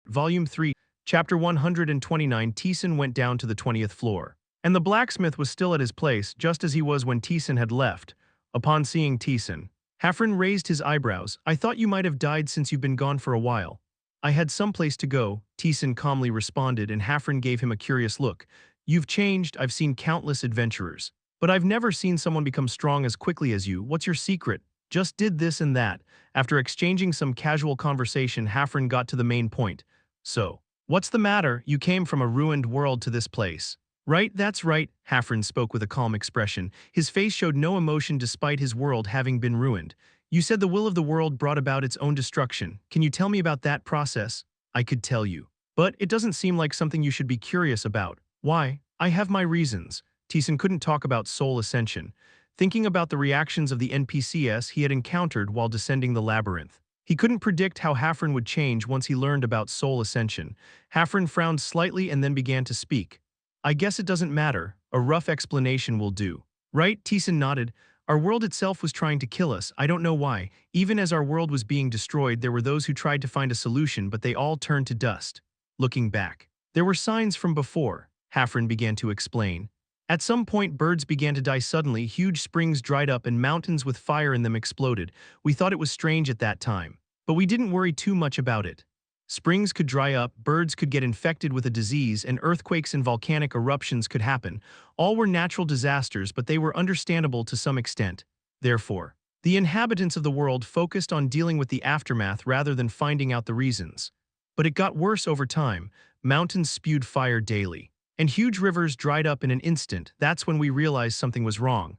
Volume 3, Chapter 129. Taesan went down to the 20th floor. And the blacksmith was still at his place, just as he was when Taesan had left. Upon seeing Taesan, Hafren raised his eyebrows. "I thought you might have died since you've been gone for a while." "I had someplace to go," Taesan calmly responded, and Hafren gave him a curious look. "You've changed. I've seen countless adventurers. But I've never seen someone become strong as quickly as you. What's your secret?" "Just did this and that." After exchanging some casual conversation, Hafren got to the main point. "So, what's the matter? You came from a ruined world to this place." "Right, that's right," Hafren spoke with a calm expression. His face showed no emotion despite his world having been ruined. "You said the will of the world brought about its own destruction. Can you tell me about that process?" "I could tell you. But it doesn't seem like something you should be curious about." "Why?" "I have my reasons." Taesan couldn't talk about soul ascension, thinking about the reactions of the NPCs he had encountered while descending the labyrinth. He couldn't predict how Hafren would change once he learned about soul ascension. Hafren frowned slightly and then began to speak. "I guess it doesn't matter. A rough explanation will do." "Right?" Taesan nodded. "Our world itself was trying to kill us. I don't know why. Even as our world was being destroyed, there were those who tried to find a solution, but they all turned to dust." Looking back, there were signs from before, Hafren began to explain. "At some point, birds began to die suddenly, huge springs dried up, and mountains with fire in them exploded. We thought it was strange at that time, but we didn't worry too much about it. Springs could dry up, birds could get infected with a disease, and earthquakes and volcanic eruptions could happen. All were natural disasters, but they were understandable to some extent. Therefore, the inhabitants of the world focused on dealing with the aftermath rather than finding out the reasons. But it got worse over time. Mountains spewed fire daily, and huge rivers dried up in an instant. That's when we realized something was wrong.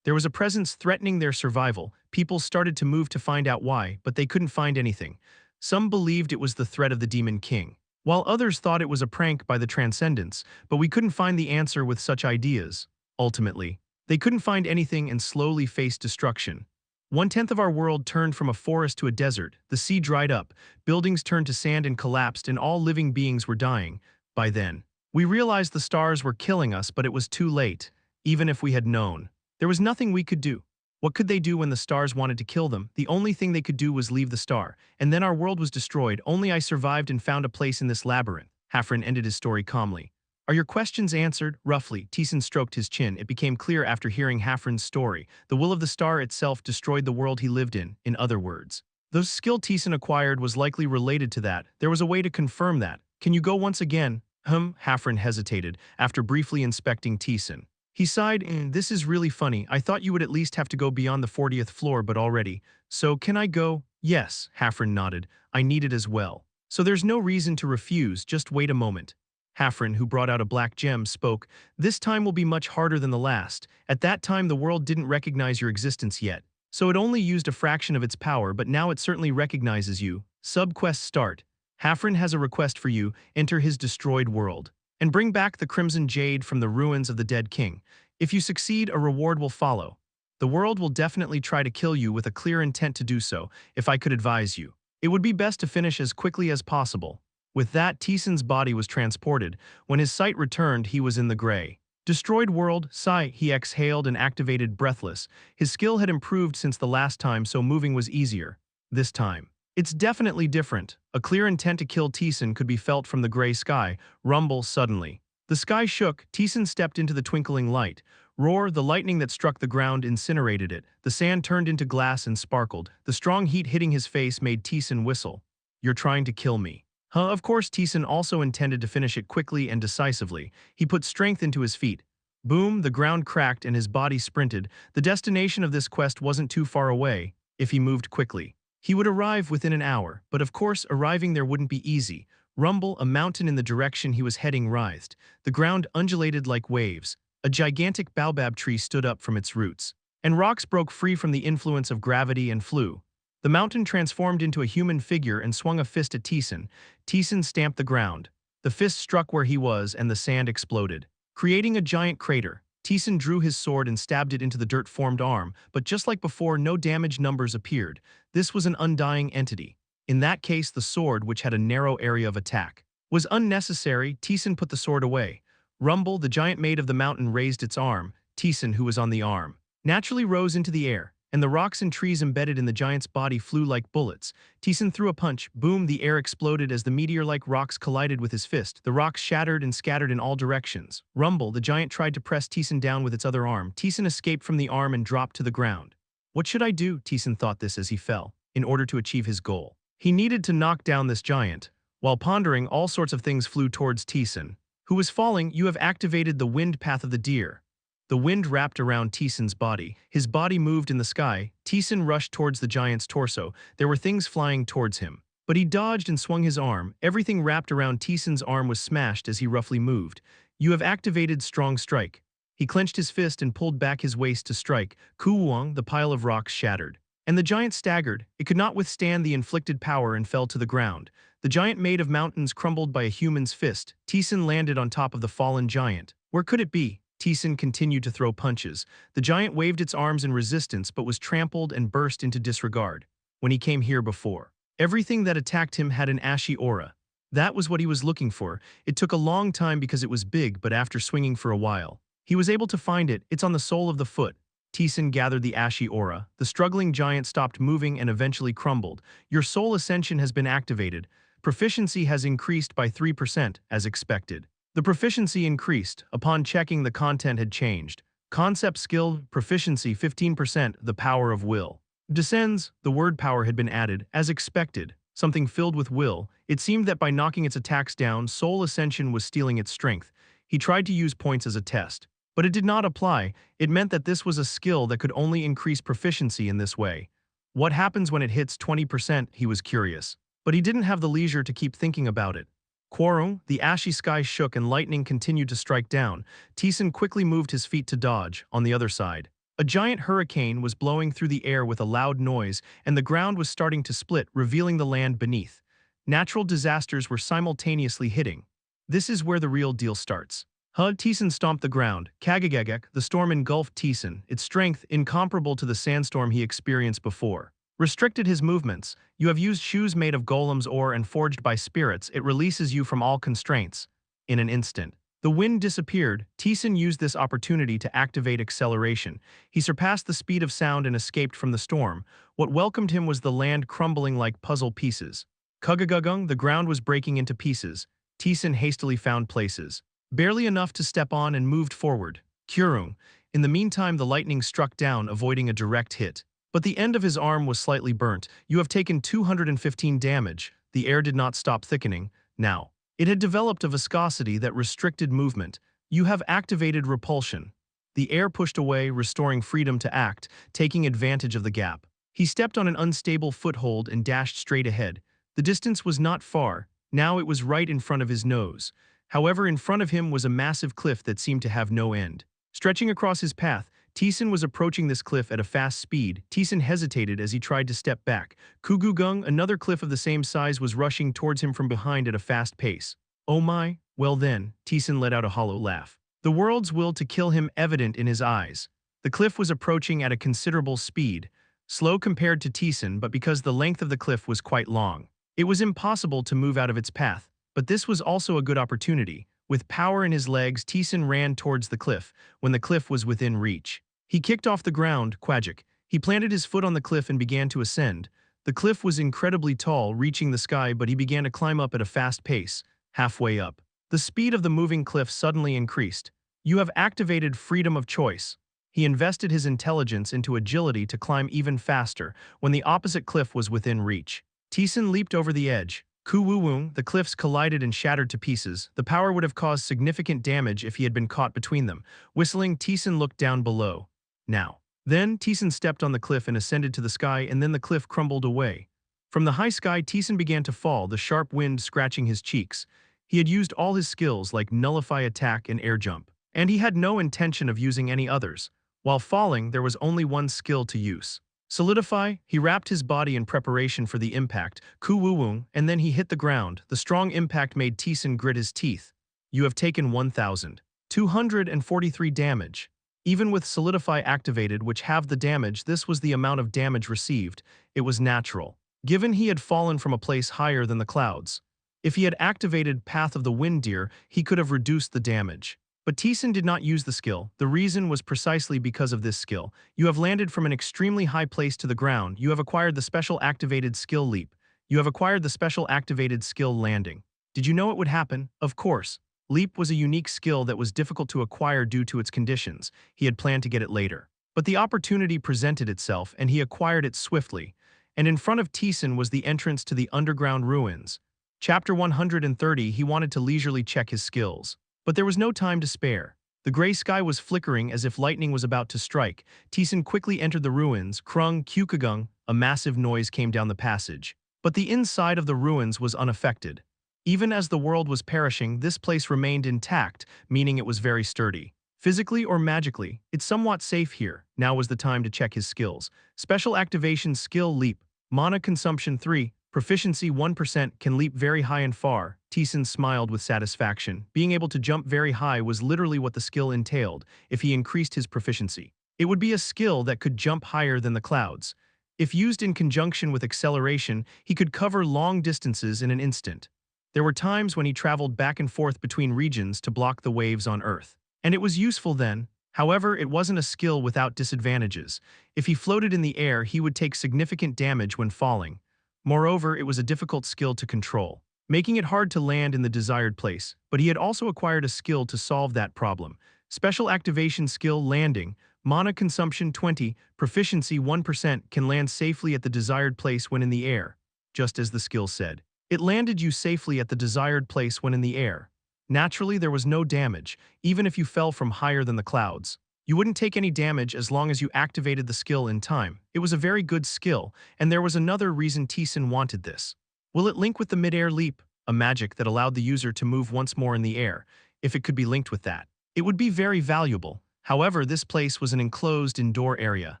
There was a presence threatening their survival. People started to move to find out why, but they couldn't find anything. Some believed it was the threat of the Demon King, while others thought it was a prank by the Transcendents, but we couldn't find the answer with such ideas. Ultimately, they couldn't find anything and slowly faced destruction. 1/10 of our world turned from a forest to a desert, the sea dried up, buildings turned to sand and collapsed, and all living beings were dying. By then, we realized the stars were killing us, but it was too late. Even if we had known, there was nothing we could do. What could they do when the stars wanted to kill them? The only thing they could do was leave the star, and then our world was destroyed. Only I survived and found a place in this labyrinth." Hafren ended his story calmly. "Are your questions answered?" Roughly, Taesan stroked his chin. It became clear after hearing Hafren's story. The will of the star itself destroyed the world he lived in other words. The skill Taesan acquired was likely related to that. There was a way to confirm that. "Can you go once again?" Hafren hesitated, after briefly inspecting Taesan. He sighed. "This is really funny. I thought you would at least have to go beyond the 40th floor, but already. So can I go?" "Yes," Hafren nodded. "I need it as well. So there's no reason to refuse, just wait a moment." Hafren, who brought out a black gem, spoke. "This time will be much harder than the last. At that time the world didn't recognize your existence yet, so it only used a fraction of its power, but now it certainly recognizes you. Sub-quest start. Hafren has a request for you. Enter his destroyed world and bring back the Crimson Jade from the ruins of the dead king. If you succeed, a reward will follow. The world will definitely try to kill you with a clear intent to do so. If I could advise you, it would be best to finish as quickly as possible." With that, Taesan's body was transported. When his sight returned, he was in the gray. Destroyed world, sigh, he exhaled and activated breathless. His skill had improved since the last time, so moving was easier. This time, it's definitely different. A clear intent to kill Taesan could be felt from the gray sky. Rumble suddenly. The sky shook. Taesan stepped into the twinkling light. Roar, the lightning that struck the ground incinerated it. The sand turned into glass and sparkled. The strong heat hitting his face made Taesan whistle. "You're trying to kill me." Of course, Taesan also intended to finish it quickly and decisively. He put strength into his feet. Boom, the ground cracked and his body sprinted. The destination of this quest wasn't too far away. If he moved quickly, he would arrive within an hour, but of course, arriving there wouldn't be easy. Rumble, a mountain in the direction he was heading writhed. The ground undulated like waves. A gigantic baobab tree stood up from its roots, and rocks broke free from the influence of gravity and flew. The mountain transformed into a human figure and swung a fist at Taesan. Taesan stamped the ground. The fist struck where he was, and the sand exploded, creating a giant crater. Taesan drew his sword and stabbed it into the dirt-formed arm, but just like before, no damage numbers appeared. This was an undying entity. In that case, the sword, which had a narrow area of attack, was unnecessary. Taesan put the sword away. Rumble, the giant maid of the mountain, raised its arm. Taesan, who was on the arm, naturally rose into the air. and the rocks and trees embedded in the giant's body flew like bullets. Taesan threw a punch. Boom, the air exploded as the meteor-like rocks collided with his fist. The rocks shattered and scattered in all directions. Rumble, the giant tried to press Taesan down with its other arm. Taesan escaped from the arm and dropped to the ground. What should I do? Taesan thought this as he fell, in order to achieve his goal. He needed to knock down this giant. While pondering, all sorts of things flew towards Taesan, who was falling. You have activated the wind path of the deer. The wind wrapped around Taesan's body. His body moved in the sky. Taesan rushed towards the giant's torso. There were things flying towards him. But he dodged and swung his arm. Everything wrapped around Taesan's arm was smashed as he roughly moved. You have activated Strong Strike. He clenched his fist and pulled back his waist to strike. Kuwang, the pile of rocks shattered. And the giant staggered. It could not withstand the inflicted power and fell to the ground. The giant made of mountains crumbled by a human's fist. Taesan landed on top of the fallen giant. Where could it be? Taesan continued to throw punches. The giant waved its arms in resistance but was trampled and burst into disregard. When he came here before, everything that attacked him had an ashy aura. That was what he was looking for. It took a long time because it was big, but after swinging for a while, he was able to find it. It's on the sole of the foot. Taesan gathered the ashy aura. The struggling giant stopped moving and eventually crumbled. Your soul ascension has been activated. Proficiency has increased by 3%, as expected. The proficiency increased. Upon checking, the content had changed. Concept skill, proficiency 15%, the power of will. Descends, the word power had been added, as expected. Something filled with will. It seemed that by knocking its attacks down, soul ascension was stealing its strength. He tried to use points as a test, but it did not apply. It meant that this was a skill that could only increase proficiency in this way. What happens when it hits 20%? He was curious. But he didn't have the leisure to keep thinking about it. Quarrung, the ashy sky shook and lightning continued to strike down. Taesan quickly moved his feet to dodge. On the other side, a giant hurricane was blowing through the air with a loud noise, and the ground was starting to split, revealing the land beneath. Natural disasters were simultaneously hitting. This is where the real deal starts. Taesan stomped the ground. Kagagagak, the storm engulfed Taesan, its strength, incomparable to the sandstorm he experienced before, restricted his movements. You have used shoes made of golem's ore and forged by spirits. It releases you from all constraints. In an instant, the wind disappeared. Taesan used this opportunity to activate acceleration. He surpassed the speed of sound and escaped from the storm. What welcomed him was the land crumbling like puzzle pieces. Kugagagung, the ground was breaking into pieces. Taesan hastily found places, barely enough to step on, and moved forward. Kurung. In the meantime, the lightning struck down, avoiding a direct hit. But the end of his arm was slightly burnt. You have taken 215 damage. The air did not stop thickening. Now, it had developed a viscosity that restricted movement. You have activated repulsion. The air pushed away, restoring freedom to act, taking advantage of the gap. He stepped on an unstable foothold and dashed straight ahead. The distance was not far. Now it was right in front of his nose. However, in front of him was a massive cliff that seemed to have no end. Stretching across his path, Taesan was approaching this cliff at a fast speed. Taesan hesitated as he tried to step back. Kugugung, another cliff of the same size, was rushing towards him from behind at a fast pace. Oh my, well then, Taesan let out a hollow laugh. The world's will to kill him evident in his eyes. The cliff was approaching at a considerable speed, slow compared to Taesan, but because the length of the cliff was quite long, it was impossible to move out of its path. But this was also a good opportunity. With power in his legs, Taesan ran towards the cliff. When the cliff was within reach, he kicked off the ground, Quajik. He planted his foot on the cliff and began to ascend. The cliff was incredibly tall, reaching the sky, but he began to climb up at a fast pace. Halfway up, the speed of the moving cliff suddenly increased. You have activated freedom of choice. He invested his intelligence into agility to climb even faster. When the opposite cliff was within reach, Taesan leaped over the edge. Kuwuwung, the cliffs collided and shattered to pieces. The power would have caused significant damage if he had been caught between them. Whistling, Taesan looked down below. Now. Then, Taesan stepped on the cliff and ascended to the sky, and then the cliff crumbled away. From the high sky, Taesan began to fall, the sharp wind scratching his cheeks. He had used all his skills like nullify attack and air jump, and he had no intention of using any others. While falling, there was only one skill to use. Solidify. He wrapped his body in preparation for the impact, Kuwuwung, and then he hit the ground. The strong impact made Taesan grit his teeth. You have taken 1,243 damage. Even with Solidify activated, which halved the damage, this was the amount of damage received. It was natural, given he had fallen from a place higher than the clouds. If he had activated Path of the Wind Deer, he could have reduced the damage. But Taesan did not use the skill. The reason was precisely because of this skill. You have landed from an extremely high place to the ground. You have acquired the special activated skill leap. You have acquired the special activated skill landing. Did you know it would happen? Of course. Leap was a unique skill that was difficult to acquire due to its conditions. He had planned to get it later. But the opportunity presented itself, and he acquired it swiftly. And in front of Taesan was the entrance to the underground ruins. Chapter 130, he wanted to leisurely check his skills. But there was no time to spare. The gray sky was flickering as if lightning was about to strike. Taesan quickly entered the ruins. Krung, Kyukagung, a massive noise came down the passage. But the inside of the ruins was unaffected. Even as the world was perishing, this place remained intact, meaning it was very sturdy. Physically or magically, it's somewhat safe here. Now was the time to check his skills. Special activation skill leap. Mana consumption 3. Proficiency 1%, can leap very high and far. Taesan smiled with satisfaction. Being able to jump very high was literally what the skill entailed, if he increased his proficiency. It would be a skill that could jump higher than the clouds. If used in conjunction with acceleration, he could cover long distances in an instant. There were times when he traveled back and forth between regions to block the waves on Earth. And it was useful then. However, it wasn't a skill without disadvantages. If he floated in the air, he would take significant damage when falling. Moreover, it was a difficult skill to control, making it hard to land in the desired place, but he had also acquired a skill to solve that problem. Special activation skill landing, mana consumption 20, proficiency 1%, can land safely at the desired place when in the air. Just as the skill said, it landed you safely at the desired place when in the air. Naturally, there was no damage, even if you fell from higher than the clouds. You wouldn't take any damage as long as you activated the skill in time. It was a very good skill, and there was another reason Taesan wanted this. Will it link with the mid-air leap, a magic that allowed the user to move once more in the air? If it could be linked with that, it would be very valuable. However, this place was an enclosed indoor area,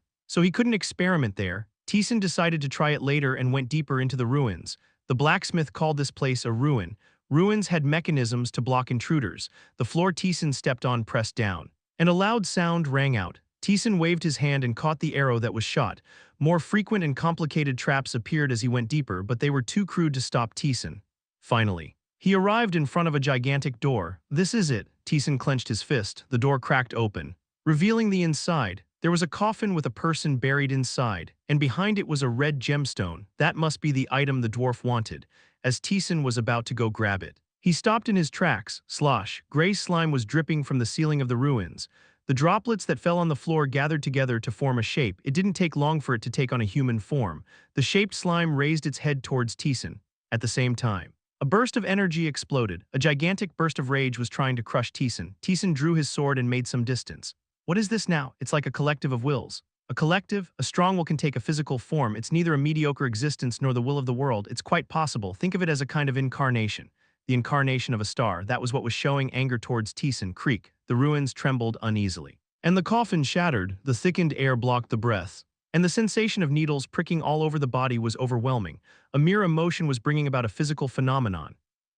so he couldn't experiment there. Taesan decided to try it later and went deeper into the ruins. The blacksmith called this place a ruin. Ruins had mechanisms to block intruders. The floor Taesan stepped on pressed down, and a loud sound rang out. Taesan waved his hand and caught the arrow that was shot. More frequent and complicated traps appeared as he went deeper, but they were too crude to stop Taesan. Finally, he arrived in front of a gigantic door. This is it. Taesan clenched his fist. The door cracked open, revealing the inside. There was a coffin with a person buried inside, and behind it was a red gemstone. That must be the item the dwarf wanted. As Taesan was about to go grab it, he stopped in his tracks. Slosh, gray slime was dripping from the ceiling of the ruins. The droplets that fell on the floor gathered together to form a shape. It didn't take long for it to take on a human form. The shaped slime raised its head towards Taesan. At the same time, a burst of energy exploded. A gigantic burst of rage was trying to crush Taesan. Taesan drew his sword and made some distance. What is this now? It's like a collective of wills. A collective, a strong will can take a physical form. It's neither a mediocre existence nor the will of the world. It's quite possible. Think of it as a kind of incarnation. The incarnation of a star. That was what was showing anger towards Taesan. Creak. The ruins trembled uneasily. And the coffin shattered. The thickened air blocked the breath. And the sensation of needles pricking all over the body was overwhelming. A mere emotion was bringing about a physical phenomenon.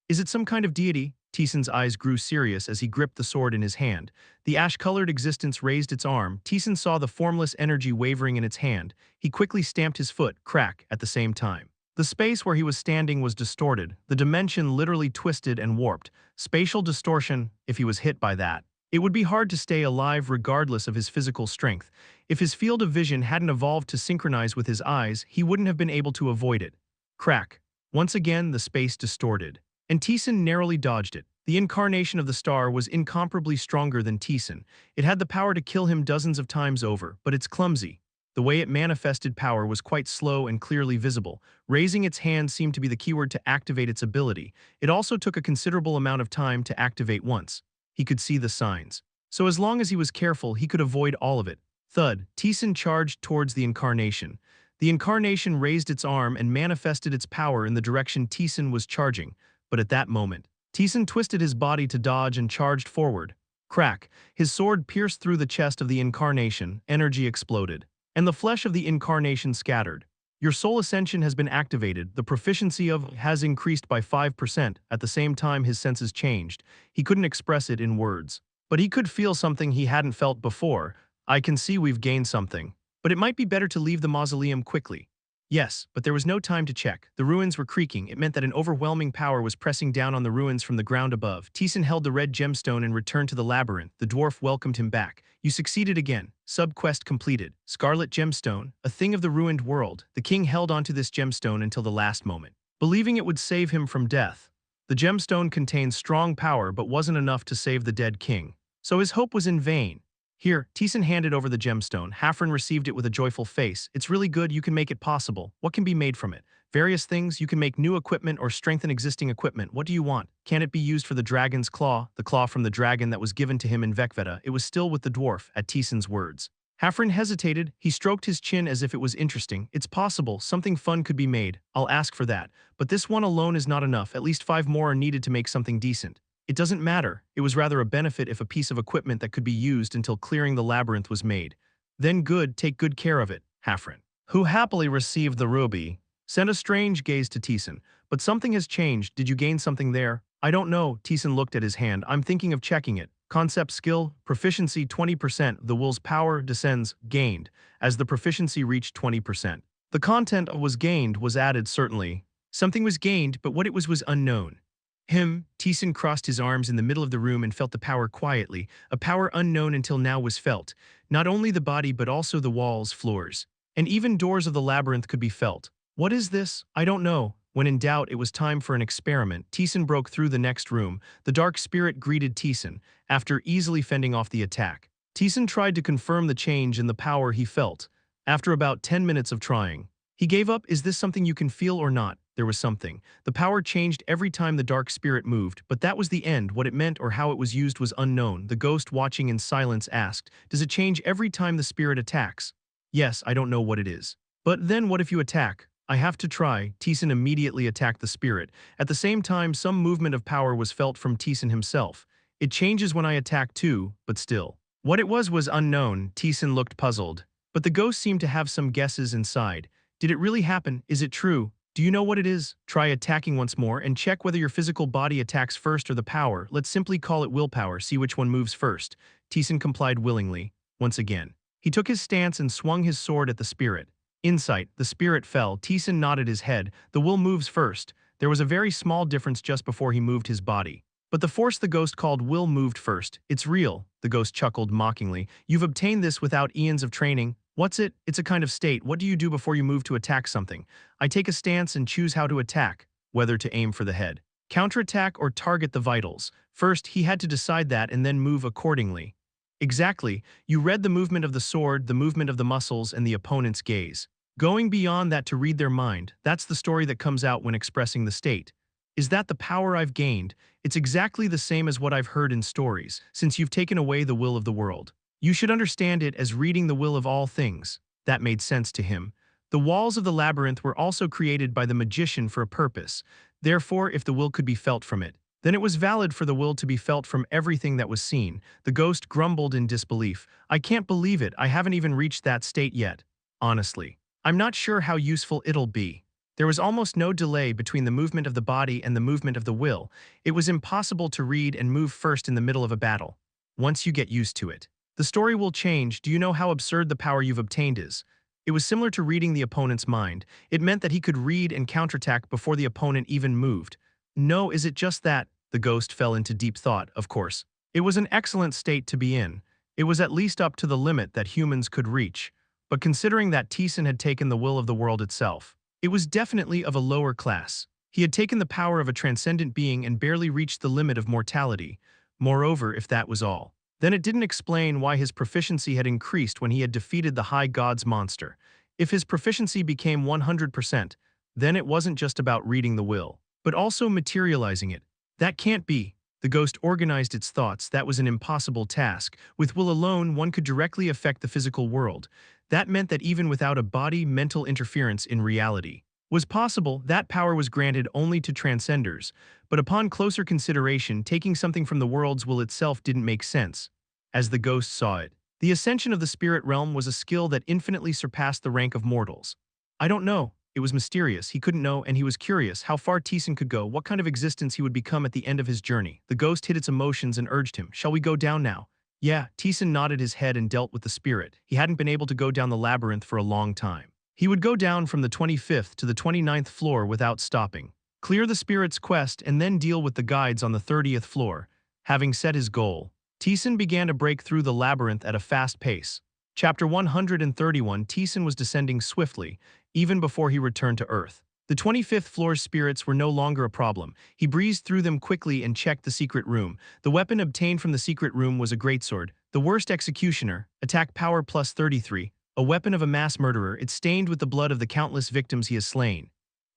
Is it some kind of deity? Taesan's eyes grew serious as he gripped the sword in his hand. The ash-colored existence raised its arm. Taesan saw the formless energy wavering in its hand. He quickly stamped his foot, crack, at the same time. The space where he was standing was distorted. The dimension literally twisted and warped. Spatial distortion, if he was hit by that. It would be hard to stay alive regardless of his physical strength. If his field of vision hadn't evolved to synchronize with his eyes, he wouldn't have been able to avoid it. Crack. Once again, the space distorted. And Taesan narrowly dodged it. The incarnation of the star was incomparably stronger than Taesan. It had the power to kill him dozens of times over, but it's clumsy. The way it manifested power was quite slow and clearly visible. Raising its hand seemed to be the keyword to activate its ability. It also took a considerable amount of time to activate once. He could see the signs. So as long as he was careful, he could avoid all of it. Thud. Taesan charged towards the incarnation. The incarnation raised its arm and manifested its power in the direction Taesan was charging. But at that moment, Taesan twisted his body to dodge and charged forward. Crack. His sword pierced through the chest of the incarnation. Energy exploded, and the flesh of the incarnation scattered. Your soul ascension has been activated. The proficiency of has increased by 5%. At the same time, his senses changed. He couldn't express it in words, but he could feel something he hadn't felt before. I can see we've gained something, but it might be better to leave the mausoleum quickly. Yes, but there was no time to check. The ruins were creaking. It meant that an overwhelming power was pressing down on the ruins from the ground above. Taesan held the red gemstone and returned to the labyrinth. The dwarf welcomed him back. You succeeded again. Sub-quest completed. Scarlet gemstone, a thing of the ruined world. The king held onto this gemstone until the last moment, believing it would save him from death. The gemstone contained strong power but wasn't enough to save the dead king. So his hope was in vain. Here, Taesan handed over the gemstone. Hafren received it with a joyful face. It's really good, you can make it possible. What can be made from it? Various things, you can make new equipment or strengthen existing equipment. What do you want? Can it be used for the dragon's claw? The claw from the dragon that was given to him in Vekveta. It was still with the dwarf, at Taesan's words. Hafren hesitated. He stroked his chin as if it was interesting. It's possible, something fun could be made. I'll ask for that. But this one alone is not enough. At least 5 more are needed to make something decent. It doesn't matter. It was rather a benefit if a piece of equipment that could be used until clearing the labyrinth was made. Then good, take good care of it, Hafren, who happily received the ruby, sent a strange gaze to Taesan. But something has changed. Did you gain something there? I don't know. Taesan looked at his hand. I'm thinking of checking it. Concept skill, proficiency 20%. The will's power descends, gained, as the proficiency reached 20%. The content was gained was added certainly. Something was gained, but what it was unknown. Taesan crossed his arms in the middle of the room and felt the power quietly. A power unknown until now was felt. Not only the body but also the walls, floors, and even doors of the labyrinth could be felt. What is this? I don't know. When in doubt, it was time for an experiment. Taesan broke through the next room. The dark spirit greeted Taesan, after easily fending off the attack. Taesan tried to confirm the change in the power he felt. After about 10 minutes of trying, he gave up. Is this something you can feel or not? There was something. The power changed every time the dark spirit moved, but that was the end. What it meant or how it was used was unknown. The ghost watching in silence asked, does it change every time the spirit attacks? Yes, I don't know what it is. But then what if you attack? I have to try. Taesan immediately attacked the spirit. At the same time, some movement of power was felt from Taesan himself. It changes when I attack too, but still. What it was unknown. Taesan looked puzzled. But the ghost seemed to have some guesses inside. Did it really happen? Is it true? Do you know what it is? Try attacking once more and check whether your physical body attacks first or the power. Let's simply call it willpower. See which one moves first. Taesan complied willingly. Once again, he took his stance and swung his sword at the spirit. Insight, the spirit fell. Taesan nodded his head. The will moves first. There was a very small difference just before he moved his body. But the force the ghost called will moved first. It's real, the ghost chuckled mockingly. You've obtained this without eons of training. What's it? It's a kind of state. What do you do before you move to attack something? I take a stance and choose how to attack, whether to aim for the head, counterattack, or target the vitals. First, he had to decide that and then move accordingly. Exactly. You read the movement of the sword, the movement of the muscles, and the opponent's gaze. Going beyond that to read their mind, that's the story that comes out when expressing the state. Is that the power I've gained? It's exactly the same as what I've heard in stories, since you've taken away the will of the world. You should understand it as reading the will of all things. That made sense to him. The walls of the labyrinth were also created by the magician for a purpose. Therefore, if the will could be felt from it, then it was valid for the will to be felt from everything that was seen. The ghost grumbled in disbelief. I can't believe it. I haven't even reached that state yet. Honestly, I'm not sure how useful it'll be. There was almost no delay between the movement of the body and the movement of the will. It was impossible to read and move first in the middle of a battle. Once you get used to it, the story will change. Do you know how absurd the power you've obtained is? It was similar to reading the opponent's mind. It meant that he could read and counterattack before the opponent even moved. No, is it just that? The ghost fell into deep thought, of course. It was an excellent state to be in. It was at least up to the limit that humans could reach. But considering that Taesan had taken the will of the world itself, it was definitely of a lower class. He had taken the power of a transcendent being and barely reached the limit of mortality. Moreover, if that was all, then it didn't explain why his proficiency had increased when he had defeated the high god's monster. If his proficiency became 100%, then it wasn't just about reading the will, but also materializing it. That can't be. The ghost organized its thoughts. That was an impossible task. With will alone, one could directly affect the physical world. That meant that even without a body, mental interference in reality was possible. That power was granted only to transcenders, but upon closer consideration, taking something from the world's will itself didn't make sense. As the ghost saw it, the ascension of the spirit realm was a skill that infinitely surpassed the rank of mortals. I don't know. It was mysterious. He couldn't know, and he was curious how far Taesan could go, what kind of existence he would become at the end of his journey. The ghost hid its emotions and urged him, "Shall we go down now?" Yeah, Taesan nodded his head and dealt with the spirit. He hadn't been able to go down the labyrinth for a long time. He would go down from the 25th to the 29th floor without stopping, clear the spirit's quest and then deal with the guides on the 30th floor. Having set his goal, Taesan began to break through the labyrinth at a fast pace. Chapter 131. Taesan was descending swiftly, even before he returned to Earth. The 25th floor's spirits were no longer a problem. He breezed through them quickly and checked the secret room. The weapon obtained from the secret room was a greatsword, the worst executioner, attack power plus 33, a weapon of a mass murderer. It stained with the blood of the countless victims he has slain.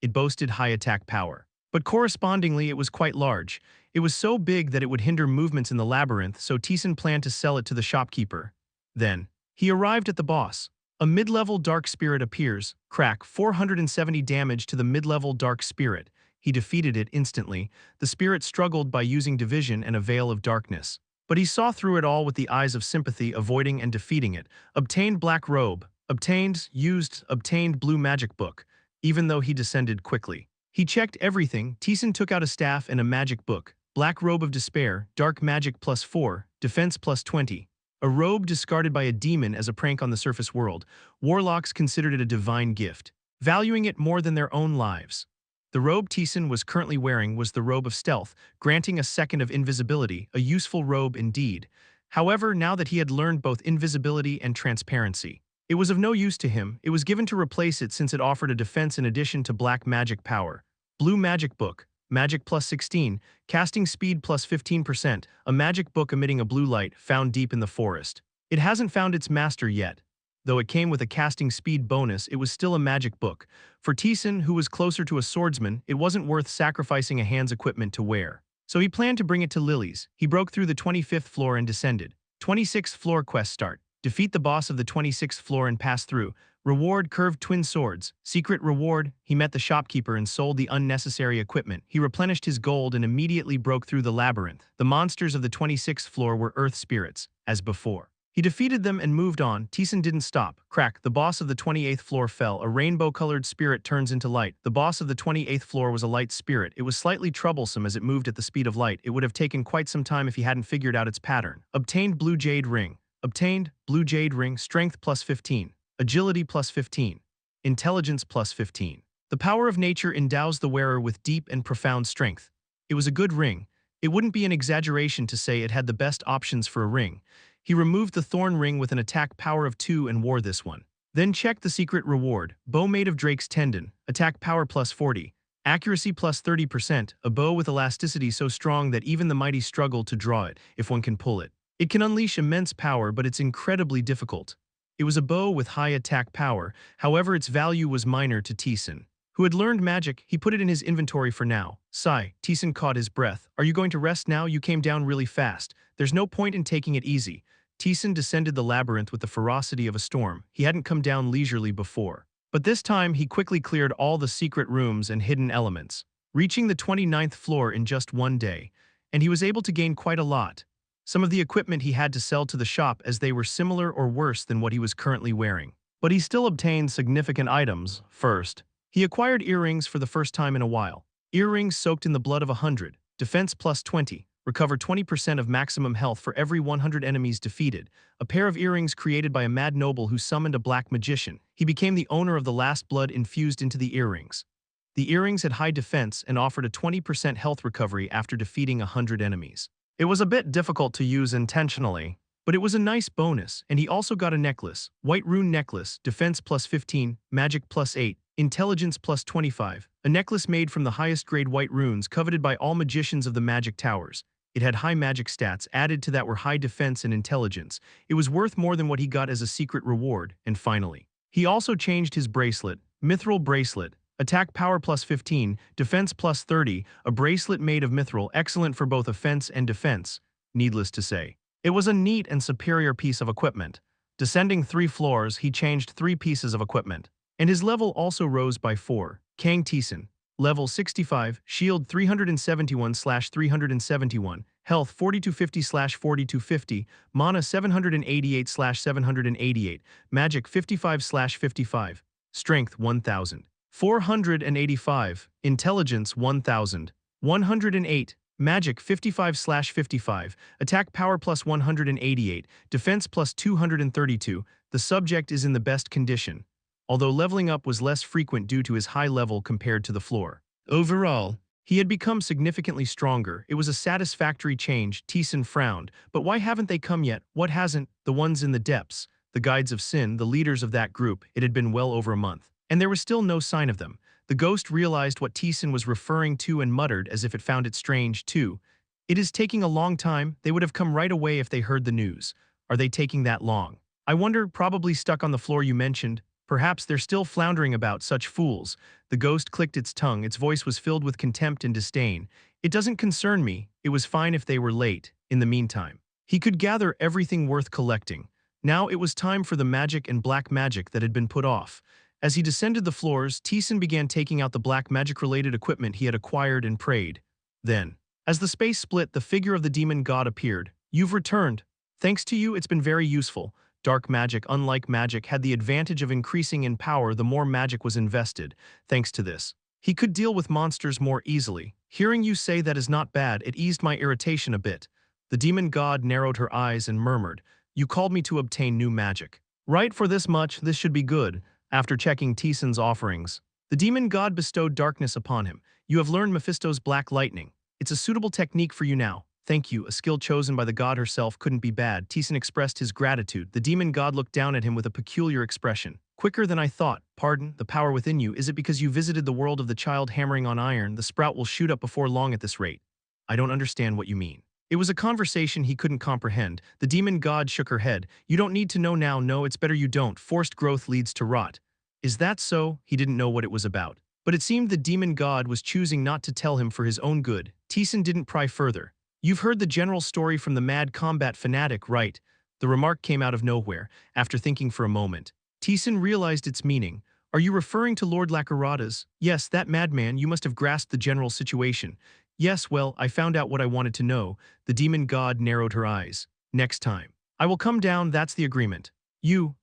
It boasted high attack power, but correspondingly it was quite large. It was so big that it would hinder movements in the labyrinth, so Taesan planned to sell it to the shopkeeper. Then, he arrived at the boss. A mid-level dark spirit appears, crack 470 damage to the mid-level dark spirit. He defeated it instantly. The spirit struggled by using division and a veil of darkness. But he saw through it all with the eyes of sympathy, avoiding and defeating it. Obtained black robe. Obtained blue magic book. Even though he descended quickly, he checked everything. Taesan took out a staff and a magic book. Black robe of despair, dark magic plus 4, defense plus 20. A robe discarded by a demon as a prank on the surface world. Warlocks considered it a divine gift, valuing it more than their own lives. The robe Taesan was currently wearing was the robe of stealth, granting a second of invisibility, a useful robe indeed. However, now that he had learned both invisibility and transparency, it was of no use to him. It was given to replace it since it offered a defense in addition to black magic power. Blue magic book. Magic plus 16, casting speed plus 15%, a magic book emitting a blue light found deep in the forest. It hasn't found its master yet. Though it came with a casting speed bonus, it was still a magic book. For Taesan, who was closer to a swordsman, it wasn't worth sacrificing a hand's equipment to wear. So he planned to bring it to Lily's. He broke through the 25th floor and descended. 26th floor quest start. Defeat the boss of the 26th floor and pass through. Reward curved twin swords. Secret reward. He met the shopkeeper and sold the unnecessary equipment. He replenished his gold and immediately broke through the labyrinth. The monsters of the 26th floor were earth spirits, as before. He defeated them and moved on. Taesan didn't stop. Crack. The boss of the 28th floor fell. A rainbow-colored spirit turns into light. The boss of the 28th floor was a light spirit. It was slightly troublesome as it moved at the speed of light. It would have taken quite some time if he hadn't figured out its pattern. Obtained blue jade ring. Obtained blue jade ring. Strength plus 15. Agility plus 15. Intelligence plus 15. The power of nature endows the wearer with deep and profound strength. It was a good ring. It wouldn't be an exaggeration to say it had the best options for a ring. He removed the thorn ring with an attack power of 2 and wore this one. Then checked the secret reward. Bow made of drake's tendon. Attack power plus 40. Accuracy plus 30%. A bow with elasticity so strong that even the mighty struggle to draw it, if one can pull it. It can unleash immense power, but it's incredibly difficult. It was a bow with high attack power, however its value was minor to Taesan, who had learned magic. He put it in his inventory for now. Sigh. Taesan caught his breath. Are you going to rest now? You came down really fast. There's no point in taking it easy. Taesan descended the labyrinth with the ferocity of a storm. He hadn't come down leisurely before. But this time he quickly cleared all the secret rooms and hidden elements, reaching the 29th floor in just one day, and he was able to gain quite a lot. Some of the equipment he had to sell to the shop as they were similar or worse than what he was currently wearing. But he still obtained significant items. First, he acquired earrings for the first time in a while. Earrings soaked in the blood of 100. Defense plus 20. Recover 20% of maximum health for every 100 enemies defeated. A pair of earrings created by a mad noble who summoned a black magician. He became the owner of the last blood infused into the earrings. The earrings had high defense and offered a 20% health recovery after defeating 100 enemies. It was a bit difficult to use intentionally, but it was a nice bonus, and he also got a necklace. White rune necklace, defense plus 15, magic plus 8, intelligence plus 25. A necklace made from the highest grade white runes coveted by all magicians of the magic towers. It had high magic stats, added to that were high defense and intelligence. It was worth more than what he got as a secret reward, and finally, he also changed his bracelet, mithril bracelet. Attack power plus 15, defense plus 30, a bracelet made of mithril, excellent for both offense and defense. Needless to say, it was a neat and superior piece of equipment. Descending 3 floors, he changed 3 pieces of equipment, and his level also rose by 4. Kang Taesan, level 65, shield 371/371, health 4250/4250, mana 788/788, magic 55/55, strength 1000. 485, intelligence 1108, magic 55/55, attack power plus 188, defense plus 232. The subject is in the best condition. although leveling up was less frequent due to his high level compared to the floor. Overall, he had become significantly stronger. It was a satisfactory change. Taesan frowned. But why haven't they come yet? What hasn't? The ones in the depths, the guides of sin, the leaders of that group. It had been well over a month. And there was still no sign of them. The ghost realized what Taesan was referring to and muttered as if it found it strange, too. It is taking a long time. They would have come right away if they heard the news. Are they taking that long? I wonder, probably stuck on the floor you mentioned. Perhaps they're still floundering about, such fools. The ghost clicked its tongue. Its voice was filled with contempt and disdain. It doesn't concern me. It was fine if they were late. In the meantime, he could gather everything worth collecting. Now it was time for the magic and black magic that had been put off. As he descended the floors, Taesan began taking out the black magic-related equipment he had acquired and prayed. Then, as the space split, the figure of the demon god appeared. You've returned. Thanks to you, it's been very useful. Dark magic, unlike magic, had the advantage of increasing in power the more magic was invested. Thanks to this, he could deal with monsters more easily. Hearing you say that is not bad, it eased my irritation a bit. The demon god narrowed her eyes and murmured, You called me to obtain new magic. Right, for this much, this should be good. After checking Taesan's offerings, the demon god bestowed darkness upon him. You have learned Mephisto's black lightning. It's a suitable technique for you now. Thank you, a skill chosen by the god herself couldn't be bad. Taesan expressed his gratitude. The demon god looked down at him with a peculiar expression. Quicker than I thought. Pardon, the power within you. Is it because you visited the world of the child hammering on iron? The sprout will shoot up before long at this rate. I don't understand what you mean. It was a conversation he couldn't comprehend. The demon god shook her head. You don't need to know now. No, it's better you don't. Forced growth leads to rot. Is that so? He didn't know what it was about. But it seemed the demon god was choosing not to tell him for his own good. Taesan didn't pry further. You've heard the general story from the mad combat fanatic, right? The remark came out of nowhere. After thinking for a moment, Taesan realized its meaning. Are you referring to Lord Lacarata's? Yes, that madman. You must have grasped the general situation. Yes, well, I found out what I wanted to know. The demon god narrowed her eyes. Next time, I will come down. That's the agreement.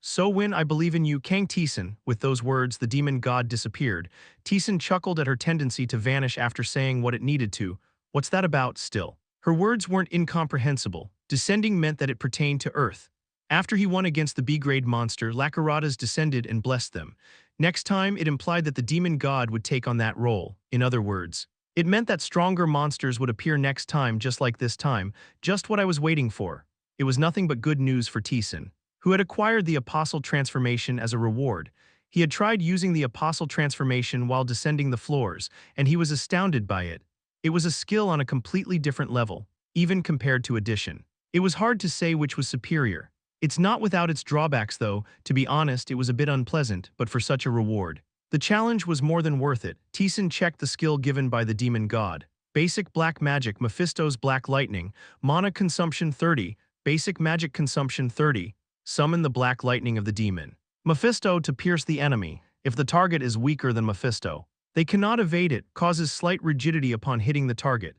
So when I believe in you, Kang Taesan. With those words, the demon god disappeared. Taesan chuckled at her tendency to vanish after saying what it needed to. What's that about, still? Her words weren't incomprehensible. Descending meant that it pertained to Earth. After he won against the B-grade monster, Lacaratas descended and blessed them. Next time, it implied that the demon god would take on that role. In other words, it meant that stronger monsters would appear next time, just like this time. Just what I was waiting for. It was nothing but good news for Taesan, who had acquired the Apostle Transformation as a reward. He had tried using the Apostle Transformation while descending the floors, and he was astounded by it. It was a skill on a completely different level, even compared to addition. It was hard to say which was superior. It's not without its drawbacks, though. To be honest, it was a bit unpleasant, but for such a reward, the challenge was more than worth it. Taesan checked the skill given by the demon god. Basic black magic, Mephisto's black lightning, mana consumption 30, basic magic consumption 30, summon the black lightning of the demon. Mephisto to pierce the enemy. If the target is weaker than Mephisto, they cannot evade it, causes slight rigidity upon hitting the target.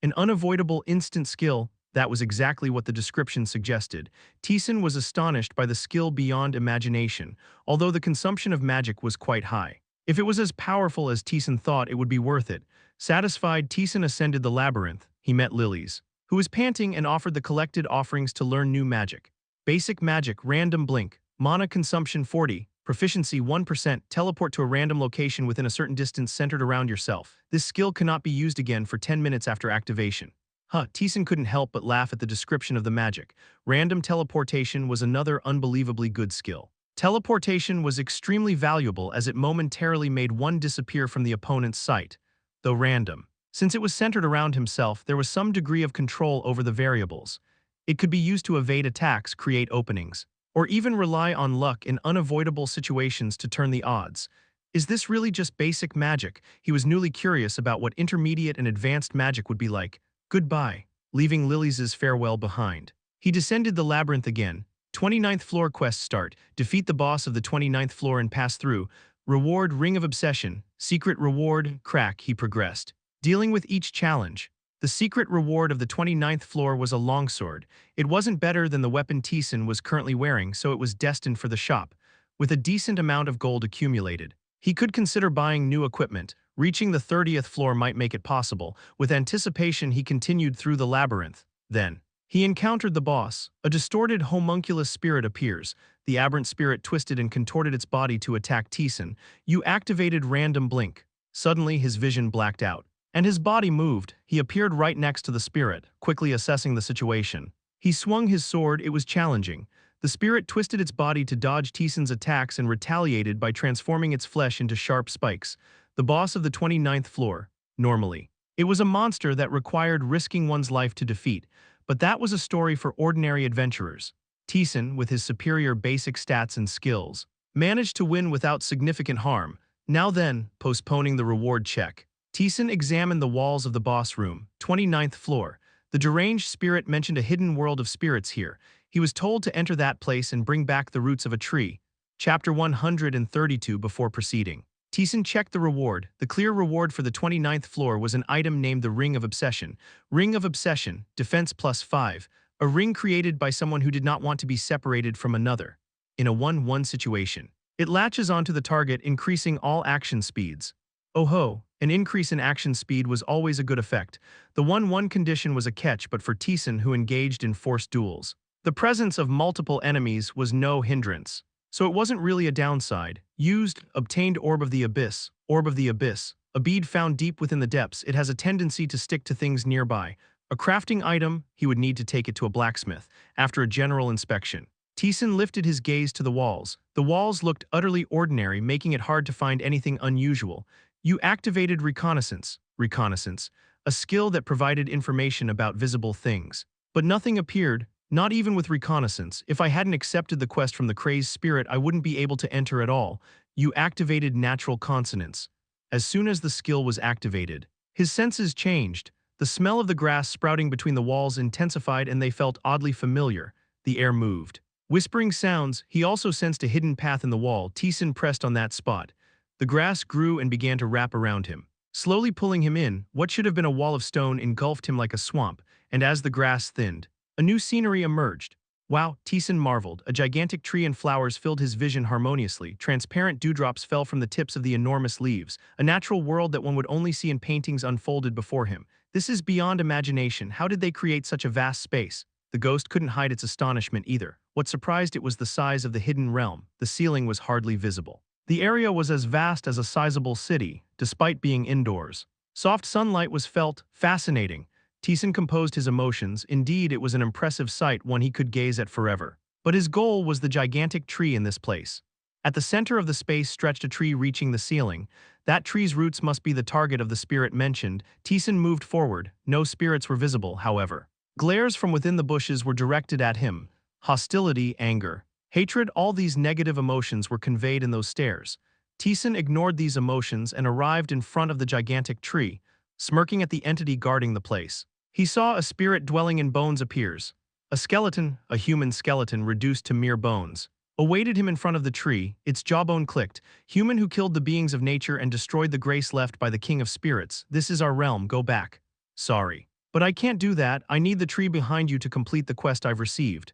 An unavoidable instant skill. That was exactly what the description suggested. Taesan was astonished by the skill beyond imagination, although the consumption of magic was quite high. If it was as powerful as Taesan thought, it would be worth it. Satisfied, Taesan ascended the labyrinth. He met Lilies, who was panting and offered the collected offerings to learn new magic. Basic magic, random blink, mana consumption 40, proficiency 1%, teleport to a random location within a certain distance centered around yourself. This skill cannot be used again for 10 minutes after activation. Taesan couldn't help but laugh at the description of the magic. Random teleportation was another unbelievably good skill. Teleportation was extremely valuable as it momentarily made one disappear from the opponent's sight, though random. Since it was centered around himself, there was some degree of control over the variables. It could be used to evade attacks, create openings, or even rely on luck in unavoidable situations to turn the odds. Is this really just basic magic? He was newly curious about what intermediate and advanced magic would be like. Goodbye, leaving Lilies' farewell behind. He descended the labyrinth again. 29th floor quest start. Defeat the boss of the 29th floor and pass through. Reward Ring of Obsession. Secret reward, crack, he progressed, dealing with each challenge. The secret reward of the 29th floor was a longsword. It wasn't better than the weapon Taesan was currently wearing, so it was destined for the shop. With a decent amount of gold accumulated, he could consider buying new equipment. Reaching the 30th floor might make it possible. With anticipation, he continued through the labyrinth. Then, he encountered the boss. A distorted homunculus spirit appears. The aberrant spirit twisted and contorted its body to attack Taesan. You activated random blink. Suddenly, his vision blacked out. And his body moved. He appeared right next to the spirit, quickly assessing the situation. He swung his sword. It was challenging. The spirit twisted its body to dodge Taesan's attacks and retaliated by transforming its flesh into sharp spikes. The boss of the 29th floor. Normally, it was a monster that required risking one's life to defeat, but that was a story for ordinary adventurers. Taesan, with his superior basic stats and skills, managed to win without significant harm. Now then, postponing the reward check. Taesan examined the walls of the boss room, 29th floor. The deranged spirit mentioned a hidden world of spirits here. He was told to enter that place and bring back the roots of a tree. Chapter 132 before proceeding. Taesan checked the reward. The clear reward for the 29th floor was an item named the Ring of Obsession. Ring of Obsession, defense +5. A ring created by someone who did not want to be separated from another. In a 1-1 situation, it latches onto the target, increasing all action speeds. Oh ho, an increase in action speed was always a good effect. The 1-1 condition was a catch, but for Taesan, who engaged in forced duels, the presence of multiple enemies was no hindrance. So it wasn't really a downside. Used, obtained Orb of the Abyss. Orb of the Abyss. A bead found deep within the depths. It has a tendency to stick to things nearby. A crafting item, he would need to take it to a blacksmith. After a general inspection, Taesan lifted his gaze to the walls. The walls looked utterly ordinary, making it hard to find anything unusual. You activated Reconnaissance. Reconnaissance, a skill that provided information about visible things. But nothing appeared, not even with Reconnaissance. If I hadn't accepted the quest from the crazed spirit, I wouldn't be able to enter at all. You activated Natural Consonance. As soon as the skill was activated, his senses changed. The smell of the grass sprouting between the walls intensified and they felt oddly familiar. The air moved. Whispering sounds, he also sensed a hidden path in the wall. Taesan pressed on that spot. The grass grew and began to wrap around him, slowly pulling him in. What should have been a wall of stone engulfed him like a swamp, and as the grass thinned, a new scenery emerged. Wow, Taesan marveled. A gigantic tree and flowers filled his vision harmoniously. Transparent dewdrops fell from the tips of the enormous leaves. A natural world that one would only see in paintings unfolded before him. This is beyond imagination. How did they create such a vast space? The ghost couldn't hide its astonishment either. What surprised it was the size of the hidden realm. The ceiling was hardly visible. The area was as vast as a sizable city, despite being indoors. Soft sunlight was felt. Fascinating. Taesan composed his emotions. Indeed, it was an impressive sight, one he could gaze at forever. But his goal was the gigantic tree in this place. At the center of the space stretched a tree reaching the ceiling. That tree's roots must be the target of the spirit mentioned. Taesan moved forward. No spirits were visible, however. Glares from within the bushes were directed at him. Hostility, anger, hatred, all these negative emotions were conveyed in those stares. Taesan ignored these emotions and arrived in front of the gigantic tree, smirking at the entity guarding the place. He saw a spirit dwelling in bones appears. A skeleton, a human skeleton reduced to mere bones, awaited him in front of the tree. Its jawbone clicked. Human who killed the beings of nature and destroyed the grace left by the king of spirits. This is our realm, go back. Sorry. But I can't do that. I need the tree behind you to complete the quest I've received.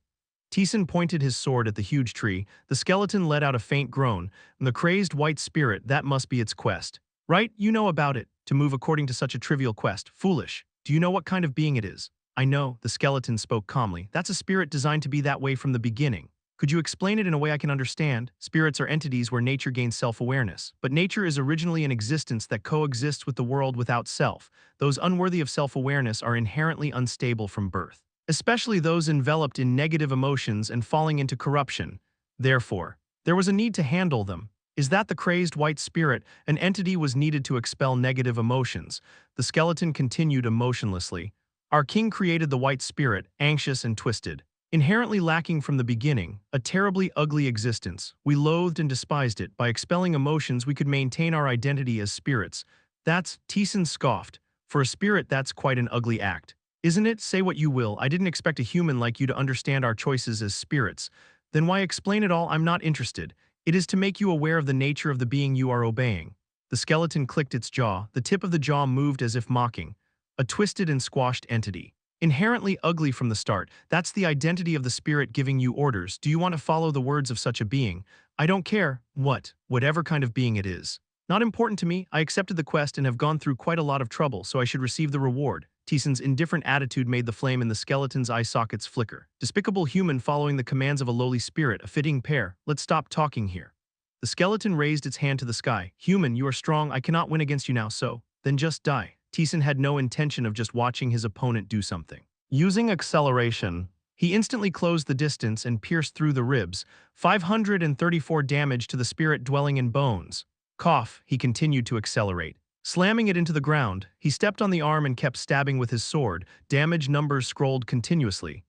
Taesan pointed his sword at the huge tree. The skeleton let out a faint groan. And the crazed white spirit, that must be its quest. Right, you know about it. To move according to such a trivial quest. Foolish. Do you know what kind of being it is? I know, the skeleton spoke calmly. That's a spirit designed to be that way from the beginning. Could you explain it in a way I can understand? Spirits are entities where nature gains self-awareness. But nature is originally an existence that coexists with the world without self. Those unworthy of self-awareness are inherently unstable from birth, especially those enveloped in negative emotions and falling into corruption. Therefore, there was a need to handle them. Is that the crazed white spirit? An entity was needed to expel negative emotions. The skeleton continued emotionlessly. Our king created the white spirit, anxious and twisted. Inherently lacking from the beginning, a terribly ugly existence. We loathed and despised it. By expelling emotions, we could maintain our identity as spirits. Taesan scoffed. For a spirit, that's quite an ugly act. Isn't it? Say what you will. I didn't expect a human like you to understand our choices as spirits. Then why explain it all? I'm not interested. It is to make you aware of the nature of the being you are obeying. The skeleton clicked its jaw. The tip of the jaw moved as if mocking. A twisted and squashed entity. Inherently ugly from the start. That's the identity of the spirit giving you orders. Do you want to follow the words of such a being? I don't care. Whatever kind of being it is. Not important to me. I accepted the quest and have gone through quite a lot of trouble, so I should receive the reward. Taesan's indifferent attitude made the flame in the skeleton's eye sockets flicker. Despicable human following the commands of a lowly spirit, a fitting pair. Let's stop talking here. The skeleton raised its hand to the sky. Human, you are strong, I cannot win against you now, so then just die. Taesan had no intention of just watching his opponent do something. Using acceleration, he instantly closed the distance and pierced through the ribs, 534 damage to the spirit dwelling in bones. Cough, he continued to accelerate. Slamming it into the ground, he stepped on the arm and kept stabbing with his sword. Damage numbers scrolled continuously.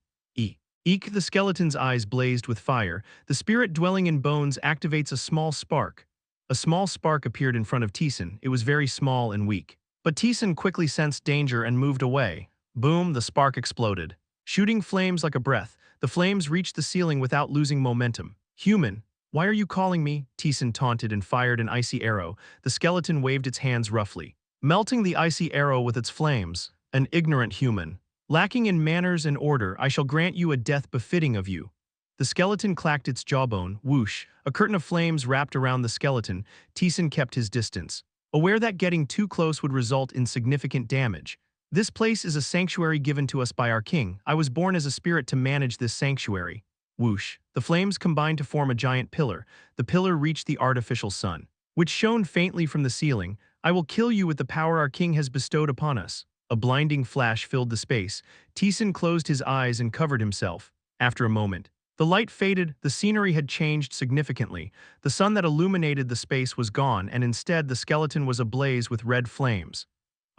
Eek, the skeleton's eyes blazed with fire. The spirit dwelling in bones activates a small spark. A small spark appeared in front of Taesan. It was very small and weak. But Taesan quickly sensed danger and moved away. Boom, the spark exploded. Shooting flames like a breath, the flames reached the ceiling without losing momentum. Human, why are you calling me? Taesan taunted and fired an icy arrow. The skeleton waved its hands roughly, melting the icy arrow with its flames. An ignorant human. Lacking in manners and order, I shall grant you a death befitting of you. The skeleton clacked its jawbone. Whoosh, a curtain of flames wrapped around the skeleton. Taesan kept his distance, aware that getting too close would result in significant damage. This place is a sanctuary given to us by our king. I was born as a spirit to manage this sanctuary. Whoosh, the flames combined to form a giant pillar. The pillar reached the artificial sun, which shone faintly from the ceiling. I will kill you with the power our king has bestowed upon us. A blinding flash filled the space. Taesan closed his eyes and covered himself. After a moment, the light faded, the scenery had changed significantly. The sun that illuminated the space was gone, and instead the skeleton was ablaze with red flames.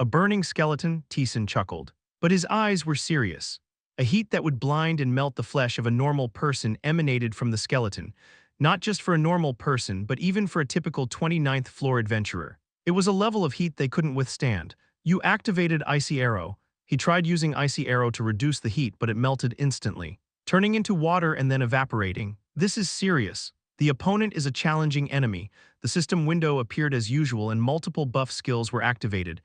A burning skeleton, Taesan chuckled. But his eyes were serious. A heat that would blind and melt the flesh of a normal person emanated from the skeleton. Not just for a normal person, but even for a typical 29th floor adventurer. It was a level of heat they couldn't withstand. You activated Icy Arrow. He tried using Icy Arrow to reduce the heat, but it melted instantly, turning into water and then evaporating. This is serious. The opponent is a challenging enemy. The system window appeared as usual and multiple buff skills were activated.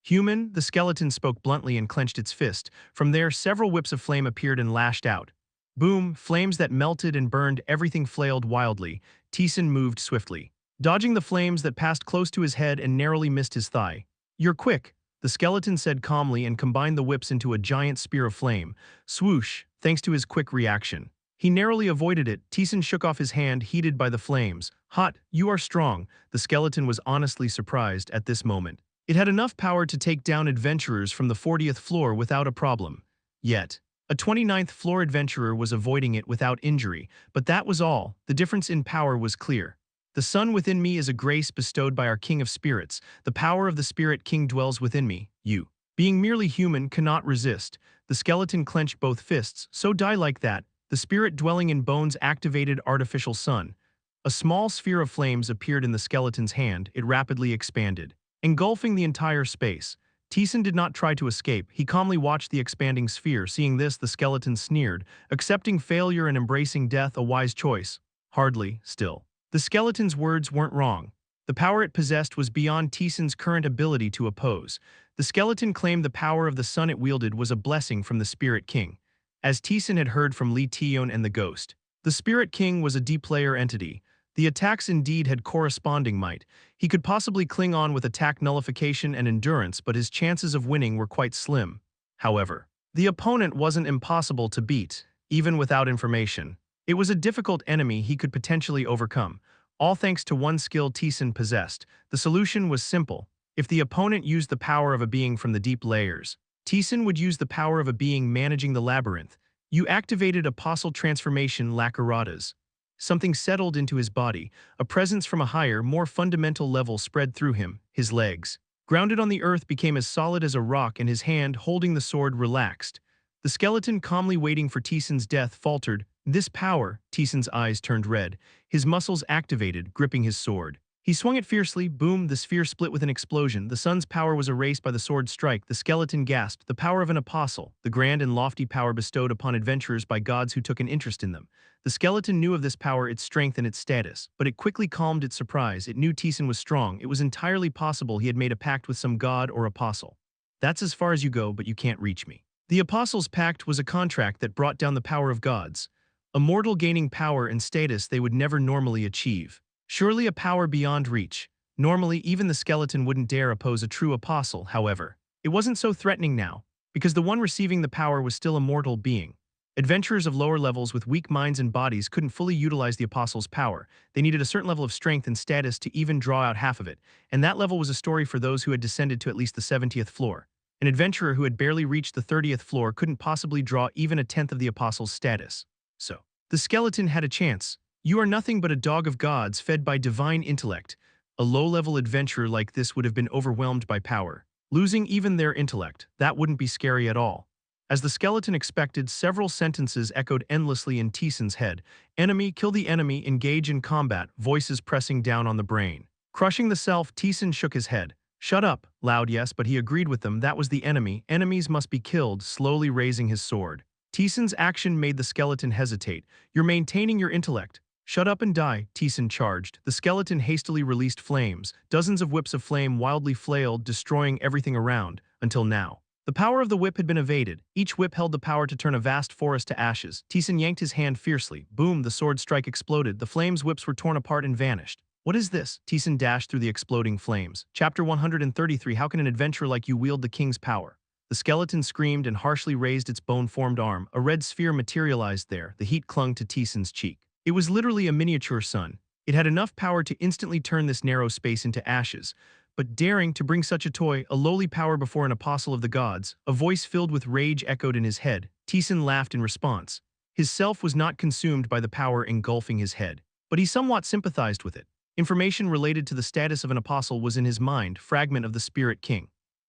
Human, the skeleton spoke bluntly and clenched its fist. From there, several whips of flame appeared and lashed out. Boom, flames that melted and burned everything flailed wildly. Taesan moved swiftly, dodging the flames that passed close to his head and narrowly missed his thigh. You're quick, the skeleton said calmly and combined the whips into a giant spear of flame. Swoosh, thanks to his quick reaction. He narrowly avoided it. Taesan shook off his hand, heated by the flames. Hot, you are strong. The skeleton was honestly surprised at this moment. It had enough power to take down adventurers from the 40th floor without a problem. Yet, a 29th floor adventurer was avoiding it without injury, but that was all. The difference in power was clear. The sun within me is a grace bestowed by our king of spirits. The power of the spirit king dwells within me. You, being merely human, cannot resist. The skeleton clenched both fists. So die like that. The spirit dwelling in bones activated artificial sun. A small sphere of flames appeared in the skeleton's hand. It rapidly expanded, engulfing the entire space. Taesan did not try to escape. He calmly watched the expanding sphere. Seeing this, the skeleton sneered, accepting failure and embracing death, a wise choice. Hardly, still. The skeleton's words weren't wrong. The power it possessed was beyond Taesan's current ability to oppose. The skeleton claimed the power of the sun it wielded was a blessing from the Spirit King. As Taesan had heard from Lee Taeyeon and the Ghost, the Spirit King was a D-player entity. The attacks indeed had corresponding might. He could possibly cling on with attack nullification and endurance, but his chances of winning were quite slim. However, the opponent wasn't impossible to beat, even without information. It was a difficult enemy he could potentially overcome, all thanks to one skill Taesan possessed. The solution was simple. If the opponent used the power of a being from the deep layers, Taesan would use the power of a being managing the labyrinth. You activated Apostle Transformation Lakarada's. Something settled into his body. A presence from a higher, more fundamental level spread through him. His legs, grounded on the earth, became as solid as a rock, and his hand, holding the sword, relaxed. The skeleton, calmly waiting for Taesan's death, faltered. This power, Taesan's eyes turned red. His muscles activated, gripping his sword. He swung it fiercely. Boom, the sphere split with an explosion. The sun's power was erased by the sword's strike. The skeleton gasped. The power of an apostle, the grand and lofty power bestowed upon adventurers by gods who took an interest in them. The skeleton knew of this power, its strength, and its status, but it quickly calmed its surprise. It knew Taesan was strong. It was entirely possible he had made a pact with some god or apostle. That's as far as you go, but you can't reach me. The apostle's pact was a contract that brought down the power of gods, a mortal gaining power and status they would never normally achieve. Surely a power beyond reach. Normally, even the skeleton wouldn't dare oppose a true apostle, however. It wasn't so threatening now, because the one receiving the power was still a mortal being. Adventurers of lower levels with weak minds and bodies couldn't fully utilize the apostle's power. They needed a certain level of strength and status to even draw out half of it, and that level was a story for those who had descended to at least the 70th floor. An adventurer who had barely reached the 30th floor couldn't possibly draw even a tenth of the apostle's status. So, the skeleton had a chance. You are nothing but a dog of gods fed by divine intellect. A low-level adventurer like this would have been overwhelmed by power. Losing even their intellect, that wouldn't be scary at all. As the skeleton expected, several sentences echoed endlessly in Taesan's head. Enemy, kill the enemy, engage in combat, voices pressing down on the brain. Crushing the self, Taesan shook his head. Shut up, loud yes, but he agreed with them. That was the enemy. Enemies must be killed, slowly raising his sword. Taesan's action made the skeleton hesitate. You're maintaining your intellect. Shut up and die, Taesan charged. The skeleton hastily released flames. Dozens of whips of flame wildly flailed, destroying everything around, until now. The power of the whip had been evaded. Each whip held the power to turn a vast forest to ashes. Taesan yanked his hand fiercely. Boom, the sword strike exploded. The flames whips were torn apart and vanished. What is this? Taesan dashed through the exploding flames. Chapter 133. How can an adventurer like you wield the king's power? The skeleton screamed and harshly raised its bone-formed arm. A red sphere materialized there. The heat clung to Taesan's cheek. It was literally a miniature sun. It had enough power to instantly turn this narrow space into ashes. But daring to bring such a toy, a lowly power before an apostle of the gods, a voice filled with rage echoed in his head. Taesan laughed in response. His self was not consumed by the power engulfing his head, but he somewhat sympathized with it. Information related to the status of an apostle was in his mind, fragment of the Spirit King.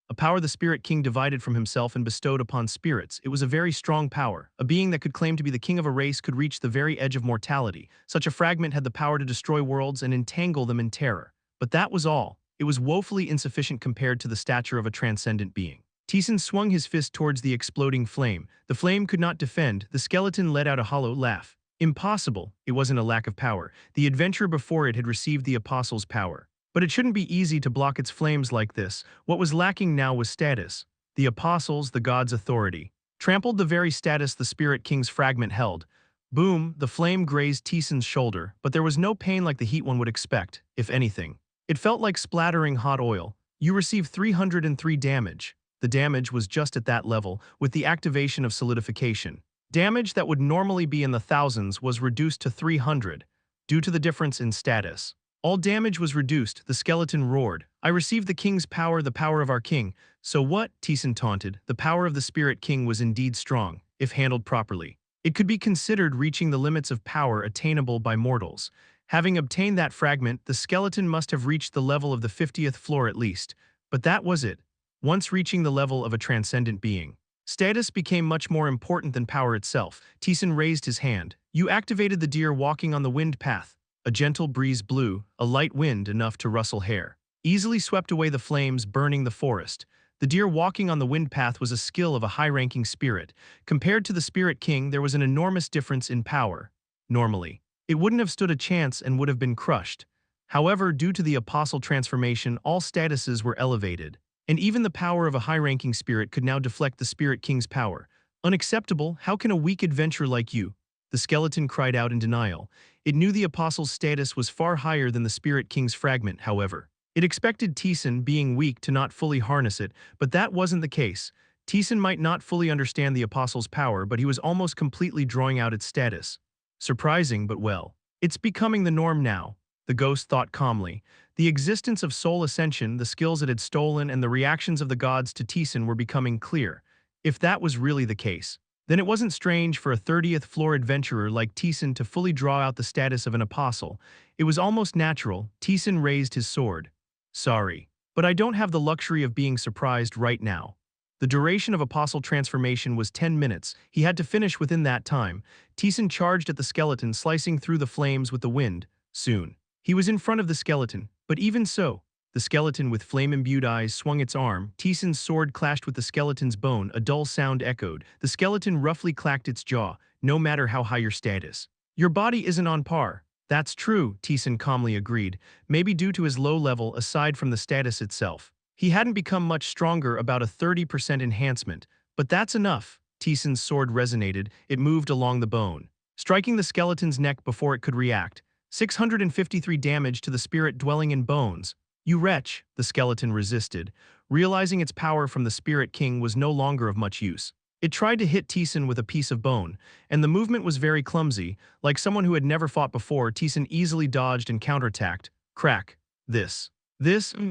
A power the Spirit King divided from himself and bestowed upon spirits. It was a very strong power. A being that could claim to be the king of a race could reach the very edge of mortality. Such a fragment had the power to destroy worlds and entangle them in terror. But that was all. It was woefully insufficient compared to the stature of a transcendent being. Taesan swung his fist towards the exploding flame. The flame could not defend. The skeleton let out a hollow laugh. Impossible. It wasn't a lack of power. The adventurer before it had received the apostle's power. But it shouldn't be easy to block its flames like this. What was lacking now was status. The apostles, the god's authority, trampled the very status the Spirit King's fragment held. Boom, the flame grazed Taesan's shoulder, but there was no pain like the heat one would expect, if anything. It felt like splattering hot oil. You received 303 damage. The damage was just at that level, with the activation of solidification. Damage that would normally be in the thousands was reduced to 300, due to the difference in status. All damage was reduced, the skeleton roared. I received the king's power, the power of our king. So what? Taesan taunted. The power of the Spirit King was indeed strong, if handled properly. It could be considered reaching the limits of power attainable by mortals. Having obtained that fragment, the skeleton must have reached the level of the 50th floor at least. But that was it. Once reaching the level of a transcendent being, status became much more important than power itself. Taesan raised his hand. You activated the deer walking on the wind path. A gentle breeze blew, a light wind enough to rustle hair. Easily swept away the flames burning the forest. The deer walking on the wind path was a skill of a high-ranking spirit. Compared to the Spirit King, there was an enormous difference in power. Normally, it wouldn't have stood a chance and would have been crushed. However, due to the apostle transformation, all statuses were elevated, and even the power of a high-ranking spirit could now deflect the Spirit King's power. Unacceptable, how can a weak adventurer like you? The skeleton cried out in denial. It knew the apostle's status was far higher than the Spirit King's fragment, however. It expected Taesan, being weak, to not fully harness it, but that wasn't the case. Taesan might not fully understand the apostle's power, but he was almost completely drawing out its status. Surprising, but well, it's becoming the norm now, the ghost thought calmly. The existence of soul ascension, the skills it had stolen, and the reactions of the gods to Taesan were becoming clear. If that was really the case, then it wasn't strange for a 30th floor adventurer like Taesan to fully draw out the status of an apostle. It was almost natural. Taesan raised his sword. Sorry, but I don't have the luxury of being surprised right now. The duration of apostle transformation was 10 minutes. He had to finish within that time. Taesan charged at the skeleton, slicing through the flames with the wind. Soon, he was in front of the skeleton, but even so, the skeleton with flame-imbued eyes swung its arm. Taesan's sword clashed with the skeleton's bone. A dull sound echoed. The skeleton roughly clacked its jaw. No matter how high your status, your body isn't on par. That's true, Taesan calmly agreed, maybe due to his low level aside from the status itself. He hadn't become much stronger, about a 30% enhancement, but that's enough. Taesan's sword resonated. It moved along the bone, striking the skeleton's neck before it could react. 653 damage to the spirit dwelling in bones. You wretch, the skeleton resisted, realizing its power from the Spirit King was no longer of much use. It tried to hit Taesan with a piece of bone, and the movement was very clumsy. Like someone who had never fought before, Taesan easily dodged and counterattacked. Crack.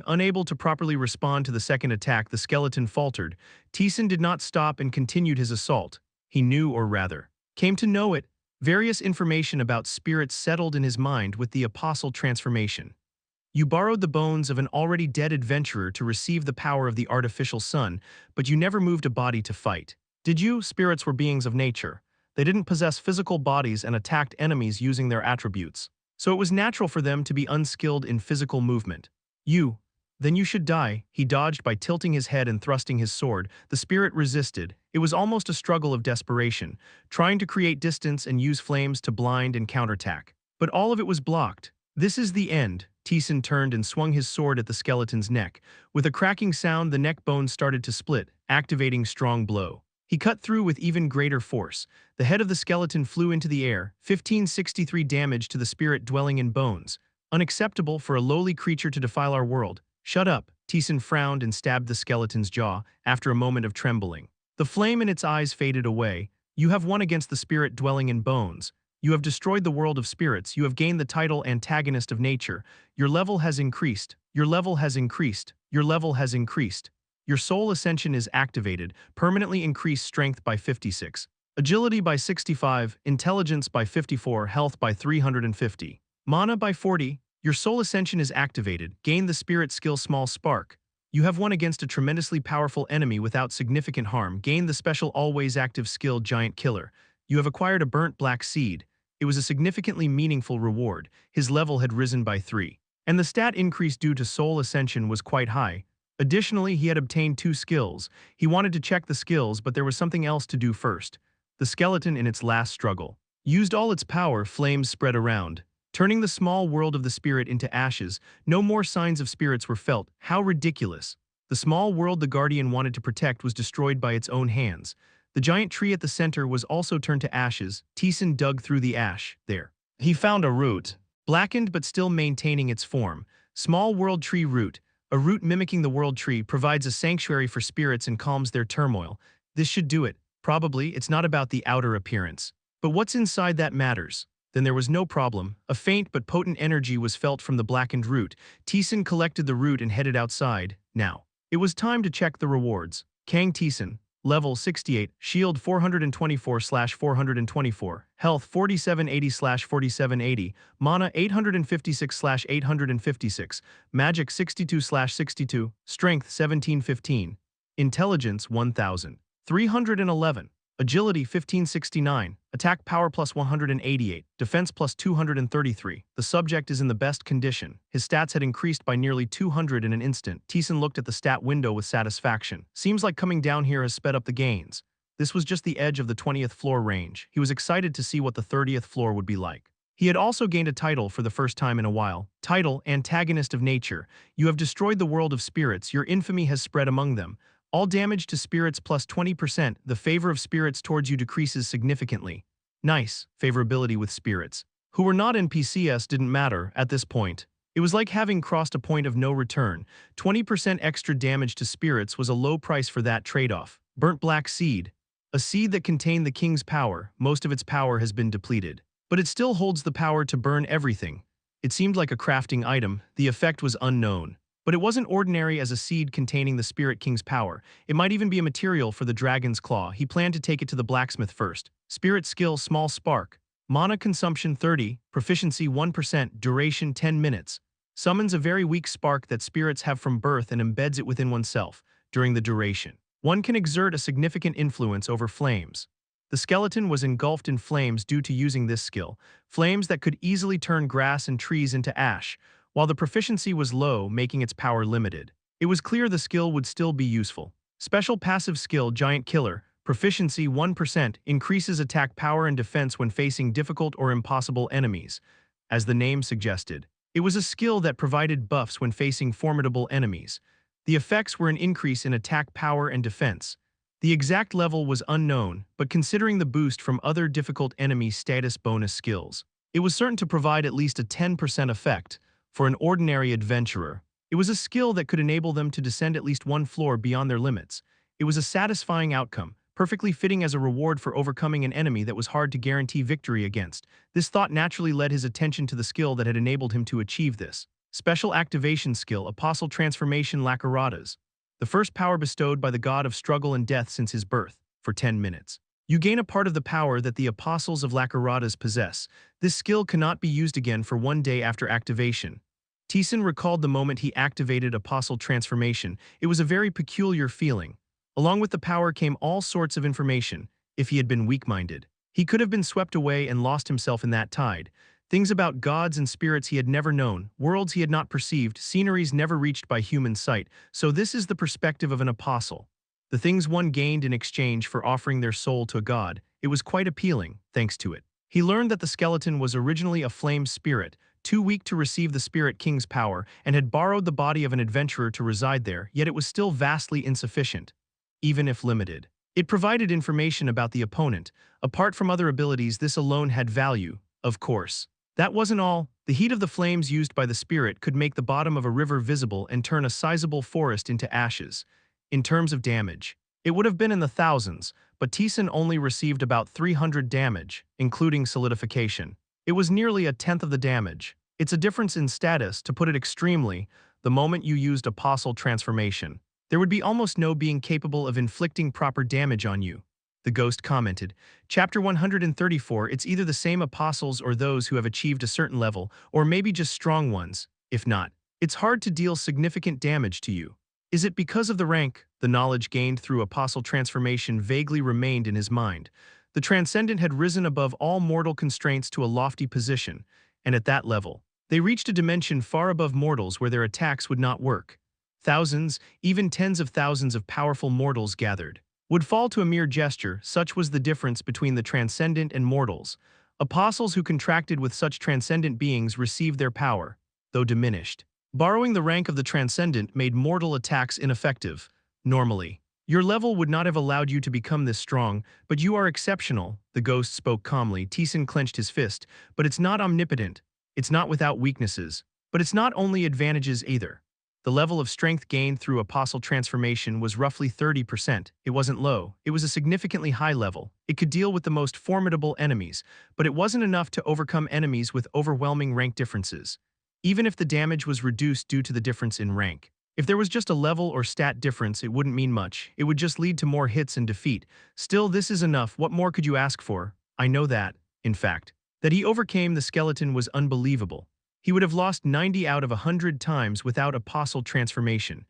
Unable to properly respond to the second attack, the skeleton faltered. Taesan did not stop and continued his assault. He knew, or rather, came to know it. Various information about spirits settled in his mind with the apostle transformation. You borrowed the bones of an already dead adventurer to receive the power of the artificial sun, but you never moved a body to fight. Did you? Spirits were beings of nature. They didn't possess physical bodies and attacked enemies using their attributes. So it was natural for them to be unskilled in physical movement. Then you should die. He dodged by tilting his head and thrusting his sword. The spirit resisted. It was almost a struggle of desperation, trying to create distance and use flames to blind and counterattack. But all of it was blocked. This is the end. Taesan turned and swung his sword at the skeleton's neck. With a cracking sound, the neck bones started to split, activating strong blow. He cut through with even greater force. The head of the skeleton flew into the air, 1563 damage to the spirit dwelling in bones. Unacceptable for a lowly creature to defile our world. Shut up. Taesan frowned and stabbed the skeleton's jaw, after a moment of trembling. The flame in its eyes faded away. You have won against the spirit dwelling in bones. You have destroyed the world of spirits. You have gained the title antagonist of nature. Your level has increased. Your level has increased. Your level has increased. Your soul ascension is activated, permanently increase strength by 56, agility by 65, intelligence by 54, health by 350, mana by 40. Your soul ascension is activated, gain the spirit skill small spark. You have won against a tremendously powerful enemy without significant harm, gain the special always active skill giant killer. You have acquired a burnt black seed. It was a significantly meaningful reward. His level had risen by 3. And the stat increase due to soul ascension was quite high. Additionally, he had obtained 2 skills. He wanted to check the skills, but there was something else to do first. The skeleton in its last struggle used all its power. Flames spread around, turning the small world of the spirit into ashes. No more signs of spirits were felt. How ridiculous. The small world the Guardian wanted to protect was destroyed by its own hands. The giant tree at the center was also turned to ashes. Taesan dug through the ash. There, he found a root, blackened but still maintaining its form. Small world tree root. A root mimicking the world tree provides a sanctuary for spirits and calms their turmoil. This should do it. Probably, it's not about the outer appearance. But what's inside that matters. Then there was no problem. A faint but potent energy was felt from the blackened root. Taesan collected the root and headed outside. Now, it was time to check the rewards. Kang Taesan, level 68, shield 424/424, health 4780/4780, mana 856/856, magic 62/62, strength 1715, intelligence 1311, agility 1569, attack power plus 188, defense plus 233. The subject is in the best condition. His stats had increased by nearly 200 in an instant. Taesan looked at the stat window with satisfaction. Seems like coming down here has sped up the gains. This was just the edge of the 20th floor range. He was excited to see what the 30th floor would be like. He had also gained a title for the first time in a while. Title, Antagonist of Nature. You have destroyed the world of spirits. Your infamy has spread among them. All damage to spirits plus 20%. The favor of spirits towards you decreases significantly. Nice. Favorability with spirits who were not NPCs didn't matter at this point. It was like having crossed a point of no return. 20% extra damage to spirits was a low price for that trade-off. Burnt black seed. A seed that contained the king's power. Most of its power has been depleted, but it still holds the power to burn everything. It seemed like a crafting item. The effect was unknown. But it wasn't ordinary as a seed containing the Spirit King's power. It might even be a material for the dragon's claw. He planned to take it to the blacksmith first. Spirit skill small spark. Mana consumption 30, proficiency 1%, duration 10 minutes. Summons a very weak spark that spirits have from birth and embeds it within oneself. During the duration, one can exert a significant influence over flames. The skeleton was engulfed in flames due to using this skill. Flames that could easily turn grass and trees into ash. While the proficiency was low, making its power limited, it was clear the skill would still be useful. Special passive skill Giant Killer, proficiency 1%, increases attack power and defense when facing difficult or impossible enemies. As the name suggested, it was a skill that provided buffs when facing formidable enemies. The effects were an increase in attack power and defense. The exact level was unknown, but considering the boost from other difficult enemy status bonus skills, it was certain to provide at least a 10% effect. For an ordinary adventurer, It was a skill that could enable them to descend at least one floor beyond their limits. It was a satisfying outcome, perfectly fitting as a reward for overcoming an enemy that was hard to guarantee victory against. This thought naturally led his attention to the skill that had enabled him to achieve this. Special activation skill, Apostle Transformation Labyrinth. The first power bestowed by the god of struggle and death since his birth, for 10 minutes. You gain a part of the power that the Apostles of Labyrinth possess. This skill cannot be used again for 1 day after activation. Taesan recalled the moment he activated Apostle Transformation. It was a very peculiar feeling. Along with the power came all sorts of information. If he had been weak-minded, he could have been swept away and lost himself in that tide. Things about gods and spirits he had never known, worlds he had not perceived, sceneries never reached by human sight. So this is the perspective of an apostle. The things one gained in exchange for offering their soul to a god, it was quite appealing, thanks to it. He learned that the skeleton was originally a flame spirit, too weak to receive the Spirit King's power, and had borrowed the body of an adventurer to reside there, yet it was still vastly insufficient, even if limited. It provided information about the opponent. Apart from other abilities, this alone had value, of course. That wasn't all. The heat of the flames used by the spirit could make the bottom of a river visible and turn a sizable forest into ashes. In terms of damage, it would have been in the thousands, but Taesan only received about 300 damage, including solidification. It was nearly a tenth of the damage. It's a difference in status, to put it extremely, the moment you used Apostle Transformation. There would be almost no being capable of inflicting proper damage on you. The ghost commented. Chapter 134. It's either the same apostles or those who have achieved a certain level, or maybe just strong ones. If not, it's hard to deal significant damage to you. Is it because of the rank? The knowledge gained through Apostle Transformation vaguely remained in his mind. The Transcendent had risen above all mortal constraints to a lofty position, and at that level, they reached a dimension far above mortals where their attacks would not work. Thousands, even tens of thousands of powerful mortals gathered would fall to a mere gesture. Such was the difference between the Transcendent and mortals. Apostles who contracted with such transcendent beings received their power, though diminished. Borrowing the rank of the Transcendent made mortal attacks ineffective. Normally, your level would not have allowed you to become this strong, but you are exceptional, the ghost spoke calmly. Taesan clenched his fist. But it's not omnipotent. It's not without weaknesses. But it's not only advantages either. The level of strength gained through Apostle Transformation was roughly 30%. It wasn't low. It was a significantly high level. It could deal with the most formidable enemies, but it wasn't enough to overcome enemies with overwhelming rank differences. Even if the damage was reduced due to the difference in rank. If there was just a level or stat difference, it wouldn't mean much. It would just lead to more hits and defeat. Still, this is enough. What more could you ask for? I know that, in fact. That he overcame the skeleton was unbelievable. He would have lost 90 out of 100 times without Apostle Transformation.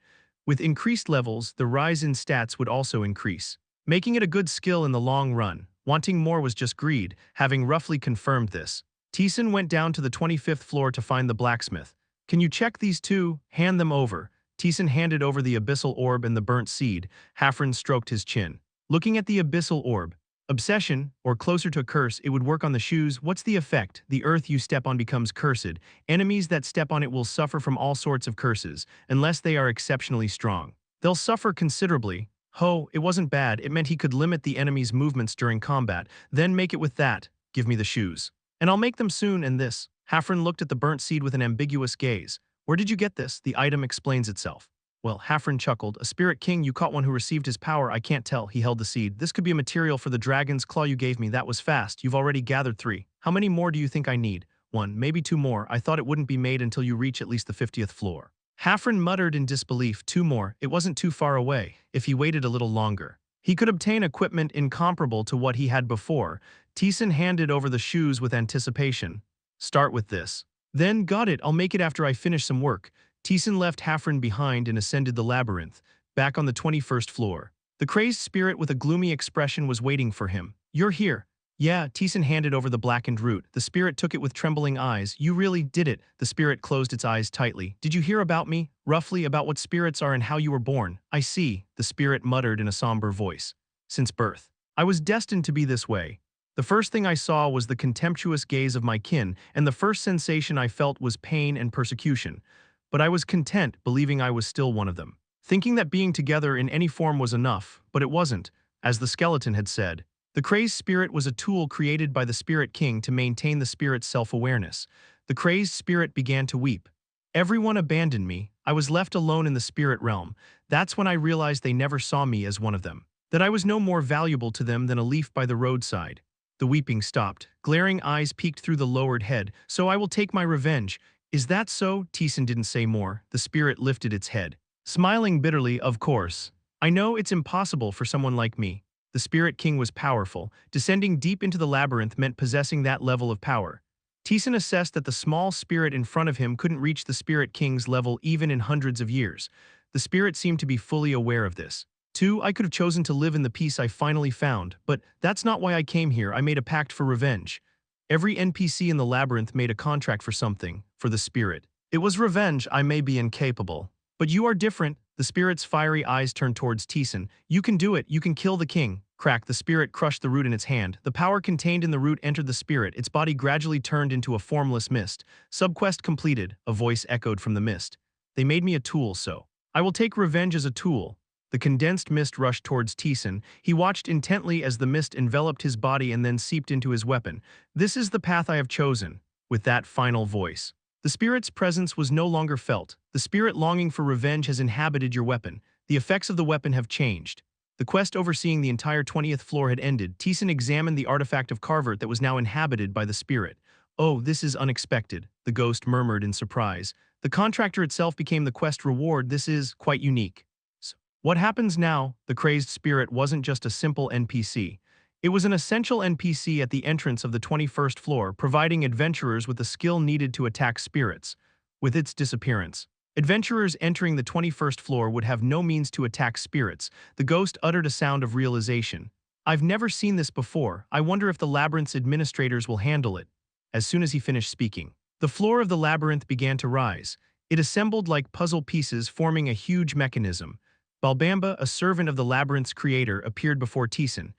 With increased levels, the rise in stats would also increase, making it a good skill in the long run. Wanting more was just greed. Having roughly confirmed this, Taesan went down to the 25th floor to find the blacksmith. Can you check these two? Hand them over. Taesan handed over the abyssal orb and the burnt seed. Hafren stroked his chin. Looking at the abyssal orb. Obsession, or closer to a curse, it would work on the shoes. What's the effect? The earth you step on becomes cursed. Enemies that step on it will suffer from all sorts of curses, unless they are exceptionally strong. They'll suffer considerably. Ho, it wasn't bad. It meant he could limit the enemy's movements during combat. Then make it with that. Give me the shoes. And I'll make them soon. And this. Hafren looked at the burnt seed with an ambiguous gaze. Where did you get this? The item explains itself. Well, Hafren chuckled. A spirit king, you caught one who received his power. I can't tell. He held the seed. This could be a material for the dragon's claw you gave me. That was fast. You've already gathered 3. How many more do you think I need? 1, maybe 2 more. I thought it wouldn't be made until you reach at least the 50th floor. Hafren muttered in disbelief. 2 more. It wasn't too far away. If he waited a little longer, he could obtain equipment incomparable to what he had before. Taesan handed over the shoes with anticipation. Start with this. Then, got it. I'll make it after I finish some work. Taesan left Hafren behind and ascended the labyrinth, back on the 21st floor. The crazed spirit with a gloomy expression was waiting for him. You're here. Yeah, Taesan handed over the blackened root. The spirit took it with trembling eyes. You really did it. The spirit closed its eyes tightly. Did you hear about me? Roughly about what spirits are and how you were born. I see, the spirit muttered in a somber voice. Since birth, I was destined to be this way. The first thing I saw was the contemptuous gaze of my kin, and the first sensation I felt was pain and persecution. But I was content, believing I was still one of them. Thinking that being together in any form was enough, but it wasn't, as the skeleton had said. The crazed spirit was a tool created by the Spirit King to maintain the spirit's self-awareness. The crazed spirit began to weep. Everyone abandoned me. I was left alone in the spirit realm. That's when I realized they never saw me as one of them. That I was no more valuable to them than a leaf by the roadside. The weeping stopped. Glaring eyes peeked through the lowered head. So I will take my revenge. Is that so? Taesan didn't say more. The spirit lifted its head. Smiling bitterly, of course. I know it's impossible for someone like me. The Spirit King was powerful. Descending deep into the labyrinth meant possessing that level of power. Taesan assessed that the small spirit in front of him couldn't reach the Spirit King's level even in hundreds of years. The spirit seemed to be fully aware of this. 2. I could have chosen to live in the peace I finally found, but that's not why I came here. I made a pact for revenge. Every NPC in the labyrinth made a contract for something, for the spirit. It was revenge. I may be incapable. But you are different. The spirit's fiery eyes turned towards Taesan. You can do it. You can kill the king. Crack, the spirit crushed the root in its hand. The power contained in the root entered the spirit. Its body gradually turned into a formless mist. Subquest completed, a voice echoed from the mist. They made me a tool, so I will take revenge as a tool. The condensed mist rushed towards Taesan. He watched intently as the mist enveloped his body and then seeped into his weapon. This is the path I have chosen. With that final voice. The spirit's presence was no longer felt. The spirit longing for revenge has inhabited your weapon. The effects of the weapon have changed. The quest overseeing the entire 20th floor had ended. Taesan examined the artifact of Carvert that was now inhabited by the spirit. Oh, this is unexpected, the ghost murmured in surprise. The contractor itself became the quest reward. This is quite unique. So, what happens now? The crazed spirit wasn't just a simple NPC. It was an essential NPC at the entrance of the 21st floor, providing adventurers with the skill needed to attack spirits. With its disappearance, adventurers entering the 21st floor would have no means to attack spirits. The ghost uttered a sound of realization. I've never seen this before. I wonder if the labyrinth's administrators will handle it. As soon as he finished speaking, the floor of the labyrinth began to rise. It assembled like puzzle pieces, forming a huge mechanism. Balbamba, a servant of the labyrinth's creator, appeared before Taesan.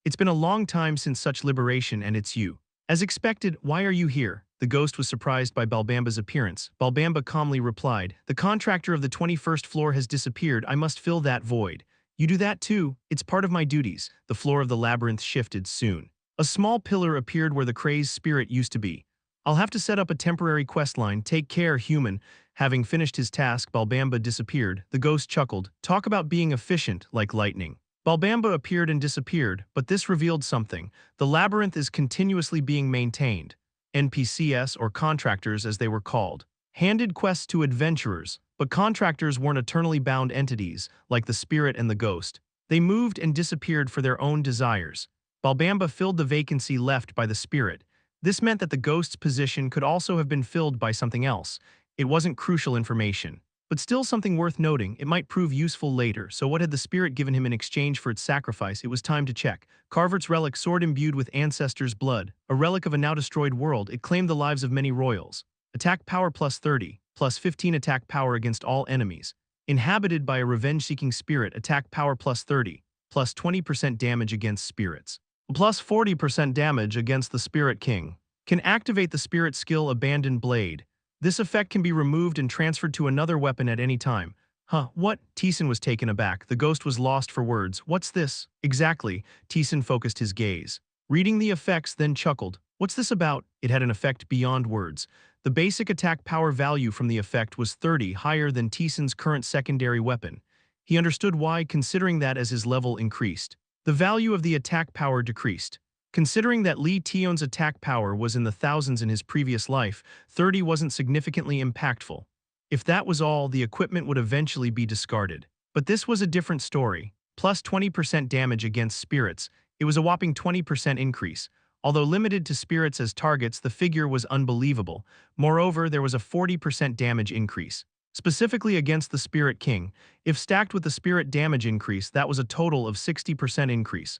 It's been a long time since such liberation, and it's you. As expected, why are you here? The ghost was surprised by Balbamba's appearance. Balbamba calmly replied, the contractor of the 21st floor has disappeared. I must fill that void. You do that too. It's part of my duties. The floor of the labyrinth shifted soon. A small pillar appeared where the crazed spirit used to be. I'll have to set up a temporary quest line. Take care, human. Having finished his task, Balbamba disappeared. The ghost chuckled. Talk about being efficient, like lightning. Balbamba appeared and disappeared, but this revealed something. The labyrinth is continuously being maintained. NPCs, or contractors as they were called, handed quests to adventurers, but contractors weren't eternally bound entities, like the spirit and the ghost. They moved and disappeared for their own desires. Balbamba filled the vacancy left by the spirit. This meant that the ghost's position could also have been filled by something else. It wasn't crucial information. But still something worth noting. It might prove useful later. So what had the spirit given him in exchange for its sacrifice? It was time to check. Carvert's relic, sword imbued with ancestors' blood, a relic of a now-destroyed world. It claimed the lives of many royals. Attack power plus 30, plus 15 attack power against all enemies. Inhabited by a revenge-seeking spirit, attack power plus 30, plus 20% damage against spirits. Plus 40% damage against the Spirit King. Can activate the spirit skill Abandoned Blade. This effect can be removed and transferred to another weapon at any time. Huh, what? Taesan was taken aback. The ghost was lost for words. What's this? Exactly. Taesan focused his gaze. Reading the effects, then chuckled. What's this about? It had an effect beyond words. The basic attack power value from the effect was 30, higher than Taesan's current secondary weapon. He understood why, considering that as his level increased. The value of the attack power decreased. Considering that Lee Tion's attack power was in the thousands in his previous life, 30 wasn't significantly impactful. If that was all, the equipment would eventually be discarded. But this was a different story. Plus 20% damage against spirits. It was a whopping 20% increase. Although limited to spirits as targets, the figure was unbelievable. Moreover, there was a 40% damage increase. Specifically against the Spirit King. If stacked with the spirit damage increase, that was a total of 60% increase.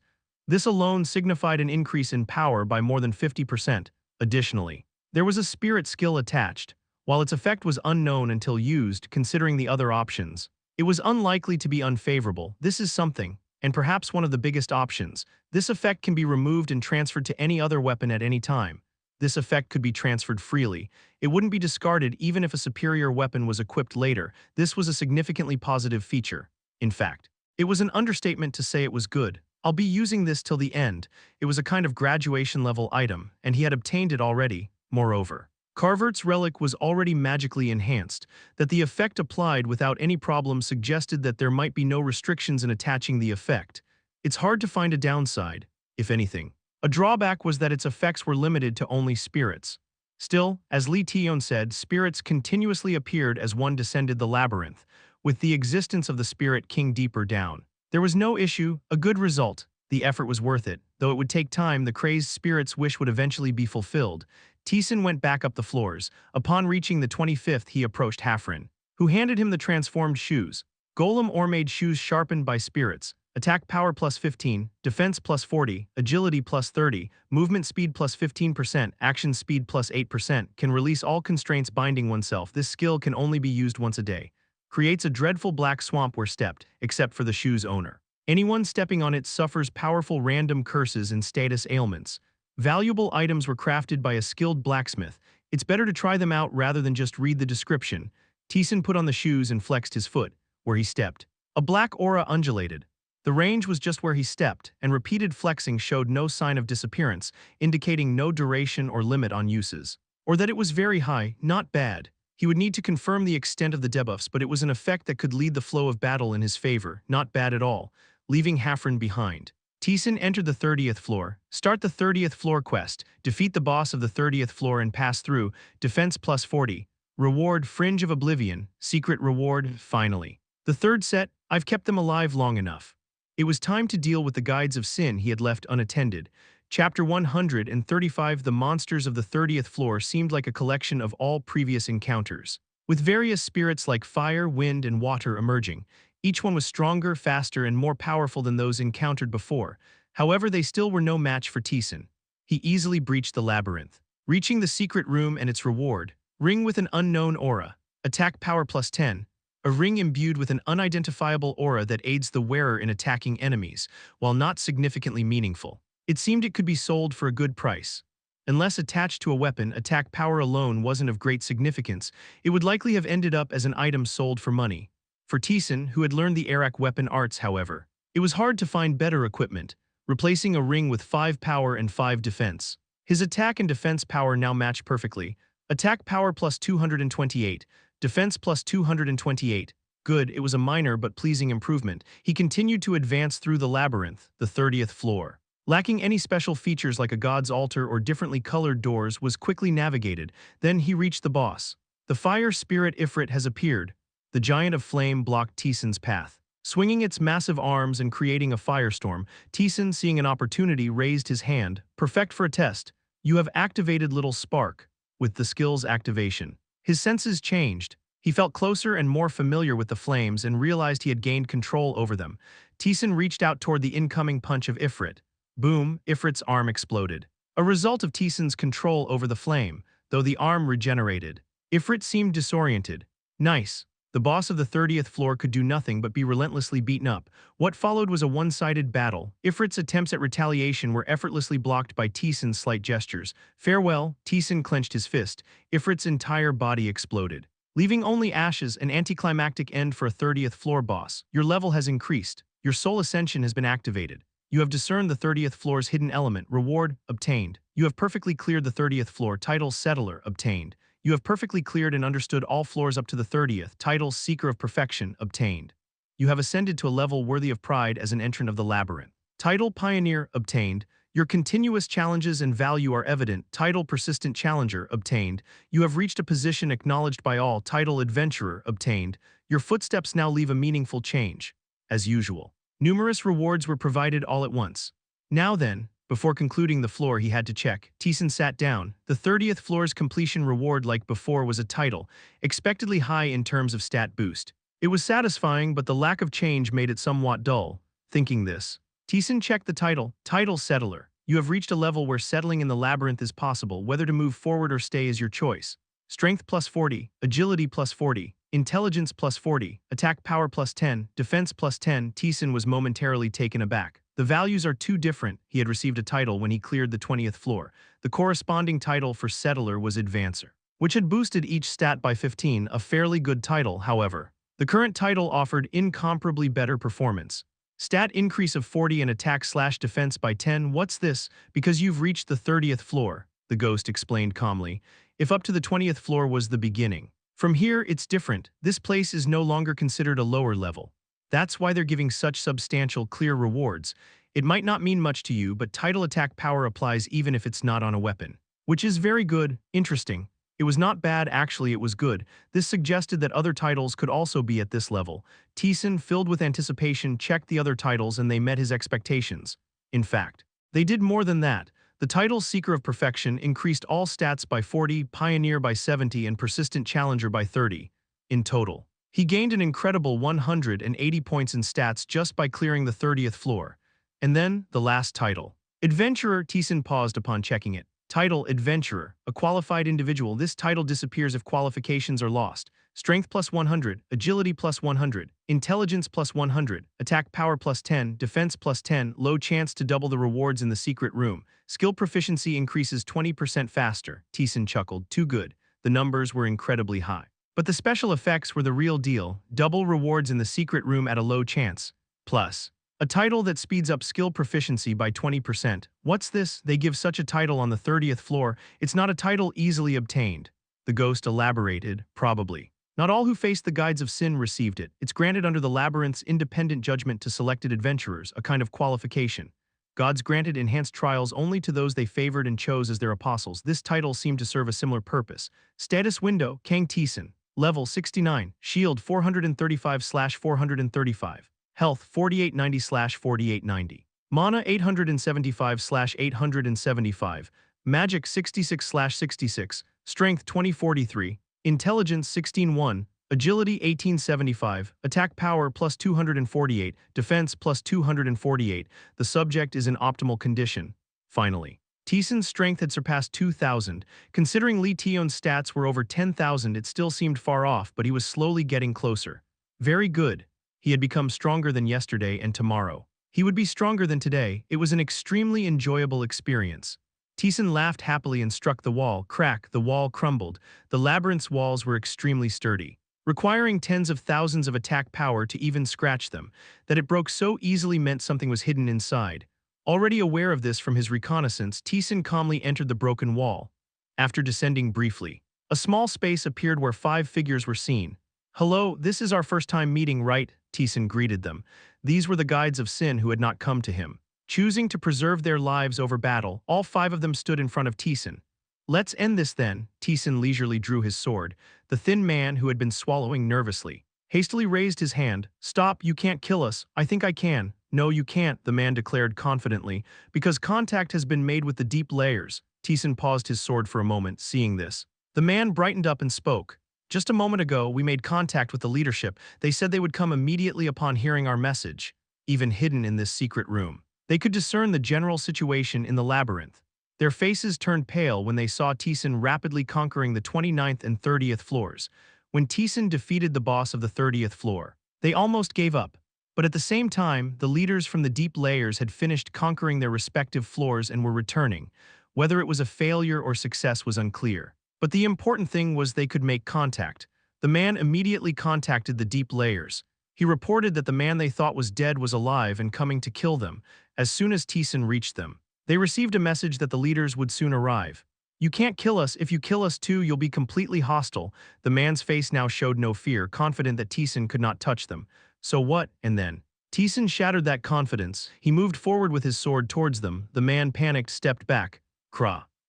This alone signified an increase in power by more than 50%. Additionally, there was a spirit skill attached. While its effect was unknown until used, considering the other options, it was unlikely to be unfavorable. This is something, and perhaps one of the biggest options. This effect can be removed and transferred to any other weapon at any time. This effect could be transferred freely. It wouldn't be discarded even if a superior weapon was equipped later. This was a significantly positive feature. In fact, it was an understatement to say it was good. I'll be using this till the end. It was a kind of graduation level item, and he had obtained it already. Moreover, Carvert's relic was already magically enhanced, that the effect applied without any problem suggested that there might be no restrictions in attaching the effect. It's hard to find a downside, if anything. A drawback was that its effects were limited to only spirits. Still, as Lee Tion said, spirits continuously appeared as one descended the labyrinth, with the existence of the spirit king deeper down. There was no issue, a good result. The effort was worth it. Though it would take time, the crazed spirit's wish would eventually be fulfilled. Taesan went back up the floors. Upon reaching the 25th, he approached Hafren, who handed him the transformed shoes. Golem or-made shoes sharpened by spirits. Attack power plus 15, defense plus 40, agility plus 30, movement speed plus 15%, action speed plus 8%, can release all constraints binding oneself. This skill can only be used once a day. Creates a dreadful black swamp where stepped, except for the shoe's owner. Anyone stepping on it suffers powerful random curses and status ailments. Valuable items were crafted by a skilled blacksmith. It's better to try them out rather than just read the description. Taesan put on the shoes and flexed his foot, where he stepped. A black aura undulated. The range was just where he stepped, and repeated flexing showed no sign of disappearance, indicating no duration or limit on uses. Or that it was very high, not bad. He would need to confirm the extent of the debuffs, but it was an effect that could lead the flow of battle in his favor, not bad at all, leaving Hafren behind. Taesan entered the 30th floor. Start the 30th floor quest. Defeat the boss of the 30th floor and pass through. Defense plus 40. Reward Fringe of Oblivion. Secret reward, finally. The third set, I've kept them alive long enough. It was time to deal with the guides of sin he had left unattended. Chapter 135. The monsters of the 30th floor seemed like a collection of all previous encounters, with various spirits like fire, wind, and water emerging. Each one was stronger, faster, and more powerful than those encountered before. However, they still were no match for Taesan. He easily breached the labyrinth, reaching the secret room and its reward. Ring with an unknown aura. Attack power plus 10. A ring imbued with an unidentifiable aura that aids the wearer in attacking enemies, while not significantly meaningful. It seemed it could be sold for a good price. Unless attached to a weapon, attack power alone wasn't of great significance. It would likely have ended up as an item sold for money. For Taesan, who had learned the Arak weapon arts, however, it was hard to find better equipment, replacing a ring with 5 power and 5 defense. His attack and defense power now matched perfectly. Attack power plus 228, defense plus 228. Good, it was a minor but pleasing improvement. He continued to advance through the labyrinth, the 30th floor. Lacking any special features like a god's altar or differently colored doors, was quickly navigated. Then he reached the boss. The fire spirit Ifrit has appeared. The giant of flame blocked Taesan's path, swinging its massive arms and creating a firestorm. Taesan, seeing an opportunity, raised his hand. Perfect for a test. You have activated Little Spark. With the skill's activation, his senses changed. He felt closer and more familiar with the flames and realized he had gained control over them. Taesan reached out toward the incoming punch of Ifrit. Boom, Ifrit's arm exploded. A result of Taesan's control over the flame, though the arm regenerated. Ifrit seemed disoriented. Nice. The boss of the 30th floor could do nothing but be relentlessly beaten up. What followed was a one-sided battle. Ifrit's attempts at retaliation were effortlessly blocked by Taesan's slight gestures. Farewell, Taesan clenched his fist. Ifrit's entire body exploded, leaving only ashes. An anticlimactic end for a 30th floor boss. Your level has increased. Your soul ascension has been activated. You have discerned the 30th floor's hidden element. Reward obtained. You have perfectly cleared the 30th floor. Title Settler obtained. You have perfectly cleared and understood all floors up to the 30th. Title Seeker of Perfection obtained. You have ascended to a level worthy of pride as an entrant of the labyrinth. Title Pioneer obtained. Your continuous challenges and value are evident. Title Persistent Challenger obtained. You have reached a position acknowledged by all. Title Adventurer obtained. Your footsteps now leave a meaningful change. As usual, numerous rewards were provided all at once. Now then, before concluding the floor he had to check, Taesan sat down. The 30th floor's completion reward, like before, was a title, expectedly high in terms of stat boost. It was satisfying, but the lack of change made it somewhat dull. Thinking this, Taesan checked the title. Title Settler. You have reached a level where settling in the labyrinth is possible. Whether to move forward or stay is your choice. Strength plus 40, agility plus 40, intelligence plus 40, attack power plus 10, defense plus 10. Taesan was momentarily taken aback. The values are too different. He had received a title when he cleared the 20th floor. The corresponding title for Settler was Advancer, which had boosted each stat by 15, a fairly good title, however. The current title offered incomparably better performance. Stat increase of 40 and attack/defense by 10. What's this? Because you've reached the 30th floor, the ghost explained calmly. if up to the 20th floor was the beginning. From here, it's different. This place is no longer considered a lower level. That's why they're giving such substantial, clear rewards. It might not mean much to you, but title attack power applies even if it's not on a weapon. Which is very good, interesting. It was not bad, actually it was good. This suggested that other titles could also be at this level. Taesan, filled with anticipation, checked the other titles and they met his expectations. In fact, they did more than that. The title Seeker of Perfection increased all stats by 40, Pioneer by 70, and Persistent Challenger by 30. In total, he gained an incredible 180 points in stats just by clearing the 30th floor. And then, the last title. Adventurer. Taesan paused upon checking it. Title, Adventurer, a qualified individual. This title disappears if qualifications are lost. Strength plus 100, Agility plus 100, Intelligence plus 100, Attack power plus 10, Defense plus 10, low chance to double the rewards in the secret room. Skill proficiency increases 20% faster. Taesan chuckled. Too good. The numbers were incredibly high. But the special effects were the real deal. Double rewards in the secret room at a low chance. Plus, a title that speeds up skill proficiency by 20%. What's this? They give such a title on the 30th floor. It's not a title easily obtained. The ghost elaborated, probably. Not all who faced the guides of sin received it. It's granted under the labyrinth's independent judgment to selected adventurers, a kind of qualification. Gods granted enhanced trials only to those they favored and chose as their apostles. This title seemed to serve a similar purpose. Status window, Kang Taesan. Level 69. Shield 435/435. Health 4890/4890. Mana 875/875. Magic 66/66. Strength 2043. Intelligence 16-1. Agility 1875. Attack power plus 248. Defense plus 248. The subject is in optimal condition. Finally, Taesan's strength had surpassed 2,000. Considering Lee Taeyeon's stats were over 10,000, it still seemed far off, but he was slowly getting closer. Very good. He had become stronger than yesterday and tomorrow. He would be stronger than today. It was an extremely enjoyable experience. Taesan laughed happily and struck the wall. Crack, the wall crumbled. The labyrinth's walls were extremely sturdy, requiring tens of thousands of attack power to even scratch them. That it broke so easily meant something was hidden inside. Already aware of this from his reconnaissance, Taesan calmly entered the broken wall. After descending briefly, a small space appeared where 5 figures were seen. "Hello, this is our first time meeting, right?" Taesan greeted them. These were the guides of sin who had not come to him. Choosing to preserve their lives over battle, all 5 of them stood in front of Taesan. "Let's end this then." Taesan leisurely drew his sword. The thin man, who had been swallowing nervously, hastily raised his hand. "Stop, you can't kill us." "I think I can." "No, you can't," the man declared confidently, "because contact has been made with the deep layers." Taesan paused his sword for a moment, seeing this. The man brightened up and spoke. "Just a moment ago, we made contact with the leadership. They said they would come immediately upon hearing our message." Even hidden in this secret room, they could discern the general situation in the labyrinth. Their faces turned pale when they saw Taesan rapidly conquering the 29th and 30th floors. When Taesan defeated the boss of the 30th floor, they almost gave up. But at the same time, the leaders from the deep layers had finished conquering their respective floors and were returning. Whether it was a failure or success was unclear. But the important thing was they could make contact. The man immediately contacted the deep layers. He reported that the man they thought was dead was alive and coming to kill them. As soon as Taesan reached them, they received a message that the leaders would soon arrive. "You can't kill us. If you kill us too, you'll be completely hostile." The man's face now showed no fear, confident that Taesan could not touch them. "So what?" And then Taesan shattered that confidence. He moved forward with his sword towards them. The man, panicked, stepped back.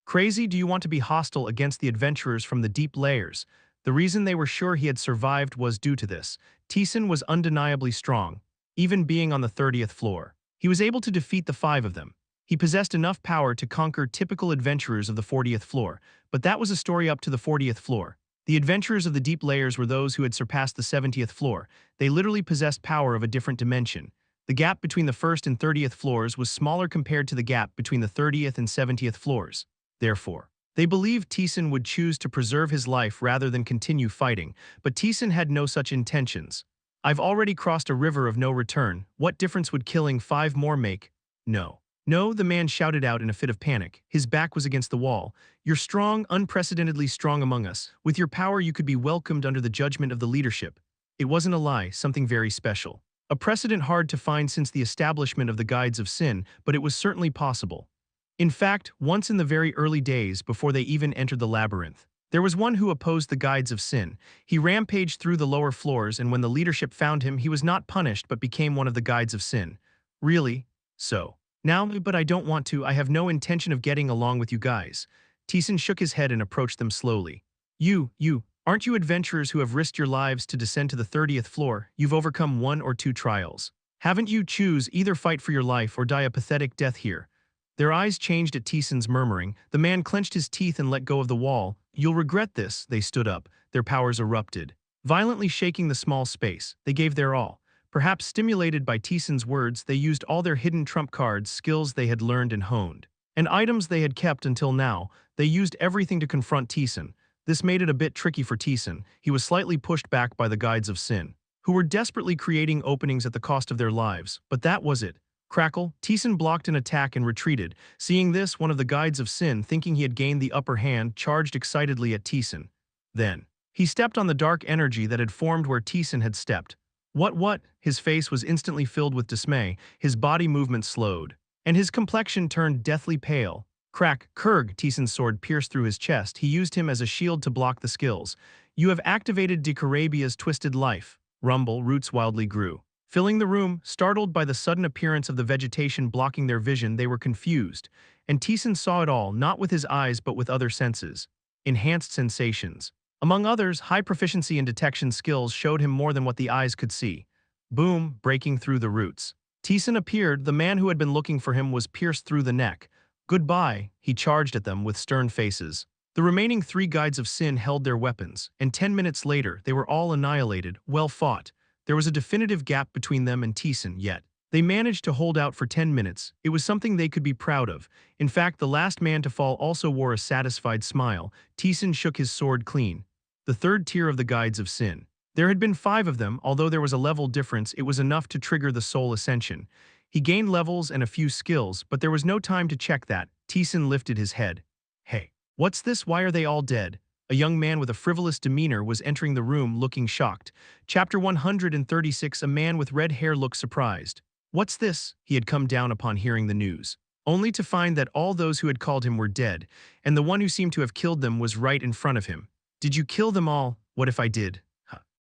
Crazy? Do you want to be hostile against the adventurers from the deep layers?" The reason they were sure he had survived was due to this. Taesan was undeniably strong, even being on the 30th floor. He was able to defeat the 5 of them. He possessed enough power to conquer typical adventurers of the 40th floor, but that was a story up to the 40th floor. The adventurers of the deep layers were those who had surpassed the 70th floor. They literally possessed power of a different dimension. The gap between the 1st and 30th floors was smaller compared to the gap between the 30th and 70th floors. Therefore, they believed Taesan would choose to preserve his life rather than continue fighting, but Taesan had no such intentions. "I've already crossed a river of no return. What difference would killing 5 more make?" "No. No," the man shouted out in a fit of panic. His back was against the wall. "You're strong, unprecedentedly strong among us. With your power you could be welcomed under the judgment of the leadership." It wasn't a lie, something very special. A precedent hard to find since the establishment of the Guides of Sin, but it was certainly possible. In fact, once in the very early days before they even entered the labyrinth, There was one who opposed the guides of sin. He rampaged through the lower floors, and when the leadership found him, he was not punished but became one of the guides of sin. Really? So. Now, but I don't want to. I have no intention of getting along with you guys. Taesan shook his head and approached them slowly. Aren't you adventurers who have risked your lives to descend to the 30th floor? You've overcome 1 or 2 trials. Haven't you? Choose either fight for your life or die a pathetic death here. Their eyes changed at Taesan's murmuring. The man clenched his teeth and let go of the wall. You'll regret this. They stood up. Their powers erupted. Violently shaking the small space, they gave their all. Perhaps stimulated by Taesan's words, they used all their hidden trump cards, skills they had learned and honed, and items they had kept until now. They used everything to confront Taesan. This made it a bit tricky for Taesan. He was slightly pushed back by the guides of sin, who were desperately creating openings at the cost of their lives. But that was it. Crackle. Taesan blocked an attack and retreated. Seeing this, one of the guides of sin, thinking he had gained the upper hand, charged excitedly at Taesan. Then, he stepped on the dark energy that had formed where Taesan had stepped. What? His face was instantly filled with dismay, his body movement slowed, and his complexion turned deathly pale. Crack, Kurg, Taesan's sword pierced through his chest. He used him as a shield to block the skills. You have activated Dekarabia's twisted life. Rumble, roots wildly grew, filling the room. Startled by the sudden appearance of the vegetation blocking their vision, they were confused, and Taesan saw it all, not with his eyes but with other senses. Enhanced sensations. Among others, high proficiency in detection skills showed him more than what the eyes could see. Boom, breaking through the roots. Taesan appeared. The man who had been looking for him was pierced through the neck. Goodbye, he charged at them with stern faces. The remaining 3 guides of sin held their weapons, and 10 minutes later, they were all annihilated. Well fought. There was a definitive gap between them and Taesan, yet they managed to hold out for 10 minutes. It was something they could be proud of. In fact, the last man to fall also wore a satisfied smile. Taesan shook his sword clean. The 3rd tier of the guides of sin. There had been 5 of them. Although there was a level difference, it was enough to trigger the soul ascension. He gained levels and a few skills, but there was no time to check that. Taesan lifted his head. Hey, what's this? Why are they all dead? A young man with a frivolous demeanor was entering the room, looking shocked. Chapter 136. A man with red hair looked surprised. What's this? He had come down upon hearing the news, only to find that all those who had called him were dead, and the one who seemed to have killed them was right in front of him. Did you kill them all? What if I did?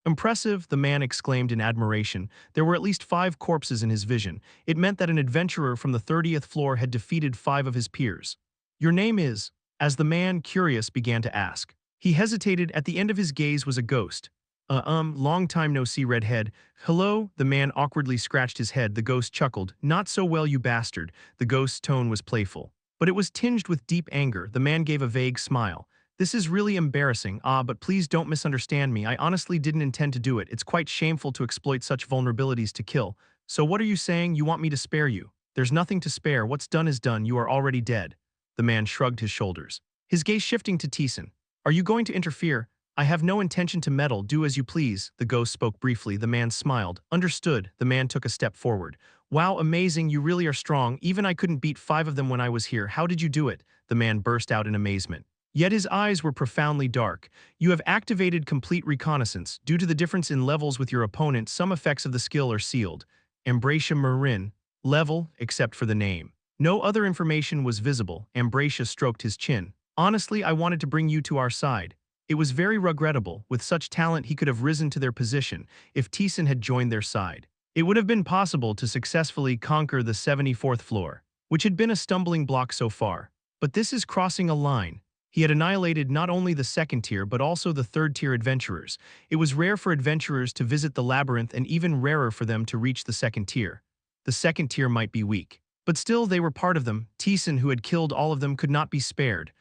Impressive, the man exclaimed in admiration. There were at least 5 corpses in his vision. It meant that an adventurer from the 30th floor had defeated 5 of his peers. Your name is? As the man, curious, began to ask. He hesitated. At the end of his gaze was a ghost. Long time no see, redhead. Hello? The man awkwardly scratched his head. The ghost chuckled. Not so well, you bastard. The ghost's tone was playful, but it was tinged with deep anger. The man gave a vague smile. This is really embarrassing. But please don't misunderstand me. I honestly didn't intend to do it. It's quite shameful to exploit such vulnerabilities to kill. So what are you saying? You want me to spare you? There's nothing to spare. What's done is done. You are already dead. The man shrugged his shoulders, his gaze shifting to Taesan. Are you going to interfere? I have no intention to meddle. Do as you please. The ghost spoke briefly. The man smiled. Understood. The man took a step forward. Wow, amazing. You really are strong. Even I couldn't beat 5 of them when I was here. How did you do it? The man burst out in amazement. Yet his eyes were profoundly dark. You have activated complete reconnaissance. Due to the difference in levels with your opponent, some effects of the skill are sealed. Ambracia Marin. Level, except for the name. No other information was visible. Ambracia stroked his chin. Honestly, I wanted to bring you to our side. It was very regrettable. With such talent, he could have risen to their position. If Taesan had joined their side, it would have been possible to successfully conquer the 74th floor, which had been a stumbling block so far. But this is crossing a line. He had annihilated not only the 2nd tier but also the 3rd tier adventurers. It was rare for adventurers to visit the labyrinth and even rarer for them to reach the 2nd tier. The 2nd tier might be weak, but still they were part of them. Taesan, who had killed all of them, could not be spared.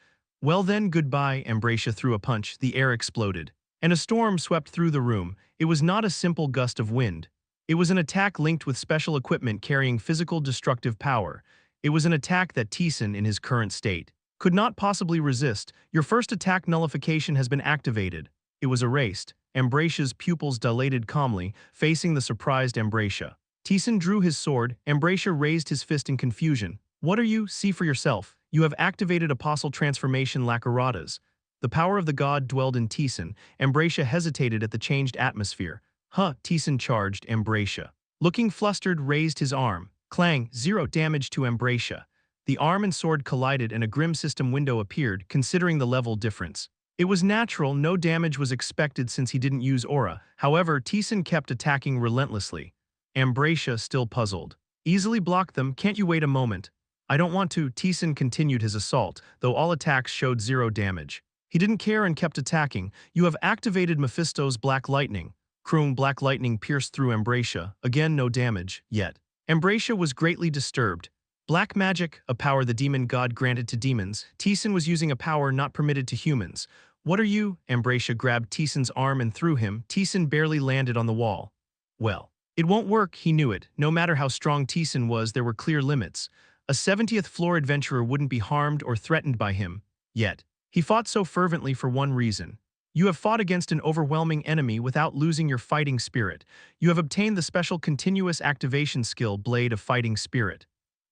Well then, goodbye. Ambracia threw a punch. The air exploded, and a storm swept through the room. It was not a simple gust of wind. It was an attack linked with special equipment carrying physical destructive power. It was an attack that Taesan, in his current state, could not possibly resist. Your first attack nullification has been activated. It was erased. Ambracia's pupils dilated calmly, facing the surprised Ambracia. Taesan drew his sword. Ambracia raised his fist in confusion. What are you? See for yourself. You have activated Apostle Transformation Lacaradas. The power of the god dwelled in Taesan. Ambracia hesitated at the changed atmosphere. Taesan charged Ambracia. Looking flustered, raised his arm. Clang, 0 damage to Ambracia. The arm and sword collided and a grim system window appeared, considering the level difference. It was natural, no damage was expected since he didn't use aura. However, Taesan kept attacking relentlessly. Ambracia, still puzzled. Easily block them, can't you wait a moment? I don't want to. Taesan continued his assault, though all attacks showed zero damage. He didn't care and kept attacking. You have activated Mephisto's Black Lightning. Kroon Black Lightning pierced through Ambracia, again no damage, yet. Ambracia was greatly disturbed. Black magic, a power the demon god granted to demons. Taesan was using a power not permitted to humans. What are you? Ambracia grabbed Taesan's arm and threw him. Taesan barely landed on the wall. Well, it won't work, he knew it. No matter how strong Taesan was, there were clear limits. A 70th floor adventurer wouldn't be harmed or threatened by him. Yet, he fought so fervently for one reason. You have fought against an overwhelming enemy without losing your fighting spirit. You have obtained the special continuous activation skill Blade of Fighting Spirit.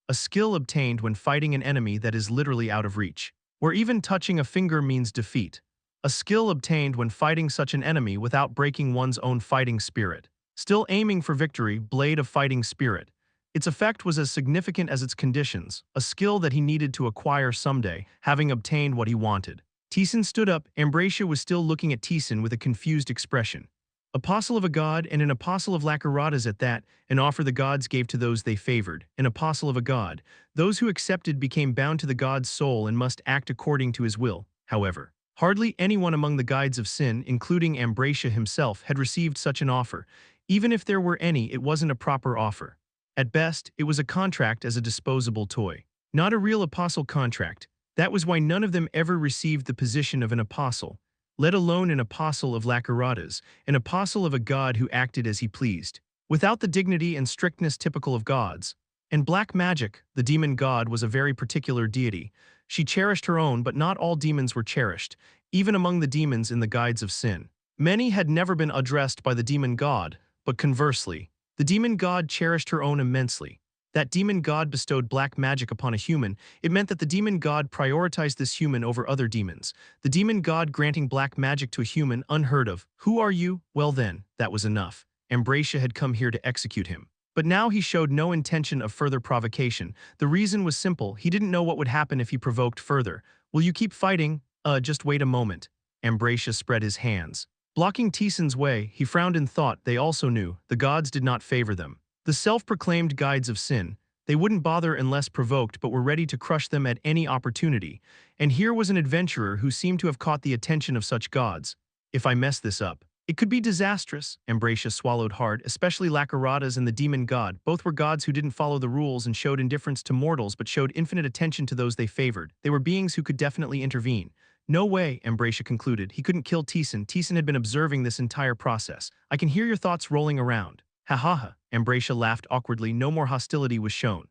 A skill obtained when fighting an enemy that is literally out of reach, where even touching a finger means defeat. A skill obtained when fighting such an enemy without breaking one's own fighting spirit. Still aiming for victory, Blade of Fighting Spirit. Its effect was as significant as its conditions, a skill that he needed to acquire someday, having obtained what he wanted. Taesan stood up. Ambracia was still looking at Taesan with a confused expression. Apostle of a god and an apostle of Lacerata's at that, an offer the gods gave to those they favored, an apostle of a god. Those who accepted became bound to the god's soul and must act according to his will, however. Hardly anyone among the guides of sin, including Ambracia himself, had received such an offer. Even if there were any, it wasn't a proper offer. At best, it was a contract as a disposable toy. Not a real apostle contract. That was why none of them ever received the position of an apostle, let alone an apostle of Lacerata's, an apostle of a god who acted as he pleased, without the dignity and strictness typical of gods. And black magic, the demon god, was a very particular deity. She cherished her own, but not all demons were cherished, even among the demons in the guides of sin. Many had never been addressed by the demon god, but conversely, the demon god cherished her own immensely. That demon god bestowed black magic upon a human. It meant that the demon god prioritized this human over other demons. The demon god granting black magic to a human, unheard of. Who are you? Well then, that was enough. Ambracia had come here to execute him. But now he showed no intention of further provocation. The reason was simple. He didn't know what would happen if he provoked further. Will you keep fighting? Just wait a moment. Ambracia spread his hands. Blocking Taesan's way, he frowned in thought. They also knew the gods did not favor them. The self-proclaimed guides of sin, they wouldn't bother unless provoked but were ready to crush them at any opportunity. And here was an adventurer who seemed to have caught the attention of such gods. If I mess this up, it could be disastrous. Ambracia swallowed hard, especially Lacerata's and the demon god. Both were gods who didn't follow the rules and showed indifference to mortals but showed infinite attention to those they favored. They were beings who could definitely intervene. No way, Ambracia concluded. He couldn't kill Taesan. Taesan had been observing this entire process. I can hear your thoughts rolling around. Ha ha ha. Ambracia laughed awkwardly. No more hostility was shown.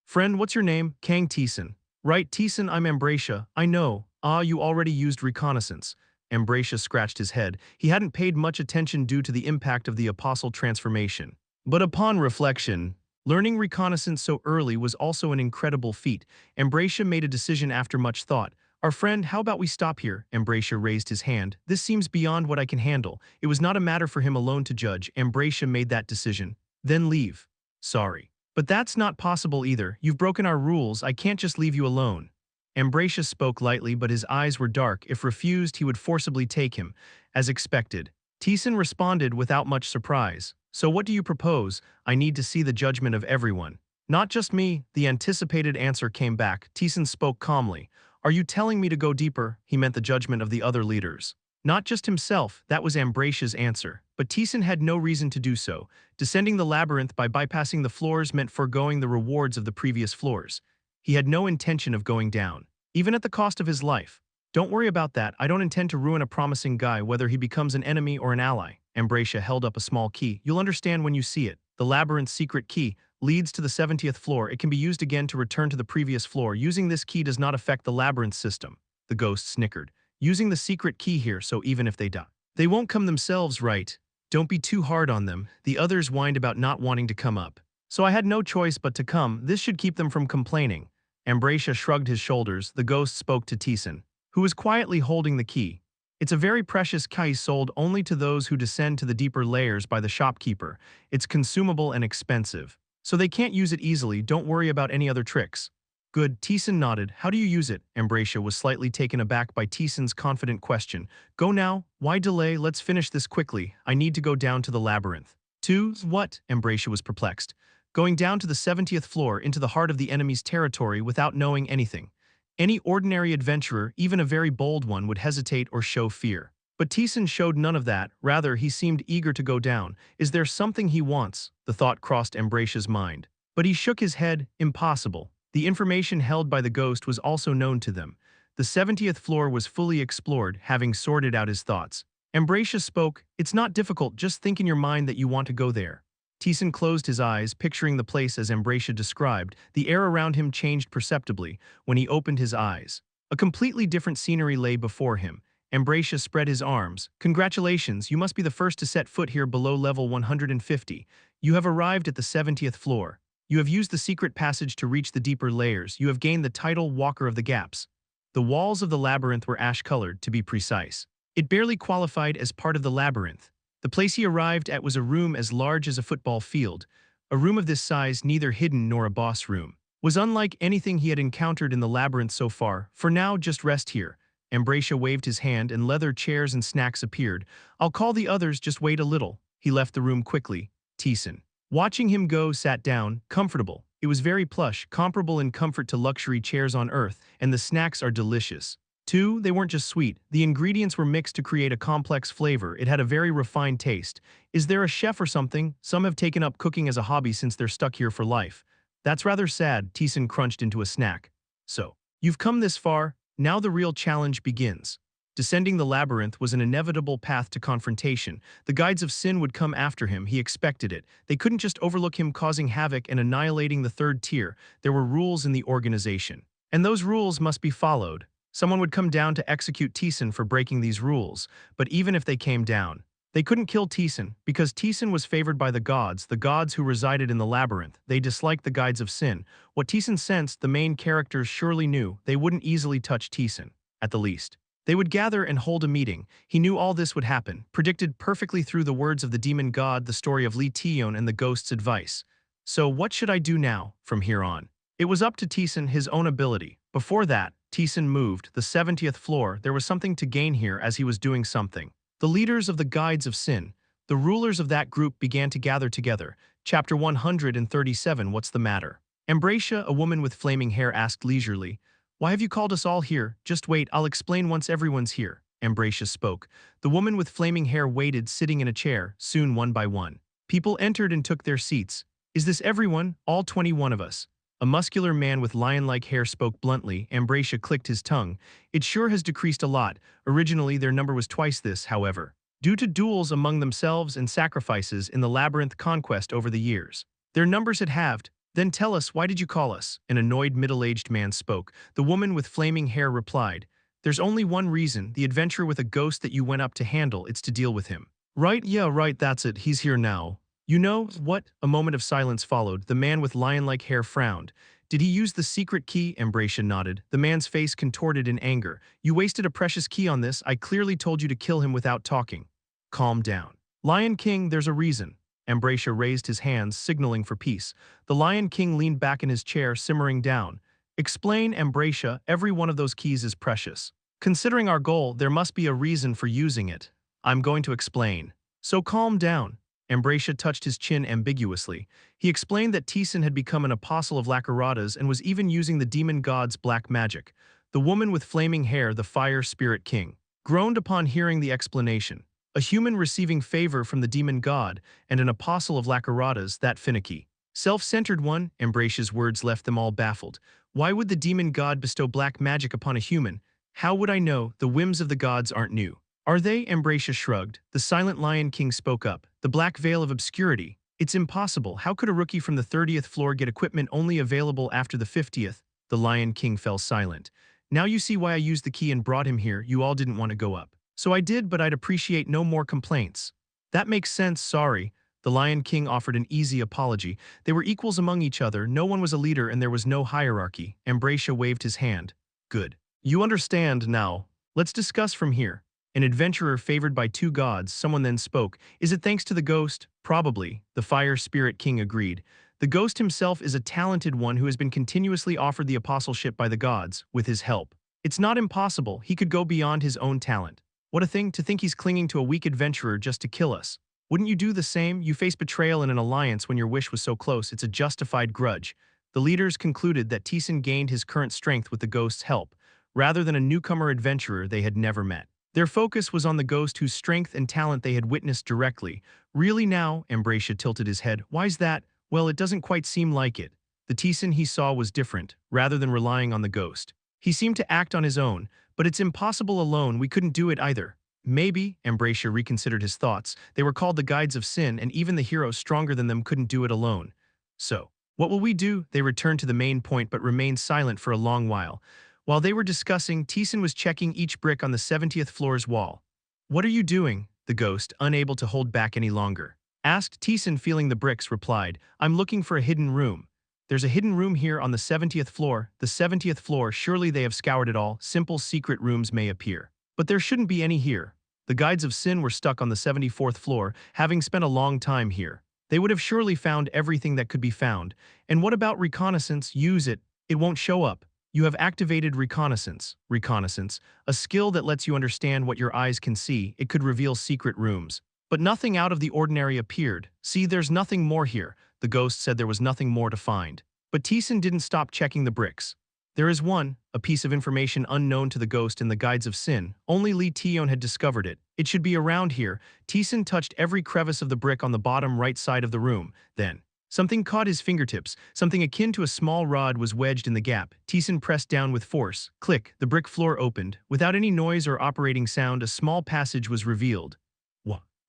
Friend, what's your name? Kang Taesan. Right, Taesan, I'm Ambracia. I know. You already used reconnaissance. Ambracia scratched his head. He hadn't paid much attention due to the impact of the apostle transformation. But upon reflection, learning reconnaissance so early was also an incredible feat. Ambracia made a decision after much thought. Our friend, how about we stop here? Ambracia raised his hand. This seems beyond what I can handle. It was not a matter for him alone to judge. Ambracia made that decision. Then leave. Sorry. But that's not possible either. You've broken our rules. I can't just leave you alone. Ambracia spoke lightly, but his eyes were dark. If refused, he would forcibly take him, as expected. Taesan responded without much surprise. So what do you propose? I need to see the judgment of everyone. Not just me. The anticipated answer came back. Taesan spoke calmly. Are you telling me to go deeper? He meant the judgment of the other leaders. Not just himself, that was Ambracia's answer. But Taesan had no reason to do so. Descending the labyrinth by bypassing the floors meant foregoing the rewards of the previous floors. He had no intention of going down, even at the cost of his life. Don't worry about that. I don't intend to ruin a promising guy, whether he becomes an enemy or an ally. Ambracia held up a small key. You'll understand when you see it. The labyrinth's secret key leads to the 70th floor. It can be used again to return to the previous floor. Using this key does not affect the labyrinth system. The ghost snickered. Using the secret key here, so even if they die, they won't come themselves, right? Don't be too hard on them. The others whined about not wanting to come up. So I had no choice but to come. This should keep them from complaining. Ambracia shrugged his shoulders. The ghost spoke to Taesan, who was quietly holding the key. It's a very precious key sold only to those who descend to the deeper layers by the shopkeeper. It's consumable and expensive, so they can't use it easily. Don't worry about any other tricks. Good, Taesan nodded. How do you use it? Ambracia was slightly taken aback by Taesan's confident question. Go now, why delay? Let's finish this quickly. I need to go down to the labyrinth. To what? Ambracia was perplexed. Going down to the 70th floor into the heart of the enemy's territory without knowing anything. Any ordinary adventurer, even a very bold one, would hesitate or show fear. But Taesan showed none of that, rather he seemed eager to go down. Is there something he wants? The thought crossed Ambracia's mind. But he shook his head. Impossible. The information held by the ghost was also known to them. The 70th floor was fully explored, having sorted out his thoughts. Ambracia spoke. It's not difficult, just think in your mind that you want to go there. Taesan closed his eyes, picturing the place as Ambracia described. The air around him changed perceptibly when he opened his eyes. A completely different scenery lay before him. Ambracia spread his arms. Congratulations, you must be the first to set foot here below level 150. You have arrived at the 70th floor. You have used the secret passage to reach the deeper layers. You have gained the title Walker of the Gaps. The walls of the labyrinth were ash-colored, to be precise. It barely qualified as part of the labyrinth. The place he arrived at was a room as large as a football field. A room of this size, neither hidden nor a boss room, was unlike anything he had encountered in the labyrinth so far. For now, just rest here. Ambracia waved his hand and leather chairs and snacks appeared. I'll call the others, just wait a little. He left the room quickly. Taesan, watching him go, sat down, comfortable. It was very plush, comparable in comfort to luxury chairs on Earth, and the snacks are delicious. Too, they weren't just sweet. The ingredients were mixed to create a complex flavor. It had a very refined taste. Is there a chef or something? Some have taken up cooking as a hobby since they're stuck here for life. That's rather sad, Taesan crunched into a snack. So, you've come this far, now the real challenge begins. Descending the labyrinth was an inevitable path to confrontation. The guides of sin would come after him, he expected it. They couldn't just overlook him causing havoc and annihilating the third tier. There were rules in the organization. And those rules must be followed. Someone would come down to execute Taesan for breaking these rules, but even if they came down, they couldn't kill Taesan, because Taesan was favored by the gods who resided in the labyrinth. They disliked the guides of sin. What Taesan sensed, the main characters surely knew. They wouldn't easily touch Taesan, at the least. They would gather and hold a meeting. He knew all this would happen, predicted perfectly through the words of the demon god, the story of Lee Taeyeon, and the ghost's advice. So what should I do now, from here on? It was up to Taesan, his own ability. Before that, Taesan moved, the 70th floor. There was something to gain here as he was doing something. The leaders of the guides of sin, the rulers of that group, began to gather together. Chapter 137. What's the matter? Ambracia, a woman with flaming hair, asked leisurely. Why have you called us all here? Just wait, I'll explain once everyone's here. Ambracia spoke. The woman with flaming hair waited, sitting in a chair. Soon, one by one, people entered and took their seats. Is this everyone? All 21 of us. A muscular man with lion-like hair spoke bluntly. Ambracia clicked his tongue. It sure has decreased a lot. Originally, their number was twice this, however, due to duels among themselves and sacrifices in the labyrinth conquest over the years. Their numbers had halved. Then tell us, why did you call us? An annoyed middle-aged man spoke. The woman with flaming hair replied. There's only one reason, the adventure with a ghost that you went up to handle. It's to deal with him. Right, yeah, right, that's it. He's here now. You know what? A moment of silence followed. The man with lion-like hair frowned. Did he use the secret key? Ambracia nodded. The man's face contorted in anger. You wasted a precious key on this. I clearly told you to kill him without talking. Calm down. Lion King, there's a reason. Ambracia raised his hands, signaling for peace. The Lion King leaned back in his chair, simmering down. Explain, Ambracia. Every one of those keys is precious. Considering our goal, there must be a reason for using it. I'm going to explain. So calm down. Ambracia touched his chin ambiguously. He explained that Taesan had become an apostle of Lakarada's and was even using the demon god's black magic. The woman with flaming hair, the fire spirit king, groaned upon hearing the explanation. A human receiving favor from the demon god and an apostle of Lakarada's, that finicky, self-centered one. Ambracia's words left them all baffled. Why would the demon god bestow black magic upon a human? How would I know? The whims of the gods aren't new. Are they? Ambracia shrugged. The silent Lion King spoke up. The black veil of obscurity. It's impossible. How could a rookie from the 30th floor get equipment only available after the 50th? The Lion King fell silent. Now you see why I used the key and brought him here. You all didn't want to go up. So I did, but I'd appreciate no more complaints. That makes sense, sorry. The Lion King offered an easy apology. They were equals among each other. No one was a leader and there was no hierarchy. Ambracia waved his hand. Good. You understand now. Let's discuss from here. An adventurer favored by two gods, someone then spoke. Is it thanks to the ghost? Probably, the fire spirit king agreed. The ghost himself is a talented one who has been continuously offered the apostleship by the gods, with his help. It's not impossible, he could go beyond his own talent. What a thing to think he's clinging to a weak adventurer just to kill us. Wouldn't you do the same? You face betrayal in an alliance when your wish was so close, it's a justified grudge. The leaders concluded that Taesan gained his current strength with the ghost's help, rather than a newcomer adventurer they had never met. Their focus was on the ghost whose strength and talent they had witnessed directly. Really now? Ambracia tilted his head. Why's that? Well, it doesn't quite seem like it. The Taesan he saw was different, rather than relying on the ghost. He seemed to act on his own, but it's impossible alone, we couldn't do it either. Maybe, Ambracia reconsidered his thoughts, they were called the Guides of Sin and even the heroes stronger than them couldn't do it alone. So, what will we do? They returned to the main point but remained silent for a long while. While they were discussing, Taesan was checking each brick on the 70th floor's wall. What are you doing? The ghost, unable to hold back any longer, asked. Taesan, feeling the bricks, replied, I'm looking for a hidden room. There's a hidden room here on the 70th floor. The 70th floor, surely they have scoured it all. Simple secret rooms may appear. But there shouldn't be any here. The Guides of Sin were stuck on the 74th floor, having spent a long time here. They would have surely found everything that could be found. And what about reconnaissance? Use it. It won't show up. You have activated reconnaissance. Reconnaissance, a skill that lets you understand what your eyes can see. It could reveal secret rooms. But nothing out of the ordinary appeared. See, there's nothing more here. The ghost said there was nothing more to find. But Taesan didn't stop checking the bricks. There is one, a piece of information unknown to the ghost in the Guides of Sin. Only Lee Taeyeon had discovered it. It should be around here. Taesan touched every crevice of the brick on the bottom right side of the room. Then, something caught his fingertips. Something akin to a small rod was wedged in the gap. Taesan pressed down with force. Click, the brick floor opened. Without any noise or operating sound, a small passage was revealed.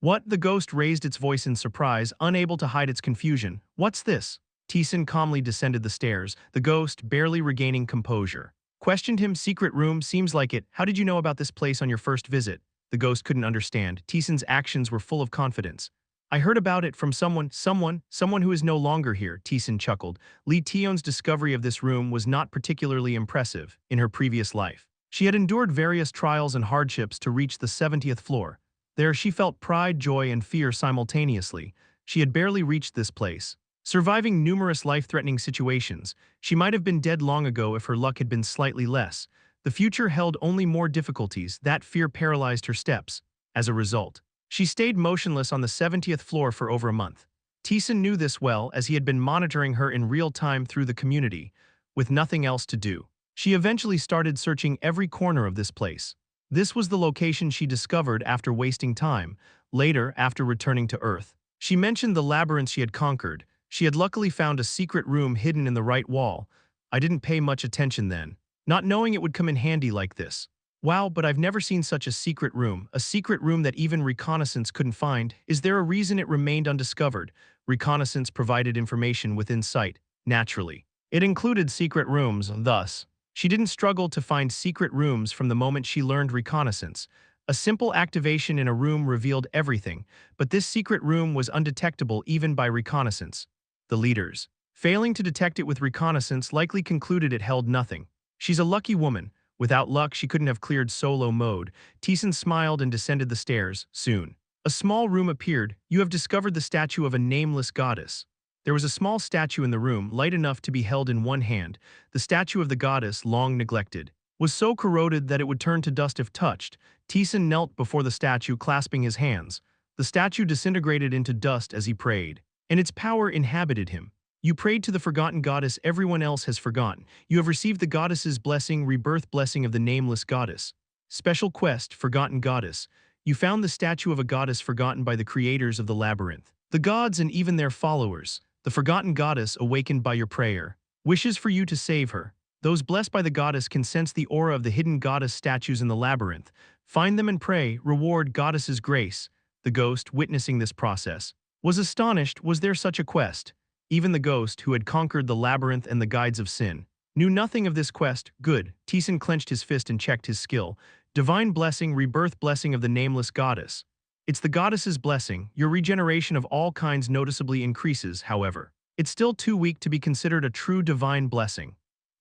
What? The ghost raised its voice in surprise, unable to hide its confusion. What's this? Taesan calmly descended the stairs, the ghost, barely regaining composure, questioned him. Secret room, seems like it. How did you know about this place on your first visit? The ghost couldn't understand. Taesan's actions were full of confidence. I heard about it from someone who is no longer here, Taesan chuckled. Lee Taeyeon's discovery of this room was not particularly impressive in her previous life. She had endured various trials and hardships to reach the 70th floor. There she felt pride, joy, and fear simultaneously. She had barely reached this place, surviving numerous life-threatening situations. She might have been dead long ago if her luck had been slightly less. The future held only more difficulties. That fear paralyzed her steps. As a result, she stayed motionless on the 70th floor for over a month. Taesan knew this well, as he had been monitoring her in real time through the community. With nothing else to do, she eventually started searching every corner of this place. This was the location she discovered after wasting time. Later, after returning to Earth, she mentioned the labyrinth she had conquered. She had luckily found a secret room hidden in the right wall. I didn't pay much attention then, not knowing it would come in handy like this. Wow, but I've never seen such a secret room that even reconnaissance couldn't find. Is there a reason it remained undiscovered? Reconnaissance provided information within sight, naturally. It included secret rooms, thus, she didn't struggle to find secret rooms from the moment she learned reconnaissance. A simple activation in a room revealed everything, but this secret room was undetectable even by reconnaissance. The leaders, failing to detect it with reconnaissance, likely concluded it held nothing. She's a lucky woman. Without luck, she couldn't have cleared solo mode. Taesan smiled and descended the stairs. Soon, a small room appeared. You have discovered the statue of a nameless goddess. There was a small statue in the room, light enough to be held in one hand. The statue of the goddess, long neglected, was so corroded that it would turn to dust if touched. Taesan knelt before the statue, clasping his hands. The statue disintegrated into dust as he prayed, and its power inhabited him. You prayed to the forgotten goddess everyone else has forgotten. You have received the goddess's blessing, rebirth blessing of the nameless goddess. Special quest, forgotten goddess. You found the statue of a goddess forgotten by the creators of the labyrinth, the gods and even their followers. The forgotten goddess, awakened by your prayer, wishes for you to save her. Those blessed by the goddess can sense the aura of the hidden goddess statues in the labyrinth. Find them and pray, reward goddess's grace. The ghost, witnessing this process, was astonished. Was there such a quest? Even the ghost, who had conquered the labyrinth and the Guides of Sin, knew nothing of this quest. Good. Taesan clenched his fist and checked his skill. Divine blessing, rebirth blessing of the nameless goddess. It's the goddess's blessing. Your regeneration of all kinds noticeably increases, however. It's still too weak to be considered a true divine blessing.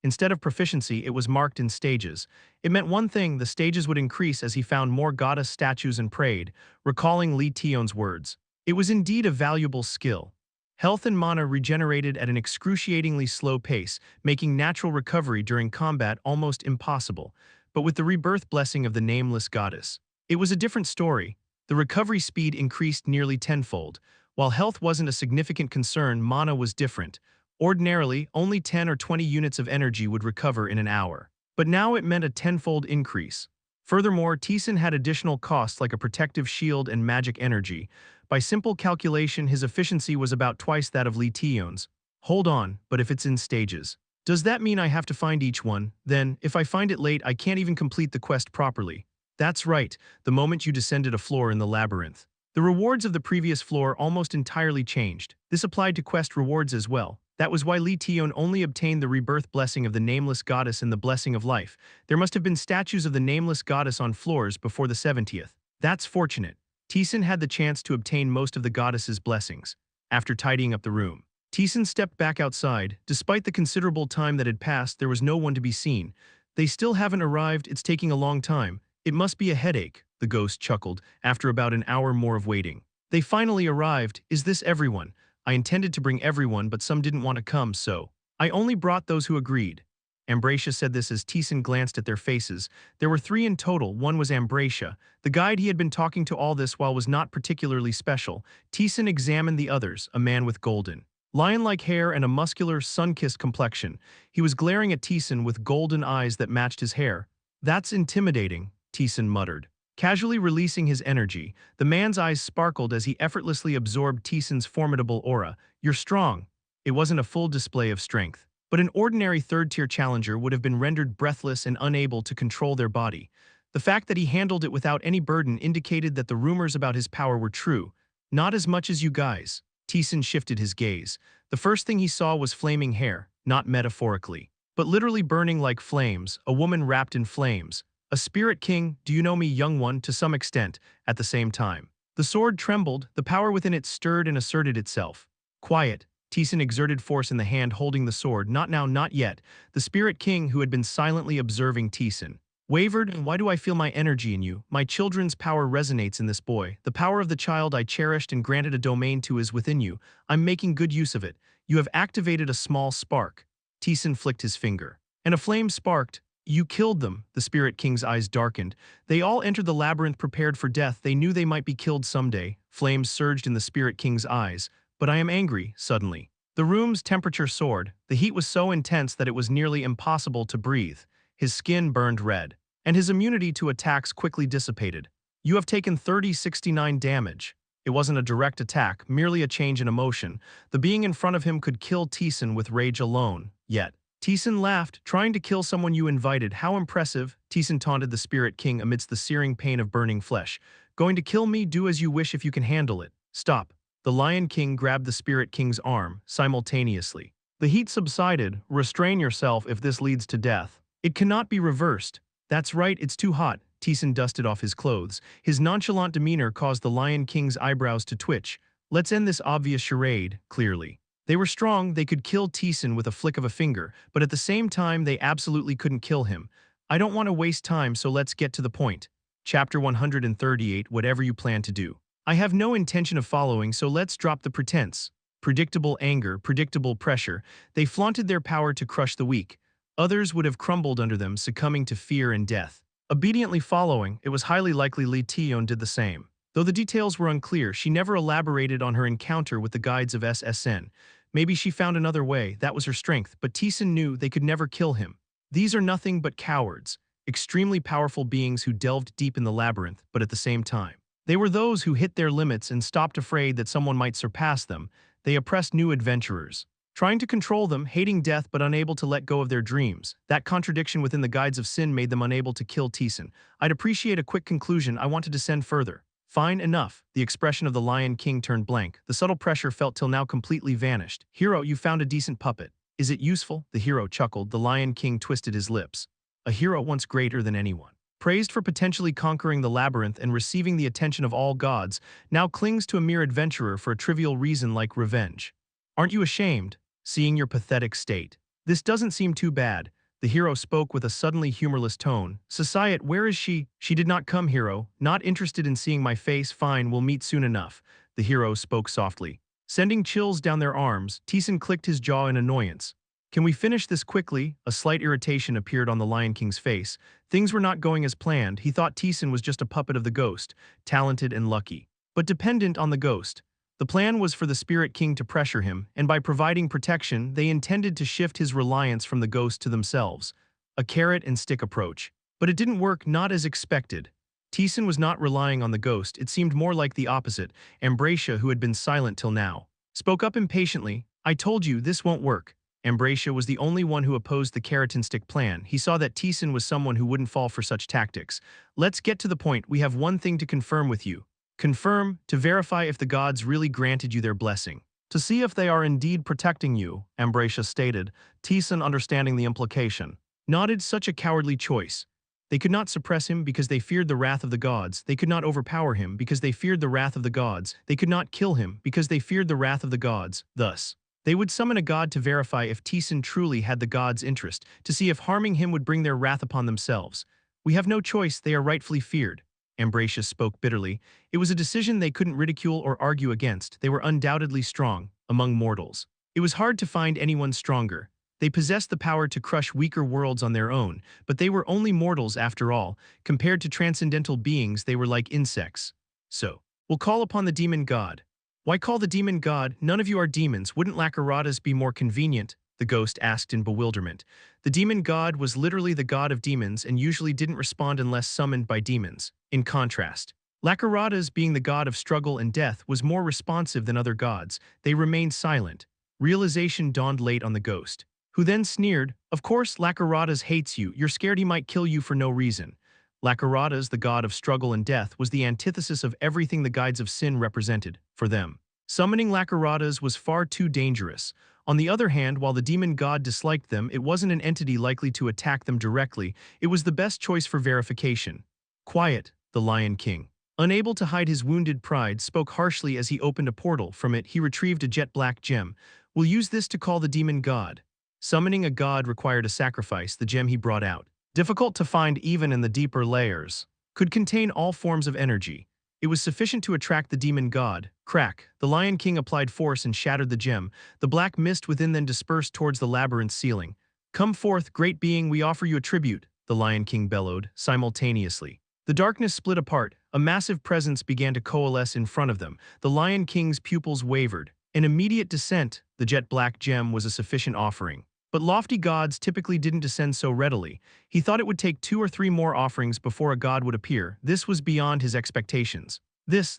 Instead of proficiency, it was marked in stages. It meant one thing: the stages would increase as he found more goddess statues and prayed, recalling Lee Taeyeon's words. It was indeed a valuable skill. Health and mana regenerated at an excruciatingly slow pace, making natural recovery during combat almost impossible. But with the rebirth blessing of the nameless goddess, it was a different story. The recovery speed increased nearly tenfold. While health wasn't a significant concern, mana was different. Ordinarily, only 10 or 20 units of energy would recover in an hour. But now it meant a tenfold increase. Furthermore, Taesan had additional costs like a protective shield and magic energy. By simple calculation, his efficiency was about twice that of Lee Tion's. Hold on, but if it's in stages, does that mean I have to find each one? Then, if I find it late, I can't even complete the quest properly. That's right, the moment you descended a floor in the labyrinth. The rewards of the previous floor almost entirely changed. This applied to quest rewards as well. That was why Lee Tion only obtained the rebirth blessing of the nameless goddess and the blessing of life. There must have been statues of the nameless goddess on floors before the 70th. That's fortunate. Taesan had the chance to obtain most of the goddess's blessings. After tidying up the room, Taesan stepped back outside. Despite the considerable time that had passed, there was no one to be seen. They still haven't arrived, it's taking a long time. It must be a headache, the ghost chuckled, after about an hour more of waiting. They finally arrived. Is this everyone? I intended to bring everyone, but some didn't want to come, so I only brought those who agreed. Ambracia said this as Taesan glanced at their faces. There were 3 in total. One was Ambracia. The guide he had been talking to all this while was not particularly special. Taesan examined the others, a man with golden, lion-like hair and a muscular, sun-kissed complexion. He was glaring at Taesan with golden eyes that matched his hair. That's intimidating, Taesan muttered. Casually releasing his energy, the man's eyes sparkled as he effortlessly absorbed Taesan's formidable aura. You're strong. It wasn't a full display of strength, but an ordinary third-tier challenger would have been rendered breathless and unable to control their body. The fact that he handled it without any burden indicated that the rumors about his power were true. Not as much as you guys. Taesan shifted his gaze. The first thing he saw was flaming hair, not metaphorically, but literally burning like flames, a woman wrapped in flames. A spirit king, do you know me, young one, to some extent, at the same time. The sword trembled, the power within it stirred and asserted itself. Quiet. Taesan exerted force in the hand holding the sword. Not now, not yet. The spirit king, who had been silently observing Taesan, wavered. Why do I feel my energy in you? My children's power resonates in this boy. The power of the child I cherished and granted a domain to is within you. I'm making good use of it. You have activated a small spark. Taesan flicked his finger, and a flame sparked. You killed them. The Spirit King's eyes darkened. They all entered the labyrinth prepared for death. They knew they might be killed someday. Flames surged in the Spirit King's eyes. But I am angry, suddenly. The room's temperature soared. The heat was so intense that it was nearly impossible to breathe. His skin burned red, and his immunity to attacks quickly dissipated. You have taken 3069 damage. It wasn't a direct attack, merely a change in emotion. The being in front of him could kill Taesan with rage alone, yet Taesan laughed, trying to kill someone you invited. How impressive, Taesan taunted the Spirit King amidst the searing pain of burning flesh. Going to kill me? Do as you wish if you can handle it. Stop. The Lion King grabbed the Spirit King's arm, simultaneously. The heat subsided. Restrain yourself if this leads to death. It cannot be reversed. That's right, it's too hot. Taesan dusted off his clothes. His nonchalant demeanor caused the Lion King's eyebrows to twitch. Let's end this obvious charade, clearly. They were strong, they could kill Taesan with a flick of a finger, but at the same time they absolutely couldn't kill him. I don't want to waste time, so let's get to the point. Chapter 138, whatever you plan to do. I have no intention of following, so let's drop the pretense. Predictable anger, predictable pressure. They flaunted their power to crush the weak. Others would have crumbled under them, succumbing to fear and death. Obediently following, it was highly likely Lee Tion did the same. Though the details were unclear, she never elaborated on her encounter with the guides of SSN. Maybe she found another way, that was her strength, but Taesan knew they could never kill him. These are nothing but cowards, extremely powerful beings who delved deep in the labyrinth, but at the same time, they were those who hit their limits and stopped afraid that someone might surpass them. They oppressed new adventurers, trying to control them, hating death but unable to let go of their dreams. That contradiction within the guides of sin made them unable to kill Taesan. I'd appreciate a quick conclusion. I want to descend further. Fine enough. The expression of the Lion King turned blank. The subtle pressure felt till now completely vanished. Hero, you found a decent puppet. Is it useful? The hero chuckled. The Lion King twisted his lips. A hero once greater than anyone, praised for potentially conquering the labyrinth and receiving the attention of all gods, now clings to a mere adventurer for a trivial reason like revenge. Aren't you ashamed, seeing your pathetic state? This doesn't seem too bad. The hero spoke with a suddenly humorless tone. Societ, where is she? She did not come, hero. Not interested in seeing my face. Fine, we'll meet soon enough. The hero spoke softly. Sending chills down their arms, Taesan clicked his jaw in annoyance. Can we finish this quickly? A slight irritation appeared on the Lion King's face. Things were not going as planned. He thought Taesan was just a puppet of the ghost, talented and lucky, but dependent on the ghost. The plan was for the Spirit King to pressure him, and by providing protection, they intended to shift his reliance from the ghost to themselves. A carrot-and-stick approach. But it didn't work, not as expected. Taesan was not relying on the ghost, it seemed more like the opposite. Ambracia, who had been silent till now, spoke up impatiently. I told you, this won't work. Ambracia was the only one who opposed the carrot-and-stick plan. He saw that Taesan was someone who wouldn't fall for such tactics. Let's get to the point. We have one thing to confirm with you. Confirm, to verify if the gods really granted you their blessing. To see if they are indeed protecting you, Ambracia stated. Taesan, understanding the implication, nodded. Such a cowardly choice. They could not suppress him because they feared the wrath of the gods. They could not overpower him because they feared the wrath of the gods. They could not kill him because they feared the wrath of the gods. Thus, they would summon a god to verify if Taesan truly had the gods' interest, to see if harming him would bring their wrath upon themselves. We have no choice, they are rightfully feared. Ambracia spoke bitterly. It was a decision they couldn't ridicule or argue against. They were undoubtedly strong, among mortals. It was hard to find anyone stronger. They possessed the power to crush weaker worlds on their own, but they were only mortals after all. Compared to transcendental beings, they were like insects. So, we'll call upon the demon god. Why call the demon god? None of you are demons. Wouldn't Labyrinth be more convenient? The ghost asked in bewilderment. The demon god was literally the god of demons and usually didn't respond unless summoned by demons. In contrast, Labyrinth, being the god of struggle and death, was more responsive than other gods. They remained silent. Realization dawned late on the ghost, who then sneered, of course Labyrinth hates you. You're scared he might kill you for no reason. Labyrinth, the god of struggle and death, was the antithesis of everything the guides of sin represented. For them, summoning Labyrinth was far too dangerous. On the other hand, while the demon god disliked them, it wasn't an entity likely to attack them directly. It was the best choice for verification. Quiet, the Lion King, unable to hide his wounded pride, spoke harshly as he opened a portal. From it, he retrieved a jet-black gem. We'll use this to call the demon god. Summoning a god required a sacrifice. The gem he brought out, difficult to find even in the deeper layers, could contain all forms of energy. It was sufficient to attract the demon god. Crack! The Lion King applied force and shattered the gem. The black mist within then dispersed towards the labyrinth's ceiling. Come forth, great being, we offer you a tribute, the Lion King bellowed, simultaneously. The darkness split apart. A massive presence began to coalesce in front of them. The Lion King's pupils wavered. An immediate descent. The jet-black gem was a sufficient offering. But lofty gods typically didn't descend so readily. He thought it would take 2 or 3 more offerings before a god would appear. This was beyond his expectations. This,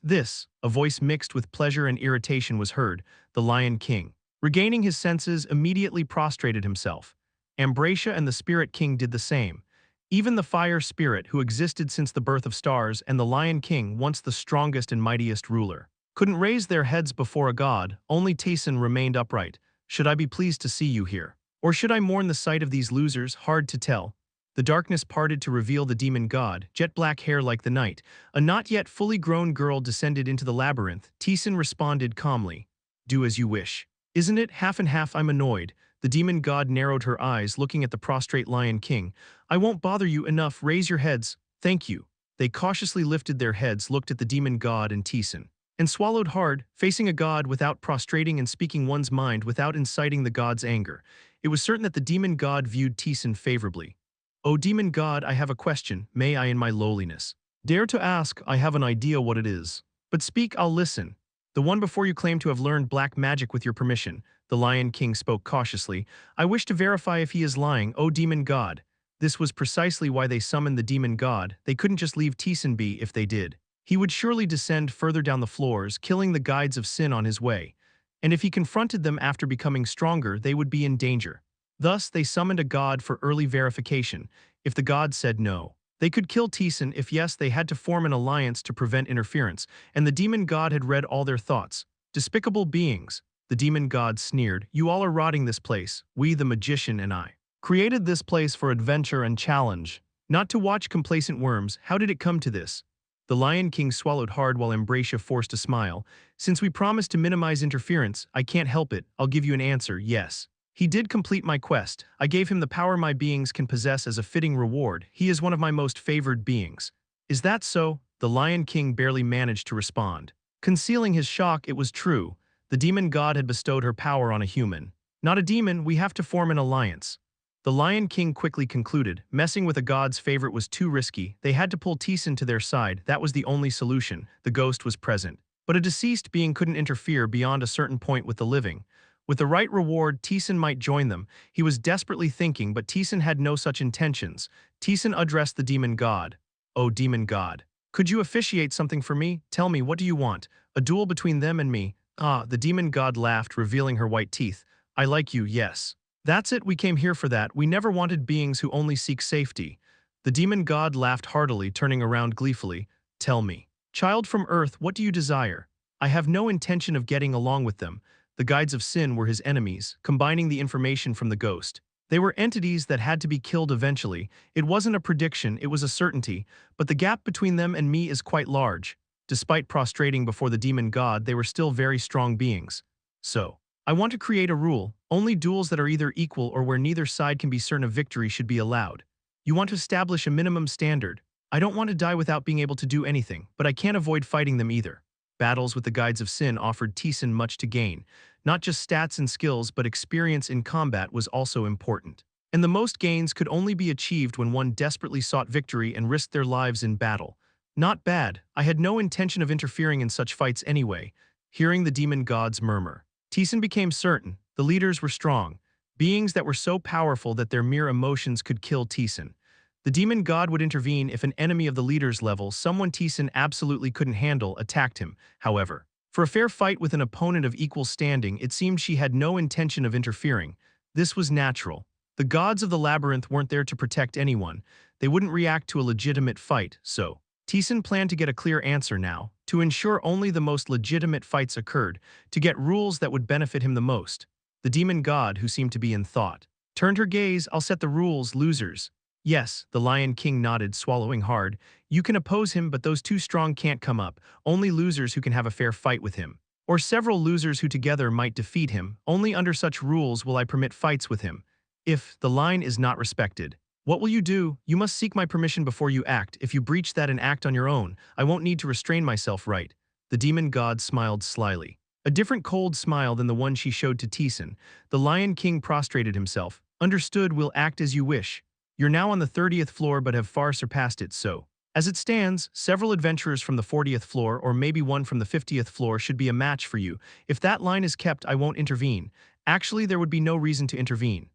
a voice mixed with pleasure and irritation was heard. The Lion King, regaining his senses, immediately prostrated himself. Ambracia and the Spirit King did the same. Even the Fire Spirit, who existed since the birth of stars, and the Lion King, once the strongest and mightiest ruler, couldn't raise their heads before a god. Only Taesan remained upright. Should I be pleased to see you here? Or should I mourn the sight of these losers? Hard to tell. The darkness parted to reveal the demon god, jet-black hair like the night. A not yet fully grown girl descended into the labyrinth. Taesan responded calmly. Do as you wish. Isn't it half and half? I'm annoyed. The demon god narrowed her eyes, looking at the prostrate Lion King. I won't bother you enough. Raise your heads. Thank you. They cautiously lifted their heads, looked at the demon god and Taesan, and swallowed hard. Facing a god without prostrating and speaking one's mind without inciting the god's anger. It was certain that the demon god viewed Taesan favorably. O demon god, I have a question. May I, in my lowliness, dare to ask? I have an idea what it is. But speak, I'll listen. The one before you claimed to have learned black magic with your permission. The Lion King spoke cautiously. I wish to verify if he is lying, O demon god. This was precisely why they summoned the demon god. They couldn't just leave Taesan be. If they did, he would surely descend further down the floors, killing the guides of sin on his way. And if he confronted them after becoming stronger, they would be in danger. Thus, they summoned a god for early verification. If the god said no, they could kill Taesan. If yes, they had to form an alliance to prevent interference, and the demon god had read all their thoughts. Despicable beings. The demon god sneered. You all are rotting this place. We, the magician and I, created this place for adventure and challenge, not to watch complacent worms. How did it come to this? The Lion King swallowed hard while Ambracia forced a smile. Since we promised to minimize interference, I can't help it. I'll give you an answer, yes. He did complete my quest. I gave him the power my beings can possess as a fitting reward. He is one of my most favored beings. Is that so? The Lion King barely managed to respond. Concealing his shock, it was true. The demon god had bestowed her power on a human. Not a demon, we have to form an alliance. The Lion King quickly concluded, messing with a god's favorite was too risky, they had to pull Taesan to their side, that was the only solution, the ghost was present. But a deceased being couldn't interfere beyond a certain point with the living. With the right reward, Taesan might join them. He was desperately thinking, but Taesan had no such intentions. Taesan addressed the demon god. "Oh, demon god. Could you officiate something for me? Tell me, what do you want? A duel between them and me?" Ah, the demon god laughed, revealing her white teeth. "I like you, yes. That's it, we came here for that, we never wanted beings who only seek safety." The demon god laughed heartily, turning around gleefully. "Tell me. Child from Earth, what do you desire?" "I have no intention of getting along with them." The guides of sin were his enemies, combining the information from the ghost. They were entities that had to be killed eventually. It wasn't a prediction, it was a certainty, but the gap between them and me is quite large. Despite prostrating before the demon god, they were still very strong beings. So, I want to create a rule. Only duels that are either equal or where neither side can be certain of victory should be allowed. You want to establish a minimum standard. I don't want to die without being able to do anything, but I can't avoid fighting them either. Battles with the Guides of Sin offered Taesan much to gain. Not just stats and skills, but experience in combat was also important. And the most gains could only be achieved when one desperately sought victory and risked their lives in battle. Not bad, I had no intention of interfering in such fights anyway. Hearing the demon gods murmur, Taesan became certain, the leaders were strong, beings that were so powerful that their mere emotions could kill Taesan. The demon god would intervene if an enemy of the leader's level, someone Taesan absolutely couldn't handle, attacked him, however. For a fair fight with an opponent of equal standing, it seemed she had no intention of interfering. This was natural. The gods of the labyrinth weren't there to protect anyone. They wouldn't react to a legitimate fight, so Taesan planned to get a clear answer now, to ensure only the most legitimate fights occurred, to get rules that would benefit him the most. The demon god, who seemed to be in thought, turned her gaze. "I'll set the rules, losers." "Yes," the Lion King nodded, swallowing hard. "You can oppose him, but those too strong can't come up. Only losers who can have a fair fight with him. Or several losers who together might defeat him. Only under such rules will I permit fights with him. If the line is not respected, what will you do? You must seek my permission before you act. If you breach that and act on your own, I won't need to restrain myself, right?" The demon god smiled slyly. A different cold smile than the one she showed to Taesan. The Lion King prostrated himself. "Understood, we'll act as you wish. You're now on the 30th floor but have far surpassed it, so. As it stands, several adventurers from the 40th floor or maybe one from the 50th floor should be a match for you. If that line is kept, I won't intervene. Actually, there would be no reason to intervene."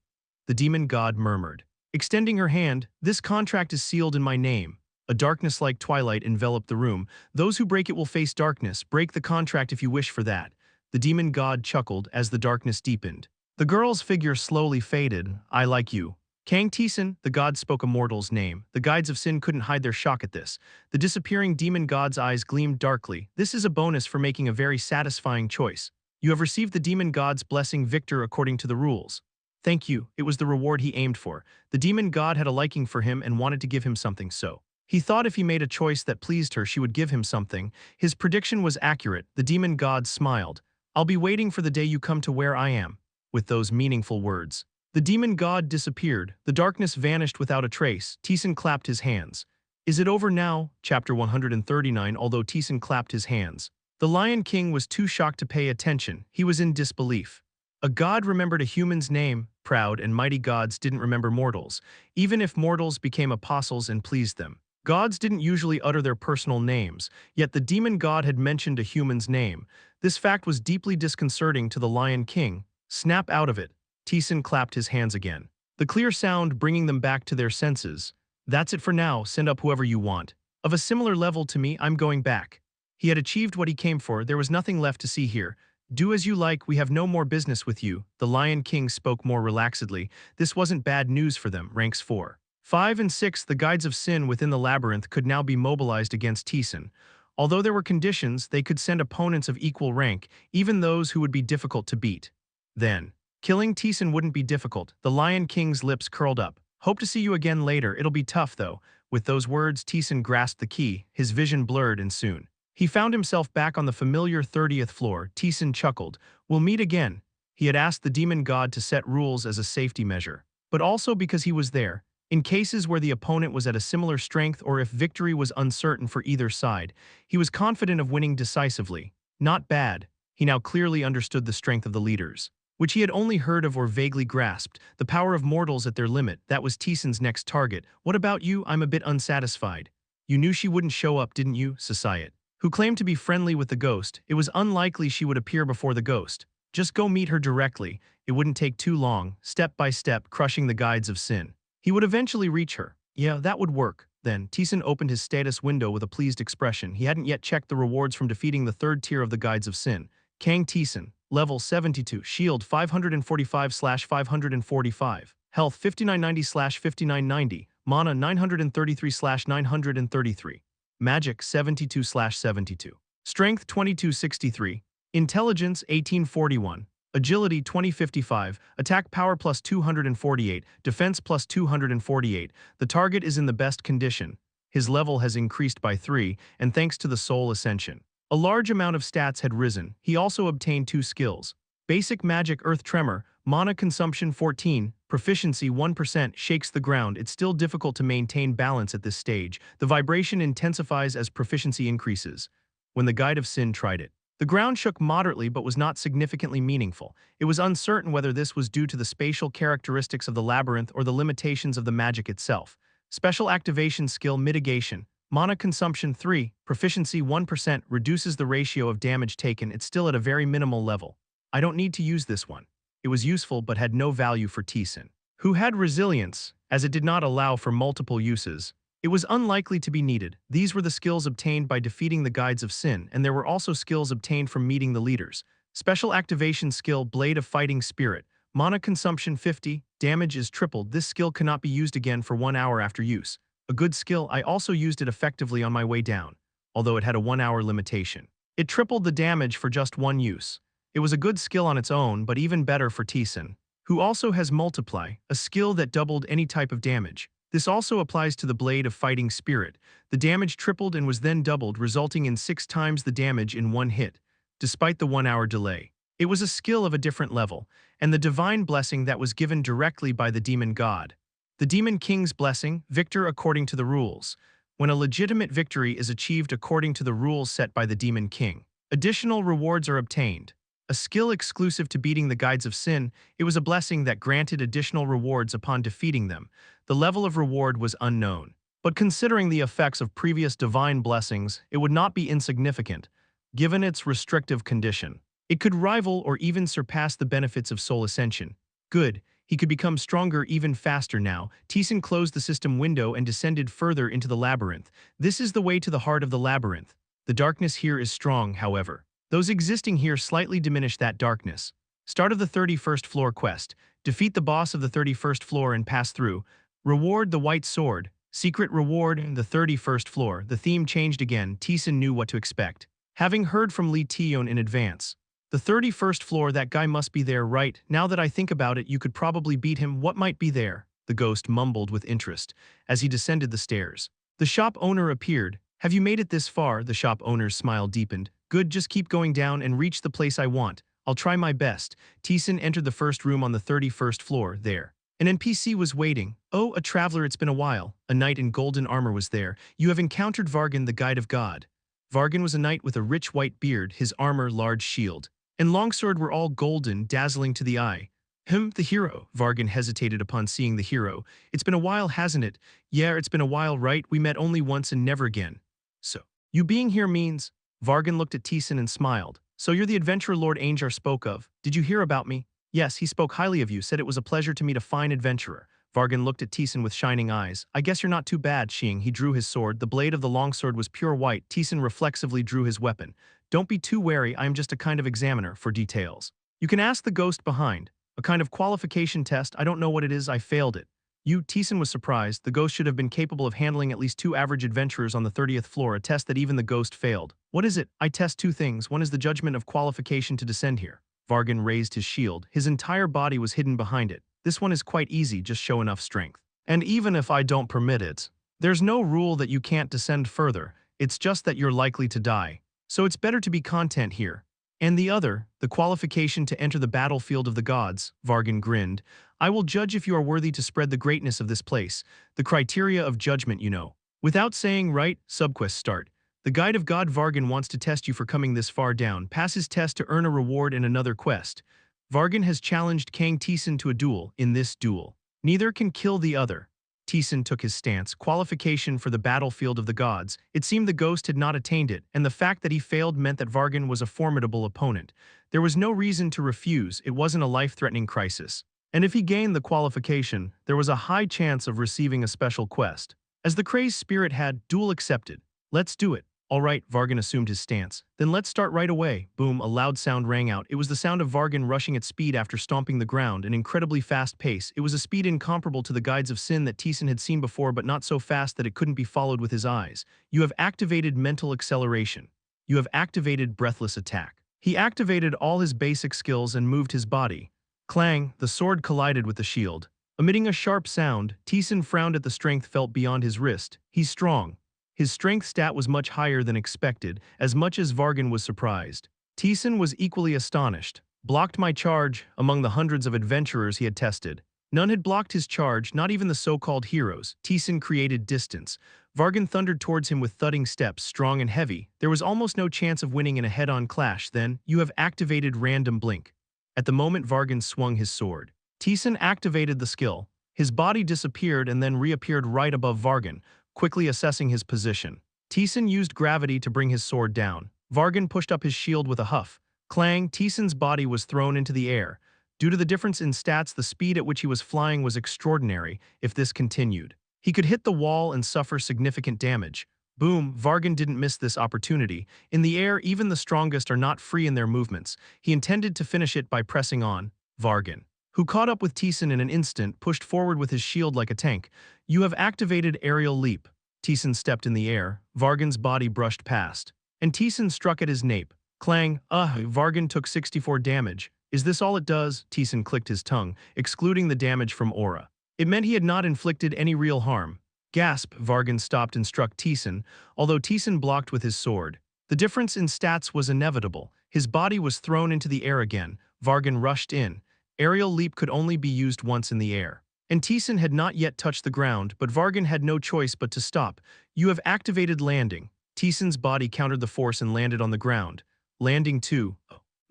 The demon god murmured, extending her hand. "This contract is sealed in my name." A darkness-like twilight enveloped the room. "Those who break it will face darkness. Break the contract if you wish for that." The demon god chuckled as the darkness deepened. The girl's figure slowly faded. "I like you." Kang Taesan, the god spoke a mortal's name. The Guides of Sin couldn't hide their shock at this. The disappearing demon god's eyes gleamed darkly. "This is a bonus for making a very satisfying choice. You have received the demon god's blessing, victor, according to the rules." "Thank you." It was the reward he aimed for. The demon god had a liking for him and wanted to give him something, so he thought if he made a choice that pleased her, she would give him something. His prediction was accurate. The demon god smiled. "I'll be waiting for the day you come to where I am." With those meaningful words, the demon god disappeared. The darkness vanished without a trace. Taesan clapped his hands. "Is it over now?" Chapter 139. Although Taesan clapped his hands, the Lion King was too shocked to pay attention. He was in disbelief. A god remembered a human's name. Proud and mighty gods didn't remember mortals, even if mortals became apostles and pleased them. Gods didn't usually utter their personal names, yet the demon god had mentioned a human's name. This fact was deeply disconcerting to the Lion King. "Snap out of it." Taesan clapped his hands again, the clear sound bringing them back to their senses. "That's it for now, send up whoever you want. Of a similar level to me, I'm going back." He had achieved what he came for. There was nothing left to see here. "Do as you like, we have no more business with you." The Lion King spoke more relaxedly. This wasn't bad news for them. Ranks 4, 5 and 6, the Guides of Sin within the labyrinth could now be mobilized against Taesan. Although there were conditions, they could send opponents of equal rank, even those who would be difficult to beat. Then, killing Taesan wouldn't be difficult. The Lion King's lips curled up. "Hope to see you again later. It'll be tough, though." With those words, Taesan grasped the key. His vision blurred, and soon he found himself back on the familiar 30th floor. Taesan chuckled. "We'll meet again." He had asked the demon god to set rules as a safety measure, but also because he was there. In cases where the opponent was at a similar strength or if victory was uncertain for either side, he was confident of winning decisively. Not bad. He now clearly understood the strength of the leaders, which he had only heard of or vaguely grasped, the power of mortals at their limit. That was Taesan's next target. What about you? I'm a bit unsatisfied. You knew she wouldn't show up, didn't you, Societ? Who claimed to be friendly with the ghost. It was unlikely she would appear before the ghost. Just go meet her directly. It wouldn't take too long, step by step, crushing the guides of sin. He would eventually reach her. Yeah, that would work. Then, Taesan opened his status window with a pleased expression. He hadn't yet checked the rewards from defeating the third tier of the guides of sin. Kang Taesan, level 72, shield 545/545, health 5990/5990, mana 933/933, magic 72/72, strength 2263, intelligence 1841, agility 2055, attack power plus 248, defense plus 248. The target is in the best condition. His level has increased by 3, and thanks to the soul ascension, a large amount of stats had risen. He also obtained 2 skills. Basic magic earth tremor, mana consumption 14, proficiency 1%, shakes the ground. It's still difficult to maintain balance at this stage. The vibration intensifies as proficiency increases. When the guide of sin tried it, the ground shook moderately but was not significantly meaningful. It was uncertain whether this was due to the spatial characteristics of the labyrinth or the limitations of the magic itself. Special activation skill mitigation. Mana consumption 3, proficiency 1%, reduces the ratio of damage taken. It's still at a very minimal level. I don't need to use this one. It was useful but had no value for Taesan, who had resilience, as it did not allow for multiple uses. It was unlikely to be needed. These were the skills obtained by defeating the guides of sin, and there were also skills obtained from meeting the leaders. Special activation skill Blade of Fighting Spirit. Mana consumption 50, damage is tripled. This skill cannot be used again for 1 hour after use. A good skill. I also used it effectively on my way down, although it had a 1-hour limitation. It tripled the damage for just 1 use. It was a good skill on its own, but even better for Taesan, who also has Multiply, a skill that doubled any type of damage. This also applies to the Blade of Fighting Spirit. The damage tripled and was then doubled, resulting in 6 times the damage in 1 hit, despite the 1-hour delay. It was a skill of a different level, and the divine blessing that was given directly by the demon god. The Demon King's Blessing, victor according to the rules. When a legitimate victory is achieved according to the rules set by the Demon King, additional rewards are obtained. A skill exclusive to beating the guides of sin, it was a blessing that granted additional rewards upon defeating them. The level of reward was unknown, but considering the effects of previous divine blessings, it would not be insignificant, given its restrictive condition. It could rival or even surpass the benefits of soul ascension. Good. He could become stronger even faster now. Taesan closed the system window and descended further into the labyrinth. This is the way to the heart of the labyrinth. The darkness here is strong, however. Those existing here slightly diminish that darkness. Start of the 31st floor quest. Defeat the boss of the 31st floor and pass through. Reward the white sword. Secret reward, the 31st floor. The theme changed again. Taesan knew what to expect, having heard from Lee Taeyeon in advance. The 31st floor, that guy must be there, right? Now that I think about it, you could probably beat him. What might be there? The ghost mumbled with interest as he descended the stairs. The shop owner appeared. Have you made it this far? The shop owner's smile deepened. Good, just keep going down and reach the place I want. I'll try my best. Taesan entered the first room on the 31st floor. There, an NPC was waiting. Oh, a traveler, it's been a while. A knight in golden armor was there. You have encountered Vargan, the guide of God. Vargan was a knight with a rich white beard, his armor, large shield, and longsword were all golden, dazzling to the eye. The hero. Vargan hesitated upon seeing the hero. It's been a while, hasn't it? Yeah, it's been a while, right? We met only once and never again. So, you being here means… Vargan looked at Taesan and smiled. So you're the adventurer Lord Anjar spoke of. Did you hear about me? Yes, he spoke highly of you, said it was a pleasure to meet a fine adventurer. Vargan looked at Taesan with shining eyes. I guess you're not too bad, Shing. He drew his sword. The blade of the longsword was pure white. Taesan reflexively drew his weapon. Don't be too wary, I am just a kind of examiner for details. You can ask the ghost behind. A kind of qualification test, I don't know what it is, I failed it. Taesan was surprised. The ghost should have been capable of handling at least 2 average adventurers on the 30th floor, a test that even the ghost failed. What is it? I test 2 things. One is the judgment of qualification to descend here. Vargan raised his shield. His entire body was hidden behind it. This one is quite easy, just show enough strength. And even if I don't permit it, there's no rule that you can't descend further. It's just that you're likely to die. So it's better to be content here. And the other, the qualification to enter the battlefield of the gods, Vargan grinned. I will judge if you are worthy to spread the greatness of this place. The criteria of judgment, you know. Without saying right, subquest start. The guide of God Vargan wants to test you for coming this far down. Pass his test to earn a reward in another quest. Vargan has challenged Kang Taesan to a duel. In this duel, neither can kill the other. Taesan took his stance. Qualification for the battlefield of the gods. It seemed the ghost had not attained it, and the fact that he failed meant that Vargan was a formidable opponent. There was no reason to refuse. It wasn't a life-threatening crisis. And if he gained the qualification, there was a high chance of receiving a special quest. As the crazed spirit had, duel accepted. Let's do it. All right, Vargan assumed his stance. Then let's start right away. Boom, a loud sound rang out. It was the sound of Vargan rushing at speed after stomping the ground, an incredibly fast pace. It was a speed incomparable to the guides of sin that Taesan had seen before, but not so fast that it couldn't be followed with his eyes. You have activated mental acceleration. You have activated breathless attack. He activated all his basic skills and moved his body. Clang, the sword collided with the shield. Emitting a sharp sound, Taesan frowned at the strength felt beyond his wrist. He's strong. His strength stat was much higher than expected, as much as Vargan was surprised. Taesan was equally astonished. Blocked my charge among the hundreds of adventurers he had tested. None had blocked his charge, not even the so-called heroes. Taesan created distance. Vargan thundered towards him with thudding steps, strong and heavy. There was almost no chance of winning in a head-on clash. Then, you have activated random blink. At the moment Vargan swung his sword, Taesan activated the skill. His body disappeared and then reappeared right above Vargan, quickly assessing his position. Taesan used gravity to bring his sword down. Vargan pushed up his shield with a huff. Clang, Taesan's body was thrown into the air. Due to the difference in stats, the speed at which he was flying was extraordinary. If this continued, he could hit the wall and suffer significant damage. Boom, Vargan didn't miss this opportunity. In the air, even the strongest are not free in their movements. He intended to finish it by pressing on. Vargan, who caught up with Taesan in an instant, pushed forward with his shield like a tank. You have activated aerial leap. Taesan stepped in the air. Vargan's body brushed past, and Taesan struck at his nape. Clang, Vargan took 64 damage. Is this all it does? Taesan clicked his tongue, excluding the damage from aura. It meant he had not inflicted any real harm. Gasp, Vargan stopped and struck Taesan, although Taesan blocked with his sword. The difference in stats was inevitable. His body was thrown into the air again. Vargan rushed in. Aerial leap could only be used once in the air. And Taesan had not yet touched the ground, but Vargan had no choice but to stop. You have activated landing. Taesan's body countered the force and landed on the ground. Landing 2.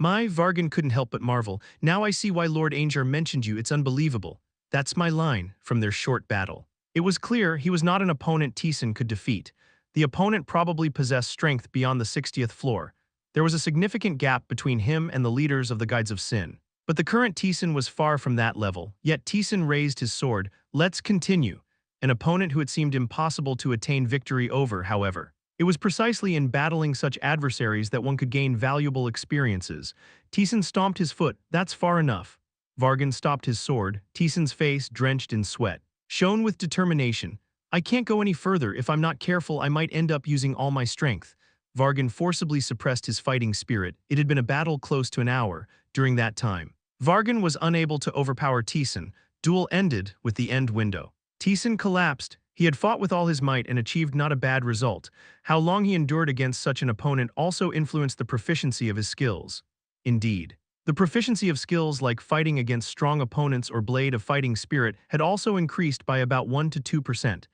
Vargan couldn't help but marvel. Now I see why Lord Anger mentioned you. It's unbelievable. That's my line from their short battle. It was clear he was not an opponent Taesan could defeat. The opponent probably possessed strength beyond the 60th floor. There was a significant gap between him and the leaders of the Guides of Sin. But the current Taesan was far from that level, yet Taesan raised his sword. Let's continue. An opponent who it seemed impossible to attain victory over, however. It was precisely in battling such adversaries that one could gain valuable experiences. Taesan stomped his foot. That's far enough. Vargan stopped his sword. Taesan's face, drenched in sweat, shone with determination. I can't go any further. If I'm not careful, I might end up using all my strength. Vargan forcibly suppressed his fighting spirit. It had been a battle close to an hour. During that time, Vargan was unable to overpower Taesan. Duel ended with the end window. Taesan collapsed. He had fought with all his might and achieved not a bad result. How long he endured against such an opponent also influenced the proficiency of his skills. Indeed, the proficiency of skills like fighting against strong opponents or blade of fighting spirit had also increased by about 1 to 2%.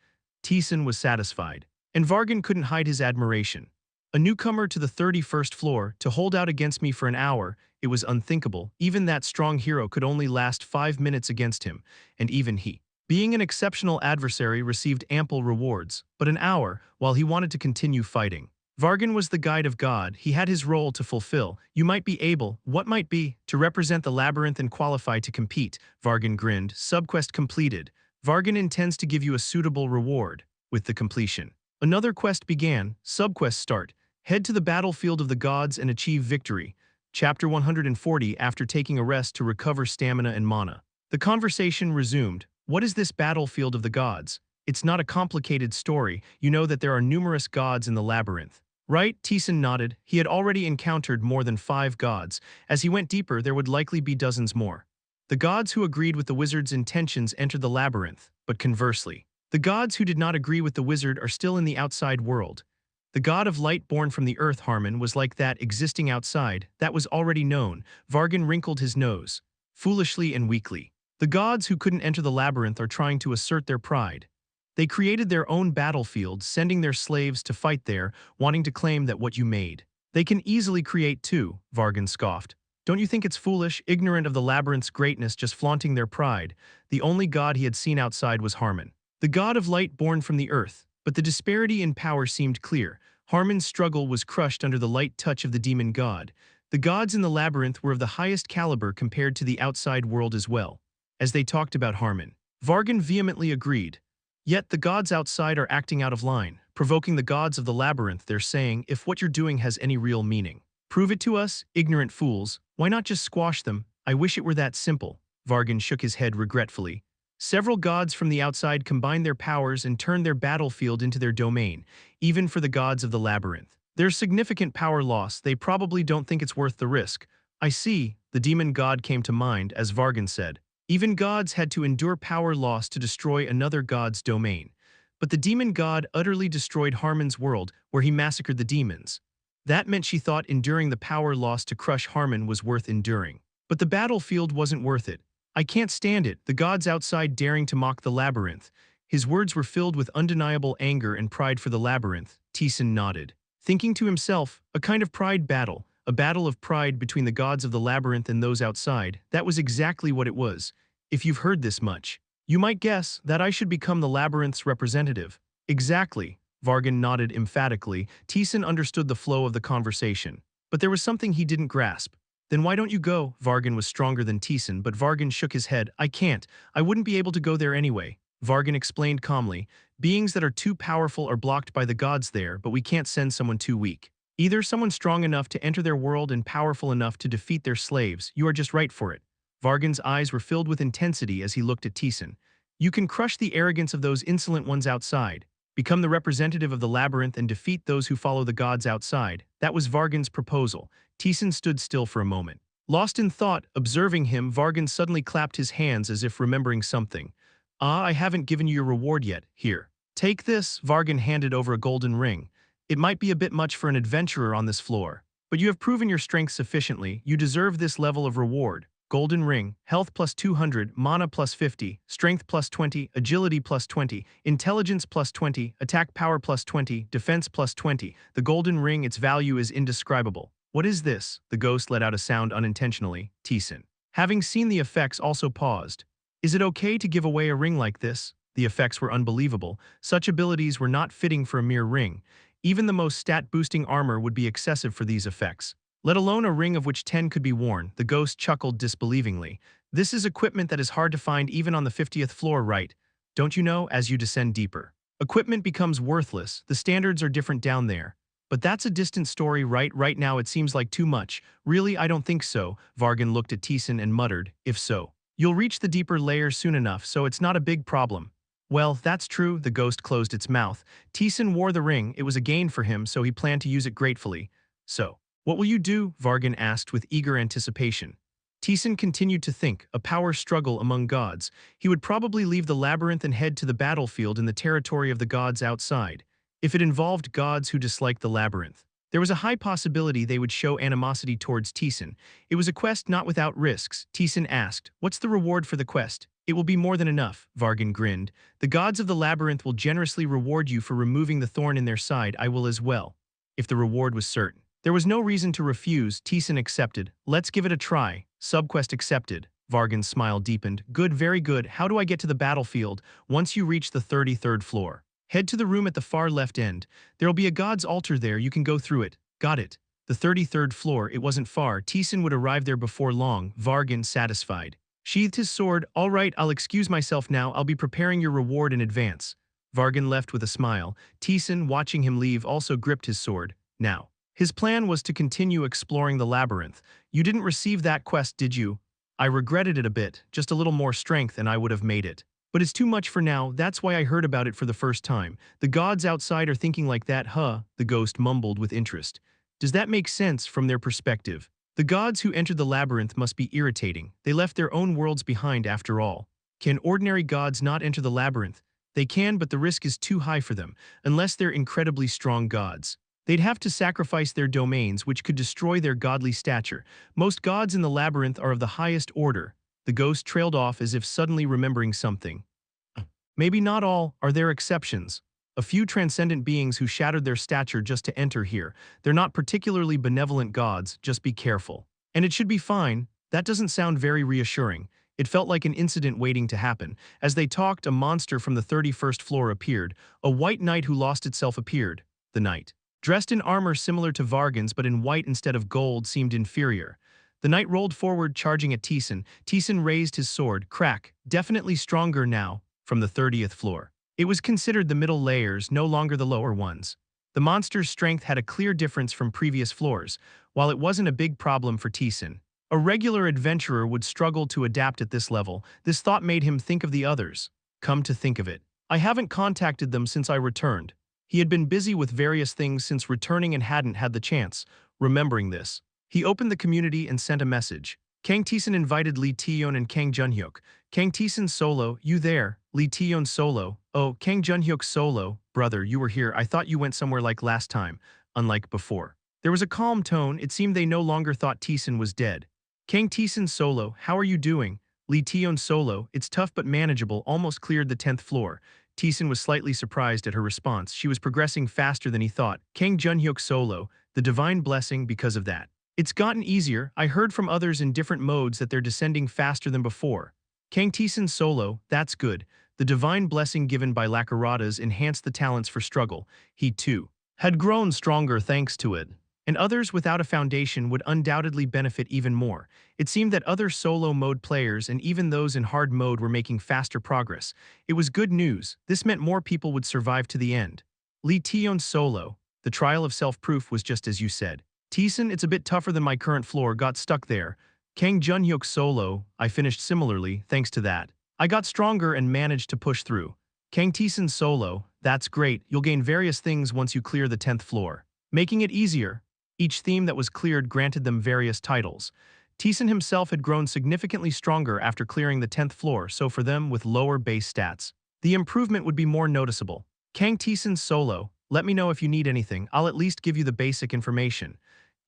Taesan was satisfied, and Vargan couldn't hide his admiration. A newcomer to the 31st floor, to hold out against me for an hour, it was unthinkable. Even that strong hero could only last 5 minutes against him, and even he, being an exceptional adversary, received ample rewards. But an hour, while he wanted to continue fighting. Vargan was the guide of God. He had his role to fulfill. You might be able, what might be, to represent the labyrinth and qualify to compete. Vargan grinned. Subquest completed. Vargan intends to give you a suitable reward. With the completion, another quest began. Subquest start. Head to the battlefield of the gods and achieve victory. Chapter 140. After taking a rest to recover stamina and mana, the conversation resumed. What is this battlefield of the gods? It's not a complicated story. You know that there are numerous gods in the labyrinth, right? Taesan nodded. He had already encountered more than 5 gods. As he went deeper, there would likely be dozens more. The gods who agreed with the wizard's intentions entered the labyrinth, but conversely, the gods who did not agree with the wizard are still in the outside world. The god of light born from the earth, Harmon, was like that, existing outside. That was already known. Vargan wrinkled his nose, foolishly and weakly. The gods who couldn't enter the labyrinth are trying to assert their pride. They created their own battlefield, sending their slaves to fight there, wanting to claim that what you made. They can easily create too, Vargan scoffed. Don't you think it's foolish, ignorant of the labyrinth's greatness, just flaunting their pride? The only god he had seen outside was Harmon, the god of light born from the earth. But the disparity in power seemed clear. Harmon's struggle was crushed under the light touch of the demon god. The gods in the labyrinth were of the highest caliber compared to the outside world as well. As they talked about Harmon, Vargan vehemently agreed. Yet the gods outside are acting out of line, provoking the gods of the labyrinth. They're saying, if what you're doing has any real meaning, prove it to us, ignorant fools. Why not just squash them? I wish it were that simple. Vargan shook his head regretfully. Several gods from the outside combined their powers and turned their battlefield into their domain, even for the gods of the labyrinth. There's significant power loss. They probably don't think it's worth the risk. I see, the demon god came to mind, as Vargan said. Even gods had to endure power loss to destroy another god's domain. But the demon god utterly destroyed Harmon's world, where he massacred the demons. That meant she thought enduring the power loss to crush Harmon was worth enduring. But the battlefield wasn't worth it. I can't stand it, the gods outside daring to mock the labyrinth. His words were filled with undeniable anger and pride for the labyrinth. Taesan nodded, thinking to himself, a kind of pride battle, a battle of pride between the gods of the labyrinth and those outside. That was exactly what it was. If you've heard this much, you might guess that I should become the labyrinth's representative. Exactly, Vargan nodded emphatically. Taesan understood the flow of the conversation. But there was something he didn't grasp. Then why don't you go? Vargan was stronger than Taesan, but Vargan shook his head. I can't. I wouldn't be able to go there anyway. Vargan explained calmly. Beings that are too powerful are blocked by the gods there, but we can't send someone too weak. Either someone strong enough to enter their world and powerful enough to defeat their slaves. You are just right for it. Vargan's eyes were filled with intensity as he looked at Taesan. You can crush the arrogance of those insolent ones outside, become the representative of the labyrinth and defeat those who follow the gods outside. That was Vargan's proposal. Taesan stood still for a moment. Lost in thought, observing him, Vargan suddenly clapped his hands as if remembering something. Ah, I haven't given you your reward yet. Here. Take this. Vargan handed over a golden ring. It might be a bit much for an adventurer on this floor, but you have proven your strength sufficiently. You deserve this level of reward. Golden ring, health plus 200, mana plus 50, strength plus 20, agility plus 20, intelligence plus 20, attack power plus 20, defense plus 20. The golden ring, its value is indescribable. What is this? The ghost let out a sound unintentionally. Taesan, having seen the effects, also paused. Is it okay to give away a ring like this? The effects were unbelievable. Such abilities were not fitting for a mere ring. Even the most stat-boosting armor would be excessive for these effects, let alone a ring of which 10 could be worn. The ghost chuckled disbelievingly. This is equipment that is hard to find even on the 50th floor, right? Don't you know, as you descend deeper, equipment becomes worthless. The standards are different down there. But that's a distant story, right? Right now it seems like too much. Really, I don't think so. Vargan looked at Taesan and muttered, if so, you'll reach the deeper layers soon enough, so it's not a big problem. Well, that's true, the ghost closed its mouth. Taesan wore the ring, it was a gain for him, so he planned to use it gratefully. So, what will you do? Vargan asked with eager anticipation. Taesan continued to think, a power struggle among gods. He would probably leave the labyrinth and head to the battlefield in the territory of the gods outside. If it involved gods who disliked the labyrinth, there was a high possibility they would show animosity towards Taesan. It was a quest not without risks. Taesan asked, what's the reward for the quest? It will be more than enough, Vargan grinned. The gods of the labyrinth will generously reward you for removing the thorn in their side. I will as well. If the reward was certain. There was no reason to refuse. Taesan accepted. Let's give it a try. Subquest accepted. Vargan's smile deepened. Good, very good. How do I get to the battlefield? Once you reach the 33rd floor, head to the room at the far left end. There'll be a god's altar there. You can go through it. Got it. The 33rd floor, it wasn't far. Taesan would arrive there before long. Vargan, satisfied, sheathed his sword. All right, I'll excuse myself now. I'll be preparing your reward in advance. Vargan left with a smile. Taesan, watching him leave, also gripped his sword. Now, his plan was to continue exploring the labyrinth. You didn't receive that quest, did you? I regretted it a bit. Just a little more strength and I would have made it. But it's too much for now. That's why I heard about it for the first time. The gods outside are thinking like that, huh? The ghost mumbled with interest. Does that make sense from their perspective? The gods who entered the labyrinth must be irritating. They left their own worlds behind after all. Can ordinary gods not enter the labyrinth? They can, but the risk is too high for them, unless they're incredibly strong gods. They'd have to sacrifice their domains, which could destroy their godly stature. Most gods in the labyrinth are of the highest order. The ghost trailed off as if suddenly remembering something. Maybe not all, are there exceptions? A few transcendent beings who shattered their stature just to enter here. They're not particularly benevolent gods, just be careful. And it should be fine. That doesn't sound very reassuring. It felt like an incident waiting to happen. As they talked, a monster from the 31st floor appeared. A white knight who lost itself appeared. The knight, dressed in armor similar to Vargan's but in white instead of gold, seemed inferior. The knight rolled forward, charging at Taesan. Taesan raised his sword. Crack. Definitely stronger now. From the 30th floor. It was considered the middle layers, no longer the lower ones. The monster's strength had a clear difference from previous floors, while it wasn't a big problem for Taesan. A regular adventurer would struggle to adapt at this level. This thought made him think of the others. Come to think of it, I haven't contacted them since I returned. He had been busy with various things since returning and hadn't had the chance. Remembering this, he opened the community and sent a message. Kang Taesan invited Lee Taeyeon and Kang Junhyuk. Kang Taesan solo, you there? Lee Taeyeon solo. Oh, Kang Junhyuk solo. Brother, you were here. I thought you went somewhere like last time. Unlike before. There was a calm tone. It seemed they no longer thought Taesan was dead. Kang Taesan solo, how are you doing? Lee Taeyeon solo, it's tough but manageable, almost cleared the 10th floor. Taesan was slightly surprised at her response. She was progressing faster than he thought. Kang Junhyuk solo, the divine blessing because of that. It's gotten easier. I heard from others in different modes that they're descending faster than before. Kang Taesan solo, that's good. The divine blessing given by Lakaratas enhanced the talents for struggle. He, too, had grown stronger thanks to it. And others without a foundation would undoubtedly benefit even more. It seemed that other solo mode players and even those in hard mode were making faster progress. It was good news. This meant more people would survive to the end. Lee Taeyeon solo, the trial of self-proof was just as you said. Taesan, it's a bit tougher than my current floor, got stuck there. Kang Junhyuk solo, I finished similarly, thanks to that. I got stronger and managed to push through. Kang Taesan solo, that's great, you'll gain various things once you clear the 10th floor. Making it easier. Each theme that was cleared granted them various titles. Taesan himself had grown significantly stronger after clearing the 10th floor, so for them with lower base stats, the improvement would be more noticeable. Kang Taesan solo, let me know if you need anything, I'll at least give you the basic information.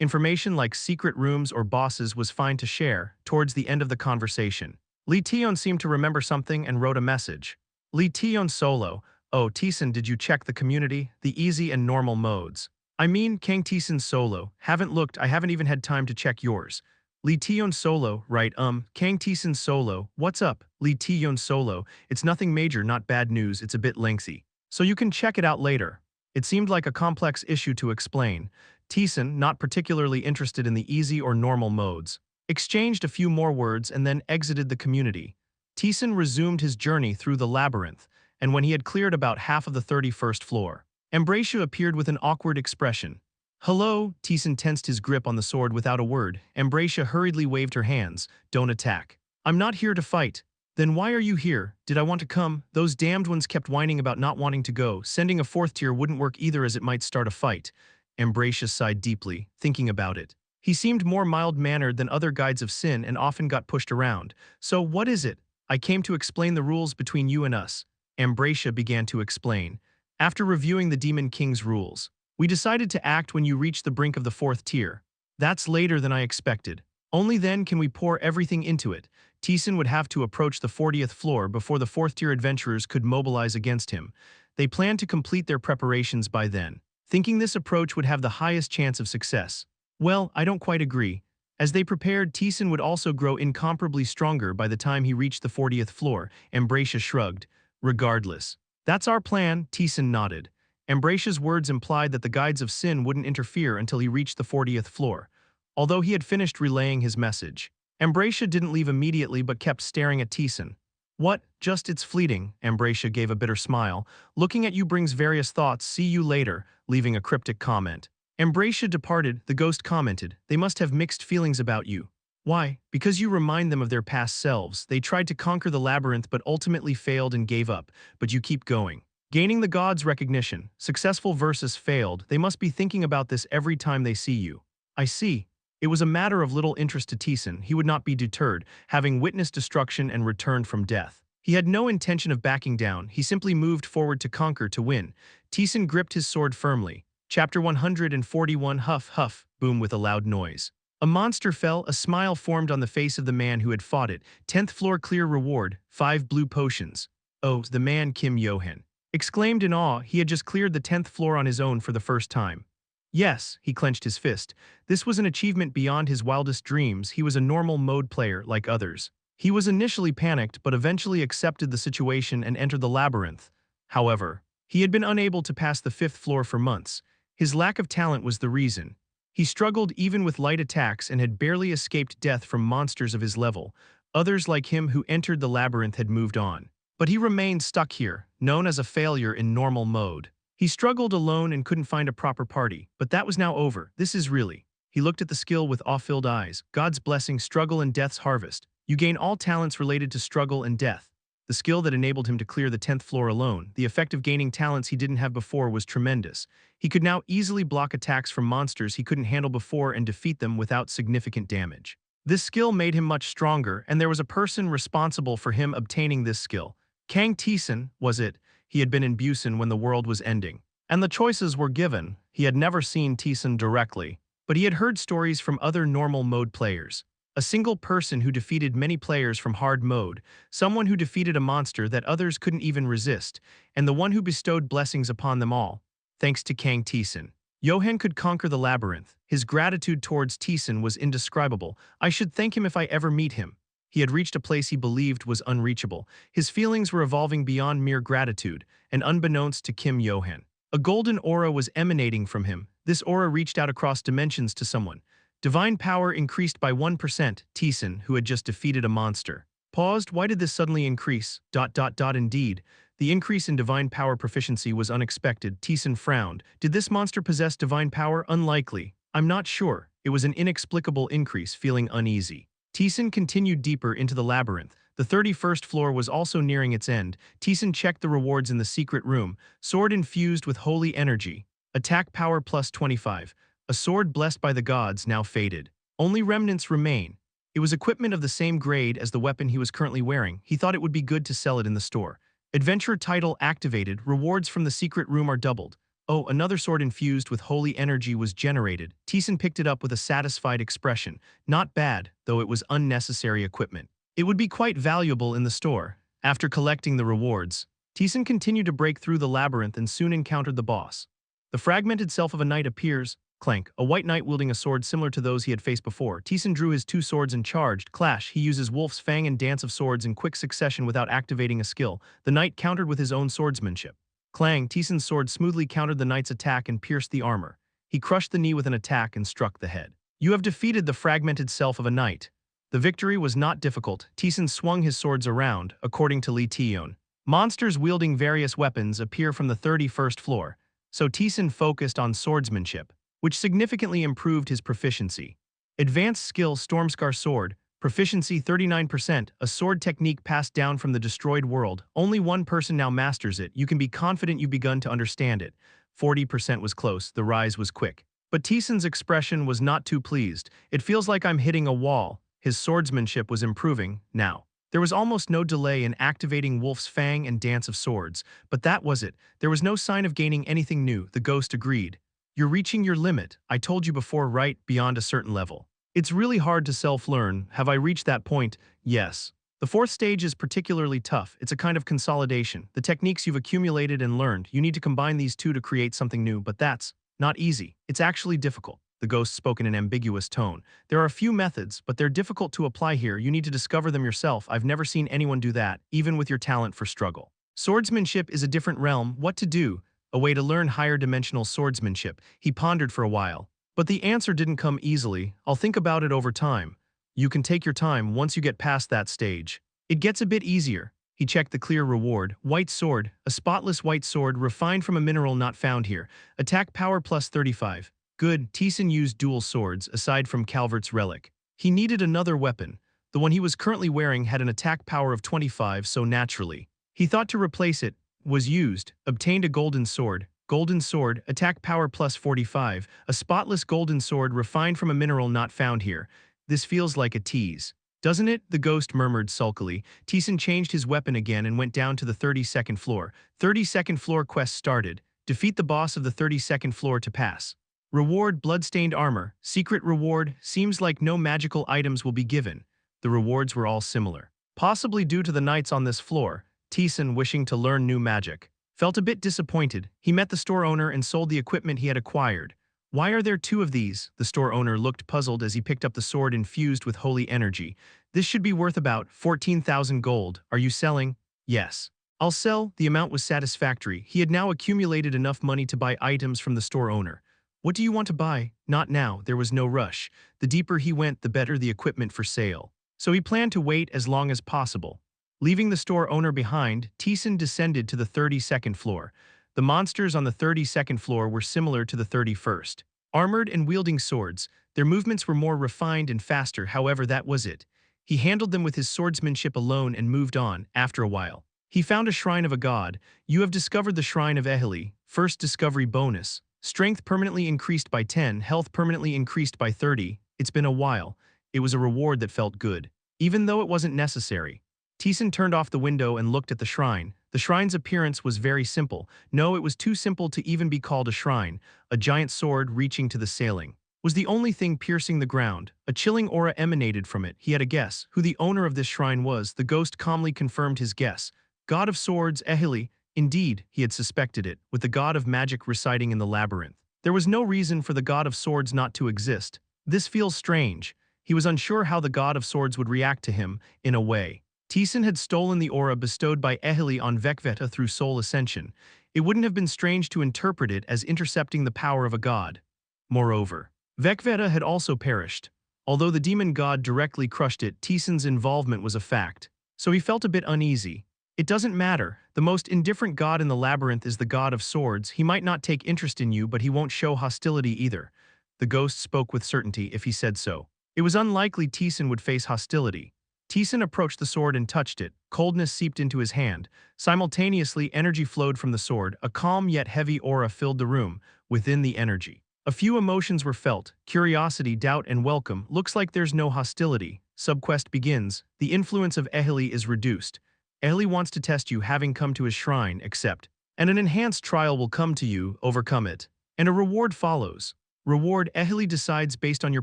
Information like secret rooms or bosses was fine to share. Towards the end of the conversation, Lee Taeyeon seemed to remember something and wrote a message. Lee Taeyeon solo, oh Taesan, did you check the community? The easy and normal modes. I mean, Kang Taesan solo, haven't looked, I haven't even had time to check yours. Lee Taeyeon solo, right, Kang Taesan solo, what's up? Lee Taeyeon solo, it's nothing major, not bad news, it's a bit lengthy. So you can check it out later. It seemed like a complex issue to explain. Taesan, not particularly interested in the easy or normal modes, exchanged a few more words and then exited the community. Taesan resumed his journey through the labyrinth, and when he had cleared about half of the 31st floor, Ambracia appeared with an awkward expression. Hello, Taesan tensed his grip on the sword without a word. Ambracia hurriedly waved her hands. Don't attack. I'm not here to fight. Then why are you here? Did I want to come? Those damned ones kept whining about not wanting to go. Sending a 4th tier wouldn't work either as it might start a fight. Ambracia sighed deeply, thinking about it. He seemed more mild-mannered than other guides of Sin and often got pushed around. So what is it? I came to explain the rules between you and us. Ambracia began to explain. After reviewing the Demon King's rules, we decided to act when you reach the brink of the 4th tier. That's later than I expected. Only then can we pour everything into it. Taesan would have to approach the 40th floor before the 4th tier adventurers could mobilize against him. They planned to complete their preparations by then, thinking this approach would have the highest chance of success. Well, I don't quite agree. As they prepared, Taesan would also grow incomparably stronger by the time he reached the 40th floor. Ambracia shrugged. Regardless. That's our plan, Taesan nodded. Ambracia's words implied that the guides of Sin wouldn't interfere until he reached the 40th floor. Although he had finished relaying his message, Ambracia didn't leave immediately but kept staring at Taesan. What? Just it's fleeting, Ambracia gave a bitter smile. Looking at you brings various thoughts, see you later, leaving a cryptic comment. Ambracia departed, the ghost commented, they must have mixed feelings about you. Why? Because you remind them of their past selves. They tried to conquer the labyrinth but ultimately failed and gave up, but you keep going. Gaining the gods' recognition, successful versus failed, they must be thinking about this every time they see you. I see. It was a matter of little interest to Taesan. He would not be deterred, having witnessed destruction and returned from death. He had no intention of backing down, he simply moved forward to conquer, to win. Taesan gripped his sword firmly. Chapter 141 Huff, huff, boom with a loud noise. A monster fell, a smile formed on the face of the man who had fought it. 10th floor clear reward, 5 blue potions. Oh, the man Kim Yo-hin exclaimed in awe. He had just cleared the 10th floor on his own for the first time. Yes, he clenched his fist. This was an achievement beyond his wildest dreams. He was a normal mode player like others. He was initially panicked but eventually accepted the situation and entered the labyrinth. However, he had been unable to pass the 5th floor for months. His lack of talent was the reason. He struggled even with light attacks and had barely escaped death from monsters of his level. Others like him who entered the labyrinth had moved on. But he remained stuck here, known as a failure in normal mode. He struggled alone and couldn't find a proper party, but that was now over. This is really. He looked at the skill with awe-filled eyes. God's blessing, struggle and death's harvest. You gain all talents related to struggle and death. The skill that enabled him to clear the 10th floor alone, the effect of gaining talents he didn't have before was tremendous. He could now easily block attacks from monsters he couldn't handle before and defeat them without significant damage. This skill made him much stronger, and there was a person responsible for him obtaining this skill. Kang Taesan, was it? He had been in Busan when the world was ending. And the choices were given. He had never seen Taesan directly, but he had heard stories from other normal mode players. A single person who defeated many players from hard mode, someone who defeated a monster that others couldn't even resist, and the one who bestowed blessings upon them all. Thanks to Kang Taesan, Yo-hin could conquer the labyrinth. His gratitude towards Taesan was indescribable. I should thank him if I ever meet him. He had reached a place he believed was unreachable. His feelings were evolving beyond mere gratitude, and unbeknownst to Kim Yo-hin, a golden aura was emanating from him. This aura reached out across dimensions to someone. Divine power increased by 1%. Taesan, who had just defeated a monster, paused. Why did this suddenly increase? Indeed, the increase in divine power proficiency was unexpected. Taesan frowned. Did this monster possess divine power? Unlikely. I'm not sure. It was an inexplicable increase, feeling uneasy. Taesan continued deeper into the labyrinth. The 31st floor was also nearing its end. Taesan checked the rewards in the secret room. Sword infused with holy energy. Attack power plus 25. A sword blessed by the gods now faded. Only remnants remain. It was equipment of the same grade as the weapon he was currently wearing. He thought it would be good to sell it in the store. Adventure title activated. Rewards from the secret room are doubled. Oh, another sword infused with holy energy was generated. Taesan picked it up with a satisfied expression. Not bad, though it was unnecessary equipment. It would be quite valuable in the store. After collecting the rewards, Taesan continued to break through the labyrinth and soon encountered the boss. The fragmented self of a knight appears. Clank, a white knight wielding a sword similar to those he had faced before. Taesan drew his 2 swords and charged. Clash, he uses Wolf's Fang and Dance of Swords in quick succession without activating a skill. The knight countered with his own swordsmanship. Clang, Taesan's sword smoothly countered the knight's attack and pierced the armor. He crushed the knee with an attack and struck the head. You have defeated the fragmented self of a knight. The victory was not difficult. Taesan swung his swords around, according to Lee Taeyeon. Monsters wielding various weapons appear from the 31st floor, so Taesan focused on swordsmanship, which significantly improved his proficiency. Advanced skill Stormscar Sword, proficiency 39%, a sword technique passed down from the destroyed world. Only one person now masters it. You can be confident you've begun to understand it. 40% was close, the rise was quick. But Taesan's expression was not too pleased. It feels like I'm hitting a wall. His swordsmanship was improving, now. There was almost no delay in activating Wolf's Fang and Dance of Swords, but that was it. There was no sign of gaining anything new, the ghost agreed. You're reaching your limit, I told you before, right, beyond a certain level. It's really hard to self-learn. Have I reached that point? Yes. The 4th stage is particularly tough. It's a kind of consolidation. The techniques you've accumulated and learned, you need to combine these two to create something new, but that's not easy. It's actually difficult. The ghost spoke in an ambiguous tone. There are a few methods, but they're difficult to apply here. You need to discover them yourself. I've never seen anyone do that, even with your talent for struggle. Swordsmanship is a different realm. What to do? A way to learn higher dimensional swordsmanship. He pondered for a while. But the answer didn't come easily. I'll think about it over time. You can take your time once you get past that stage. It gets a bit easier. He checked the clear reward. White sword, a spotless white sword refined from a mineral not found here. Attack power plus 35. Good. Taesan used dual swords, aside from Calvert's relic. He needed another weapon. The one he was currently wearing had an attack power of 25, so naturally. He thought to replace it, was used, obtained a golden sword. Golden sword, attack power plus 45, a spotless golden sword refined from a mineral not found here. This feels like a tease. Doesn't it? The ghost murmured sulkily. Taesan changed his weapon again and went down to the 32nd floor. 32nd floor quest started. Defeat the boss of the 32nd floor to pass. Reward bloodstained armor. Secret reward. Seems like no magical items will be given. The rewards were all similar. Possibly due to the knights on this floor. Taesan, wishing to learn new magic, felt a bit disappointed. He met the store owner and sold the equipment he had acquired. Why are there two of these? The store owner looked puzzled as he picked up the sword infused with holy energy. This should be worth about 14,000 gold. Are you selling? Yes. I'll sell. The amount was satisfactory. He had now accumulated enough money to buy items from the store owner. What do you want to buy? Not now. There was no rush. The deeper he went, the better the equipment for sale. So he planned to wait as long as possible. Leaving the store owner behind, Taesan descended to the 32nd floor. The monsters on the 32nd floor were similar to the 31st. Armored and wielding swords, their movements were more refined and faster, however that was it. He handled them with his swordsmanship alone and moved on. After a while, he found a shrine of a god. You have discovered the shrine of Ehili. First discovery bonus. Strength permanently increased by 10, health permanently increased by 30. It's been a while. It was a reward that felt good, even though it wasn't necessary. Taesan turned off the window and looked at the shrine. The shrine's appearance was very simple. No, it was too simple to even be called a shrine. A giant sword reaching to the ceiling was the only thing piercing the ground. A chilling aura emanated from it. He had a guess who the owner of this shrine was. The ghost calmly confirmed his guess. God of swords, Ehili. Indeed, he had suspected it, with the god of magic residing in the labyrinth. There was no reason for the god of swords not to exist. This feels strange. He was unsure how the god of swords would react to him, in a way. Taesan had stolen the aura bestowed by Ehili on Vekveta through soul ascension. It wouldn't have been strange to interpret it as intercepting the power of a god. Moreover, Vekveta had also perished. Although the demon god directly crushed it, Taesan's involvement was a fact. So he felt a bit uneasy. It doesn't matter. The most indifferent god in the labyrinth is the god of swords. He might not take interest in you, but he won't show hostility either. The ghost spoke with certainty if he said so. It was unlikely Taesan would face hostility. Taesan approached the sword and touched it. Coldness seeped into his hand. Simultaneously, energy flowed from the sword. A calm yet heavy aura filled the room. Within the energy, a few emotions were felt: curiosity, doubt, and welcome. Looks like there's no hostility. Subquest begins. The influence of Ehili is reduced. Ehili wants to test you, having come to his shrine. Accept. And an enhanced trial will come to you. Overcome it. And a reward follows. Reward: Ehili decides based on your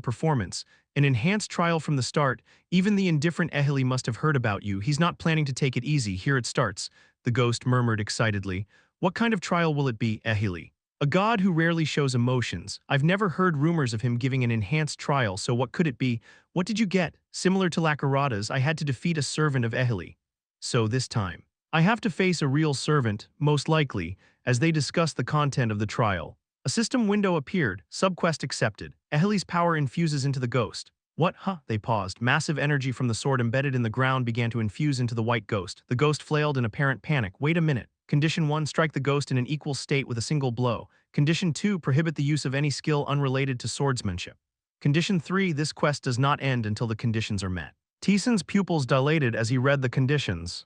performance. An enhanced trial from the start. Even the indifferent Ehili must have heard about you. He's not planning to take it easy. Here it starts. The ghost murmured excitedly. What kind of trial will it be, Ehili? A god who rarely shows emotions. I've never heard rumors of him giving an enhanced trial, so what could it be? What did you get? Similar to Lakarada's, I had to defeat a servant of Ehili. So this time, I have to face a real servant, most likely, as they discuss the content of the trial. A system window appeared. Subquest accepted. Ehili's power infuses into the ghost. What? Huh? They paused. Massive energy from the sword embedded in the ground began to infuse into the white ghost. The ghost flailed in apparent panic. Wait a minute. Condition 1, strike the ghost in an equal state with a single blow. Condition 2, prohibit the use of any skill unrelated to swordsmanship. Condition 3, this quest does not end until the conditions are met. Taesan's pupils dilated as he read the conditions.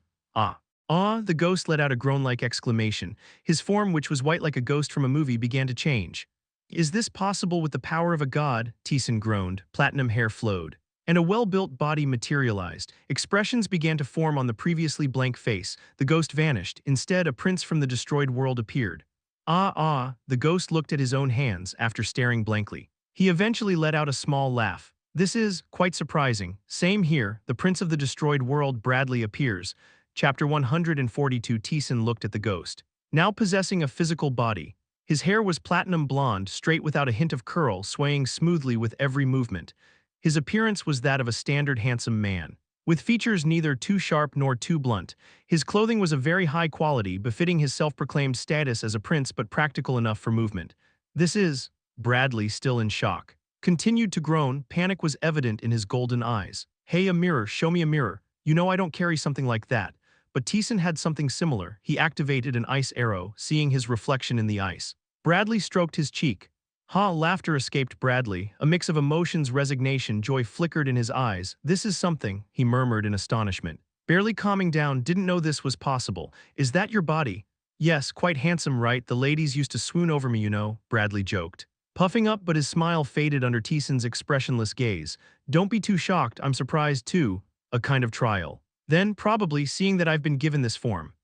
The ghost let out a groan-like exclamation. His form, which was white like a ghost from a movie, began to change. Is this possible with the power of a god? Taesan groaned. Platinum hair flowed, and a well-built body materialized. Expressions began to form on the previously blank face. The ghost vanished. Instead, a prince from the destroyed world appeared. The ghost looked at his own hands after staring blankly. He eventually let out a small laugh. This is quite surprising. Same here. The prince of the destroyed world, Bradley, appears. Chapter 142. Taesan looked at the ghost, now possessing a physical body. His hair was platinum blonde, straight without a hint of curl, swaying smoothly with every movement. His appearance was that of a standard handsome man, with features neither too sharp nor too blunt. His clothing was of very high quality, befitting his self-proclaimed status as a prince, but practical enough for movement. This is... Bradley, still in shock, continued to groan. Panic was evident in his golden eyes. Hey, a mirror, show me a mirror. You know I don't carry something like that. But Taesan had something similar. He activated an ice arrow, seeing his reflection in the ice. Bradley stroked his cheek. Laughter escaped Bradley. A mix of emotions, resignation, joy flickered in his eyes. This is something, he murmured in astonishment. Barely calming down, didn't know this was possible. Is that your body? Yes, quite handsome, right? The ladies used to swoon over me, you know, Bradley joked, puffing up, but his smile faded under Taesan's expressionless gaze. Don't be too shocked, I'm surprised too. A kind of trial. Then, probably, seeing that I've been given this form.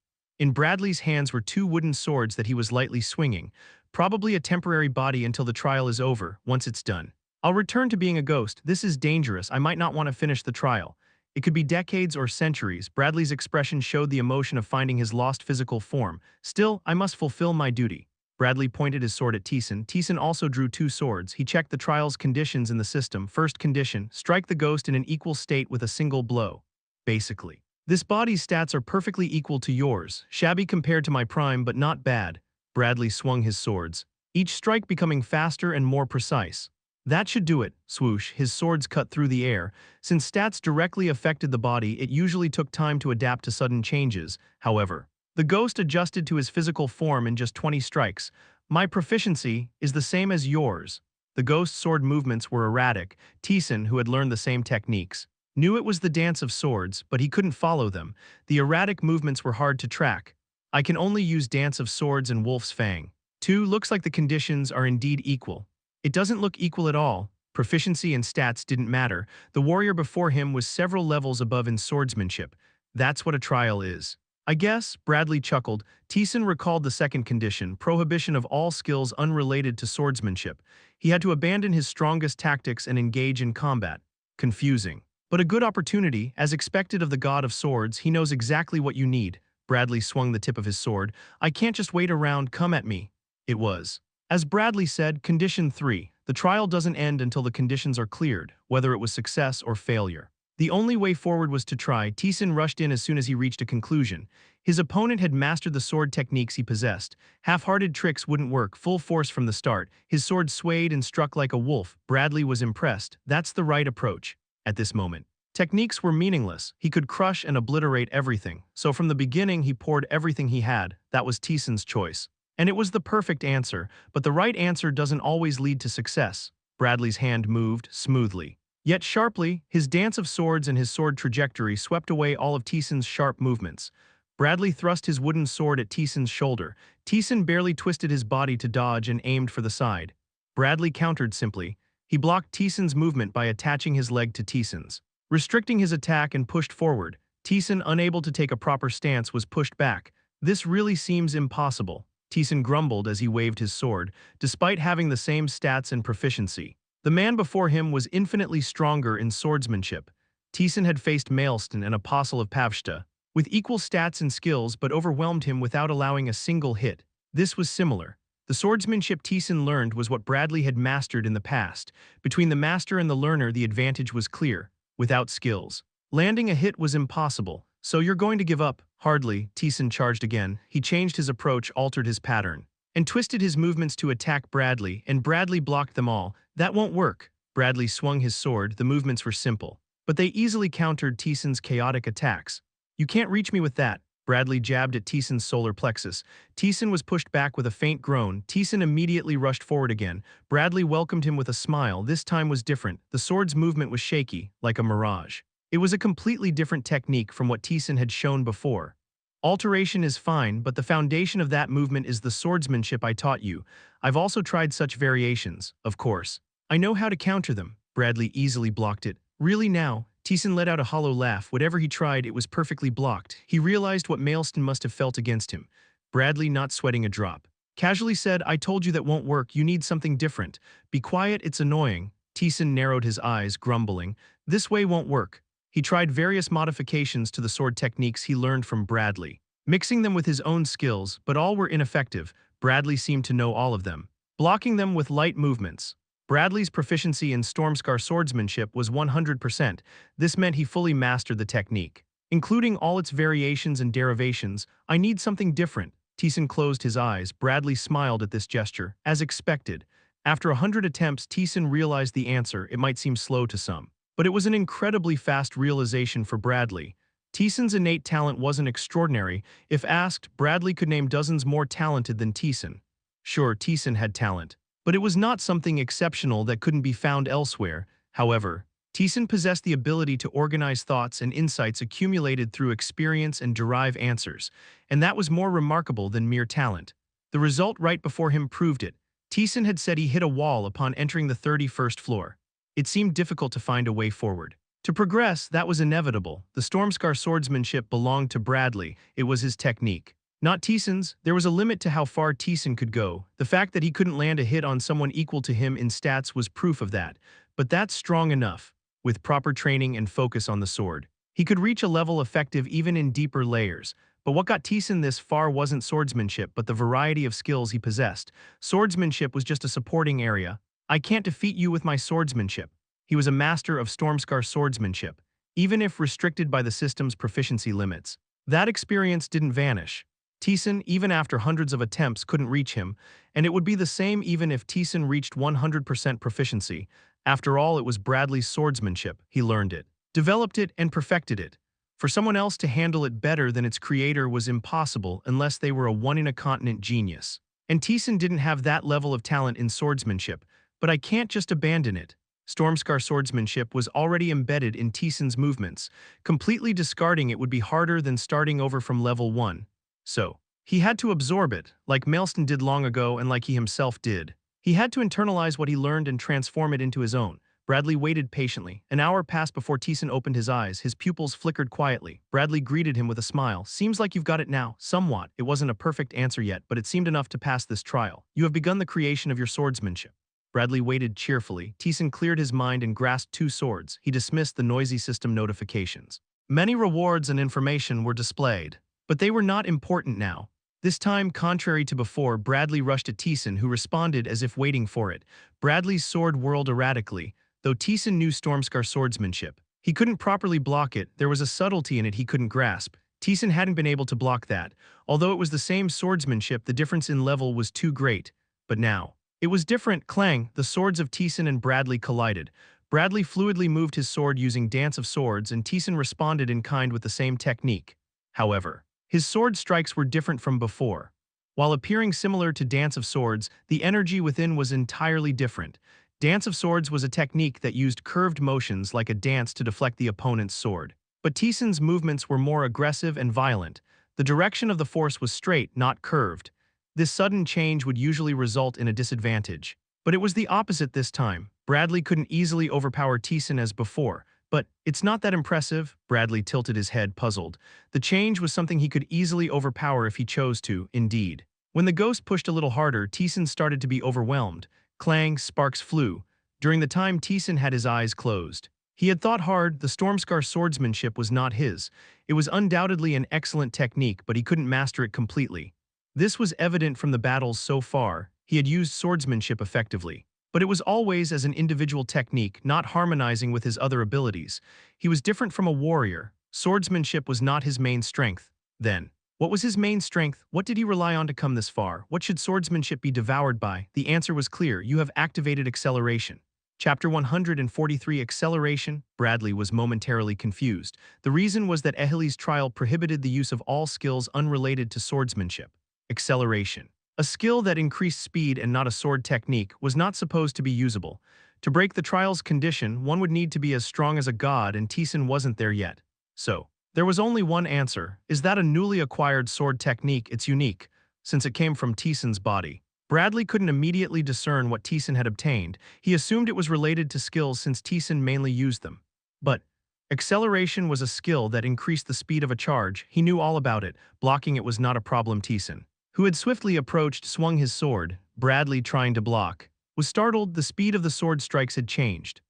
In Bradley's hands were two wooden swords that he was lightly swinging. Probably a temporary body until the trial is over. Once it's done, I'll return to being a ghost. This is dangerous. I might not want to finish the trial. It could be decades or centuries. Bradley's expression showed the emotion of finding his lost physical form. Still, I must fulfill my duty. Bradley pointed his sword at Taesan. Taesan also drew two swords. He checked the trial's conditions in the system. First condition, strike the ghost in an equal state with a single blow. Basically, this body's stats are perfectly equal to yours, shabby compared to my prime but not bad. Bradley swung his swords, each strike becoming faster and more precise. That should do it. Swoosh, his swords cut through the air. Since stats directly affected the body, it usually took time to adapt to sudden changes. However, the ghost adjusted to his physical form in just 20 strikes. My proficiency is the same as yours. The ghost's sword movements were erratic. Taesan, who had learned the same techniques, knew it was the dance of swords, but he couldn't follow them. The erratic movements were hard to track. I can only use Dance of Swords and Wolf's Fang. 2 looks like the conditions are indeed equal. It doesn't look equal at all. Proficiency and stats didn't matter. The warrior before him was several levels above in swordsmanship. That's what a trial is. I guess, Bradley chuckled. Taesan recalled the second condition, prohibition of all skills unrelated to swordsmanship. He had to abandon his strongest tactics and engage in combat. Confusing. But a good opportunity, as expected of the god of swords. He knows exactly what you need. Bradley swung the tip of his sword. I can't just wait around, come at me. It was. As Bradley said, condition 3. The trial doesn't end until the conditions are cleared, whether it was success or failure. The only way forward was to try. Taesan rushed in as soon as he reached a conclusion. His opponent had mastered the sword techniques he possessed. Half-hearted tricks wouldn't work, full force from the start. His sword swayed and struck like a wolf. Bradley was impressed. That's the right approach. At this moment, techniques were meaningless. He could crush and obliterate everything. So from the beginning he poured everything he had. That was Taesan's choice. And it was the perfect answer, but the right answer doesn't always lead to success. Bradley's hand moved smoothly. Yet sharply, his dance of swords and his sword trajectory swept away all of Taesan's sharp movements. Bradley thrust his wooden sword at Taesan's shoulder. Taesan barely twisted his body to dodge and aimed for the side. Bradley countered simply. He blocked Taesan's movement by attaching his leg to Taesan's, restricting his attack and pushed forward. Taesan, unable to take a proper stance, was pushed back. This really seems impossible. Taesan grumbled as he waved his sword. Despite having the same stats and proficiency, the man before him was infinitely stronger in swordsmanship. Taesan had faced Maelstrom, an apostle of Pavshta, with equal stats and skills but overwhelmed him without allowing a single hit. This was similar. The swordsmanship Taesan learned was what Bradley had mastered in the past. Between the master and the learner, the advantage was clear. Without skills, landing a hit was impossible. So you're going to give up? Hardly. Taesan charged again. He changed his approach, altered his pattern, and twisted his movements to attack Bradley, and Bradley blocked them all. That won't work. Bradley swung his sword. The movements were simple, but they easily countered Taesan's chaotic attacks. You can't reach me with that. Bradley jabbed at Taesan's solar plexus. Taesan was pushed back with a faint groan. Taesan immediately rushed forward again. Bradley welcomed him with a smile. This time was different. The sword's movement was shaky, like a mirage. It was a completely different technique from what Taesan had shown before. Alteration is fine, but the foundation of that movement is the swordsmanship I taught you. I've also tried such variations, of course. I know how to counter them. Bradley easily blocked it. Really now? Taesan let out a hollow laugh. Whatever he tried, it was perfectly blocked. He realized what Maelstrom must have felt against him. Bradley, not sweating a drop, casually said, I told you that won't work. You need something different. Be quiet, it's annoying. Taesan narrowed his eyes, grumbling. This way won't work. He tried various modifications to the sword techniques he learned from Bradley, mixing them with his own skills, but all were ineffective. Bradley seemed to know all of them, blocking them with light movements. Bradley's proficiency in Stormscar swordsmanship was 100%. This meant he fully mastered the technique, including all its variations and derivations. I need something different. Taesan closed his eyes. Bradley smiled at this gesture, as expected. After 100 attempts, Taesan realized the answer. It might seem slow to some, but it was an incredibly fast realization for Bradley. Taesan's innate talent wasn't extraordinary. If asked, Bradley could name dozens more talented than Taesan. Sure, Taesan had talent, but it was not something exceptional that couldn't be found elsewhere. However, Taesan possessed the ability to organize thoughts and insights accumulated through experience and derive answers, and that was more remarkable than mere talent. The result right before him proved it. Taesan had said he hit a wall upon entering the 31st floor. It seemed difficult to find a way forward. To progress, that was inevitable. The Stormscar swordsmanship belonged to Bradley. It was his technique, not Taesan's. There was a limit to how far Taesan could go. The fact that he couldn't land a hit on someone equal to him in stats was proof of that. But that's strong enough. With proper training and focus on the sword, He could reach a level effective even in deeper layers. But what got Taesan this far wasn't swordsmanship, but the variety of skills he possessed. Swordsmanship was just a supporting area. I can't defeat you with my swordsmanship. He was a master of Stormscar swordsmanship, even if restricted by the system's proficiency limits. That experience didn't vanish. Taesan, even after hundreds of attempts, couldn't reach him, and it would be the same even if Taesan reached 100% proficiency. After all, it was Bradley's swordsmanship. He learned it, developed it, and perfected it. For someone else to handle it better than its creator was impossible unless they were a one-in-a-continent genius. And Taesan didn't have that level of talent in swordsmanship, but I can't just abandon it. Stormscar swordsmanship was already embedded in Taesan's movements. Completely discarding it would be harder than starting over from level 1. So, he had to absorb it, like Maelstrom did long ago and like he himself did. He had to internalize what he learned and transform it into his own. Bradley waited patiently. An hour passed before Taesan opened his eyes. His pupils flickered quietly. Bradley greeted him with a smile. Seems like you've got it now. Somewhat. It wasn't a perfect answer yet, but it seemed enough to pass this trial. You have begun the creation of your swordsmanship. Bradley waited cheerfully. Taesan cleared his mind and grasped 2 swords. He dismissed the noisy system notifications. Many rewards and information were displayed, but they were not important now. This time, contrary to before, Bradley rushed at Taesan, who responded as if waiting for it. Bradley's sword whirled erratically. Though Taesan knew Stormscar swordsmanship, he couldn't properly block it. There was a subtlety in it he couldn't grasp. Taesan hadn't been able to block that. Although it was the same swordsmanship, the difference in level was too great. But now, it was different. Clang! The swords of Taesan and Bradley collided. Bradley fluidly moved his sword using Dance of Swords, and Taesan responded in kind with the same technique. However, his sword strikes were different from before. While appearing similar to Dance of Swords, the energy within was entirely different. Dance of Swords was a technique that used curved motions like a dance to deflect the opponent's sword. But Taesan's movements were more aggressive and violent. The direction of the force was straight, not curved. This sudden change would usually result in a disadvantage. But it was the opposite this time. Bradley couldn't easily overpower Taesan as before. But it's not that impressive. Bradley tilted his head, puzzled. The change was something he could easily overpower if he chose to, indeed. When the ghost pushed a little harder, Taesan started to be overwhelmed. Clang, sparks flew. During the time Taesan had his eyes closed. He had thought hard. The Stormscar swordsmanship was not his. It was undoubtedly an excellent technique, but he couldn't master it completely. This was evident from the battles so far. He had used swordsmanship effectively. But it was always as an individual technique, not harmonizing with his other abilities. He was different from a warrior. Swordsmanship was not his main strength. Then, what was his main strength? What did he rely on to come this far? What should swordsmanship be devoured by? The answer was clear. You have activated acceleration. Chapter 143 Acceleration. Bradley was momentarily confused. The reason was that Ehili's trial prohibited the use of all skills unrelated to swordsmanship. Acceleration. A skill that increased speed and not a sword technique was not supposed to be usable. To break the trial's condition, one would need to be as strong as a god, and Taesan wasn't there yet. So, there was only one answer. Is that a newly acquired sword technique? It's unique, since it came from Taesan's body. Bradley couldn't immediately discern what Taesan had obtained. He assumed it was related to skills since Taesan mainly used them. But acceleration was a skill that increased the speed of a charge. He knew all about it. Blocking it was not a problem. Taesan, who had swiftly approached, swung his sword. Bradley, trying to block, was startled. The speed of the sword strikes had changed.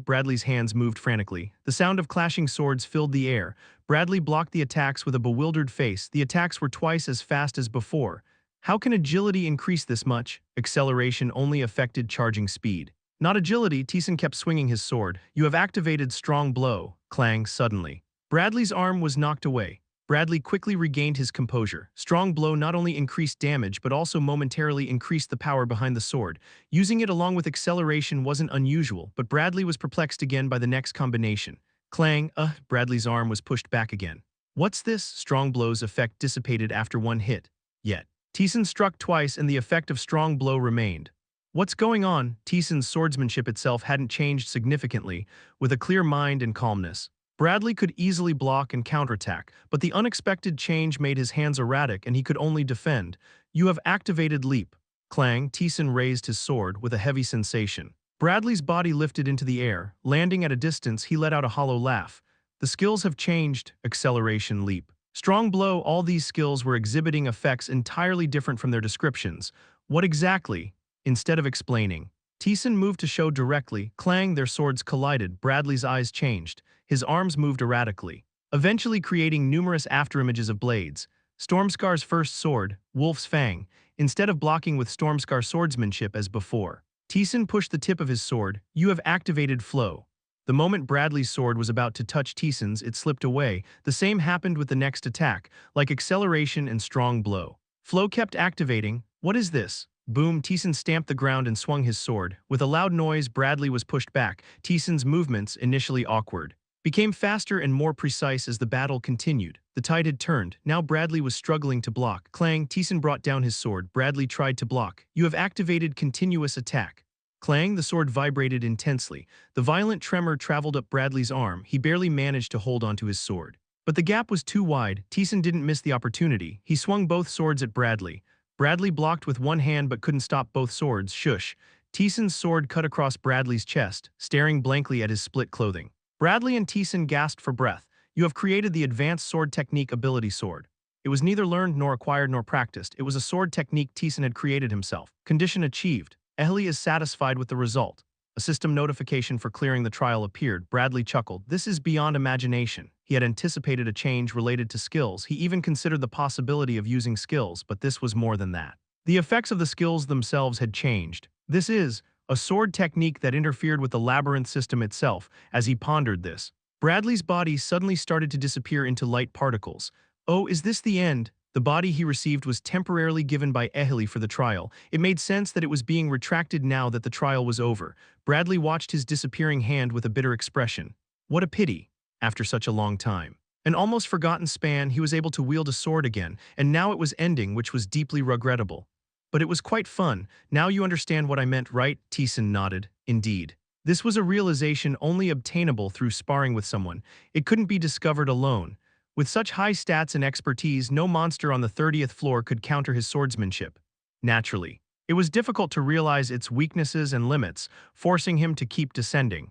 Bradley's hands moved frantically. The sound of clashing swords filled the air. Bradley blocked the attacks with a bewildered face. The attacks were twice as fast as before. How can agility increase this much? Acceleration only affected charging speed, not agility. Taesan kept swinging his sword. You have activated strong blow. Clang, suddenly. Bradley's arm was knocked away. Bradley quickly regained his composure. Strong blow not only increased damage but also momentarily increased the power behind the sword. Using it along with acceleration wasn't unusual, but Bradley was perplexed again by the next combination. Clang, Bradley's arm was pushed back again. What's this? Strong blow's effect dissipated after one hit. Yet, Taesan struck twice and the effect of strong blow remained. What's going on? Taesan's swordsmanship itself hadn't changed significantly. With a clear mind and calmness, Bradley could easily block and counterattack, but the unexpected change made his hands erratic and he could only defend. You have activated leap. Clang, Taesan raised his sword with a heavy sensation. Bradley's body lifted into the air. Landing at a distance, he let out a hollow laugh. The skills have changed. Acceleration, leap, strong blow. All these skills were exhibiting effects entirely different from their descriptions. What exactly? Instead of explaining, Taesan moved to show directly. Clang, their swords collided. Bradley's eyes changed. His arms moved erratically, eventually creating numerous afterimages of blades. Stormscar's first sword, Wolf's Fang, instead of blocking with Stormscar swordsmanship as before. Taesan pushed the tip of his sword. You have activated Flow. The moment Bradley's sword was about to touch Taesan's, it slipped away. The same happened with the next attack, like acceleration and strong blow. Flow kept activating. What is this? Boom, Taesan stamped the ground and swung his sword. With a loud noise, Bradley was pushed back. Taesan's movements, initially awkward, became faster and more precise as the battle continued. The tide had turned. Now Bradley was struggling to block. Clang, Taesan brought down his sword. Bradley tried to block. You have activated continuous attack. Clang, the sword vibrated intensely. The violent tremor traveled up Bradley's arm. He barely managed to hold onto his sword. But the gap was too wide. Taesan didn't miss the opportunity. He swung both swords at Bradley. Bradley blocked with one hand but couldn't stop both swords. Shush. Taesan's sword cut across Bradley's chest, staring blankly at his split clothing. Bradley and Taesan gasped for breath. You have created the advanced sword technique ability sword. It was neither learned nor acquired nor practiced. It was a sword technique Taesan had created himself. Condition achieved. Ehli is satisfied with the result. A system notification for clearing the trial appeared. Bradley chuckled. This is beyond imagination. He had anticipated a change related to skills. He even considered the possibility of using skills, but this was more than that. The effects of the skills themselves had changed. This is a sword technique that interfered with the labyrinth system itself. As he pondered this, Bradley's body suddenly started to disappear into light particles. Oh, is this the end? The body he received was temporarily given by Ehli for the trial. It made sense that it was being retracted now that the trial was over. Bradley watched his disappearing hand with a bitter expression. What a pity. After such a long time, an almost forgotten span, he was able to wield a sword again, and now it was ending, which was deeply regrettable. But it was quite fun. Now you understand what I meant, right? Taesan nodded. Indeed. This was a realization only obtainable through sparring with someone. It couldn't be discovered alone. With such high stats and expertise, no monster on the 30th floor could counter his swordsmanship. Naturally, it was difficult to realize its weaknesses and limits, forcing him to keep descending.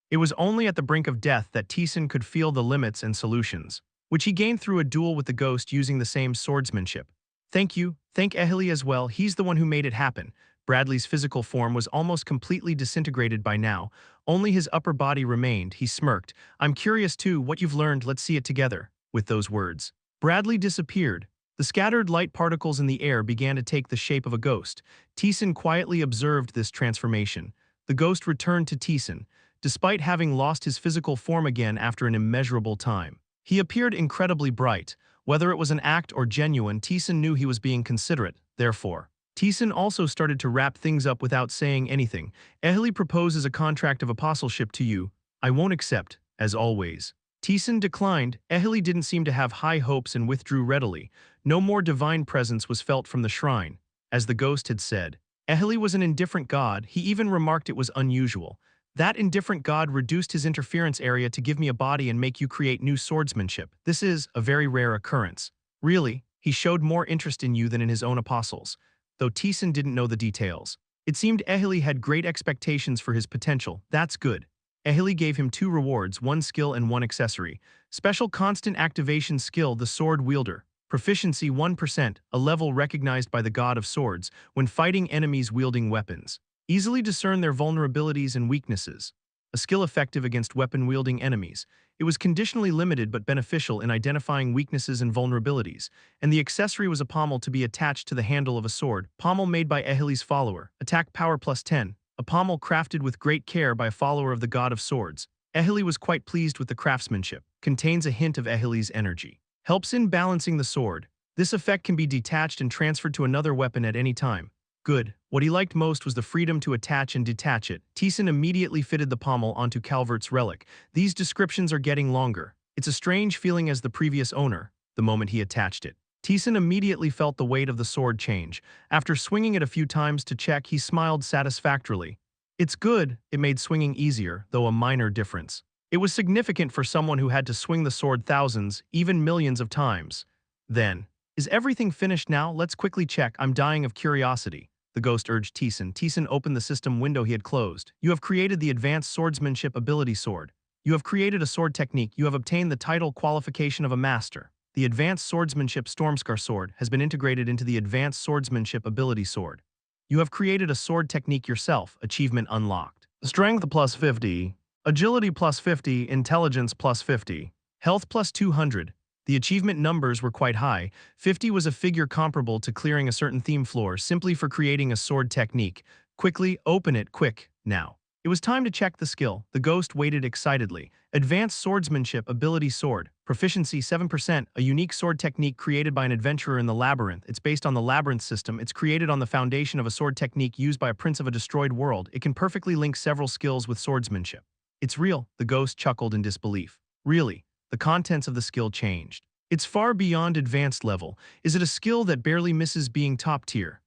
It was only at the brink of death that Taesan could feel the limits and solutions, which he gained through a duel with the ghost using the same swordsmanship. Thank you, thank Ehli as well, he's the one who made it happen. Bradley's physical form was almost completely disintegrated by now. Only his upper body remained. He smirked. I'm curious too, what you've learned, let's see it together. With those words, Bradley disappeared. The scattered light particles in the air began to take the shape of a ghost. Taesan quietly observed this transformation. The ghost returned to Taesan, despite having lost his physical form again after an immeasurable time. He appeared incredibly bright. Whether it was an act or genuine, Taesan knew he was being considerate. Therefore, Taesan also started to wrap things up without saying anything. Ehli proposes a contract of apostleship to you. I won't accept, as always. Taesan declined. Ehli didn't seem to have high hopes and withdrew readily. No more divine presence was felt from the shrine. As the ghost had said, Ehli was an indifferent god. He even remarked it was unusual. That indifferent god reduced his interference area to give me a body and make you create new swordsmanship. This is a very rare occurrence. Really, he showed more interest in you than in his own apostles, though Taesan didn't know the details. It seemed Ehli had great expectations for his potential. That's good. Ehli gave him 2 rewards, 1 skill and 1 accessory. Special constant activation skill, the sword wielder. Proficiency 1%, a level recognized by the god of swords when fighting enemies wielding weapons. Easily discern their vulnerabilities and weaknesses. A skill effective against weapon-wielding enemies. It was conditionally limited but beneficial in identifying weaknesses and vulnerabilities, and the accessory was a pommel to be attached to the handle of a sword. Pommel made by Ehli's follower. Attack power +10. A pommel crafted with great care by a follower of the god of swords. Ehli was quite pleased with the craftsmanship. Contains a hint of Ehli's energy. Helps in balancing the sword. This effect can be detached and transferred to another weapon at any time. Good. What he liked most was the freedom to attach and detach it. Taesan immediately fitted the pommel onto Calvert's relic. These descriptions are getting longer. It's a strange feeling as the previous owner, the moment he attached it. Taesan immediately felt the weight of the sword change. After swinging it a few times to check, he smiled satisfactorily. It's good. It made swinging easier, though a minor difference. It was significant for someone who had to swing the sword thousands, even millions of times. Then, is everything finished now? Let's quickly check. I'm dying of curiosity. The ghost urged Taesan. Taesan opened the system window he had closed. You have created the advanced swordsmanship ability sword. You have created a sword technique. You have obtained the title qualification of a master. The advanced swordsmanship Stormscar sword has been integrated into the advanced swordsmanship ability sword. You have created a sword technique yourself, achievement unlocked. Strength plus 50, agility plus 50, intelligence plus 50, health plus 200. The achievement numbers were quite high. 50 was a figure comparable to clearing a certain theme floor simply for creating a sword technique. Quickly, open it, quick, now. It was time to check the skill. The ghost waited excitedly. Advanced Swordsmanship Ability Sword. Proficiency 7%, a unique sword technique created by an adventurer in the labyrinth. It's based on the labyrinth system. It's created on the foundation of a sword technique used by a prince of a destroyed world. It can perfectly link several skills with swordsmanship. It's real, the ghost chuckled in disbelief. Really, the contents of the skill changed. It's far beyond advanced level. Is it a skill that barely misses being top tier?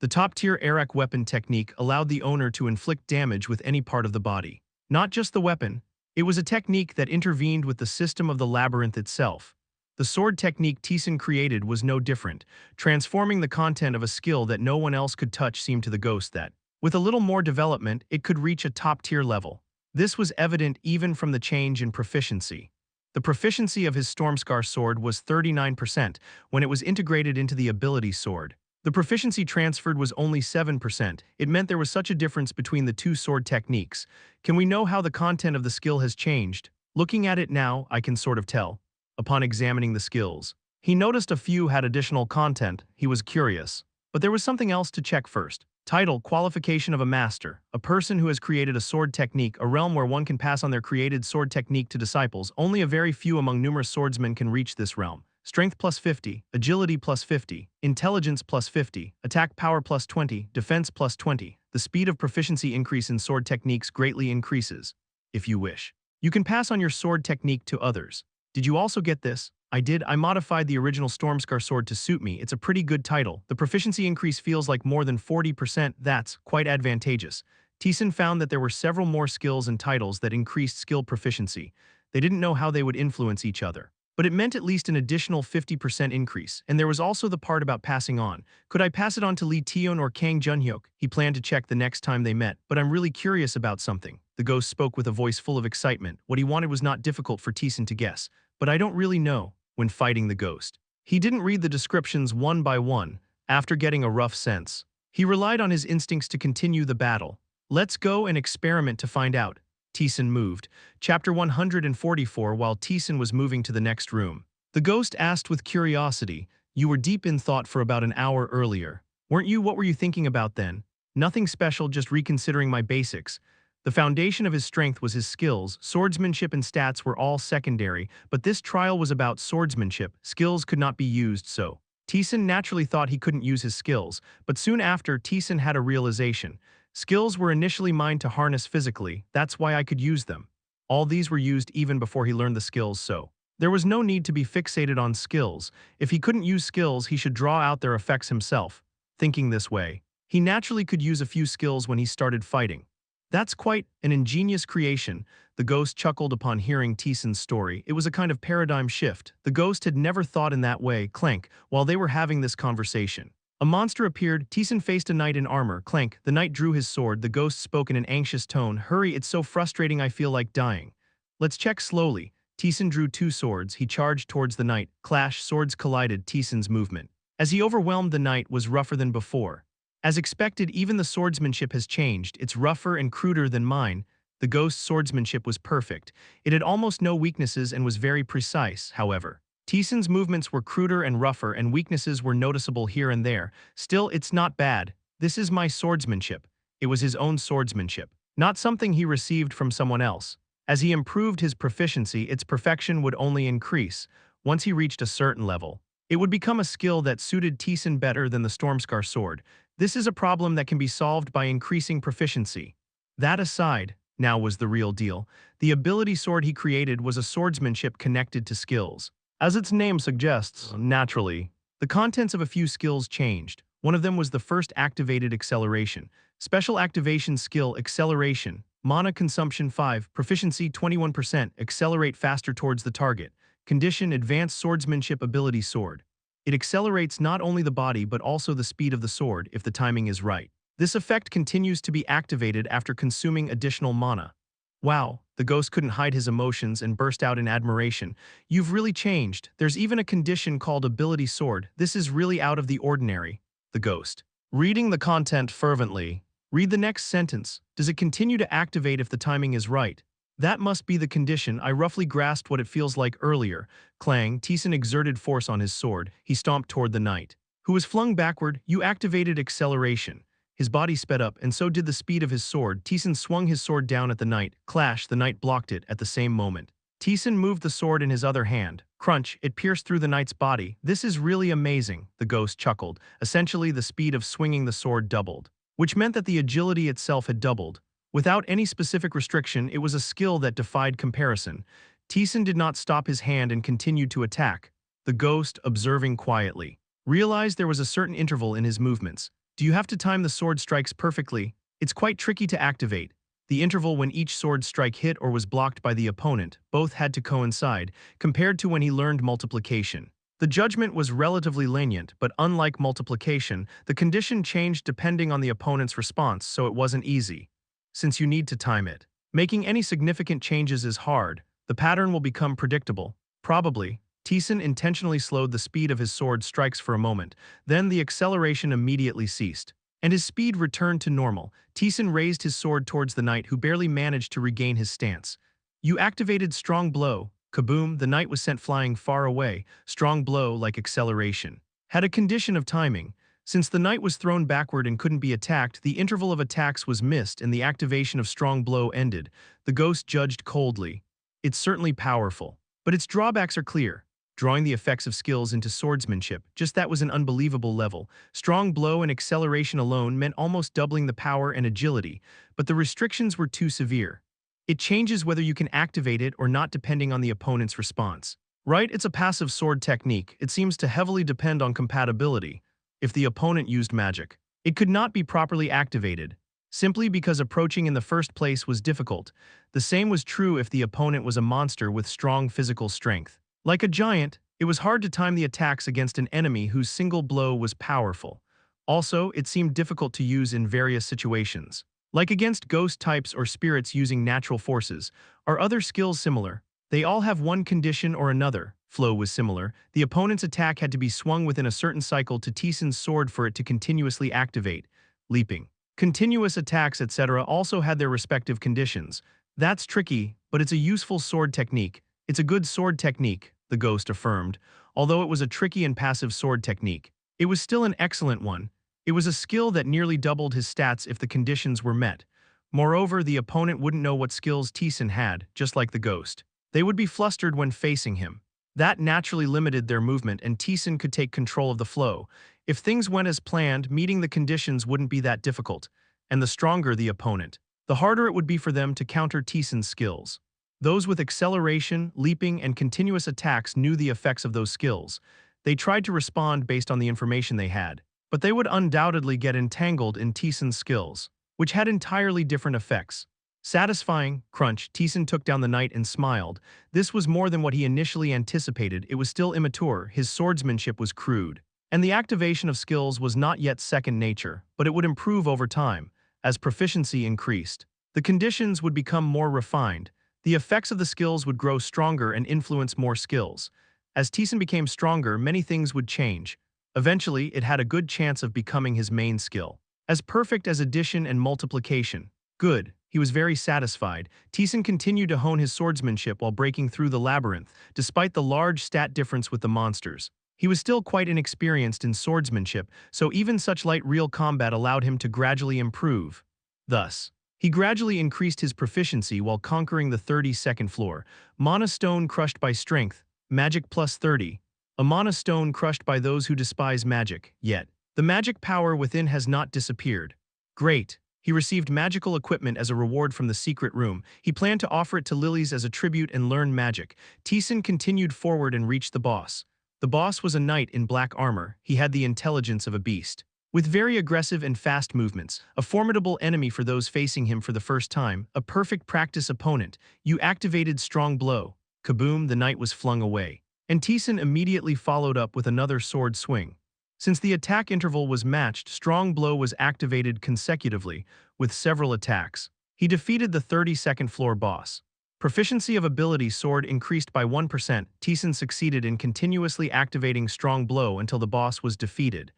The top-tier Arak weapon technique allowed the owner to inflict damage with any part of the body. Not just the weapon, it was a technique that intervened with the system of the labyrinth itself. The sword technique Taesan created was no different, transforming the content of a skill that no one else could touch seemed to the ghost that, with a little more development, it could reach a top-tier level. This was evident even from the change in proficiency. The proficiency of his Stormscar sword was 39% when it was integrated into the ability sword. The proficiency transferred was only 7%. It meant there was such a difference between the two sword techniques. Can we know how the content of the skill has changed? Looking at it now, I can sort of tell. Upon examining the skills, he noticed a few had additional content. He was curious. But there was something else to check first. Title: Qualification of a Master. A person who has created a sword technique, a realm where one can pass on their created sword technique to disciples. Only a very few among numerous swordsmen can reach this realm. Strength plus 50, agility plus 50, intelligence plus 50, attack power plus 20, defense plus 20. The speed of proficiency increase in sword techniques greatly increases. If you wish, you can pass on your sword technique to others. Did you also get this? I did. I modified the original Stormscar sword to suit me. It's a pretty good title. The proficiency increase feels like more than 40%. That's quite advantageous. Taesan found that there were several more skills and titles that increased skill proficiency. They didn't know how they would influence each other. But it meant at least an additional 50% increase, and there was also the part about passing on. Could I pass it on to Lee Tion or Kang Junhyuk? He planned to check the next time they met, but I'm really curious about something. The ghost spoke with a voice full of excitement. What he wanted was not difficult for Taesan to guess, but I don't really know. When fighting the ghost, he didn't read the descriptions one by one. After getting a rough sense, he relied on his instincts to continue the battle. Let's go and experiment to find out. Taesan moved. Chapter 144. While Taesan was moving to the next room, the ghost asked with curiosity, "You were deep in thought for about an hour earlier, weren't you? What were you thinking about then?" "Nothing special, just reconsidering my basics." The foundation of his strength was his skills. Swordsmanship and stats were all secondary, but this trial was about swordsmanship. Skills could not be used, so Taesan naturally thought he couldn't use his skills, but soon after, Taesan had a realization. Skills were initially mine to harness physically, that's why I could use them. All these were used even before he learned the skills, so there was no need to be fixated on skills. If he couldn't use skills, he should draw out their effects himself. Thinking this way, he naturally could use a few skills when he started fighting. That's quite an ingenious creation. The ghost chuckled upon hearing Taesan's story. It was a kind of paradigm shift. The ghost had never thought in that way. Clank. While they were having this conversation, a monster appeared. Taesan faced a knight in armor. Clank. The knight drew his sword. The ghost spoke in an anxious tone. "Hurry, it's so frustrating, I feel like dying." "Let's check slowly." Taesan drew two swords. He charged towards the knight. Clash, swords collided. Taesan's movement, as he overwhelmed the knight, was rougher than before. As expected, even the swordsmanship has changed. It's rougher and cruder than mine. The ghost's swordsmanship was perfect. It had almost no weaknesses and was very precise, however. Taesan's movements were cruder and rougher, and weaknesses were noticeable here and there. Still, it's not bad. This is my swordsmanship. It was his own swordsmanship, not something he received from someone else. As he improved his proficiency, its perfection would only increase. Once he reached a certain level, it would become a skill that suited Taesan better than the Stormscar sword. This is a problem that can be solved by increasing proficiency. That aside, now was the real deal. The ability sword he created was a swordsmanship connected to skills. As its name suggests, naturally, the contents of a few skills changed. One of them was the first activated acceleration. Special activation skill acceleration. Mana consumption 5, proficiency 21%, accelerate faster towards the target. Condition advanced swordsmanship ability sword. It accelerates not only the body but also the speed of the sword if the timing is right. This effect continues to be activated after consuming additional mana. Wow, the ghost couldn't hide his emotions and burst out in admiration. "You've really changed. There's even a condition called ability sword. This is really out of the ordinary." The ghost Reading the content fervently. Read the next sentence. Does it continue to activate if the timing is right? That must be the condition. I roughly grasped what it feels like earlier. Kang Taesan exerted force on his sword. He stomped toward the knight, who was flung backward. You activated acceleration. His body sped up, and so did the speed of his sword. Taesan swung his sword down at the knight. Clash, the knight blocked it at the same moment. Taesan moved the sword in his other hand. Crunch, it pierced through the knight's body. This is really amazing, the ghost chuckled. Essentially, the speed of swinging the sword doubled, which meant that the agility itself had doubled. Without any specific restriction, it was a skill that defied comparison. Taesan did not stop his hand and continued to attack. The ghost, observing quietly, realized there was a certain interval in his movements. Do you have to time the sword strikes perfectly? It's quite tricky to activate. The interval when each sword strike hit or was blocked by the opponent, both had to coincide, compared to when he learned multiplication. The judgment was relatively lenient, but unlike multiplication, the condition changed depending on the opponent's response, so it wasn't easy. Since you need to time it, making any significant changes is hard. The pattern will become predictable. Probably. Taesan intentionally slowed the speed of his sword strikes for a moment, then the acceleration immediately ceased, and his speed returned to normal. Taesan raised his sword towards the knight, who barely managed to regain his stance. You activated strong blow. Kaboom, the knight was sent flying far away. Strong blow, like acceleration, had a condition of timing. Since the knight was thrown backward and couldn't be attacked, the interval of attacks was missed and the activation of strong blow ended. The ghost judged coldly. It's certainly powerful, but its drawbacks are clear. Drawing the effects of skills into swordsmanship, just that was an unbelievable level. Strong blow and acceleration alone meant almost doubling the power and agility, but the restrictions were too severe. It changes whether you can activate it or not depending on the opponent's response. Right, it's a passive sword technique. It seems to heavily depend on compatibility. If the opponent used magic, it could not be properly activated, simply because approaching in the first place was difficult. The same was true if the opponent was a monster with strong physical strength. Like a giant, it was hard to time the attacks against an enemy whose single blow was powerful. Also, it seemed difficult to use in various situations. Like against ghost types or spirits using natural forces. Are other skills similar? They all have one condition or another. Flow was similar. The opponent's attack had to be swung within a certain cycle to Taesan's sword for it to continuously activate. Leaping, continuous attacks, etc. also had their respective conditions. That's tricky, but it's a useful sword technique. It's a good sword technique, the ghost affirmed. Although it was a tricky and passive sword technique, it was still an excellent one. It was a skill that nearly doubled his stats if the conditions were met. Moreover, the opponent wouldn't know what skills Taesan had, just like the ghost. They would be flustered when facing him. That naturally limited their movement, and Taesan could take control of the flow. If things went as planned, meeting the conditions wouldn't be that difficult. And the stronger the opponent, the harder it would be for them to counter Taesan's skills. Those with acceleration, leaping, and continuous attacks knew the effects of those skills. They tried to respond based on the information they had, but they would undoubtedly get entangled in Taesan's skills, which had entirely different effects. Satisfying. Crunch. Taesan took down the knight and smiled. This was more than what he initially anticipated. It was still immature, his swordsmanship was crude, and the activation of skills was not yet second nature, but it would improve over time. As proficiency increased, the conditions would become more refined. The effects of the skills would grow stronger and influence more skills. As Taesan became stronger, many things would change. Eventually, it had a good chance of becoming his main skill, as perfect as addition and multiplication. Good. He was very satisfied. Taesan continued to hone his swordsmanship while breaking through the labyrinth, despite the large stat difference with the monsters. He was still quite inexperienced in swordsmanship, so even such light real combat allowed him to gradually improve. Thus, he gradually increased his proficiency while conquering the 32nd floor. Mana stone crushed by strength, magic plus 30. A mana stone crushed by those who despise magic, yet the magic power within has not disappeared. Great. He received magical equipment as a reward from the secret room. He planned to offer it to Lilies as a tribute and learn magic. Taesan continued forward and reached the boss. The boss was a knight in black armor. He had the intelligence of a beast, with very aggressive and fast movements, a formidable enemy for those facing him for the first time, a perfect practice opponent. You activated strong blow. Kaboom, the knight was flung away, and Taesan immediately followed up with another sword swing. Since the attack interval was matched, strong blow was activated consecutively, with several attacks. He defeated the 32nd floor boss. Proficiency of ability sword increased by 1%. Taesan succeeded in continuously activating strong blow until the boss was defeated.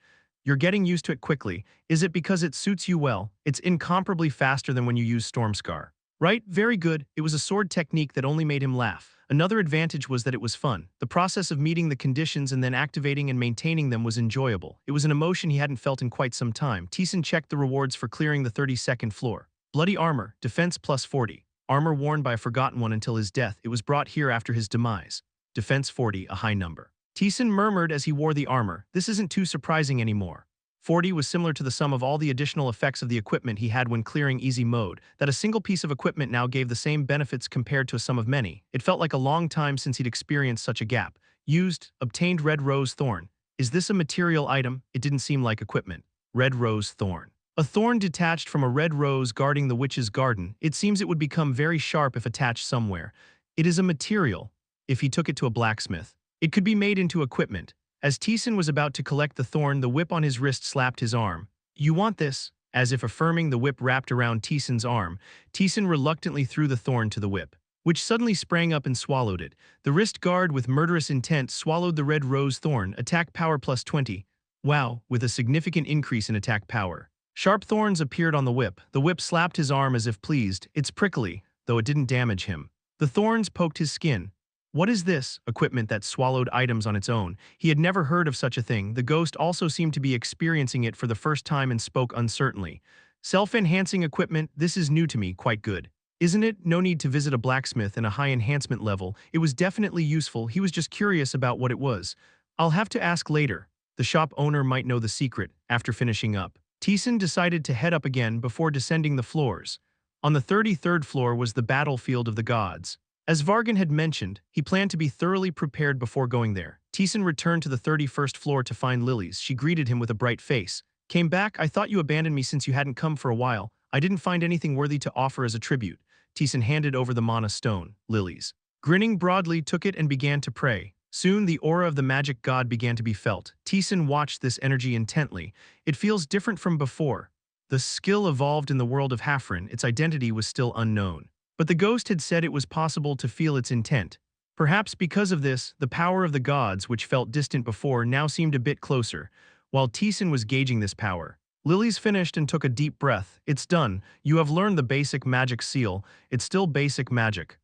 You're getting used to it quickly. Is it because it suits you well? It's incomparably faster than when you use Stormscar. Right? Very good. It was a sword technique that only made him laugh. Another advantage was that it was fun. The process of meeting the conditions and then activating and maintaining them was enjoyable. It was an emotion he hadn't felt in quite some time. Taesan checked the rewards for clearing the 32nd floor. Bloody armor, defense plus 40. Armor worn by a forgotten one until his death. It was brought here after his demise. Defense 40, a high number. Taesan murmured as he wore the armor. This isn't too surprising anymore. 40 was similar to the sum of all the additional effects of the equipment he had when clearing easy mode. That a single piece of equipment now gave the same benefits compared to a sum of many. It felt like a long time since he'd experienced such a gap. Used, obtained red rose thorn. Is this a material item? It didn't seem like equipment. Red rose thorn. A thorn detached from a red rose guarding the witch's garden. It seems it would become very sharp if attached somewhere. It is a material. If he took it to a blacksmith, it could be made into equipment. As Taesan was about to collect the thorn, the whip on his wrist slapped his arm. You want this? As if affirming, the whip wrapped around Taesan's arm. Taesan reluctantly threw the thorn to the whip, which suddenly sprang up and swallowed it. The wrist guard with murderous intent swallowed the red rose thorn. Attack power plus 20. Wow, with a significant increase in attack power. Sharp thorns appeared on the whip. The whip slapped his arm as if pleased. It's prickly, though it didn't damage him. The thorns poked his skin. What is this? Equipment that swallowed items on its own. He had never heard of such a thing. The ghost also seemed to be experiencing it for the first time and spoke uncertainly. Self-enhancing equipment, this is new to me, quite good. Isn't it? No need to visit a blacksmith in a high enhancement level. It was definitely useful. He was just curious about what it was. I'll have to ask later. The shop owner might know the secret. After finishing up, Taesan decided to head up again before descending the floors. On the 33rd floor was the battlefield of the gods. As Vargan had mentioned, he planned to be thoroughly prepared before going there. Taesan returned to the 31st floor to find Lilies. She greeted him with a bright face. Came back? I thought you abandoned me since you hadn't come for a while. I didn't find anything worthy to offer as a tribute. Taesan handed over the mana stone. Lilies, grinning broadly, took it and began to pray. Soon the aura of the magic god began to be felt. Taesan watched this energy intently. It feels different from before. The skill evolved in the world of Hafren. Its identity was still unknown. But the ghost had said it was possible to feel its intent. Perhaps because of this, the power of the gods, which felt distant before, now seemed a bit closer. While Taesan was gauging this power, Lilies finished and took a deep breath. It's done. You have learned the basic magic seal. It's still basic magic.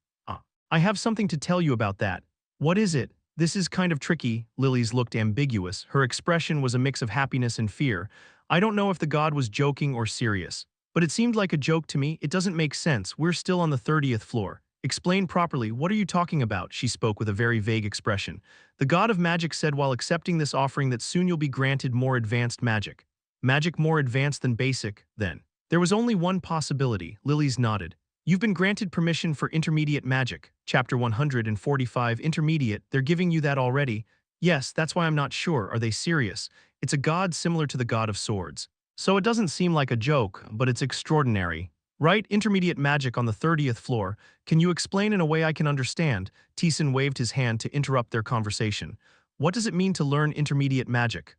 I have something to tell you about that. What is it? This is kind of tricky. Lilies looked ambiguous. Her expression was a mix of happiness and fear. I don't know if the god was joking or serious. But it seemed like a joke to me. It doesn't make sense. We're still on the 30th floor. Explain properly. What are you talking about? She spoke with a very vague expression. The god of magic said while accepting this offering that soon you'll be granted more advanced magic. Magic more advanced than basic, then. There was only one possibility. Lilies nodded. You've been granted permission for intermediate magic. Chapter 145, intermediate. They're giving you that already. Yes, that's why I'm not sure. Are they serious? It's a god similar to the god of swords. So it doesn't seem like a joke, but it's extraordinary. Right? Intermediate magic on the 30th floor. Can you explain in a way I can understand? Taesan waved his hand to interrupt their conversation. What does it mean to learn intermediate magic?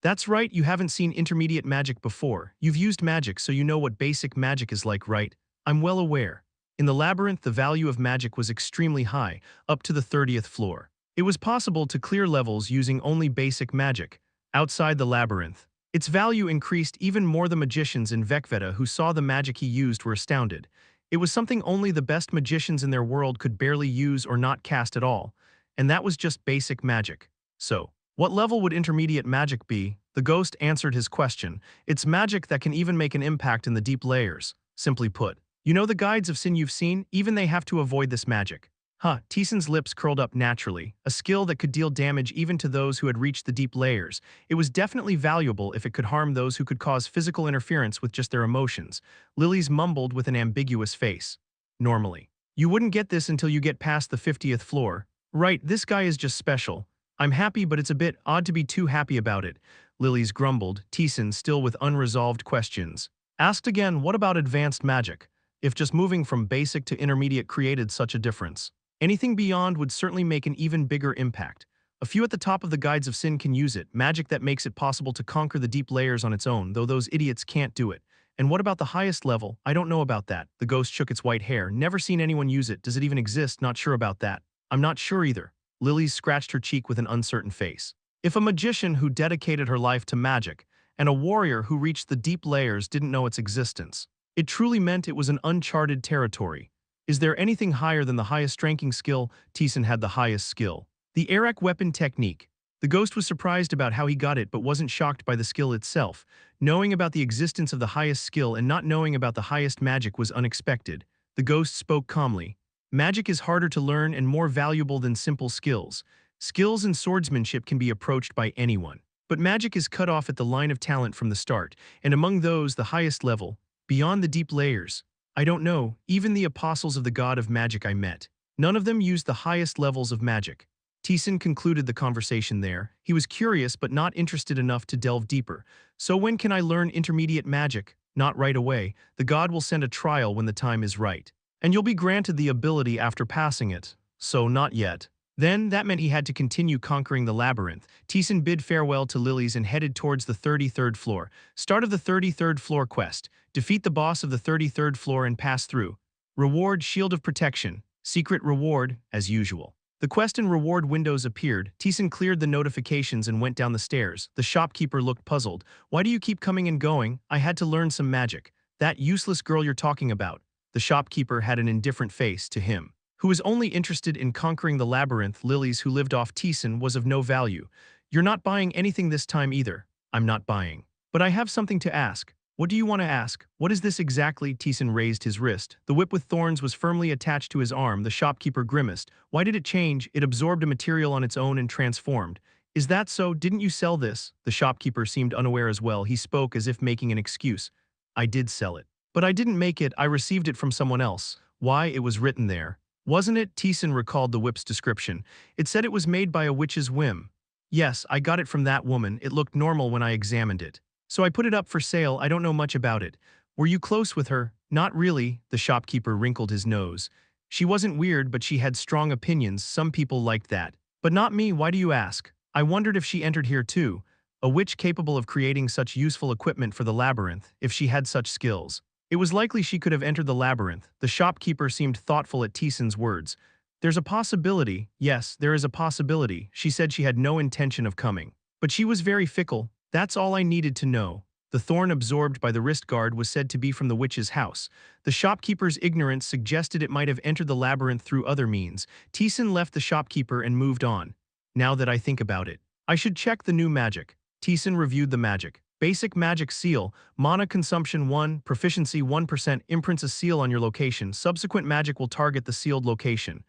That's right, you haven't seen intermediate magic before. You've used magic, so you know what basic magic is like, right? I'm well aware. In the labyrinth, the value of magic was extremely high, up to the 30th floor. It was possible to clear levels using only basic magic. Outside the labyrinth, its value increased even more. The magicians in Vekveta who saw the magic he used were astounded. It was something only the best magicians in their world could barely use or not cast at all. And that was just basic magic. So, what level would intermediate magic be? The ghost answered his question. It's magic that can even make an impact in the deep layers. Simply put, you know the guides of sin you've seen? Even they have to avoid this magic. Taesan's lips curled up naturally, a skill that could deal damage even to those who had reached the deep layers. It was definitely valuable if it could harm those who could cause physical interference with just their emotions. Lilies mumbled with an ambiguous face. Normally, you wouldn't get this until you get past the 50th floor. Right, this guy is just special. I'm happy, but it's a bit odd to be too happy about it. Lilies grumbled, Taesan still with unresolved questions. Asked again, what about advanced magic? If just moving from basic to intermediate created such a difference. Anything beyond would certainly make an even bigger impact. A few at the top of the guides of sin can use it, magic that makes it possible to conquer the deep layers on its own, though those idiots can't do it. And what about the highest level? I don't know about that. The ghost shook its white hair. Never seen anyone use it. Does it even exist? Not sure about that. I'm not sure either. Lilies scratched her cheek with an uncertain face. If a magician who dedicated her life to magic and a warrior who reached the deep layers didn't know its existence, it truly meant it was an uncharted territory. Is there anything higher than the highest ranking skill? Taesan had the highest skill. The Arak weapon technique. The ghost was surprised about how he got it but wasn't shocked by the skill itself. Knowing about the existence of the highest skill and not knowing about the highest magic was unexpected. The ghost spoke calmly. Magic is harder to learn and more valuable than simple skills. Skills and swordsmanship can be approached by anyone. But magic is cut off at the line of talent from the start, and among those the highest level, beyond the deep layers. I don't know, even the apostles of the god of magic I met. None of them used the highest levels of magic. Taesan concluded the conversation there. He was curious but not interested enough to delve deeper. So when can I learn intermediate magic? Not right away. The god will send a trial when the time is right. And you'll be granted the ability after passing it. So not yet. Then, that meant he had to continue conquering the labyrinth. Taesan bid farewell to Lilies and headed towards the 33rd floor. Start of the 33rd floor quest. Defeat the boss of the 33rd floor and pass through. Reward Shield of Protection. Secret reward, as usual. The quest and reward windows appeared. Taesan cleared the notifications and went down the stairs. The shopkeeper looked puzzled. Why do you keep coming and going? I had to learn some magic. That useless girl you're talking about. The shopkeeper had an indifferent face to him, who was only interested in conquering the labyrinth. Lilies, who lived off Taesan, was of no value. You're not buying anything this time either. I'm not buying. But I have something to ask. What do you want to ask? What is this exactly? Taesan raised his wrist. The whip with thorns was firmly attached to his arm. The shopkeeper grimaced. Why did it change? It absorbed a material on its own and transformed. Is that so? Didn't you sell this? The shopkeeper seemed unaware as well. He spoke as if making an excuse. I did sell it. But I didn't make it. I received it from someone else. Why? It was written there. Wasn't it? Taesan recalled the whip's description. It said it was made by a witch's whim. Yes, I got it from that woman. It looked normal when I examined it. So I put it up for sale. I don't know much about it. Were you close with her? Not really. The shopkeeper wrinkled his nose. She wasn't weird, but she had strong opinions. Some people liked that. But not me. Why do you ask? I wondered if she entered here too. A witch capable of creating such useful equipment for the labyrinth, if she had such skills. It was likely she could have entered the labyrinth. The shopkeeper seemed thoughtful at Taesan's words. There's a possibility. Yes, there is a possibility. She said she had no intention of coming. But she was very fickle. That's all I needed to know. The thorn absorbed by the wrist guard was said to be from the witch's house. The shopkeeper's ignorance suggested it might have entered the labyrinth through other means. Taesan left the shopkeeper and moved on. Now that I think about it, I should check the new magic. Taesan reviewed the magic. Basic magic seal, mana consumption 1, proficiency 1%, imprints a seal on your location. Subsequent magic will target the sealed location.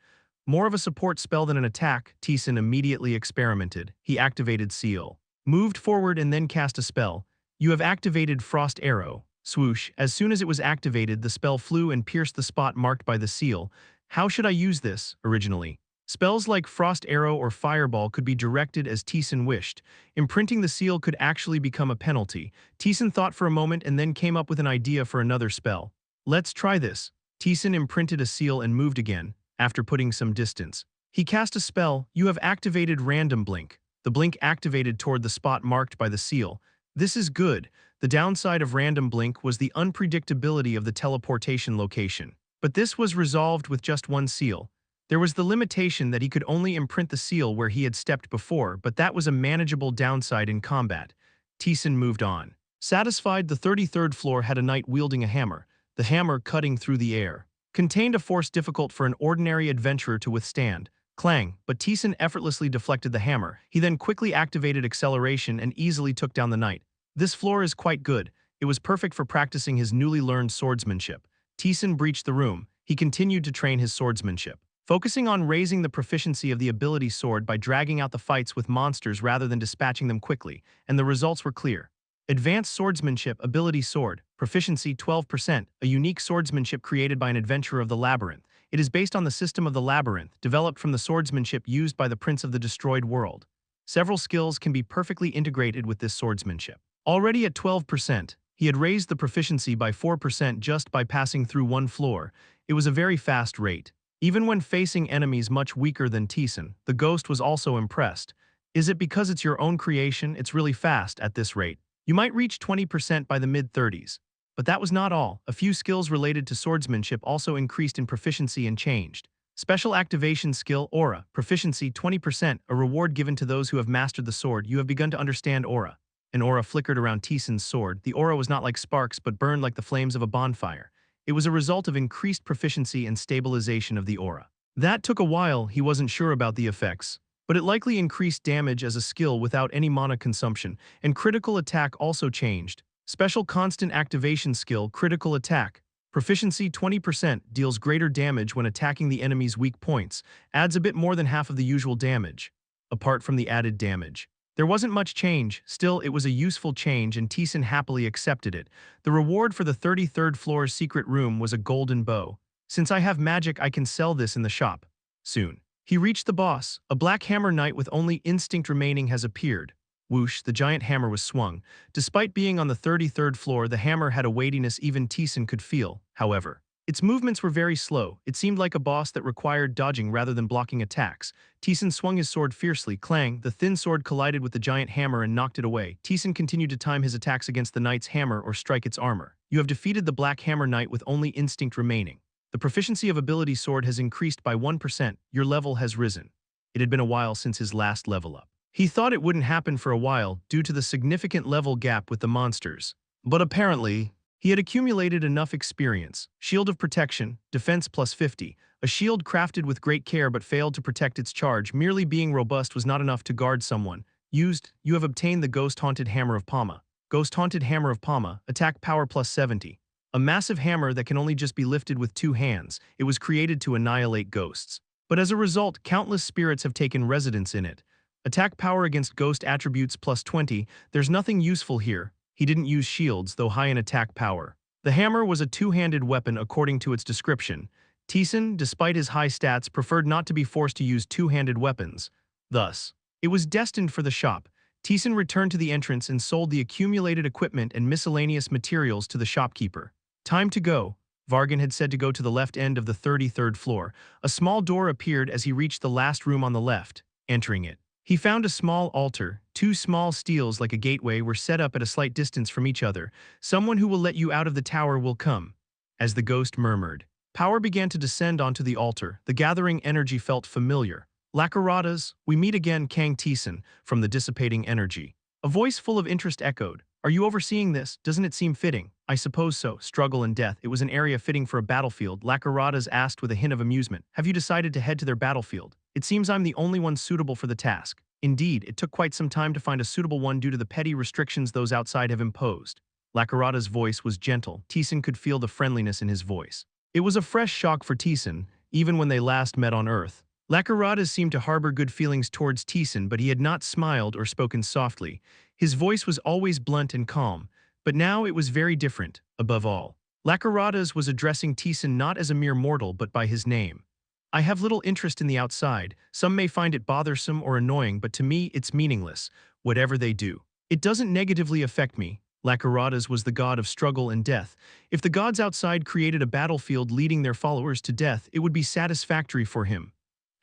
More of a support spell than an attack. Taesan immediately experimented. He activated seal. Moved forward and then cast a spell. You have activated Frost Arrow. Swoosh. As soon as it was activated, the spell flew and pierced the spot marked by the seal. How should I use this, originally? Spells like Frost Arrow or Fireball could be directed as Taesan wished. Imprinting the seal could actually become a penalty. Taesan thought for a moment and then came up with an idea for another spell. Let's try this. Taesan imprinted a seal and moved again, after putting some distance. He cast a spell. You have activated Random Blink. The blink activated toward the spot marked by the seal. This is good. The downside of Random Blink was the unpredictability of the teleportation location. But this was resolved with just one seal. There was the limitation that he could only imprint the seal where he had stepped before, but that was a manageable downside in combat. Taesan moved on. Satisfied, the 33rd floor had a knight wielding a hammer, the hammer cutting through the air. Contained a force difficult for an ordinary adventurer to withstand. Clang, but Taesan effortlessly deflected the hammer. He then quickly activated acceleration and easily took down the knight. This floor is quite good. It was perfect for practicing his newly learned swordsmanship. Taesan breached the room. He continued to train his swordsmanship, focusing on raising the proficiency of the ability sword by dragging out the fights with monsters rather than dispatching them quickly, and the results were clear. Advanced Swordsmanship Ability Sword, Proficiency 12%, a unique swordsmanship created by an adventurer of the labyrinth. It is based on the system of the labyrinth, developed from the swordsmanship used by the Prince of the Destroyed World. Several skills can be perfectly integrated with this swordsmanship. Already at 12%, he had raised the proficiency by 4% just by passing through one floor. It was a very fast rate. Even when facing enemies much weaker than Taesan, the ghost was also impressed. Is it because it's your own creation? It's really fast at this rate. You might reach 20% by the mid-30s. But that was not all. A few skills related to swordsmanship also increased in proficiency and changed. Special activation skill Aura, proficiency 20%, a reward given to those who have mastered the sword. You have begun to understand Aura. An aura flickered around Taesan's sword. The aura was not like sparks but burned like the flames of a bonfire. It was a result of increased proficiency and stabilization of the aura. That took a while. He wasn't sure about the effects, but it likely increased damage as a skill without any mana consumption, and critical attack also changed. Special constant activation skill critical attack. Proficiency 20%, deals greater damage when attacking the enemy's weak points, adds a bit more than half of the usual damage. Apart from the added damage, there wasn't much change. Still, it was a useful change and Taesan happily accepted it. The reward for the 33rd floor's secret room was a golden bow. Since I have magic, I can sell this in the shop. Soon. He reached the boss. A black hammer knight with only instinct remaining has appeared. Whoosh, the giant hammer was swung. Despite being on the 33rd floor, the hammer had a weightiness even Taesan could feel, however. Its movements were very slow. It seemed like a boss that required dodging rather than blocking attacks. Taesan swung his sword fiercely. Clang, the thin sword collided with the giant hammer and knocked it away. Taesan continued to time his attacks against the knight's hammer or strike its armor. You have defeated the black hammer knight with only instinct remaining. The proficiency of ability sword has increased by 1%. Your level has risen. It had been a while since his last level up. He thought it wouldn't happen for a while due to the significant level gap with the monsters. But apparently, he had accumulated enough experience. Shield of protection, defense plus 50. A shield crafted with great care but failed to protect its charge. Merely being robust was not enough to guard someone. Used, you have obtained the Ghost-Haunted Hammer of Palma. Ghost-Haunted Hammer of Palma, attack power plus 70. A massive hammer that can only just be lifted with 2 hands. It was created to annihilate ghosts. But as a result, countless spirits have taken residence in it. Attack power against ghost attributes plus 20, there's nothing useful here. He didn't use shields, though high in attack power. The hammer was a 2-handed weapon according to its description. Taesan, despite his high stats, preferred not to be forced to use 2-handed weapons. Thus, it was destined for the shop. Taesan returned to the entrance and sold the accumulated equipment and miscellaneous materials to the shopkeeper. Time to go. Vargan had said to go to the left end of the 33rd floor. A small door appeared as he reached the last room on the left. Entering it, he found a small altar. 2 small steels like a gateway were set up at a slight distance from each other. Someone who will let you out of the tower will come. As the ghost murmured, power began to descend onto the altar. The gathering energy felt familiar. Lacaradas, we meet again, Kang Taesan, from the dissipating energy. A voice full of interest echoed. Are you overseeing this? Doesn't it seem fitting? I suppose so. Struggle and death. It was an area fitting for a battlefield. Lacaradas asked with a hint of amusement. Have you decided to head to their battlefield? It seems I'm the only one suitable for the task. Indeed, it took quite some time to find a suitable one due to the petty restrictions those outside have imposed. Lacaradas' voice was gentle. Taesan could feel the friendliness in his voice. It was a fresh shock for Taesan, even when they last met on Earth. Lacaradas seemed to harbor good feelings towards Taesan, but he had not smiled or spoken softly. His voice was always blunt and calm, but now it was very different. Above all, Lacaradas was addressing Taesan not as a mere mortal but by his name. I have little interest in the outside. Some may find it bothersome or annoying, but to me it's meaningless, whatever they do. It doesn't negatively affect me. Lacaradas was the god of struggle and death. If the gods outside created a battlefield leading their followers to death, it would be satisfactory for him.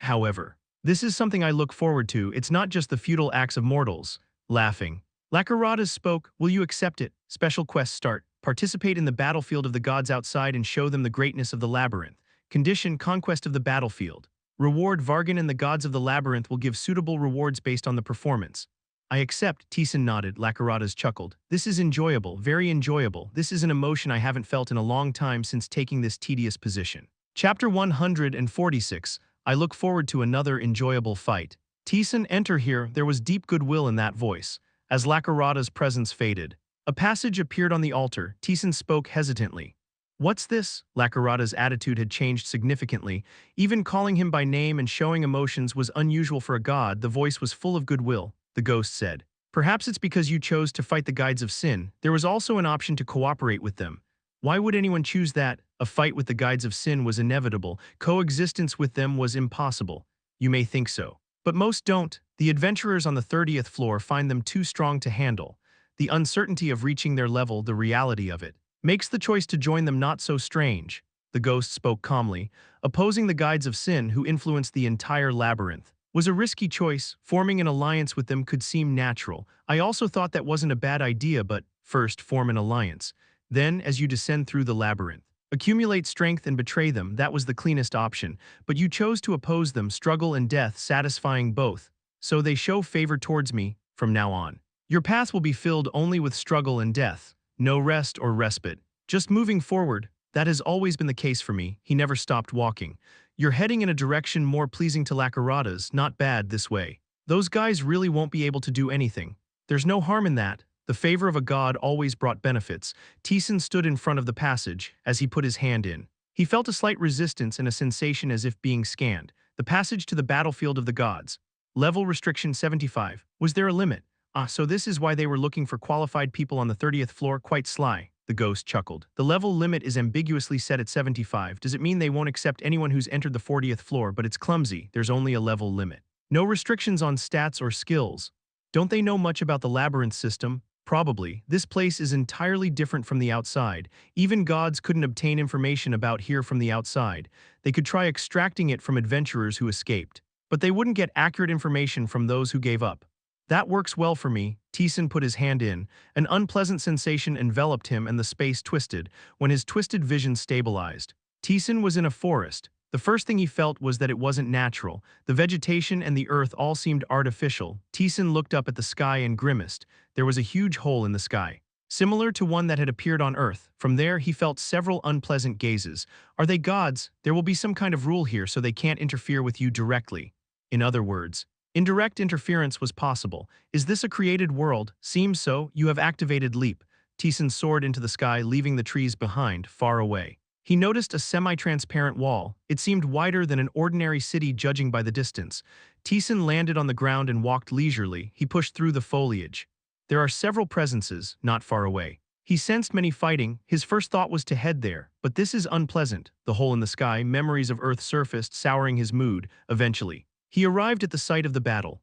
However, this is something I look forward to. It's not just the futile acts of mortals. Laughing, Lacaradas spoke. Will you accept it? Special quest start. Participate in the battlefield of the gods outside and show them the greatness of the labyrinth. Condition, conquest of the battlefield. Reward, Vargan and the gods of the labyrinth will give suitable rewards based on the performance. I accept, Taesan nodded. Lacaradas chuckled. This is enjoyable, very enjoyable. This is an emotion I haven't felt in a long time since taking this tedious position. Chapter 146. I look forward to another enjoyable fight. Taesan, enter here. There was deep goodwill in that voice. As Lacaradas' presence faded, a passage appeared on the altar. Taesan spoke hesitantly. What's this? Lacaradas' attitude had changed significantly. Even calling him by name and showing emotions was unusual for a god. The voice was full of goodwill. The ghost said, perhaps it's because you chose to fight the guides of sin. There was also an option to cooperate with them. Why would anyone choose that? A fight with the guides of sin was inevitable. Coexistence with them was impossible. You may think so, but most don't. The adventurers on the 30th floor find them too strong to handle. The uncertainty of reaching their level, the reality of it, makes the choice to join them not so strange. The ghost spoke calmly. Opposing the guides of sin who influenced the entire labyrinth was a risky choice. Forming an alliance with them could seem natural. I also thought that wasn't a bad idea, but first form an alliance. Then, as you descend through the labyrinth, Accumulate strength and betray them, that was the cleanest option, but you chose to oppose them, struggle and death satisfying both. So they show favor towards me, from now on. Your path will be filled only with struggle and death. No rest or respite. Just moving forward, that has always been the case for me, he never stopped walking. You're heading in a direction more pleasing to Lakarada's, not bad this way. Those guys really won't be able to do anything. There's no harm in that. The favor of a god always brought benefits. Taesan stood in front of the passage as he put his hand in. He felt a slight resistance and a sensation as if being scanned. The passage to the battlefield of the gods. Level restriction 75. Was there a limit? So this is why they were looking for qualified people on the 30th floor, quite sly. The ghost chuckled. The level limit is ambiguously set at 75. Does it mean they won't accept anyone who's entered the 40th floor, but it's clumsy, there's only a level limit. No restrictions on stats or skills. Don't they know much about the labyrinth system? Probably. This place is entirely different from the outside. Even gods couldn't obtain information about here from the outside. They could try extracting it from adventurers who escaped. But they wouldn't get accurate information from those who gave up. That works well for me. Taesan put his hand in. An unpleasant sensation enveloped him and the space twisted when his twisted vision stabilized. Taesan was in a forest. The first thing he felt was that it wasn't natural. The vegetation and the earth all seemed artificial. Taesan looked up at the sky and grimaced. There was a huge hole in the sky, similar to one that had appeared on Earth. From there, he felt several unpleasant gazes. Are they gods? There will be some kind of rule here so they can't interfere with you directly. In other words, indirect interference was possible. Is this a created world? Seems so. You have activated leap. Taesan soared into the sky, leaving the trees behind, far away. He noticed a semi-transparent wall. It seemed wider than an ordinary city judging by the distance. Taesan landed on the ground and walked leisurely. He pushed through the foliage. There are several presences, not far away. He sensed many fighting. His first thought was to head there, but this is unpleasant. The hole in the sky, memories of Earth surfaced, souring his mood. Eventually, he arrived at the site of the battle.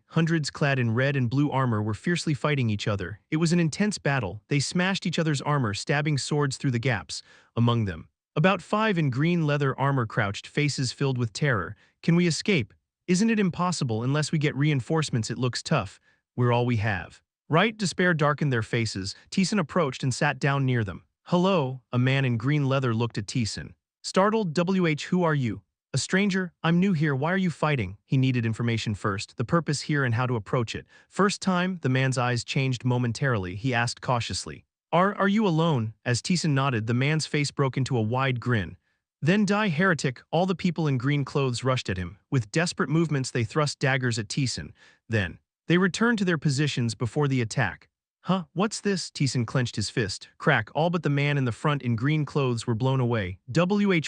Hundreds clad in red and blue armor were fiercely fighting each other. It was an intense battle. They smashed each other's armor, stabbing swords through the gaps. Among them, about 5 in green leather armor crouched, faces filled with terror. Can we escape? Isn't it impossible? Unless we get reinforcements, it looks tough. We're all we have. Right? Despair darkened their faces. Taesan approached and sat down near them. Hello, a man in green leather looked at Taesan. Startled, who are you? A stranger, I'm new here, why are you fighting? He needed information first, the purpose here and how to approach it. First time, the man's eyes changed momentarily, he asked cautiously. Are you alone? As Taesan nodded, the man's face broke into a wide grin. Then heretic, all the people in green clothes rushed at him. With desperate movements they thrust daggers at Taesan. Then, they returned to their positions before the attack. What's this? Taesan clenched his fist. Crack, all but the man in the front in green clothes were blown away.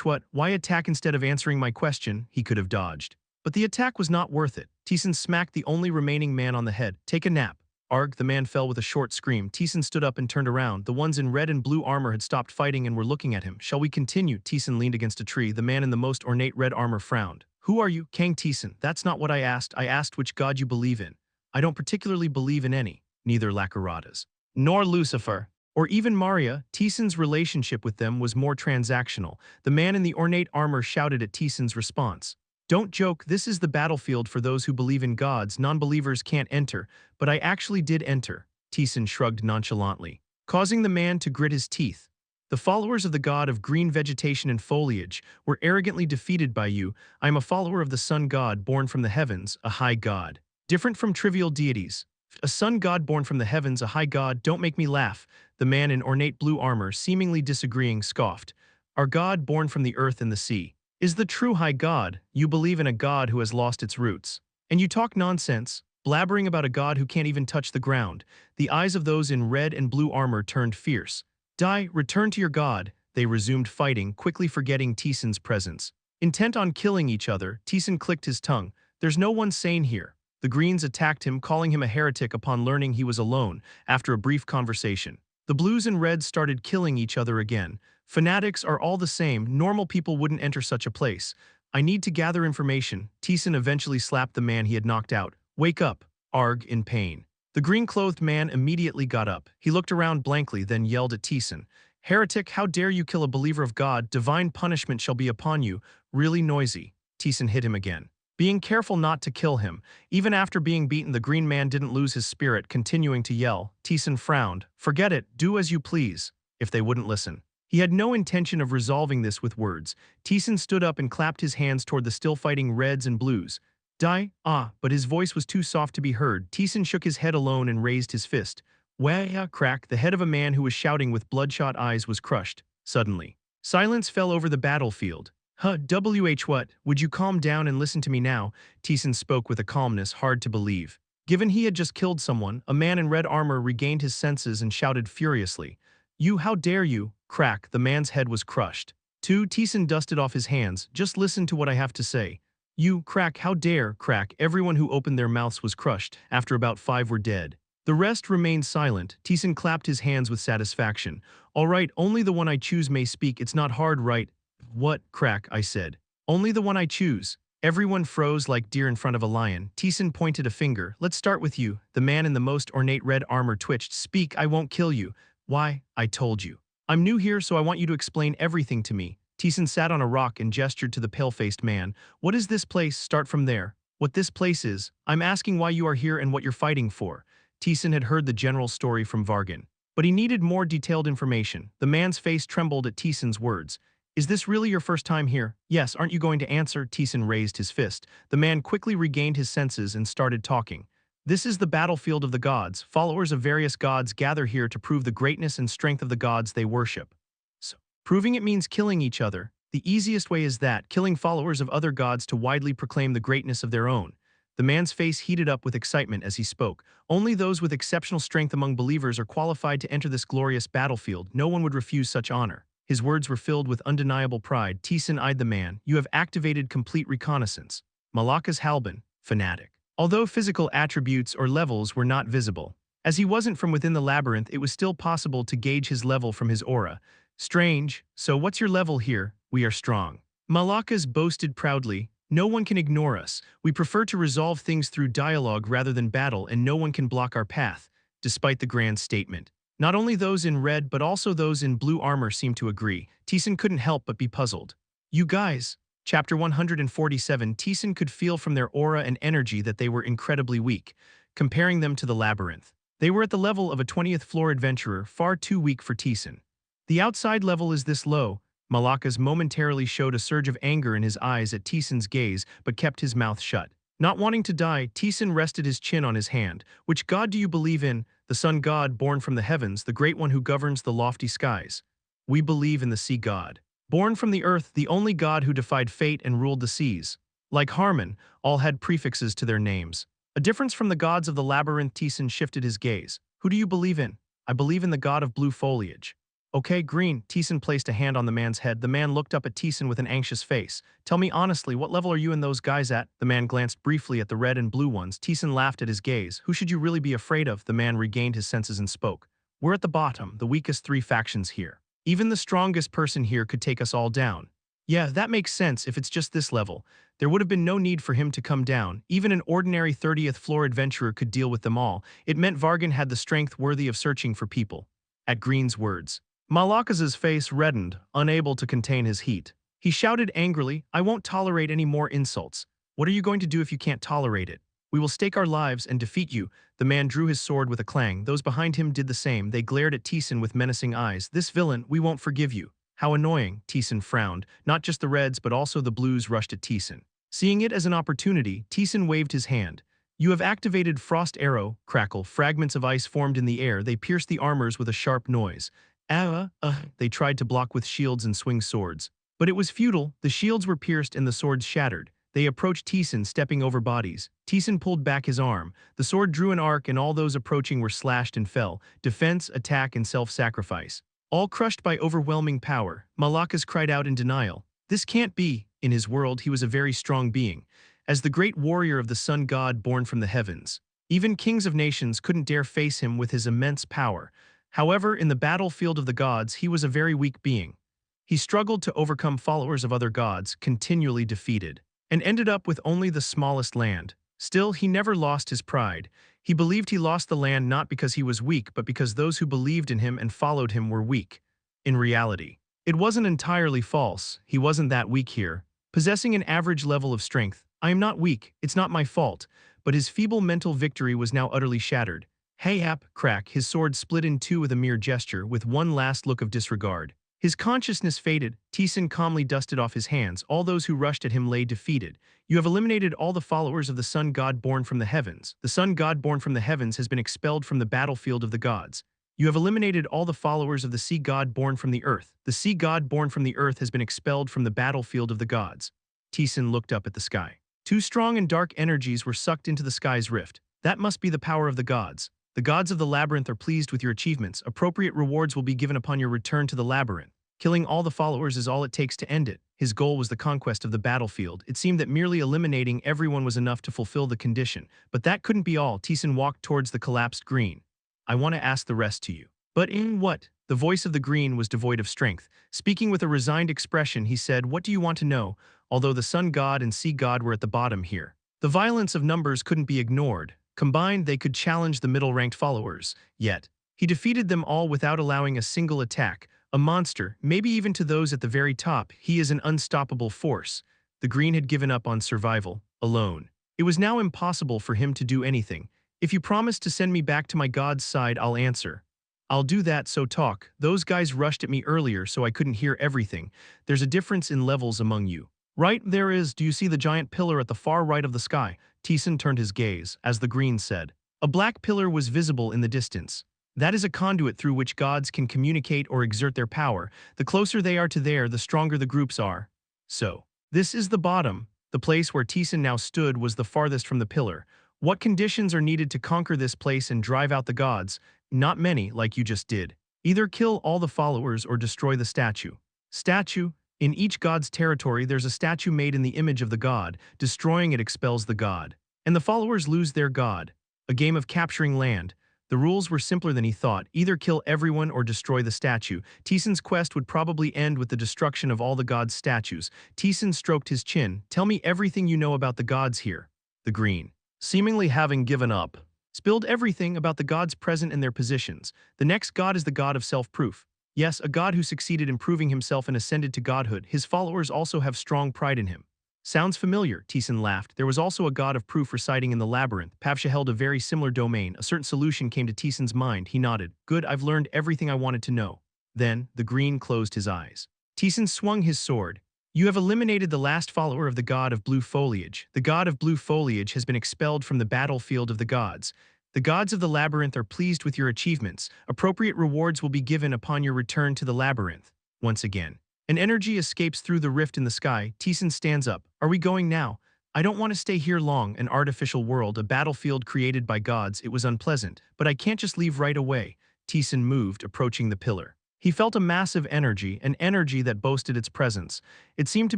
What? Why attack instead of answering my question? He could have dodged. But the attack was not worth it. Taesan smacked the only remaining man on the head. Take a nap. Arg, the man fell with a short scream. Taesan stood up and turned around. The ones in red and blue armor had stopped fighting and were looking at him. Shall we continue? Taesan leaned against a tree. The man in the most ornate red armor frowned. Who are you? Kang Taesan. That's not what I asked. I asked which god you believe in. I don't particularly believe in any. Neither Lakarada's, nor Lucifer, or even Maria. Taesan's relationship with them was more transactional. The man in the ornate armor shouted at Taesan's response. Don't joke, this is the battlefield for those who believe in gods. Non-believers can't enter, but I actually did enter. Taesan shrugged nonchalantly, causing the man to grit his teeth. The followers of the god of green vegetation and foliage were arrogantly defeated by you. I am a follower of the sun god born from the heavens, a high god. Different from trivial deities. A sun god born from the heavens, a high god, don't make me laugh. The man in ornate blue armor, seemingly disagreeing, scoffed. Our god born from the earth and the sea is the true high god. You believe in a god who has lost its roots. And you talk nonsense, blabbering about a god who can't even touch the ground. The eyes of those in red and blue armor turned fierce. Return to your god. They resumed fighting, quickly forgetting Taesan's presence. Intent on killing each other, Taesan clicked his tongue. There's no one sane here. The Greens attacked him, calling him a heretic upon learning he was alone. After a brief conversation, the Blues and Reds started killing each other again. Fanatics are all the same. Normal people wouldn't enter such a place. I need to gather information. Taesan eventually slapped the man he had knocked out. Wake up, Arg, in pain. The green-clothed man immediately got up. He looked around blankly, then yelled at Taesan. Heretic, how dare you kill a believer of God? Divine punishment shall be upon you. Really noisy. Taesan hit him again, being careful not to kill him. Even after being beaten, the green man didn't lose his spirit, continuing to yell. Taesan frowned. Forget it, do as you please. If they wouldn't listen, He had no intention of resolving this with words. Taesan stood up and clapped his hands toward the still fighting reds and blues. Die, but his voice was too soft to be heard. Taesan shook his head alone and raised his fist. Wah, crack, the head of a man who was shouting with bloodshot eyes was crushed, suddenly. Silence fell over the battlefield. What? Would you calm down and listen to me now? Taesan spoke with a calmness hard to believe. Given he had just killed someone, a man in red armor regained his senses and shouted furiously. You, how dare you? Crack, the man's head was crushed. Taesan dusted off his hands. Just listen to what I have to say. You, crack, how dare, crack, everyone who opened their mouths was crushed. After about 5 were dead. The rest remained silent. Taesan clapped his hands with satisfaction. All right, only the one I choose may speak. It's not hard, right? What, crack, I said. Only the one I choose. Everyone froze like deer in front of a lion. Taesan pointed a finger. Let's start with you. The man in the most ornate red armor twitched. Speak, I won't kill you. Why, I told you. I'm new here, so I want you to explain everything to me. Taesan sat on a rock and gestured to the pale-faced man. What is this place? Start from there. What this place is. I'm asking why you are here and what you're fighting for. Taesan had heard the general story from Vargan, but he needed more detailed information. The man's face trembled at Taesan's words. Is this really your first time here? Yes, aren't you going to answer? Taesan raised his fist. The man quickly regained his senses and started talking. This is the battlefield of the gods. Followers of various gods gather here to prove the greatness and strength of the gods they worship. So, proving it means killing each other. The easiest way is that, killing followers of other gods to widely proclaim the greatness of their own. The man's face heated up with excitement as he spoke. Only those with exceptional strength among believers are qualified to enter this glorious battlefield. No one would refuse such honor. His words were filled with undeniable pride. Taesan eyed the man. You have activated complete reconnaissance. Malaka's Halban, fanatic. Although physical attributes or levels were not visible. As he wasn't from within the labyrinth, it was still possible to gauge his level from his aura. Strange. So what's your level here? We are strong. Malaka's boasted proudly. No one can ignore us. We prefer to resolve things through dialogue rather than battle, and no one can block our path, despite the grand statement. Not only those in red but also those in blue armor seemed to agree. Taesan couldn't help but be puzzled. You guys. Chapter 147. Taesan could feel from their aura and energy that they were incredibly weak, comparing them to the labyrinth. They were at the level of a 20th floor adventurer, far too weak for Taesan. The outside level is this low. Malaka's momentarily showed a surge of anger in his eyes at Taesan's gaze but kept his mouth shut. Not wanting to die, Taesan rested his chin on his hand. Which god do you believe in? The sun god born from the heavens, the great one who governs the lofty skies. We believe in the sea god. Born from the earth, the only god who defied fate and ruled the seas. Like Harmon, all had prefixes to their names. A difference from the gods of the labyrinth. Taesan shifted his gaze. Who do you believe in? I believe in the god of blue foliage. Okay, green. Taesan placed a hand on the man's head. The man looked up at Taesan with an anxious face. Tell me honestly, what level are you and those guys at? The man glanced briefly at the red and blue ones. Taesan laughed at his gaze. Who should you really be afraid of? The man regained his senses and spoke. We're at the bottom, the weakest 3 factions here. Even the strongest person here could take us all down. Yeah, that makes sense if it's just this level. There would have been no need for him to come down. Even an ordinary 30th floor adventurer could deal with them all. It meant Vargan had the strength worthy of searching for people. At Green's words, Malaka's face reddened, unable to contain his heat. He shouted angrily, I won't tolerate any more insults. What are you going to do if you can't tolerate it? We will stake our lives and defeat you. The man drew his sword with a clang. Those behind him did the same. They glared at Taesan with menacing eyes. This villain, we won't forgive you. How annoying, Taesan frowned. Not just the reds but also the blues rushed at Taesan. Seeing it as an opportunity, Taesan waved his hand. You have activated Frost Arrow, crackle. Fragments of ice formed in the air. They pierced the armors with a sharp noise. They tried to block with shields and swing swords. But it was futile. The shields were pierced and the swords shattered. They approached Taesan, stepping over bodies. Taesan pulled back his arm. The sword drew an arc and all those approaching were slashed and fell. Defense, attack, and self-sacrifice. All crushed by overwhelming power. Malakas cried out in denial. This can't be. In his world, he was a very strong being. As the great warrior of the sun god born from the heavens. Even kings of nations couldn't dare face him with his immense power. However, in the battlefield of the gods, he was a very weak being. He struggled to overcome followers of other gods, continually defeated, and ended up with only the smallest land. Still, he never lost his pride. He believed he lost the land not because he was weak, but because those who believed in him and followed him were weak. In reality, it wasn't entirely false. He wasn't that weak here. Possessing an average level of strength, I am not weak, it's not my fault. But his feeble mental victory was now utterly shattered. Hey, crack, his sword split in two with a mere gesture, with one last look of disregard. His consciousness faded. Taesan calmly dusted off his hands. All those who rushed at him lay defeated. You have eliminated all the followers of the sun god born from the heavens. The sun god born from the heavens has been expelled from the battlefield of the gods. You have eliminated all the followers of the sea god born from the earth. The sea god born from the earth has been expelled from the battlefield of the gods. Taesan looked up at the sky. Two strong and dark energies were sucked into the sky's rift. That must be the power of the gods. The gods of the labyrinth are pleased with your achievements. Appropriate rewards will be given upon your return to the labyrinth. Killing all the followers is all it takes to end it. His goal was the conquest of the battlefield. It seemed that merely eliminating everyone was enough to fulfill the condition. But that couldn't be all. Taesan walked towards the collapsed green. I want to ask the rest to you. But in what? The voice of the green was devoid of strength. Speaking with a resigned expression, he said, what do you want to know? Although the sun god and sea god were at the bottom here. The violence of numbers couldn't be ignored. Combined, they could challenge the middle-ranked followers. Yet, he defeated them all without allowing a single attack. A monster, maybe even to those at the very top. He is an unstoppable force. The green had given up on survival, alone. It was now impossible for him to do anything. If you promise to send me back to my god's side, I'll answer. I'll do that, so talk. Those guys rushed at me earlier, so I couldn't hear everything. There's a difference in levels among you. Right, there is. Do you see the giant pillar at the far right of the sky? Taesan turned his gaze, as the green said. A black pillar was visible in the distance. That is a conduit through which gods can communicate or exert their power. The closer they are to there, the stronger the groups are. So, this is the bottom. The place where Taesan now stood was the farthest from the pillar. What conditions are needed to conquer this place and drive out the gods? Not many, like you just did. Either kill all the followers or destroy the statue. Statue? In each god's territory, there's a statue made in the image of the god. Destroying it expels the god. And the followers lose their god. A game of capturing land. The rules were simpler than he thought. Either kill everyone or destroy the statue. Taesan's quest would probably end with the destruction of all the gods' statues. Taesan stroked his chin. Tell me everything you know about the gods here. The green, seemingly having given up, spilled everything about the gods present and their positions. The next god is the god of self-proof. Yes, a god who succeeded in proving himself and ascended to godhood. His followers also have strong pride in him. Sounds familiar, Taesan laughed. There was also a god of proof residing in the labyrinth. Pavsha held a very similar domain. A certain solution came to Taesan's mind. He nodded. Good, I've learned everything I wanted to know. Then, the green closed his eyes. Taesan swung his sword. You have eliminated the last follower of the god of blue foliage. The god of blue foliage has been expelled from the battlefield of the gods. The gods of the labyrinth are pleased with your achievements. Appropriate rewards will be given upon your return to the labyrinth. Once again, an energy escapes through the rift in the sky. Taesan stands up. Are we going now? I don't want to stay here long. An artificial world, a battlefield created by gods. It was unpleasant, but I can't just leave right away. Taesan moved, approaching the pillar. He felt a massive energy, an energy that boasted its presence. It seemed to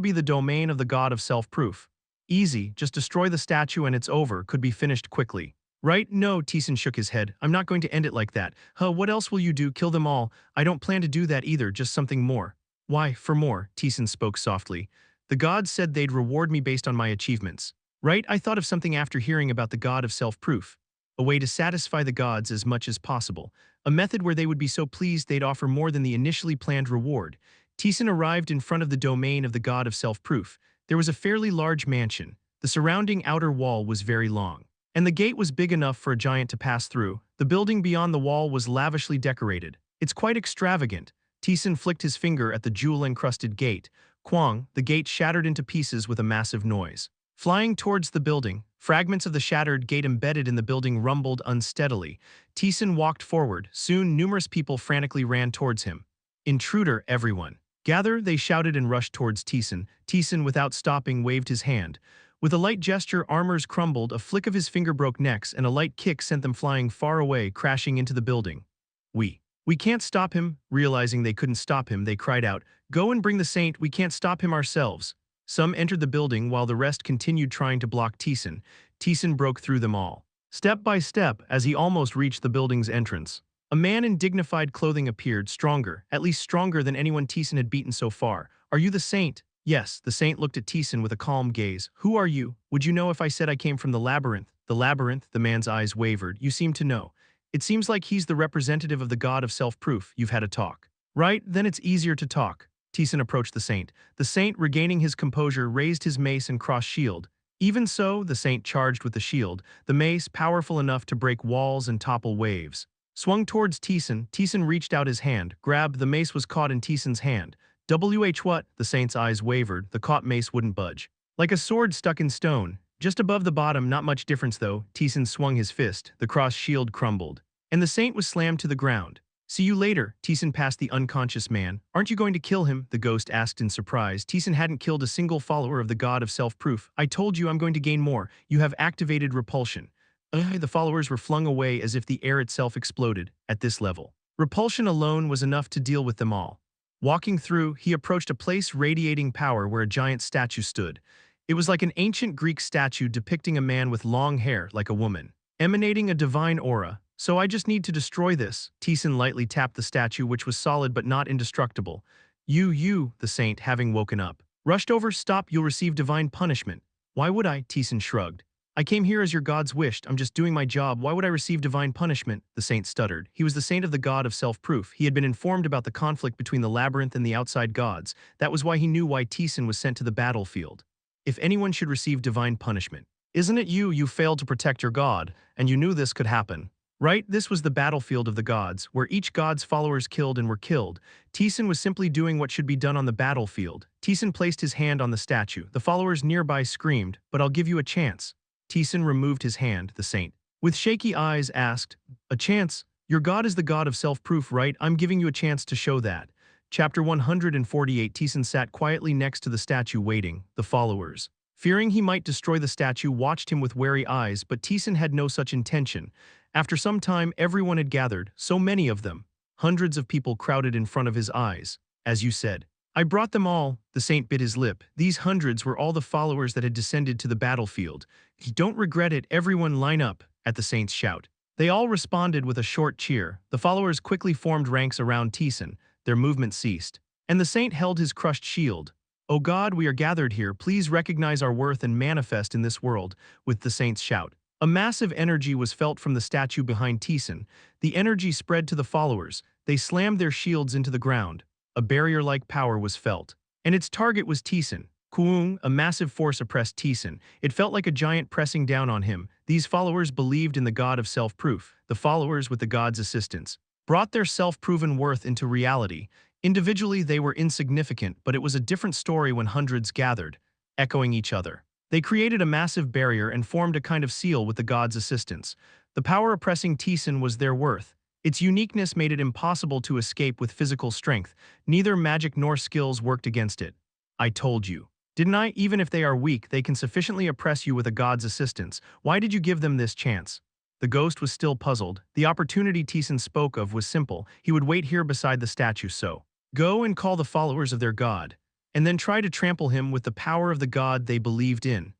be the domain of the god of self-proof. Easy, just destroy the statue and it's over, could be finished quickly. Right? No, Taesan shook his head. I'm not going to end it like that. What else will you do? Kill them all? I don't plan to do that either, just something more. Why, for more, Taesan spoke softly. The gods said they'd reward me based on my achievements. Right? I thought of something after hearing about the god of self-proof. A way to satisfy the gods as much as possible. A method where they would be so pleased they'd offer more than the initially planned reward. Taesan arrived in front of the domain of the god of self-proof. There was a fairly large mansion. The surrounding outer wall was very long. And the gate was big enough for a giant to pass through. The building beyond the wall was lavishly decorated. It's quite extravagant. Taesan flicked his finger at the jewel-encrusted gate. Quang, the gate shattered into pieces with a massive noise. Flying towards the building, fragments of the shattered gate embedded in the building rumbled unsteadily. Taesan walked forward. Soon, numerous people frantically ran towards him. Intruder, everyone. Gather, they shouted and rushed towards Taesan. Taesan, without stopping, waved his hand. With a light gesture, armors crumbled, a flick of his finger broke necks, and a light kick sent them flying far away, crashing into the building. We can't stop him. Realizing they couldn't stop him, they cried out, Go and bring the saint, we can't stop him ourselves. Some entered the building while the rest continued trying to block Taesan. Taesan broke through them all. Step by step, as he almost reached the building's entrance, a man in dignified clothing appeared, stronger, at least stronger than anyone Taesan had beaten so far. Are you the saint? Yes, the saint looked at Taesan with a calm gaze. Who are you? Would you know if I said I came from the labyrinth? The labyrinth, the man's eyes wavered. You seem to know. It seems like he's the representative of the god of self-proof. You've had a talk. Right, then it's easier to talk. Taesan approached the saint. The saint, regaining his composure, raised his mace and crossed shield. Even so, the saint charged with the shield, the mace powerful enough to break walls and topple waves. swung towards Taesan. Taesan reached out his hand, grabbed, the mace was caught in Taesan's hand. What? The saint's eyes wavered, the caught mace wouldn't budge. Like a sword stuck in stone. Just above the bottom, not much difference though. Taesan swung his fist, the cross shield crumbled. And the saint was slammed to the ground. See you later, Taesan passed the unconscious man. Aren't you going to kill him? The ghost asked in surprise. Taesan hadn't killed a single follower of the god of self-proof. I told you I'm going to gain more. You have activated repulsion. The followers were flung away as if the air itself exploded at this level. Repulsion alone was enough to deal with them all. Walking through, he approached a place radiating power where a giant statue stood. It was like an ancient Greek statue depicting a man with long hair like a woman, emanating a divine aura. So I just need to destroy this. Taesan lightly tapped the statue, which was solid but not indestructible. You, the saint, having woken up, rushed over. Stop, you'll receive divine punishment. Why would I? Taesan shrugged. I came here as your gods wished. I'm just doing my job. Why would I receive divine punishment? The saint stuttered. He was the saint of the god of self-proof. He had been informed about the conflict between the labyrinth and the outside gods. That was why he knew why Taesan was sent to the battlefield. If anyone should receive divine punishment, isn't it you? You failed to protect your god, and you knew this could happen. Right? This was the battlefield of the gods, where each god's followers killed and were killed. Taesan was simply doing what should be done on the battlefield. Taesan placed his hand on the statue. The followers nearby screamed, but I'll give you a chance. Taesan removed his hand, the saint, with shaky eyes, asked, a chance? Your god is the god of self-proof, right? I'm giving you a chance to show that. Chapter 148. Taesan sat quietly next to the statue waiting. The followers, fearing he might destroy the statue, watched him with wary eyes, but Taesan had no such intention. After some time, everyone had gathered, so many of them. Hundreds of people crowded in front of his eyes. As you said, I brought them all. The saint bit his lip. These hundreds were all the followers that had descended to the battlefield. Don't regret it. Everyone line up, at the saint's shout. They all responded with a short cheer. The followers quickly formed ranks around Taesan. Their movement ceased. And the saint held his crushed shield. O God, we are gathered here. Please recognize our worth and manifest in this world, with the saint's shout. A massive energy was felt from the statue behind Taesan. The energy spread to the followers. They slammed their shields into the ground. A barrier-like power was felt. And its target was Taesan. Kuung, a massive force oppressed Taesan. It felt like a giant pressing down on him. These followers believed in the god of self-proof. The followers, with the god's assistance, brought their self-proven worth into reality. Individually, they were insignificant, but it was a different story when hundreds gathered, echoing each other. They created a massive barrier and formed a kind of seal with the god's assistance. The power oppressing Taesan was their worth. Its uniqueness made it impossible to escape with physical strength. Neither magic nor skills worked against it. I told you. Didn't I? Even if they are weak, they can sufficiently oppress you with a god's assistance. Why did you give them this chance? The ghost was still puzzled. The opportunity Taesan spoke of was simple. He would wait here beside the statue, so go and call the followers of their god, and then try to trample him with the power of the god they believed in.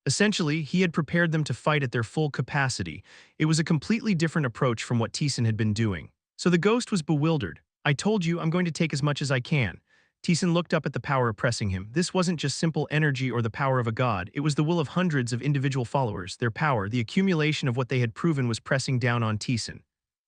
Essentially, he had prepared them to fight at their full capacity. It was a completely different approach from what Taesan had been doing. So the ghost was bewildered. I told you, I'm going to take as much as I can. Taesan looked up at the power oppressing him. This wasn't just simple energy or the power of a god. It was the will of hundreds of individual followers. Their power, the accumulation of what they had proven, was pressing down on Taesan.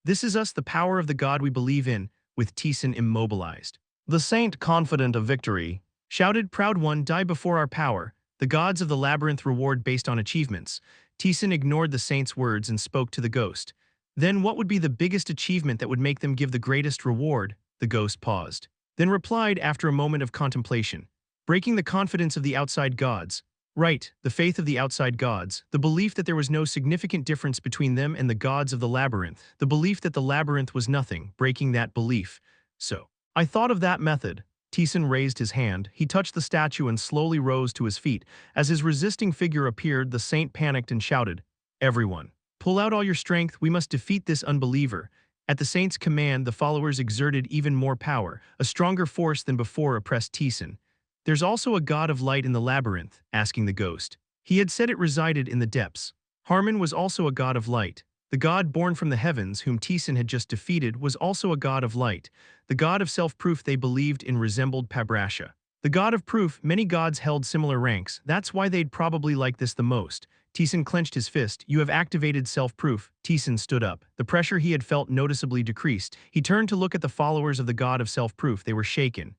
This is us, the power of the god we believe in, with Taesan immobilized. The saint, confident of victory, shouted, proud one, die before our power. The gods of the labyrinth reward based on achievements. Taesan ignored the saint's words and spoke to the ghost. Then what would be the biggest achievement that would make them give the greatest reward? The ghost paused, then replied after a moment of contemplation. Breaking the confidence of the outside gods. Right, the faith of the outside gods, the belief that there was no significant difference between them and the gods of the labyrinth, the belief that the labyrinth was nothing, breaking that belief. So, I thought of that method. Taesan raised his hand. He touched the statue and slowly rose to his feet. As his resisting figure appeared, the saint panicked and shouted, everyone, pull out all your strength, we must defeat this unbeliever. At the saint's command, the followers exerted even more power. A stronger force than before oppressed Taesan. There's also a god of light in the labyrinth, asking the ghost. He had said it resided in the depths. Harmon was also a god of light. The god born from the heavens, whom Taesan had just defeated, was also a god of light. The god of self-proof they believed in resembled Pabrasha. The god of proof, many gods held similar ranks. That's why they'd probably like this the most. Taesan clenched his fist. You have activated self-proof. Taesan stood up. The pressure he had felt noticeably decreased. He turned to look at the followers of the god of self-proof. They were shaken.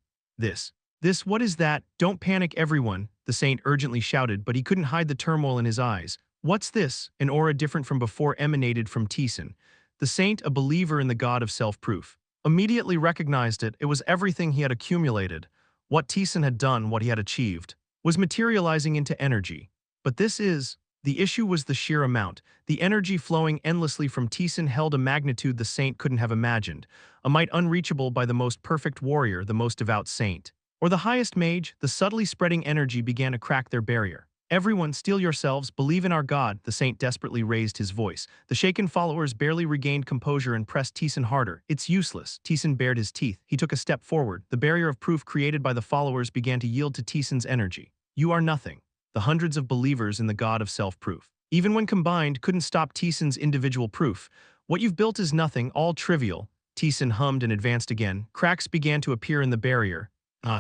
What is that? Don't panic, everyone, the saint urgently shouted, but he couldn't hide the turmoil in his eyes. What's this? An aura different from before emanated from Taesan. The saint, a believer in the god of self-proof, immediately recognized it. It was everything he had accumulated. What Taesan had done, what he had achieved, was materializing into energy. But the issue was the sheer amount. The energy flowing endlessly from Taesan held a magnitude the saint couldn't have imagined, a might unreachable by the most perfect warrior, the most devout saint, or the highest mage. The subtly spreading energy began to crack their barrier. Everyone, steel yourselves, believe in our God, the saint desperately raised his voice. The shaken followers barely regained composure and pressed Taesan harder. It's useless. Taesan bared his teeth. He took a step forward. The barrier of proof created by the followers began to yield to Taesan's energy. You are nothing. The hundreds of believers in the god of self-proof, even when combined, couldn't stop Taesan's individual proof. What you've built is nothing, all trivial. Taesan hummed and advanced again. Cracks began to appear in the barrier.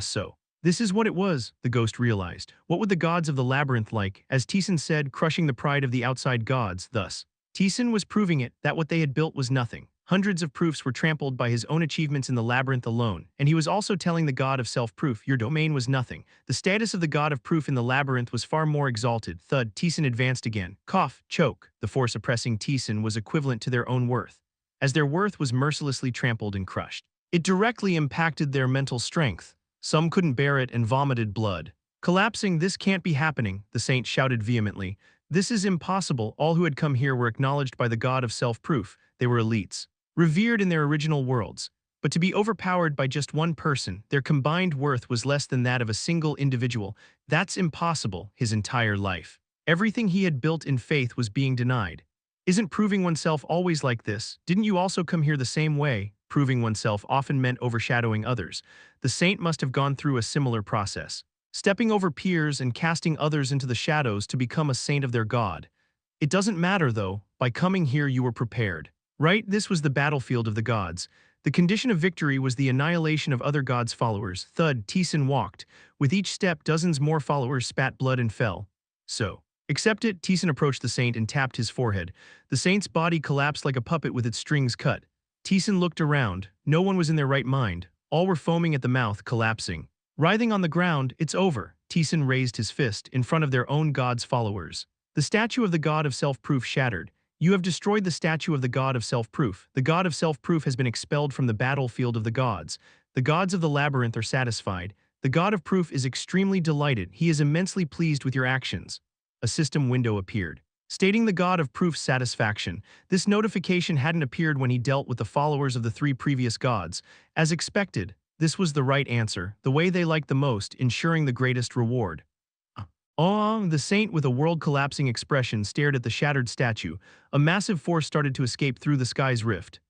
So. This is what it was, the ghost realized. What would the gods of the labyrinth like, as Taesan said, crushing the pride of the outside gods, thus. Taesan was proving it, that what they had built was nothing. Hundreds of proofs were trampled by his own achievements in the labyrinth alone, and he was also telling the god of self-proof, your domain was nothing. The status of the god of proof in the labyrinth was far more exalted. Thud, Taesan advanced again. Cough, choke. The force oppressing Taesan was equivalent to their own worth, as their worth was mercilessly trampled and crushed. It directly impacted their mental strength. Some couldn't bear it and vomited blood. Collapsing, this can't be happening, the saint shouted vehemently. This is impossible. All who had come here were acknowledged by the god of self-proof. They were elites, revered in their original worlds. But to be overpowered by just one person, their combined worth was less than that of a single individual. That's impossible, his entire life. Everything he had built in faith was being denied. Isn't proving oneself always like this? Didn't you also come here the same way? Proving oneself often meant overshadowing others. The saint must have gone through a similar process, stepping over peers and casting others into the shadows to become a saint of their god. It doesn't matter, though. By coming here you were prepared. Right? This was the battlefield of the gods. The condition of victory was the annihilation of other gods' followers. Thud, Taesan walked. With each step, dozens more followers spat blood and fell. So. Accept it, Taesan approached the saint and tapped his forehead. The saint's body collapsed like a puppet with its strings cut. Taesan looked around. No one was in their right mind. All were foaming at the mouth, collapsing. Writhing on the ground, it's over. Taesan raised his fist in front of their own god's followers. The statue of the god of self-proof shattered. You have destroyed the statue of the god of self-proof. The god of self-proof has been expelled from the battlefield of the gods. The gods of the labyrinth are satisfied. The god of proof is extremely delighted. He is immensely pleased with your actions. A system window appeared, stating the god of proof's satisfaction. This notification hadn't appeared when he dealt with the followers of the three previous gods. As expected, this was the right answer, the way they liked the most, ensuring the greatest reward. The saint with a world-collapsing expression stared at the shattered statue. A massive force started to escape through the sky's rift.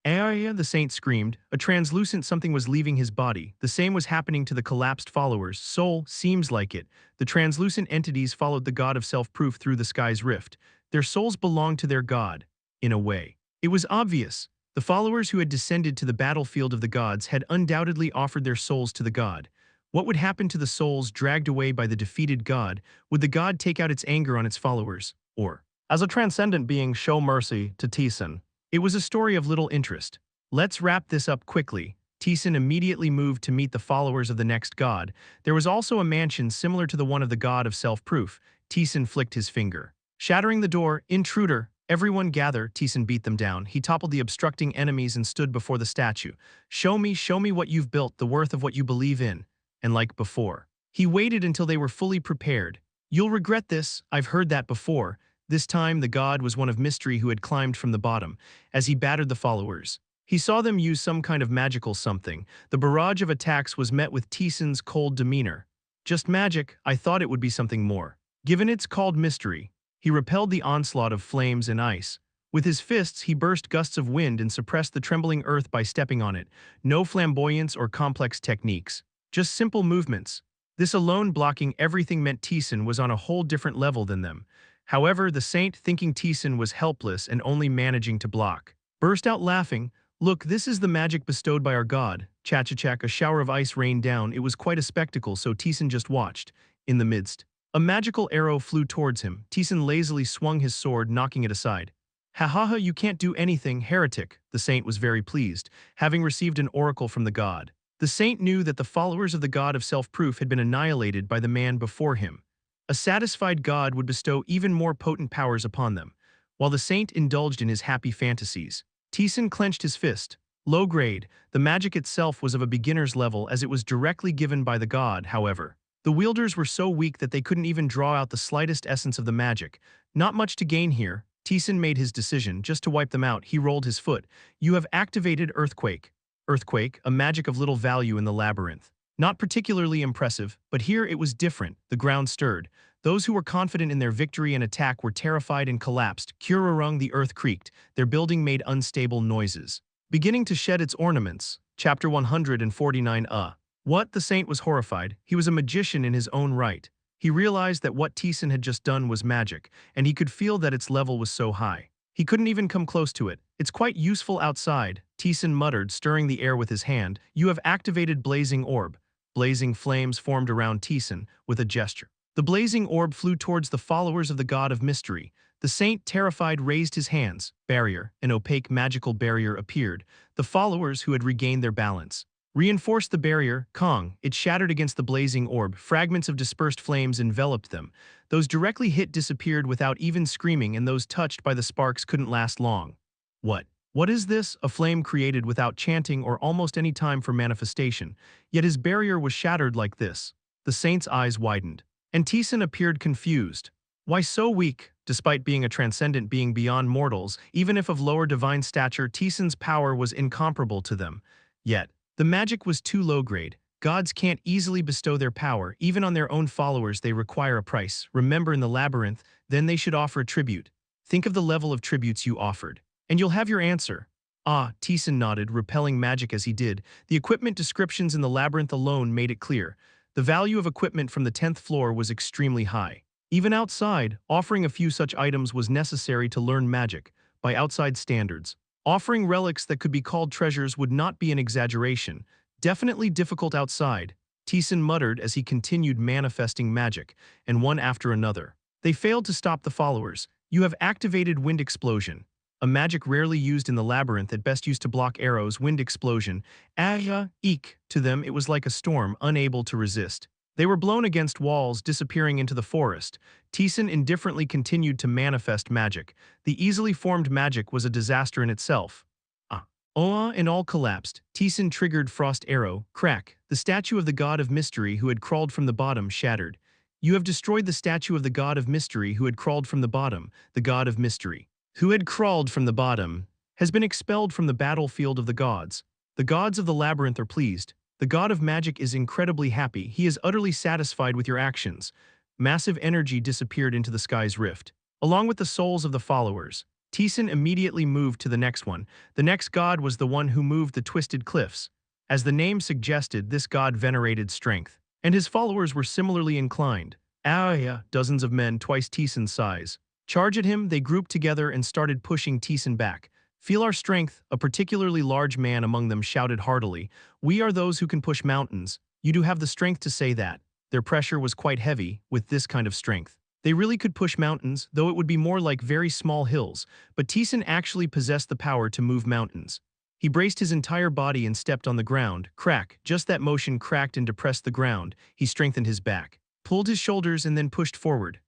The saint screamed. A translucent something was leaving his body. The same was happening to the collapsed followers. Soul, seems like it. The translucent entities followed the god of self-proof through the sky's rift. Their souls belonged to their god, in a way. It was obvious. The followers who had descended to the battlefield of the gods had undoubtedly offered their souls to the god. What would happen to the souls dragged away by the defeated god? Would the god take out its anger on its followers? Or, as a transcendent being, show mercy to Taesan? It was a story of little interest. Let's wrap this up quickly. Taesan immediately moved to meet the followers of the next god. There was also a mansion similar to the one of the god of self-proof. Taesan flicked his finger, shattering the door. Intruder! Everyone gather. Taesan beat them down. He toppled the obstructing enemies and stood before the statue. Show me what you've built, the worth of what you believe in. And like before, he waited until they were fully prepared. You'll regret this. I've heard that before. This time, the god was one of mystery who had climbed from the bottom. As he battered the followers, he saw them use some kind of magical something. The barrage of attacks was met with Taesan's cold demeanor. Just magic, I thought it would be something more. Given it's called mystery, he repelled the onslaught of flames and ice. With his fists, he burst gusts of wind and suppressed the trembling earth by stepping on it. No flamboyance or complex techniques, just simple movements. This alone blocking everything meant Taesan was on a whole different level than them. However, the saint, thinking Taesan was helpless and only managing to block, burst out laughing. Look, this is the magic bestowed by our god. Chachachak, a shower of ice rained down. It was quite a spectacle, so Taesan just watched. In the midst, a magical arrow flew towards him. Taesan lazily swung his sword, knocking it aside. Ha ha ha, you can't do anything, heretic. The saint was very pleased, having received an oracle from the god. The saint knew that the followers of the god of self-proof had been annihilated by the man before him. A satisfied god would bestow even more potent powers upon them. while the saint indulged in his happy fantasies. Taesan clenched his fist. Low grade, the magic itself was of a beginner's level as it was directly given by the god, however. The wielders were so weak that they couldn't even draw out the slightest essence of the magic. Not much to gain here. Taesan made his decision. Just to wipe them out, he rolled his foot. You have activated Earthquake. Earthquake, a magic of little value in the labyrinth. Not particularly impressive, but here it was different. The ground stirred. Those who were confident in their victory and attack were terrified and collapsed. Kururung, the earth creaked. Their building made unstable noises. Beginning to shed its ornaments. Chapter 149. What? The saint was horrified. He was a magician in his own right. He realized that what Taesan had just done was magic, and he could feel that its level was so high. He couldn't even come close to it. It's quite useful outside, Taesan muttered, stirring the air with his hand. You have activated Blazing Orb. Blazing flames formed around Taesan with a gesture. The blazing orb flew towards the followers of the god of mystery. The saint, terrified, raised his hands. Barrier, an opaque magical barrier appeared. The followers, who had regained their balance, reinforced the barrier. Kong, it shattered against the blazing orb. Fragments of dispersed flames enveloped them. Those directly hit disappeared without even screaming, and those touched by the sparks couldn't last long. What? What is this? A flame created without chanting or almost any time for manifestation. Yet his barrier was shattered like this. The saint's eyes widened. And Taesan appeared confused. Why so weak? Despite being a transcendent being beyond mortals, even if of lower divine stature, Taesan's power was incomparable to them. Yet, the magic was too low grade. Gods can't easily bestow their power, even on their own followers. They require a price. Remember, in the labyrinth, then they should offer a tribute. Think of the level of tributes you offered, and you'll have your answer. Taesan nodded, repelling magic as he did. The equipment descriptions in the labyrinth alone made it clear. The value of equipment from the 10th floor was extremely high. Even outside, offering a few such items was necessary to learn magic. By outside standards, offering relics that could be called treasures would not be an exaggeration. Definitely difficult outside, Taesan muttered as he continued manifesting magic, and one after another. They failed to stop the followers. You have activated Wind Explosion. A magic rarely used in the labyrinth, at best used to block arrows. Wind Explosion. Eek. To them it was like a storm, unable to resist. They were blown against walls, disappearing into the forest. Taesan indifferently continued to manifest magic. The easily formed magic was a disaster in itself. And all collapsed. Taesan triggered Frost Arrow. Crack. The statue of the god of mystery who had crawled from the bottom shattered. You have destroyed the statue of the god of mystery who had crawled from the bottom. The god of mystery, who had crawled from the bottom, has been expelled from the battlefield of the gods. The gods of the labyrinth are pleased. The god of magic is incredibly happy. He is utterly satisfied with your actions. Massive energy disappeared into the sky's rift, along with the souls of the followers. Taesan immediately moved to the next one. The next god was the one who moved the twisted cliffs. As the name suggested, this god venerated strength, and his followers were similarly inclined. Dozens of men twice Taesan's size. Charge at him, they grouped together and started pushing Taesan back. Feel our strength, a particularly large man among them shouted heartily. We are those who can push mountains. You do have the strength to say that. Their pressure was quite heavy, with this kind of strength. They really could push mountains, though it would be more like very small hills, but Taesan actually possessed the power to move mountains. He braced his entire body and stepped on the ground. Crack. Just that motion cracked and depressed the ground. He strengthened his back, pulled his shoulders and then pushed forward.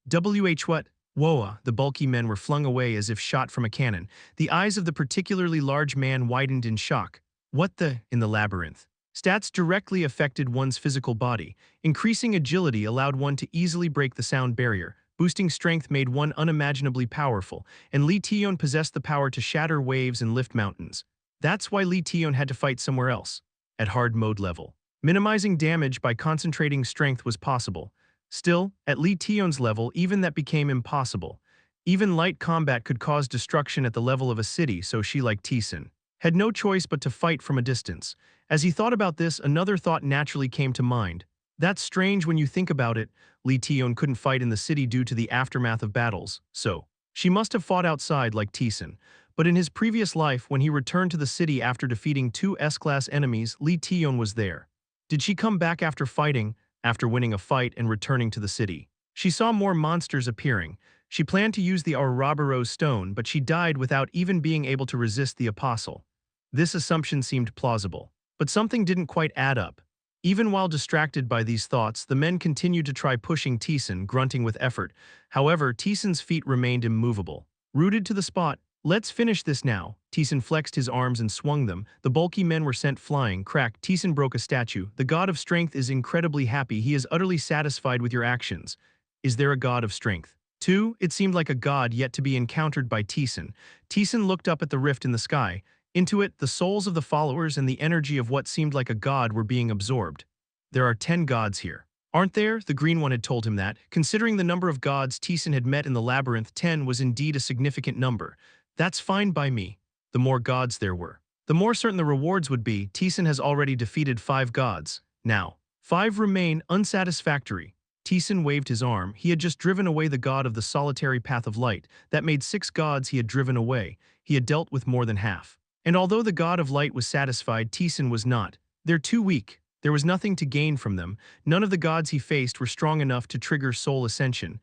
What? Whoa! The bulky men were flung away as if shot from a cannon. The eyes of the particularly large man widened in shock. What the? In the labyrinth, stats directly affected one's physical body. Increasing agility allowed one to easily break the sound barrier. Boosting strength made one unimaginably powerful, and Lee Taeyeon possessed the power to shatter waves and lift mountains. That's why Lee Taeyeon had to fight somewhere else. At hard mode level, minimizing damage by concentrating strength was possible. Still, at Lee Taeyeon's level, even that became impossible. Even light combat could cause destruction at the level of a city, so she, like Taesan, had no choice but to fight from a distance. As he thought about this, another thought naturally came to mind. That's strange when you think about it. Lee Taeyeon couldn't fight in the city due to the aftermath of battles, so she must have fought outside like Taesan. But in his previous life, when he returned to the city after defeating two S-class enemies, Lee Taeyeon was there. Did she come back after fighting? After winning a fight and returning to the city, she saw more monsters appearing. She planned to use the Ouroboros stone, but she died without even being able to resist the apostle. This assumption seemed plausible, but something didn't quite add up. Even while distracted by these thoughts, the men continued to try pushing Taesan, grunting with effort. However, Taesan's feet remained immovable. Rooted to the spot. Let's finish this now. Taesan flexed his arms and swung them. The bulky men were sent flying. Crack. Taesan broke a statue. The god of strength is incredibly happy. He is utterly satisfied with your actions. Is there a god of strength? 2. It seemed like a god yet to be encountered by Taesan. Taesan looked up at the rift in the sky. Into it, the souls of the followers and the energy of what seemed like a god were being absorbed. There are 10 gods here. Aren't there? The green one had told him that. Considering the number of gods Taesan had met in the labyrinth, 10 was indeed a significant number. That's fine by me. The more gods there were, the more certain the rewards would be. Taesan has already defeated 5 gods. Now, 5 remain unsatisfactory. Taesan waved his arm. He had just driven away the god of the solitary path of light. That made 6 gods he had driven away. He had dealt with more than half. And although the god of light was satisfied, Taesan was not. They're too weak. There was nothing to gain from them. None of the gods he faced were strong enough to trigger soul ascension.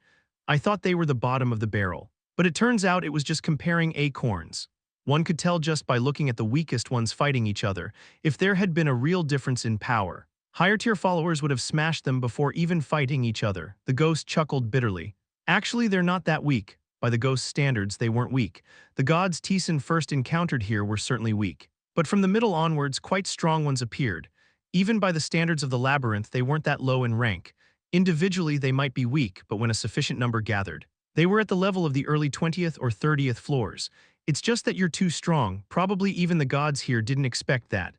I thought they were the bottom of the barrel. But it turns out it was just comparing acorns. One could tell just by looking at the weakest ones fighting each other. If there had been a real difference in power, higher-tier followers would have smashed them before even fighting each other. The ghost chuckled bitterly. Actually, they're not that weak. By the ghost's standards, they weren't weak. The gods Taesan first encountered here were certainly weak. But from the middle onwards, quite strong ones appeared. Even by the standards of the labyrinth, they weren't that low in rank. Individually, they might be weak, but when a sufficient number gathered, they were at the level of the early 20th or 30th floors. It's just that you're too strong. Probably even the gods here didn't expect that.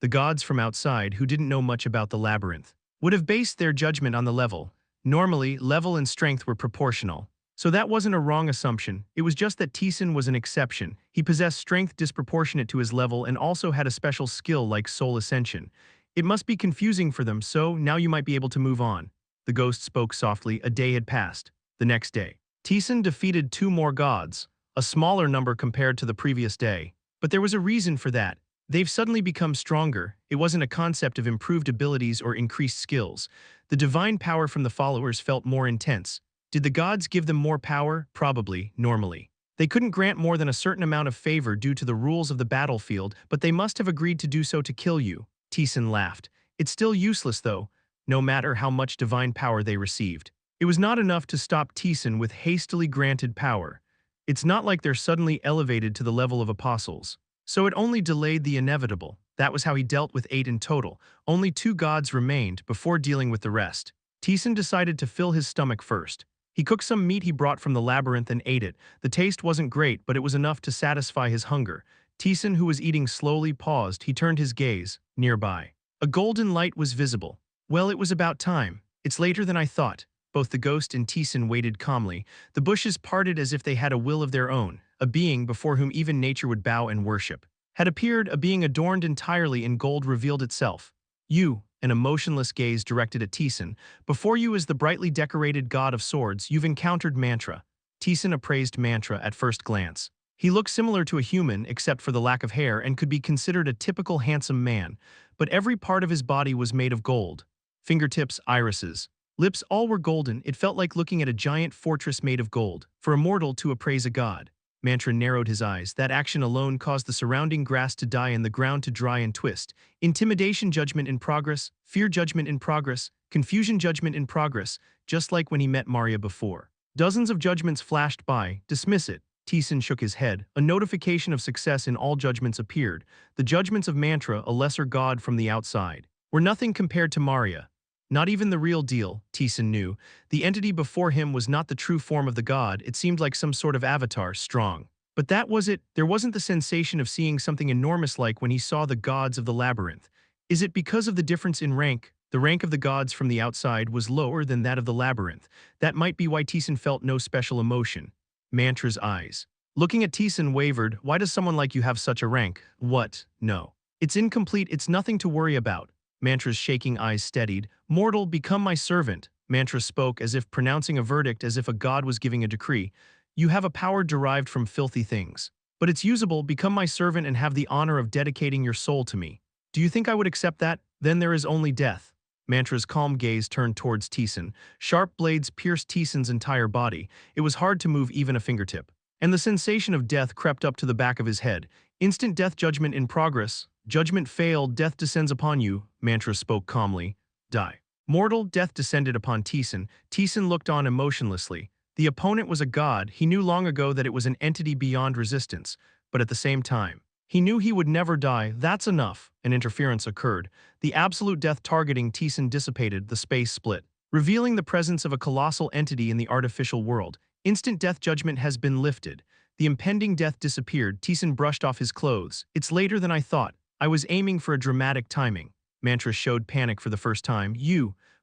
The gods from outside, who didn't know much about the labyrinth, would have based their judgment on the level. Normally, level and strength were proportional. So that wasn't a wrong assumption. It was just that Taesan was an exception. He possessed strength disproportionate to his level and also had a special skill like soul ascension. It must be confusing for them, so now you might be able to move on. The ghost spoke softly. A day had passed. The next day, Taesan defeated 2 more gods, a smaller number compared to the previous day. But there was a reason for that. They've suddenly become stronger. It wasn't a concept of improved abilities or increased skills. The divine power from the followers felt more intense. Did the gods give them more power? Probably, normally. They couldn't grant more than a certain amount of favor due to the rules of the battlefield, but they must have agreed to do so to kill you. Taesan laughed. It's still useless though, no matter how much divine power they received. It was not enough to stop Taesan with hastily granted power. It's not like they're suddenly elevated to the level of apostles. So it only delayed the inevitable. That was how he dealt with 8 in total. Only 2 gods remained before dealing with the rest. Taesan decided to fill his stomach first. He cooked some meat he brought from the labyrinth and ate it. The taste wasn't great, but it was enough to satisfy his hunger. Taesan, who was eating slowly, paused. He turned his gaze. Nearby, a golden light was visible. Well, it was about time. It's later than I thought. Both the ghost and Taesan waited calmly. The bushes parted as if they had a will of their own. A being before whom even nature would bow and worship had appeared. A being adorned entirely in gold revealed itself. You, an emotionless gaze directed at Taesan. Before you is the brightly decorated god of swords. You've encountered Mantra. Taesan appraised Mantra at first glance. He looked similar to a human except for the lack of hair and could be considered a typical handsome man, but every part of his body was made of gold. Fingertips, irises, lips, all were golden. It felt like looking at a giant fortress made of gold. For a mortal to appraise a god. Mantra narrowed his eyes. That action alone caused the surrounding grass to die and the ground to dry and twist. Intimidation, judgment in progress. Fear, judgment in progress. Confusion, judgment in progress. Just like when he met Maria before. Dozens of judgments flashed by. Dismiss it. Taesan shook his head. A notification of success in all judgments appeared. The judgments of Mantra, a lesser god from the outside, were nothing compared to Maria. Not even the real deal, Taesan knew. The entity before him was not the true form of the god. It seemed like some sort of avatar, strong. But that was it. There wasn't the sensation of seeing something enormous like when he saw the gods of the labyrinth. Is it because of the difference in rank? The rank of the gods from the outside was lower than that of the labyrinth. That might be why Taesan felt no special emotion. Mantra's eyes, looking at Taesan, wavered. Why does someone like you have such a rank? What? No. It's incomplete. It's nothing to worry about. Mantra's shaking eyes steadied. Mortal, become my servant. Mantra spoke as if pronouncing a verdict, as if a god was giving a decree. You have a power derived from filthy things. But it's usable. Become my servant and have the honor of dedicating your soul to me. Do you think I would accept that? Then there is only death. Mantra's calm gaze turned towards Taesan. Sharp blades pierced Taesan's entire body. It was hard to move even a fingertip. And the sensation of death crept up to the back of his head. Instant death, judgment in progress. Judgment failed, death descends upon you. Mantra spoke calmly. Die. Mortal, death descended upon Taesan. Taesan looked on emotionlessly. The opponent was a god. He knew long ago that it was an entity beyond resistance, but at the same time, he knew he would never die. That's enough. An interference occurred. The absolute death targeting Taesan dissipated, the space split, revealing the presence of a colossal entity in the artificial world. Instant death judgment has been lifted. The impending death disappeared. Taesan brushed off his clothes. It's later than I thought. I was aiming for a dramatic timing. Mantra showed panic for the first time.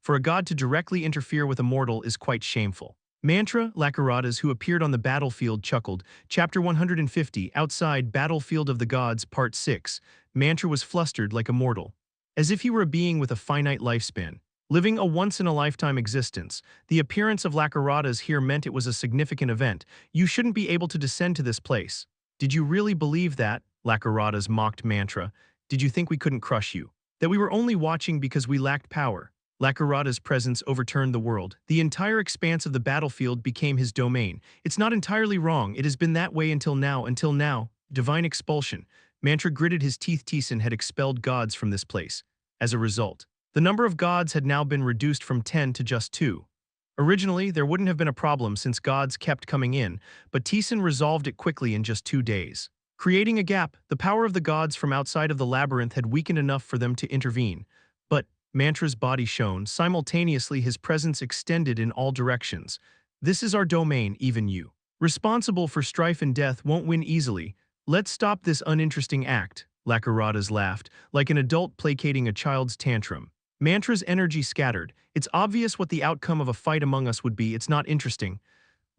For a god to directly interfere with a mortal is quite shameful. Mantra, Lakaratas, who appeared on the battlefield, chuckled. Chapter 150, Outside Battlefield of the Gods, Part 6. Mantra was flustered like a mortal, as if he were a being with a finite lifespan, living a once-in-a-lifetime existence. The appearance of Lakaratas here meant it was a significant event. You shouldn't be able to descend to this place. Did you really believe that? Lakaratas mocked Mantra. Did you think we couldn't crush you? That we were only watching because we lacked power? Lakarada's presence overturned the world. The entire expanse of the battlefield became his domain. It's not entirely wrong. It has been that way until now. Divine expulsion. Mantra gritted his teeth. Taesan had expelled gods from this place. As a result, the number of gods had now been reduced from 10 to just 2. Originally, there wouldn't have been a problem since gods kept coming in, but Taesan resolved it quickly in just 2 days. Creating a gap, the power of the gods from outside of the labyrinth had weakened enough for them to intervene. But Mantra's body shone. Simultaneously, his presence extended in all directions. This is our domain, even you, responsible for strife and death, won't win easily. Let's stop this uninteresting act. Lakaratas laughed, like an adult placating a child's tantrum. Mantra's energy scattered. It's obvious what the outcome of a fight among us would be. It's not interesting.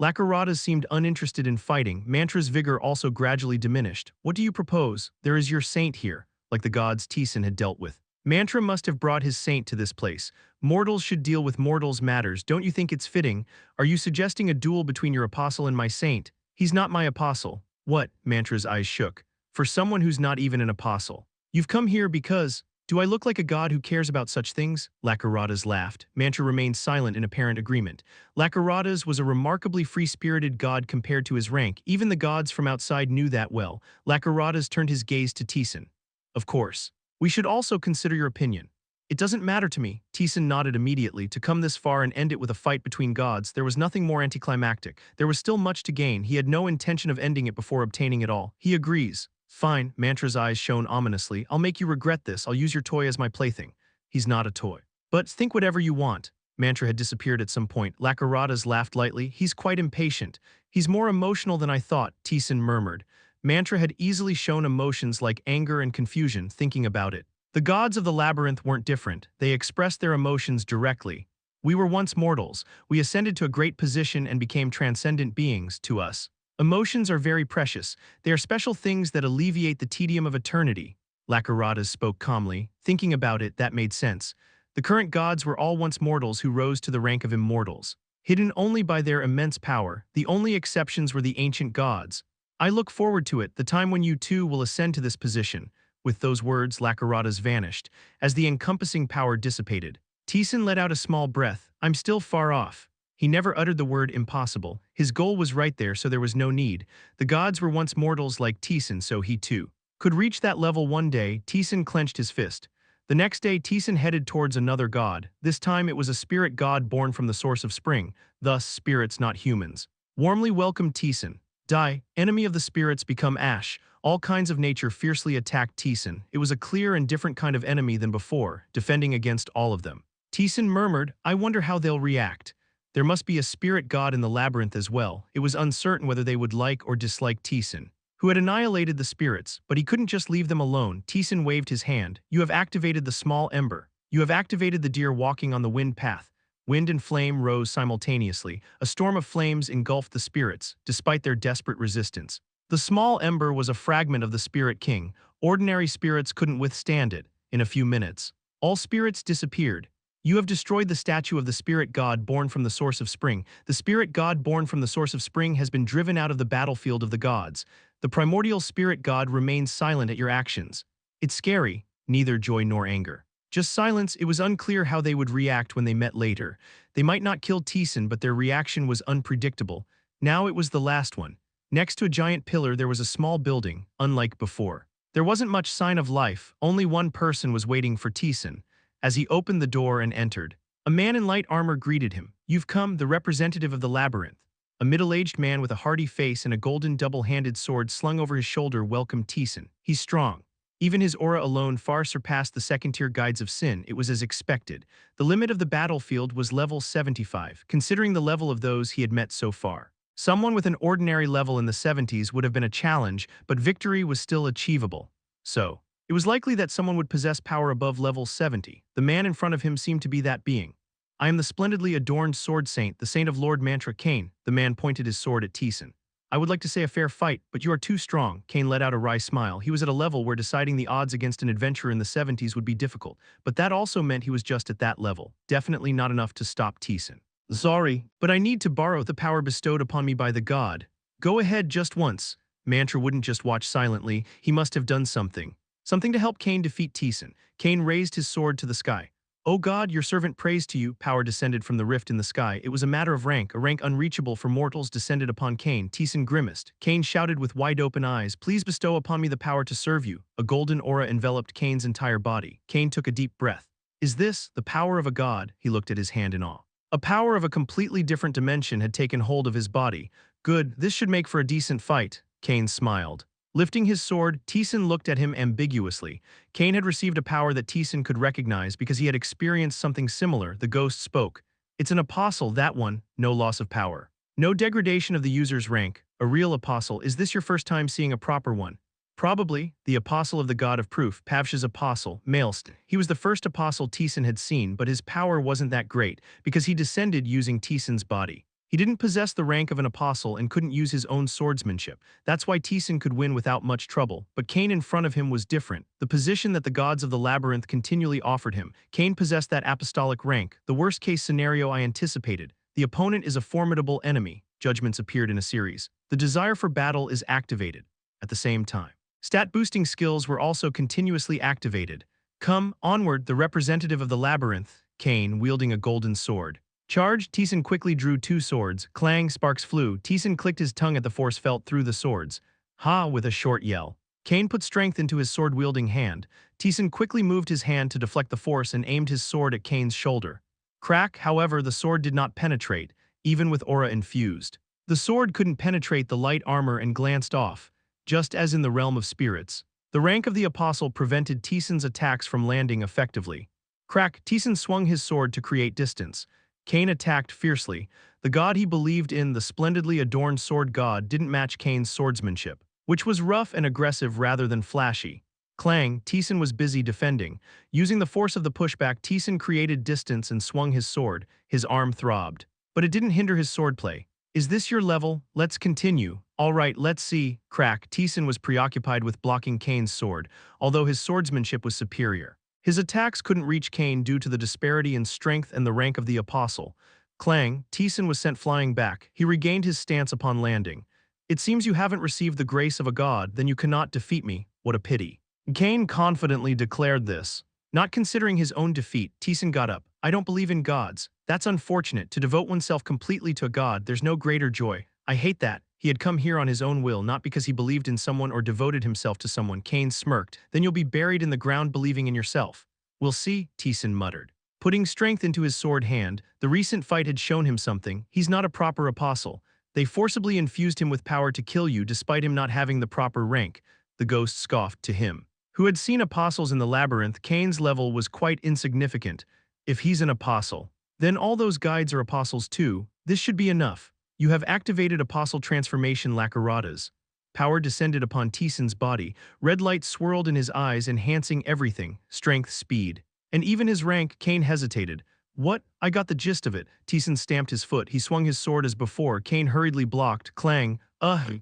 Lakaratas seemed uninterested in fighting. Mantra's vigor also gradually diminished. What do you propose? There is your saint here, like the gods Taesan had dealt with. Mantra must have brought his saint to this place. Mortals should deal with mortals' matters. Don't you think it's fitting? Are you suggesting a duel between your apostle and my saint? He's not my apostle. What? Mantra's eyes shook. For someone who's not even an apostle. You've come here because… Do I look like a god who cares about such things? Lakaratas laughed. Mantra remained silent in apparent agreement. Lakaratas was a remarkably free-spirited god compared to his rank. Even the gods from outside knew that well. Lakaratas turned his gaze to Taesan. Of course. We should also consider your opinion. It doesn't matter to me. Taesan nodded immediately. To come this far and end it with a fight between gods, there was nothing more anticlimactic. There was still much to gain. He had no intention of ending it before obtaining it all. He agrees. Fine. Mantra's eyes shone ominously. I'll make you regret this. I'll use your toy as my plaything. He's not a toy. But think whatever you want. Mantra had disappeared at some point. Lakaratas laughed lightly. He's quite impatient. He's more emotional than I thought, Taesan murmured. Mantra had easily shown emotions like anger and confusion thinking about it. The gods of the labyrinth weren't different. They expressed their emotions directly. We were once mortals. We ascended to a great position and became transcendent beings. To us, emotions are very precious. They are special things that alleviate the tedium of eternity. Lakaratas spoke calmly. Thinking about it, that made sense. The current gods were all once mortals who rose to the rank of immortals, hidden only by their immense power. The only exceptions were the ancient gods. I look forward to it, the time when you too will ascend to this position. With those words, Lakaratas vanished. As the encompassing power dissipated, Taesan let out a small breath. I'm still far off. He never uttered the word impossible. His goal was right there, so there was no need. The gods were once mortals like Taesan, so he too could reach that level one day. Taesan clenched his fist. The next day, Taesan headed towards another god. This time it was a spirit god born from the source of spring, thus spirits, not humans. Warmly welcomed Taesan. Die, enemy of the spirits, become ash. All kinds of nature fiercely attacked Taesan. It was a clear and different kind of enemy than before, defending against all of them. Taesan murmured, I wonder how they'll react. There must be a spirit god in the labyrinth as well. It was uncertain whether they would like or dislike Taesan, who had annihilated the spirits, but he couldn't just leave them alone. Taesan waved his hand. You have activated the small ember. You have activated the deer walking on the wind path. Wind and flame rose simultaneously. A storm of flames engulfed the spirits, despite their desperate resistance. The small ember was a fragment of the Spirit King. Ordinary spirits couldn't withstand it. In a few minutes, all spirits disappeared. You have destroyed the statue of the spirit god born from the source of spring. The spirit god born from the source of spring has been driven out of the battlefield of the gods. The primordial spirit god remains silent at your actions. It's scary, neither joy nor anger. Just silence. It was unclear how they would react when they met later. They might not kill Taesan, but their reaction was unpredictable. Now it was the last one. Next to a giant pillar there was a small building, unlike before. There wasn't much sign of life. Only one person was waiting for Taesan. As he opened the door and entered, a man in light armor greeted him. You've come, the representative of the labyrinth. A middle-aged man with a hardy face and a golden double-handed sword slung over his shoulder welcomed Taesan. He's strong. Even his aura alone far surpassed the second-tier guides of Sin. It was as expected. The limit of the battlefield was level 75, considering the level of those he had met so far. Someone with an ordinary level in the 70s would have been a challenge, but victory was still achievable. So, it was likely that someone would possess power above level 70. The man in front of him seemed to be that being. I am the splendidly adorned sword saint, the saint of Lord Mantra Kane. The man pointed his sword at Taesan. I would like to say a fair fight, but you are too strong. Kane let out a wry smile. He was at a level where deciding the odds against an adventurer in the 70s would be difficult, but that also meant he was just at that level. Definitely not enough to stop Taesan. Sorry, but I need to borrow the power bestowed upon me by the god. Go ahead just once. Mantra wouldn't just watch silently. He must have done something. Something to help Kane defeat Taesan. Kane raised his sword to the sky. "O God, your servant prays to you." Power descended from the rift in the sky. It was a matter of rank, a rank unreachable for mortals descended upon Kane. Taesan grimaced. Kane shouted with wide-open eyes, "Please bestow upon me the power to serve you." A golden aura enveloped Kane's entire body. Kane took a deep breath. Is this the power of a god? He looked at his hand in awe. A power of a completely different dimension had taken hold of his body. Good, this should make for a decent fight. Kane smiled. Lifting his sword, Taesan looked at him ambiguously. Kane had received a power that Taesan could recognize because he had experienced something similar. The ghost spoke. It's an apostle, that one. No loss of power. No degradation of the user's rank. A real apostle. Is this your first time seeing a proper one? Probably. The apostle of the god of proof, Pavsh's apostle, Maelst. He was the first apostle Taesan had seen, but his power wasn't that great because he descended using Taesan's body. He didn't possess the rank of an apostle and couldn't use his own swordsmanship. That's why Taesan could win without much trouble. But Kane in front of him was different. The position that the gods of the labyrinth continually offered him. Kane possessed that apostolic rank, the worst-case scenario I anticipated. The opponent is a formidable enemy. Judgments appeared in a series. The desire for battle is activated. At the same time, stat-boosting skills were also continuously activated. Come, onward, the representative of the labyrinth, Kane, wielding a golden sword. Charged, Taesan quickly drew two swords. Clang, sparks flew. Taesan clicked his tongue at the force felt through the swords. Ha! With a short yell. Kane put strength into his sword-wielding hand. Taesan quickly moved his hand to deflect the force and aimed his sword at Kane's shoulder. Crack, however, the sword did not penetrate, even with aura infused. The sword couldn't penetrate the light armor and glanced off, just as in the realm of spirits. The rank of the apostle prevented Taesan's attacks from landing effectively. Crack, Taesan swung his sword to create distance. Kane attacked fiercely. The god he believed in, the splendidly adorned sword god, didn't match Kane's swordsmanship, which was rough and aggressive rather than flashy. Clang, Taesan was busy defending. Using the force of the pushback, Taesan created distance and swung his sword. His arm throbbed. But it didn't hinder his swordplay. Is this your level? Let's continue. All right, let's see. Crack, Taesan was preoccupied with blocking Kane's sword, although his swordsmanship was superior. His attacks couldn't reach Kane due to the disparity in strength and the rank of the apostle. Clang, Taesan was sent flying back. He regained his stance upon landing. It seems you haven't received the grace of a god, then you cannot defeat me. What a pity. Kane confidently declared this. Not considering his own defeat, Taesan got up. I don't believe in gods. That's unfortunate. To devote oneself completely to a god, there's no greater joy. I hate that. He had come here on his own will, not because he believed in someone or devoted himself to someone. Kane smirked. Then you'll be buried in the ground believing in yourself. We'll see, Taesan muttered. Putting strength into his sword hand, the recent fight had shown him something. He's not a proper apostle. They forcibly infused him with power to kill you despite him not having the proper rank. The ghost scoffed to him. Who had seen apostles in the labyrinth, Kane's level was quite insignificant. If he's an apostle, then all those guides are apostles too. This should be enough. You have activated apostle transformation Lakaratas. Power descended upon Taesan's body. Red light swirled in his eyes, enhancing everything. Strength, speed. And even his rank. Kane hesitated. What? I got the gist of it. Taesan stamped his foot. He swung his sword as before. Kane hurriedly blocked. Clang.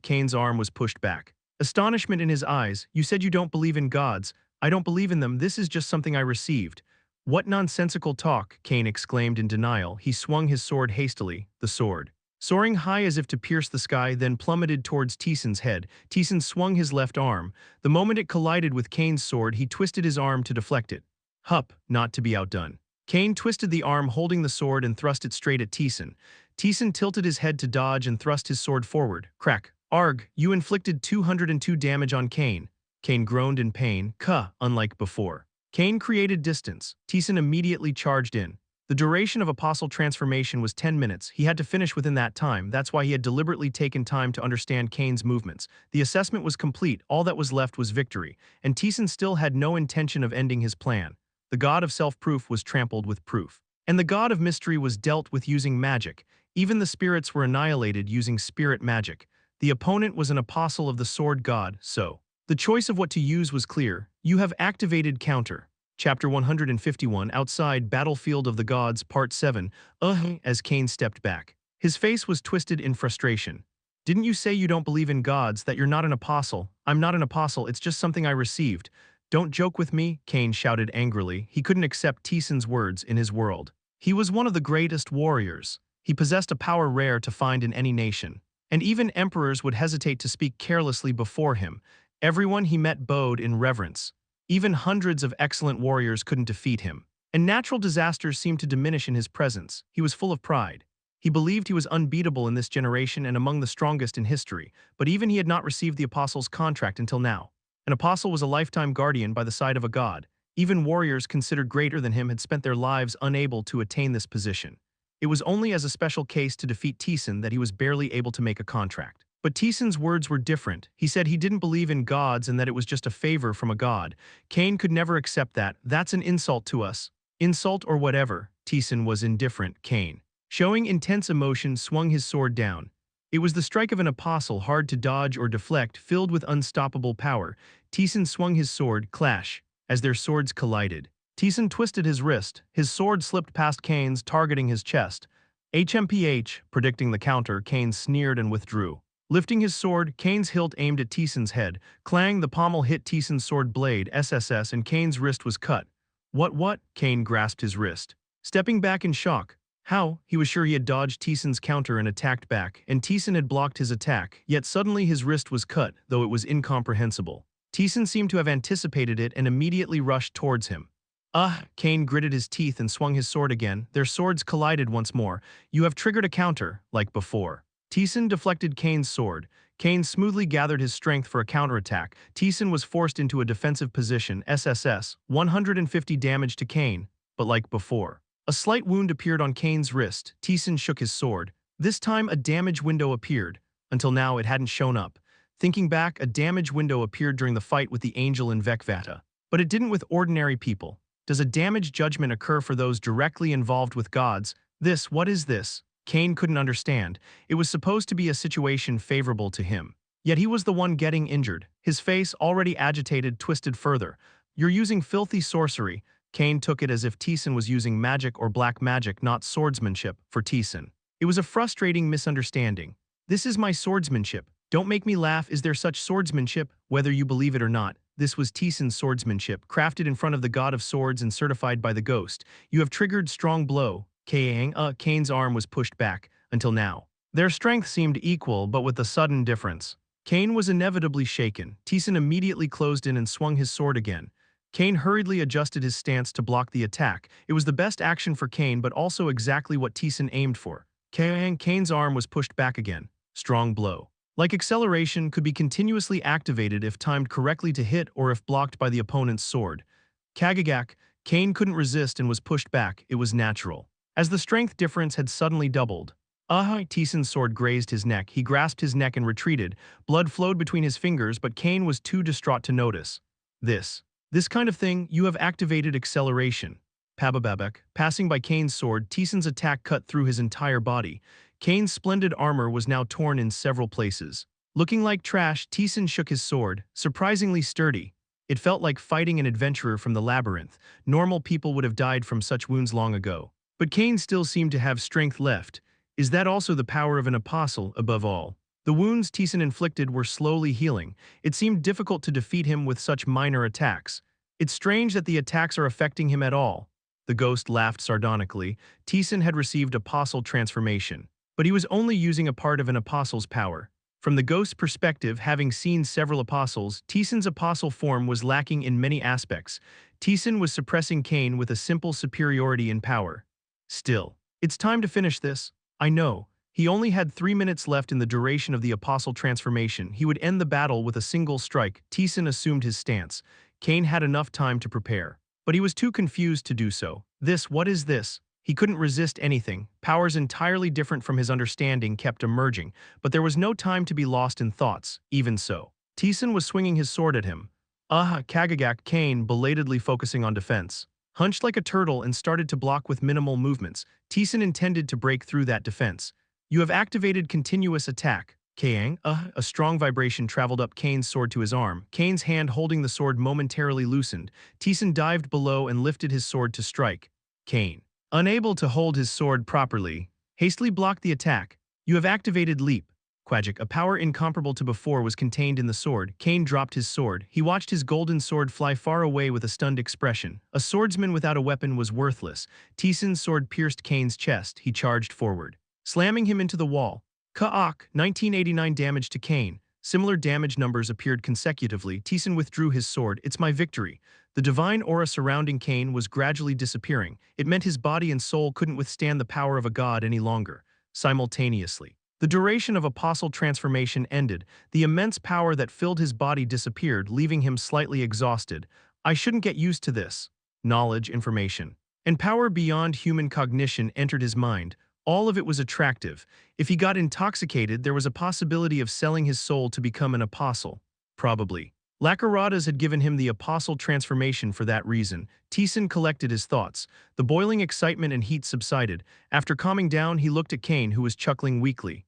Kane's arm was pushed back. Astonishment in his eyes. You said you don't believe in gods. I don't believe in them. This is just something I received. What nonsensical talk, Kane exclaimed in denial. He swung his sword hastily. The sword, soaring high as if to pierce the sky, then plummeted towards Taesan's head. Taesan swung his left arm. The moment it collided with Kane's sword, he twisted his arm to deflect it. Hup, not to be outdone. Kane twisted the arm holding the sword and thrust it straight at Taesan. Taesan tilted his head to dodge and thrust his sword forward. Crack. Arg, you inflicted 202 damage on Kane. Kane groaned in pain. Unlike before. Kane created distance. Taesan immediately charged in. The duration of apostle transformation was 10 minutes. He had to finish within that time. That's why he had deliberately taken time to understand Kane's movements. The assessment was complete. All that was left was victory, and Taesan still had no intention of ending his plan. The god of self-proof was trampled with proof, and the god of mystery was dealt with using magic. Even the spirits were annihilated using spirit magic. The opponent was an apostle of the sword god, so the choice of what to use was clear. You have activated counter. Chapter 151, Outside Battlefield of the Gods, Part 7, as Kane stepped back. His face was twisted in frustration. Didn't you say you don't believe in gods, that you're not an apostle? I'm not an apostle, it's just something I received. Don't joke with me, Kane shouted angrily. He couldn't accept Taesan's words in his world. He was one of the greatest warriors. He possessed a power rare to find in any nation. And even emperors would hesitate to speak carelessly before him. Everyone he met bowed in reverence. Even hundreds of excellent warriors couldn't defeat him. And natural disasters seemed to diminish in his presence. He was full of pride. He believed he was unbeatable in this generation and among the strongest in history, but even he had not received the apostle's contract until now. An apostle was a lifetime guardian by the side of a god. Even warriors considered greater than him had spent their lives unable to attain this position. It was only as a special case to defeat Taesan that he was barely able to make a contract. But Taesan's words were different. He said he didn't believe in gods and that it was just a favor from a god. Kane could never accept that. That's an insult to us. Insult or whatever. Taesan was indifferent. Kane, showing intense emotion, swung his sword down. It was the strike of an apostle, hard to dodge or deflect, filled with unstoppable power. Taesan swung his sword, clash, as their swords collided. Taesan twisted his wrist. His sword slipped past Kane's, targeting his chest. HMPH, predicting the counter, Kane sneered and withdrew. Lifting his sword, Kane's hilt aimed at Taesan's head. Clang, the pommel hit Taesan's sword blade, SSS, and Kane's wrist was cut. What? Kane grasped his wrist, stepping back in shock. How? He was sure he had dodged Taesan's counter and attacked back, and Taesan had blocked his attack, yet suddenly his wrist was cut, though it was incomprehensible. Taesan seemed to have anticipated it and immediately rushed towards him. Kane gritted his teeth and swung his sword again. Their swords collided once more. You have triggered a counter, like before. Taesan deflected Kane's sword. Kane smoothly gathered his strength for a counterattack. Taesan was forced into a defensive position, SSS, 150 damage to Kane, but like before. A slight wound appeared on Kane's wrist. Taesan shook his sword. This time a damage window appeared. Until now it hadn't shown up. Thinking back, a damage window appeared during the fight with the angel in Vekvata. But it didn't with ordinary people. Does a damage judgment occur for those directly involved with gods? What is this? Kane couldn't understand. It was supposed to be a situation favorable to him. Yet he was the one getting injured. His face, already agitated, twisted further. You're using filthy sorcery. Kane took it as if Taesan was using magic or black magic, not swordsmanship, for Taesan. It was a frustrating misunderstanding. This is my swordsmanship. Don't make me laugh. Is there such swordsmanship? Whether you believe it or not, this was Taesan's swordsmanship, crafted in front of the god of swords and certified by the ghost. You have triggered strong blow. Kane's arm was pushed back, until now. Their strength seemed equal, but with a sudden difference. Kane was inevitably shaken. Taesan immediately closed in and swung his sword again. Kane hurriedly adjusted his stance to block the attack. It was the best action for Kane, but also exactly what Taesan aimed for. Kane's arm was pushed back again. Strong blow. Like acceleration, could be continuously activated if timed correctly to hit or if blocked by the opponent's sword. Kagagak, Kane couldn't resist and was pushed back. It was natural. As the strength difference had suddenly doubled. Taesan's sword grazed his neck. He grasped his neck and retreated. Blood flowed between his fingers, but Kane was too distraught to notice. This kind of thing, you have activated acceleration. Pabababek, passing by Kane's sword, Taesan's attack cut through his entire body. Kane's splendid armor was now torn in several places. Looking like trash, Taesan shook his sword, surprisingly sturdy. It felt like fighting an adventurer from the labyrinth. Normal people would have died from such wounds long ago. But Kane still seemed to have strength left. Is that also the power of an apostle, above all? The wounds Taesan inflicted were slowly healing. It seemed difficult to defeat him with such minor attacks. It's strange that the attacks are affecting him at all. The ghost laughed sardonically. Taesan had received apostle transformation. But he was only using a part of an apostle's power. From the ghost's perspective, having seen several apostles, Taesan's apostle form was lacking in many aspects. Taesan was suppressing Kane with a simple superiority in power. Still, it's time to finish this. I know. He only had 3 minutes left in the duration of the apostle transformation. He would end the battle with a single strike. Taesan assumed his stance. Kane had enough time to prepare. But he was too confused to do so. What is this? He couldn't resist anything. Powers entirely different from his understanding kept emerging, but there was no time to be lost in thoughts. Even so, Taesan was swinging his sword at him. Kagagak Kane belatedly focusing on defense. Hunched like a turtle and started to block with minimal movements. Taesan intended to break through that defense. You have activated continuous attack. Kang, a strong vibration traveled up Kane's sword to his arm. Kane's hand holding the sword momentarily loosened. Taesan dived below and lifted his sword to strike. Kane, unable to hold his sword properly, hastily blocked the attack. You have activated leap. Quagic, a power incomparable to before, was contained in the sword. Kane dropped his sword. He watched his golden sword fly far away with a stunned expression. A swordsman without a weapon was worthless. Taesan's sword pierced Kane's chest. He charged forward, slamming him into the wall. Ka'ak, 1989 damage to Kane. Similar damage numbers appeared consecutively. Taesan withdrew his sword. It's my victory. The divine aura surrounding Kane was gradually disappearing. It meant his body and soul couldn't withstand the power of a god any longer. Simultaneously, the duration of apostle transformation ended. The immense power that filled his body disappeared, leaving him slightly exhausted. I shouldn't get used to this. Knowledge, information, and power beyond human cognition entered his mind. All of it was attractive. If he got intoxicated, there was a possibility of selling his soul to become an apostle. Probably. Lacaradas had given him the apostle transformation for that reason. Taesan collected his thoughts. The boiling excitement and heat subsided. After calming down, he looked at Kane, who was chuckling weakly.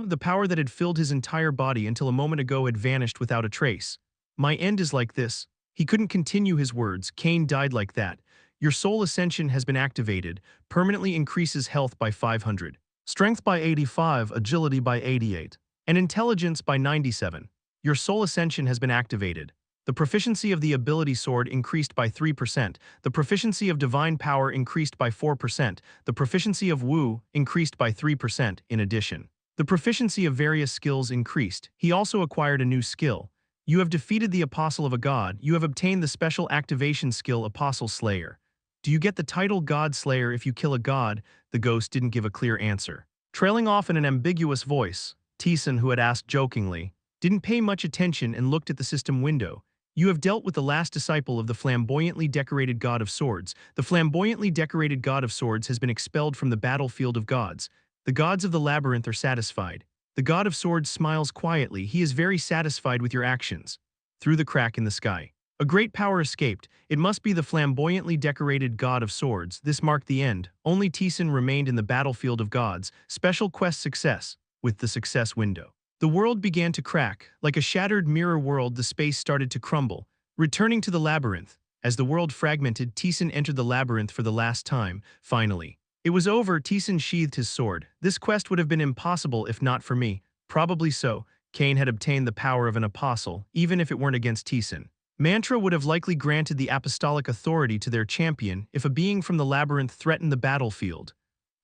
The power that had filled his entire body until a moment ago had vanished without a trace. My end is like this. He couldn't continue his words. Kane died like that. Your soul ascension has been activated. Permanently increases health by 500. Strength by 85, agility by 88, and intelligence by 97. Your soul ascension has been activated. The proficiency of the ability sword increased by 3%. The proficiency of divine power increased by 4%. The proficiency of Wu increased by 3% in addition. The proficiency of various skills increased. He also acquired a new skill. You have defeated the apostle of a god. You have obtained the special activation skill Apostle Slayer. Do you get the title God Slayer if you kill a god? The ghost didn't give a clear answer. Trailing off in an ambiguous voice, Taesan, who had asked jokingly, didn't pay much attention and looked at the system window. You have dealt with the last disciple of the flamboyantly decorated God of Swords. The flamboyantly decorated God of Swords has been expelled from the battlefield of gods. The gods of the labyrinth are satisfied. The God of Swords smiles quietly. He is very satisfied with your actions. Through the crack in the sky, a great power escaped. It must be the flamboyantly decorated God of Swords. This marked the end. Only Taesan remained in the battlefield of gods. Special quest success. With the success window, the world began to crack. Like a shattered mirror world, the space started to crumble. Returning to the labyrinth. As the world fragmented, Taesan entered the labyrinth for the last time. Finally, it was over. Taesan sheathed his sword. This quest would have been impossible if not for me. Probably so. Kane had obtained the power of an apostle, even if it weren't against Taesan. Mantra would have likely granted the apostolic authority to their champion if a being from the labyrinth threatened the battlefield.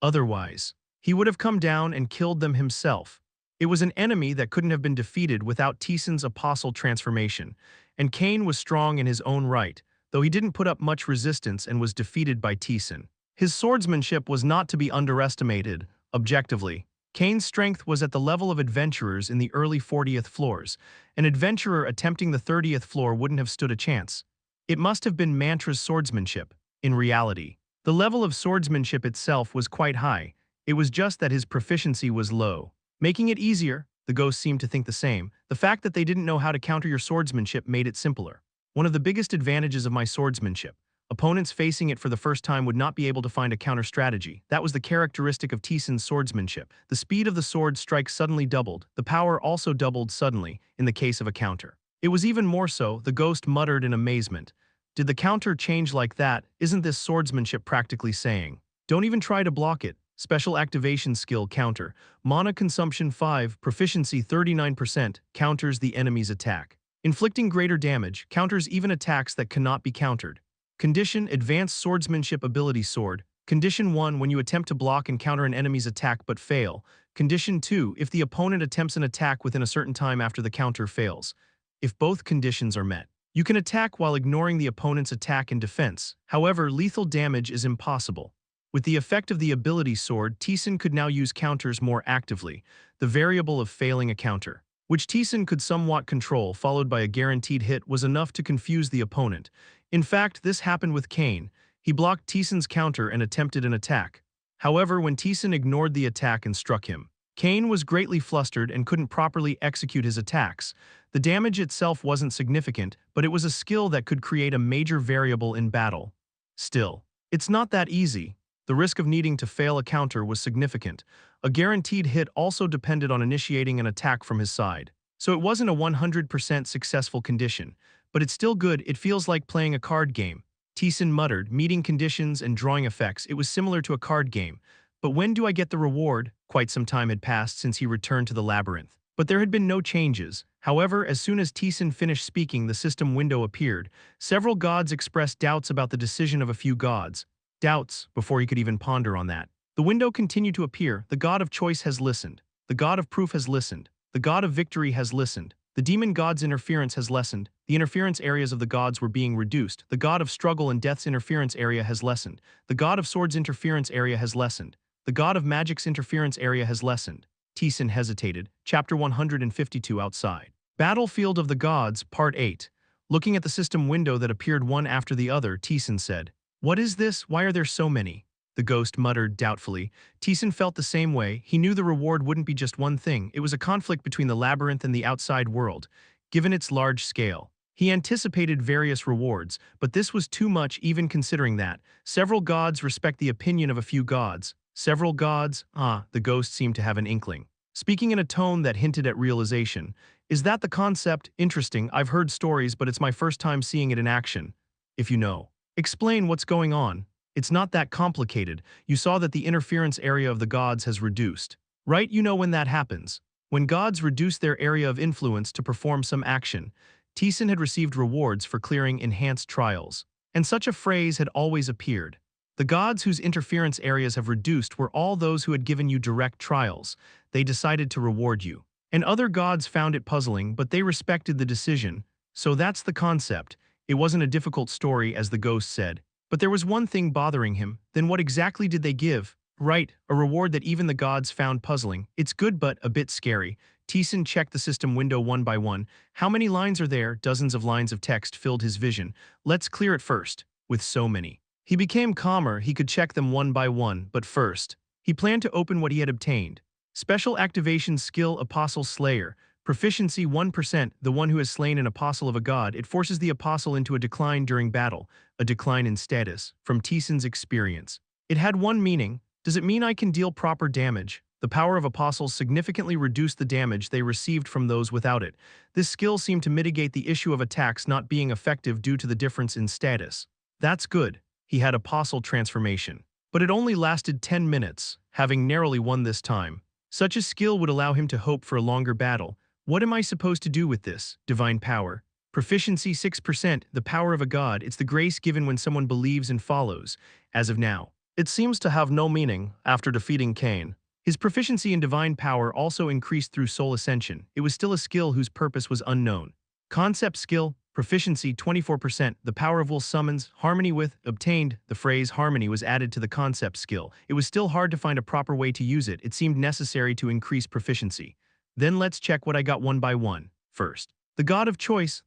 Otherwise, he would have come down and killed them himself. It was an enemy that couldn't have been defeated without Taesan's apostle transformation, and Kane was strong in his own right, though he didn't put up much resistance and was defeated by Taesan. His swordsmanship was not to be underestimated. Objectively, Kane's strength was at the level of adventurers in the early 40th floors. An adventurer attempting the 30th floor wouldn't have stood a chance. It must have been Mantra's swordsmanship. In reality, the level of swordsmanship itself was quite high. It was just that his proficiency was low. Making it easier, the ghosts seemed to think the same. The fact that they didn't know how to counter your swordsmanship made it simpler. One of the biggest advantages of my swordsmanship. Opponents facing it for the first time would not be able to find a counter strategy. That was the characteristic of Taesan's swordsmanship. The speed of the sword strike suddenly doubled. The power also doubled suddenly, in the case of a counter. It was even more so, the ghost muttered in amazement. Did the counter change like that? Isn't this swordsmanship practically saying, don't even try to block it? Special activation skill counter. Mana consumption 5, proficiency 39%, counters the enemy's attack. Inflicting greater damage, counters even attacks that cannot be countered. Condition, advanced swordsmanship ability sword. Condition 1, when you attempt to block and counter an enemy's attack but fail. Condition 2, if the opponent attempts an attack within a certain time after the counter fails. If both conditions are met, you can attack while ignoring the opponent's attack and defense. However, lethal damage is impossible. With the effect of the ability sword, Taesan could now use counters more actively. The variable of failing a counter, which Taesan could somewhat control, followed by a guaranteed hit, was enough to confuse the opponent. In fact, this happened with Kane. He blocked Taesan's counter and attempted an attack. However, when Taesan ignored the attack and struck him, Kang was greatly flustered and couldn't properly execute his attacks. The damage itself wasn't significant, but it was a skill that could create a major variable in battle. Still, it's not that easy. The risk of needing to fail a counter was significant. A guaranteed hit also depended on initiating an attack from his side. So it wasn't a 100% successful condition, but it's still good. It feels like playing a card game. Taesan muttered, meeting conditions and drawing effects. It was similar to a card game. But when do I get the reward? Quite some time had passed since he returned to the labyrinth. But there had been no changes. However, as soon as Taesan finished speaking, the system window appeared. Several gods expressed doubts about the decision of a few gods. Doubts, before he could even ponder on that. The window continued to appear. The god of choice has listened. The god of proof has listened. The god of victory has listened. The demon god's interference has lessened. The interference areas of the gods were being reduced. The god of struggle and death's interference area has lessened. The god of swords interference area has lessened. The god of magic's interference area has lessened. Taesan hesitated. Chapter 152 Outside. Battlefield of the Gods, Part 8. Looking at the system window that appeared one after the other, Taesan said, "What is this? Why are there so many?" The ghost muttered doubtfully. Taesan felt the same way. He knew the reward wouldn't be just one thing. It was a conflict between the labyrinth and the outside world, given its large scale. He anticipated various rewards, but this was too much even considering that. Several gods respect the opinion of a few gods. Several gods? The ghost seemed to have an inkling. Speaking in a tone that hinted at realization. Is that the concept? Interesting, I've heard stories, but it's my first time seeing it in action. If you know. Explain what's going on. It's not that complicated. You saw that the interference area of the gods has reduced. Right? You know when that happens. When gods reduce their area of influence to perform some action. Taesan had received rewards for clearing enhanced trials. And such a phrase had always appeared. The gods whose interference areas have reduced were all those who had given you direct trials. They decided to reward you. And other gods found it puzzling, but they respected the decision. So that's the concept. It wasn't a difficult story, as the ghost said. But there was one thing bothering him. Then what exactly did they give? Right, a reward that even the gods found puzzling. It's good but a bit scary. Taesan checked the system window one by one. How many lines are there? Dozens of lines of text filled his vision. Let's clear it first. With so many. He became calmer. He could check them one by one, but first, he planned to open what he had obtained. Special activation skill Apostle Slayer. Proficiency 1%. The one who has slain an apostle of a god. It forces the apostle into a decline during battle. A decline in status. From Taesan's experience. It had one meaning. Does it mean I can deal proper damage? The power of apostles significantly reduced the damage they received from those without it. This skill seemed to mitigate the issue of attacks not being effective due to the difference in status. That's good. He had apostle transformation. But it only lasted 10 minutes, having narrowly won this time. Such a skill would allow him to hope for a longer battle. What am I supposed to do with this? Divine power. Proficiency 6%. The power of a god. It's the grace given when someone believes and follows. As of now. It seems to have no meaning after defeating Kang. His proficiency in divine power also increased through soul ascension. It was still a skill whose purpose was unknown. Concept skill. Proficiency 24%. The power of will summons, harmony with, obtained. The phrase harmony was added to the concept skill. It was still hard to find a proper way to use it. It seemed necessary to increase proficiency. Then let's check what I got one by one. First, the god of choice,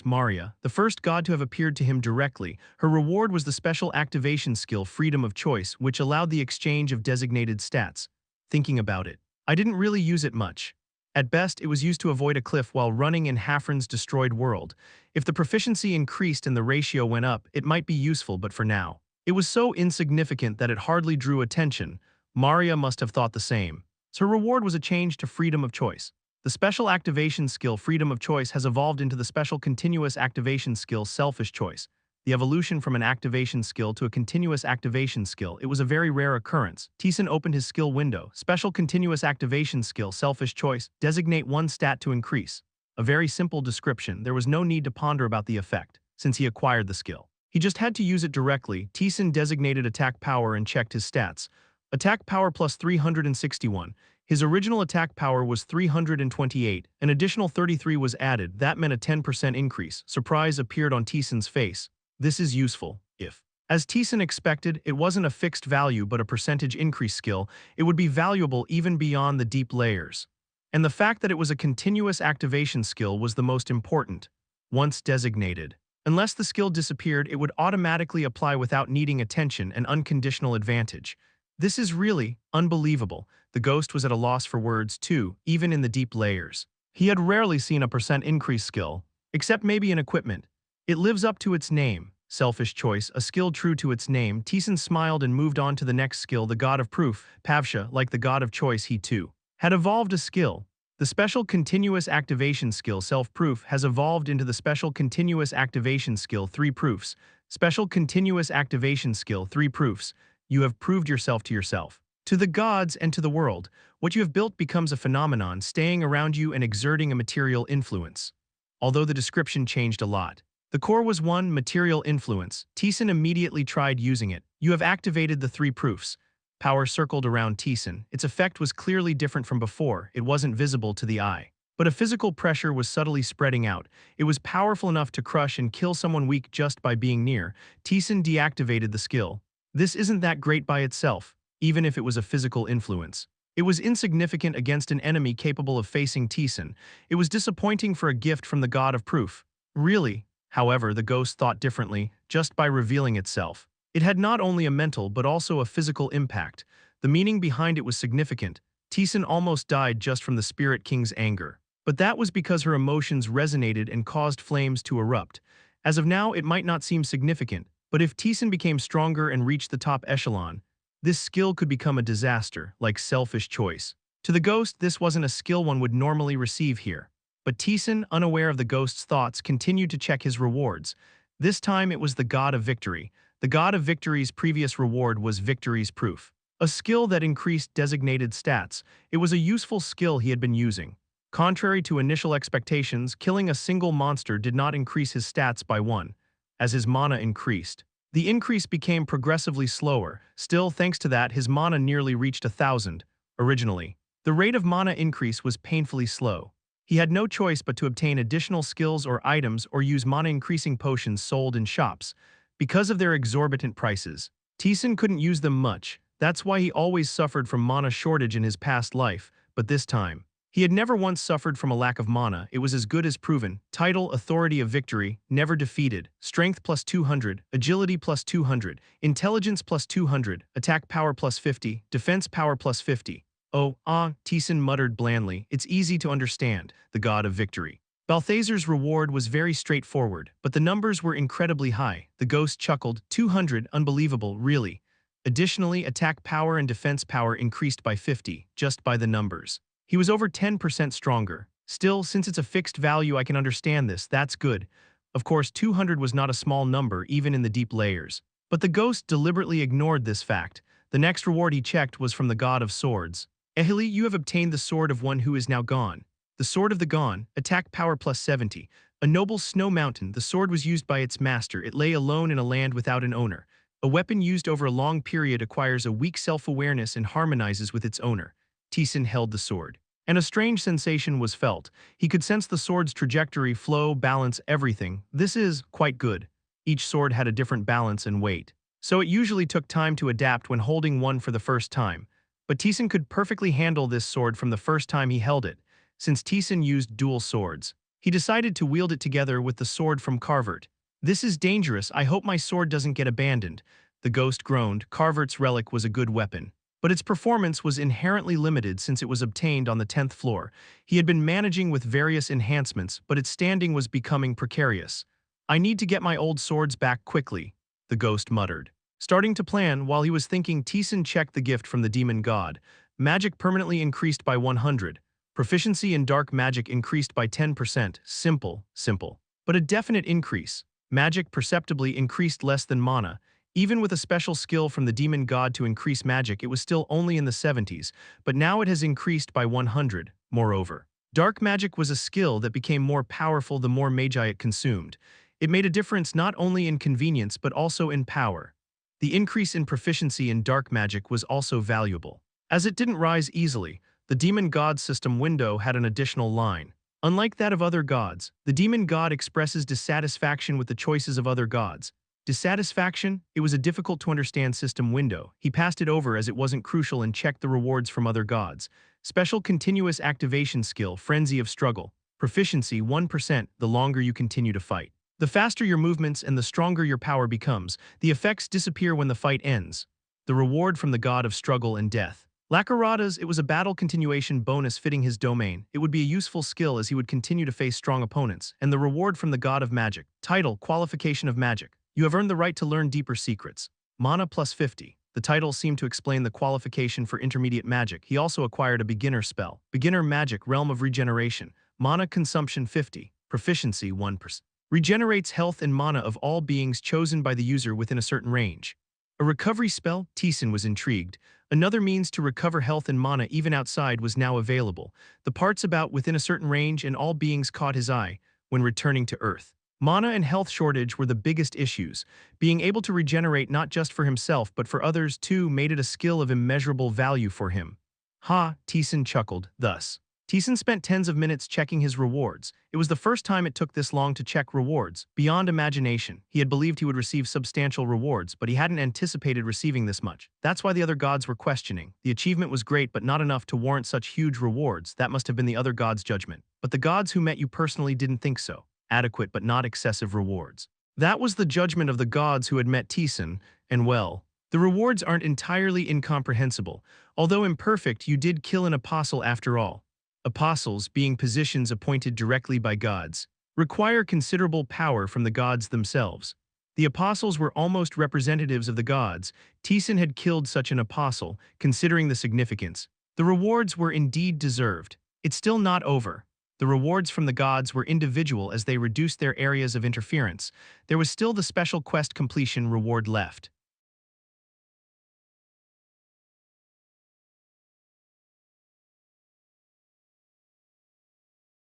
Maria, the first god to have appeared to him directly. Her reward was the special activation skill freedom of choice, which allowed the exchange of designated stats. Thinking about it, I didn't really use it much. At best, it was used to avoid a cliff while running in Hafren's destroyed world. If the proficiency increased and the ratio went up, it might be useful, but for now, it was so insignificant that it hardly drew attention. Maria must have thought the same. So her reward was a change to freedom of choice. The special activation skill freedom of choice has evolved into the special continuous activation skill selfish choice. The evolution from an activation skill to a continuous activation skill, it was a very rare occurrence. Taesan opened his skill window. Special continuous activation skill, selfish choice, designate one stat to increase. A very simple description. There was no need to ponder about the effect, since he acquired the skill. He just had to use it directly. Taesan designated attack power and checked his stats. Attack power plus 361. His original attack power was 328. An additional 33 was added. That meant a 10% increase. Surprise appeared on Taesan's face. This is useful, if. As Taesan expected, it wasn't a fixed value but a percentage increase skill. It would be valuable even beyond the deep layers. And the fact that it was a continuous activation skill was the most important. Once designated, Unless the skill disappeared, it would automatically apply without needing attention and unconditional advantage. This is really unbelievable. The ghost was at a loss for words too, even in the deep layers. He had rarely seen a percent increase skill, except maybe in equipment. It lives up to its name. Selfish choice, a skill true to its name. Taesan smiled and moved on to the next skill, the god of proof. Pavsha, like the god of choice, he too had evolved a skill. The special continuous activation skill self-proof has evolved into the special continuous activation skill 3 proofs. Special continuous activation skill 3 proofs. You have proved yourself to yourself, to the gods and to the world. What you have built becomes a phenomenon, staying around you and exerting a material influence. Although the description changed a lot. The core was 1, material influence. Taesan immediately tried using it. You have activated the 3 proofs. Power circled around Taesan. Its effect was clearly different from before. It wasn't visible to the eye. But a physical pressure was subtly spreading out. It was powerful enough to crush and kill someone weak just by being near. Taesan deactivated the skill. This isn't that great by itself, even if it was a physical influence. It was insignificant against an enemy capable of facing Taesan. It was disappointing for a gift from the god of proof. Really, however, the ghost thought differently, just by revealing itself. It had not only a mental but also a physical impact. The meaning behind it was significant. Taesan almost died just from the Spirit King's anger. But that was because her emotions resonated and caused flames to erupt. As of now, it might not seem significant, but if Taesan became stronger and reached the top echelon, this skill could become a disaster, like selfish choice. To the ghost, this wasn't a skill one would normally receive here. But Taesan, unaware of the ghost's thoughts, continued to check his rewards. This time it was the god of victory. The god of victory's previous reward was victory's proof. A skill that increased designated stats. It was a useful skill he had been using. Contrary to initial expectations, killing a single monster did not increase his stats by 1. As his mana increased, the increase became progressively slower. Still, thanks to that, his mana nearly reached 1,000. Originally, the rate of mana increase was painfully slow. He had no choice but to obtain additional skills or items or use mana-increasing potions sold in shops. Because of their exorbitant prices, Taesan couldn't use them much. That's why he always suffered from mana shortage in his past life, but this time, he had never once suffered from a lack of mana. It was as good as proven. Title, Authority of Victory, never defeated. Strength plus 200, Agility plus 200, Intelligence plus 200, Attack power plus 50, Defense power plus 50. Taesan muttered blandly. It's easy to understand, the god of victory. Balthazar's reward was very straightforward, but the numbers were incredibly high. The ghost chuckled. 200, unbelievable, really. Additionally, attack power and defense power increased by 50, just by the numbers. He was over 10% stronger. Still, since it's a fixed value, I can understand this. That's good. Of course, 200 was not a small number, even in the deep layers. But the ghost deliberately ignored this fact. The next reward he checked was from the god of swords. Ehili, you have obtained the sword of one who is now gone. The Sword of the Gone, attack power plus 70. A noble snow mountain, the sword was used by its master. It lay alone in a land without an owner. A weapon used over a long period acquires a weak self-awareness and harmonizes with its owner. Taesan held the sword. And a strange sensation was felt. He could sense the sword's trajectory, flow, balance, everything. This is quite good. Each sword had a different balance and weight. So it usually took time to adapt when holding one for the first time. But Taesan could perfectly handle this sword from the first time he held it. Since Taesan used dual swords, he decided to wield it together with the sword from Carvert. This is dangerous. I hope my sword doesn't get abandoned. The ghost groaned. Carvert's relic was a good weapon, but its performance was inherently limited since it was obtained on the 10th floor. He had been managing with various enhancements, but its standing was becoming precarious. I need to get my old swords back quickly, the ghost muttered. Starting to plan, while he was thinking, Taesan checked the gift from the demon god. Magic permanently increased by 100. Proficiency in dark magic increased by 10%. Simple. But a definite increase. Magic perceptibly increased less than mana. Even with a special skill from the demon god to increase magic, it was still only in the 70s, but now it has increased by 100. Moreover, dark magic was a skill that became more powerful the more magi it consumed. It made a difference not only in convenience but also in power. The increase in proficiency in dark magic was also valuable. As it didn't rise easily, the demon god system window had an additional line. Unlike that of other gods, the demon god expresses dissatisfaction with the choices of other gods. Dissatisfaction? It was a difficult to understand system window. He passed it over as it wasn't crucial and checked the rewards from other gods. Special continuous activation skill, Frenzy of Struggle. Proficiency 1% the longer you continue to fight. The faster your movements and the stronger your power becomes, the effects disappear when the fight ends. The reward from the god of struggle and death. Lakarada's, it was a battle continuation bonus fitting his domain. It would be a useful skill as he would continue to face strong opponents. And the reward from the god of magic. Title, Qualification of Magic. You have earned the right to learn deeper secrets. Mana plus 50. The title seemed to explain the qualification for intermediate magic. He also acquired a beginner spell. Beginner magic, Realm of Regeneration. Mana consumption 50. Proficiency 1%. Regenerates health and mana of all beings chosen by the user within a certain range. A recovery spell? Taesan was intrigued. Another means to recover health and mana even outside was now available. The parts about within a certain range and all beings caught his eye when returning to Earth. Mana and health shortage were the biggest issues. Being able to regenerate not just for himself but for others too made it a skill of immeasurable value for him. Ha, Taesan chuckled, thus. Taesan spent tens of minutes checking his rewards. It was the first time it took this long to check rewards. Beyond imagination, he had believed he would receive substantial rewards, but he hadn't anticipated receiving this much. That's why the other gods were questioning. The achievement was great but not enough to warrant such huge rewards. That must have been the other gods' judgment. But the gods who met you personally didn't think so. Adequate but not excessive rewards. That was the judgment of the gods who had met Taesan, and well, the rewards aren't entirely incomprehensible. Although imperfect, you did kill an apostle after all. Apostles, being positions appointed directly by gods, require considerable power from the gods themselves. The apostles were almost representatives of the gods. Taesan had killed such an apostle, considering the significance. The rewards were indeed deserved. It's still not over. The rewards from the gods were individual as they reduced their areas of interference. There was still the special quest completion reward left.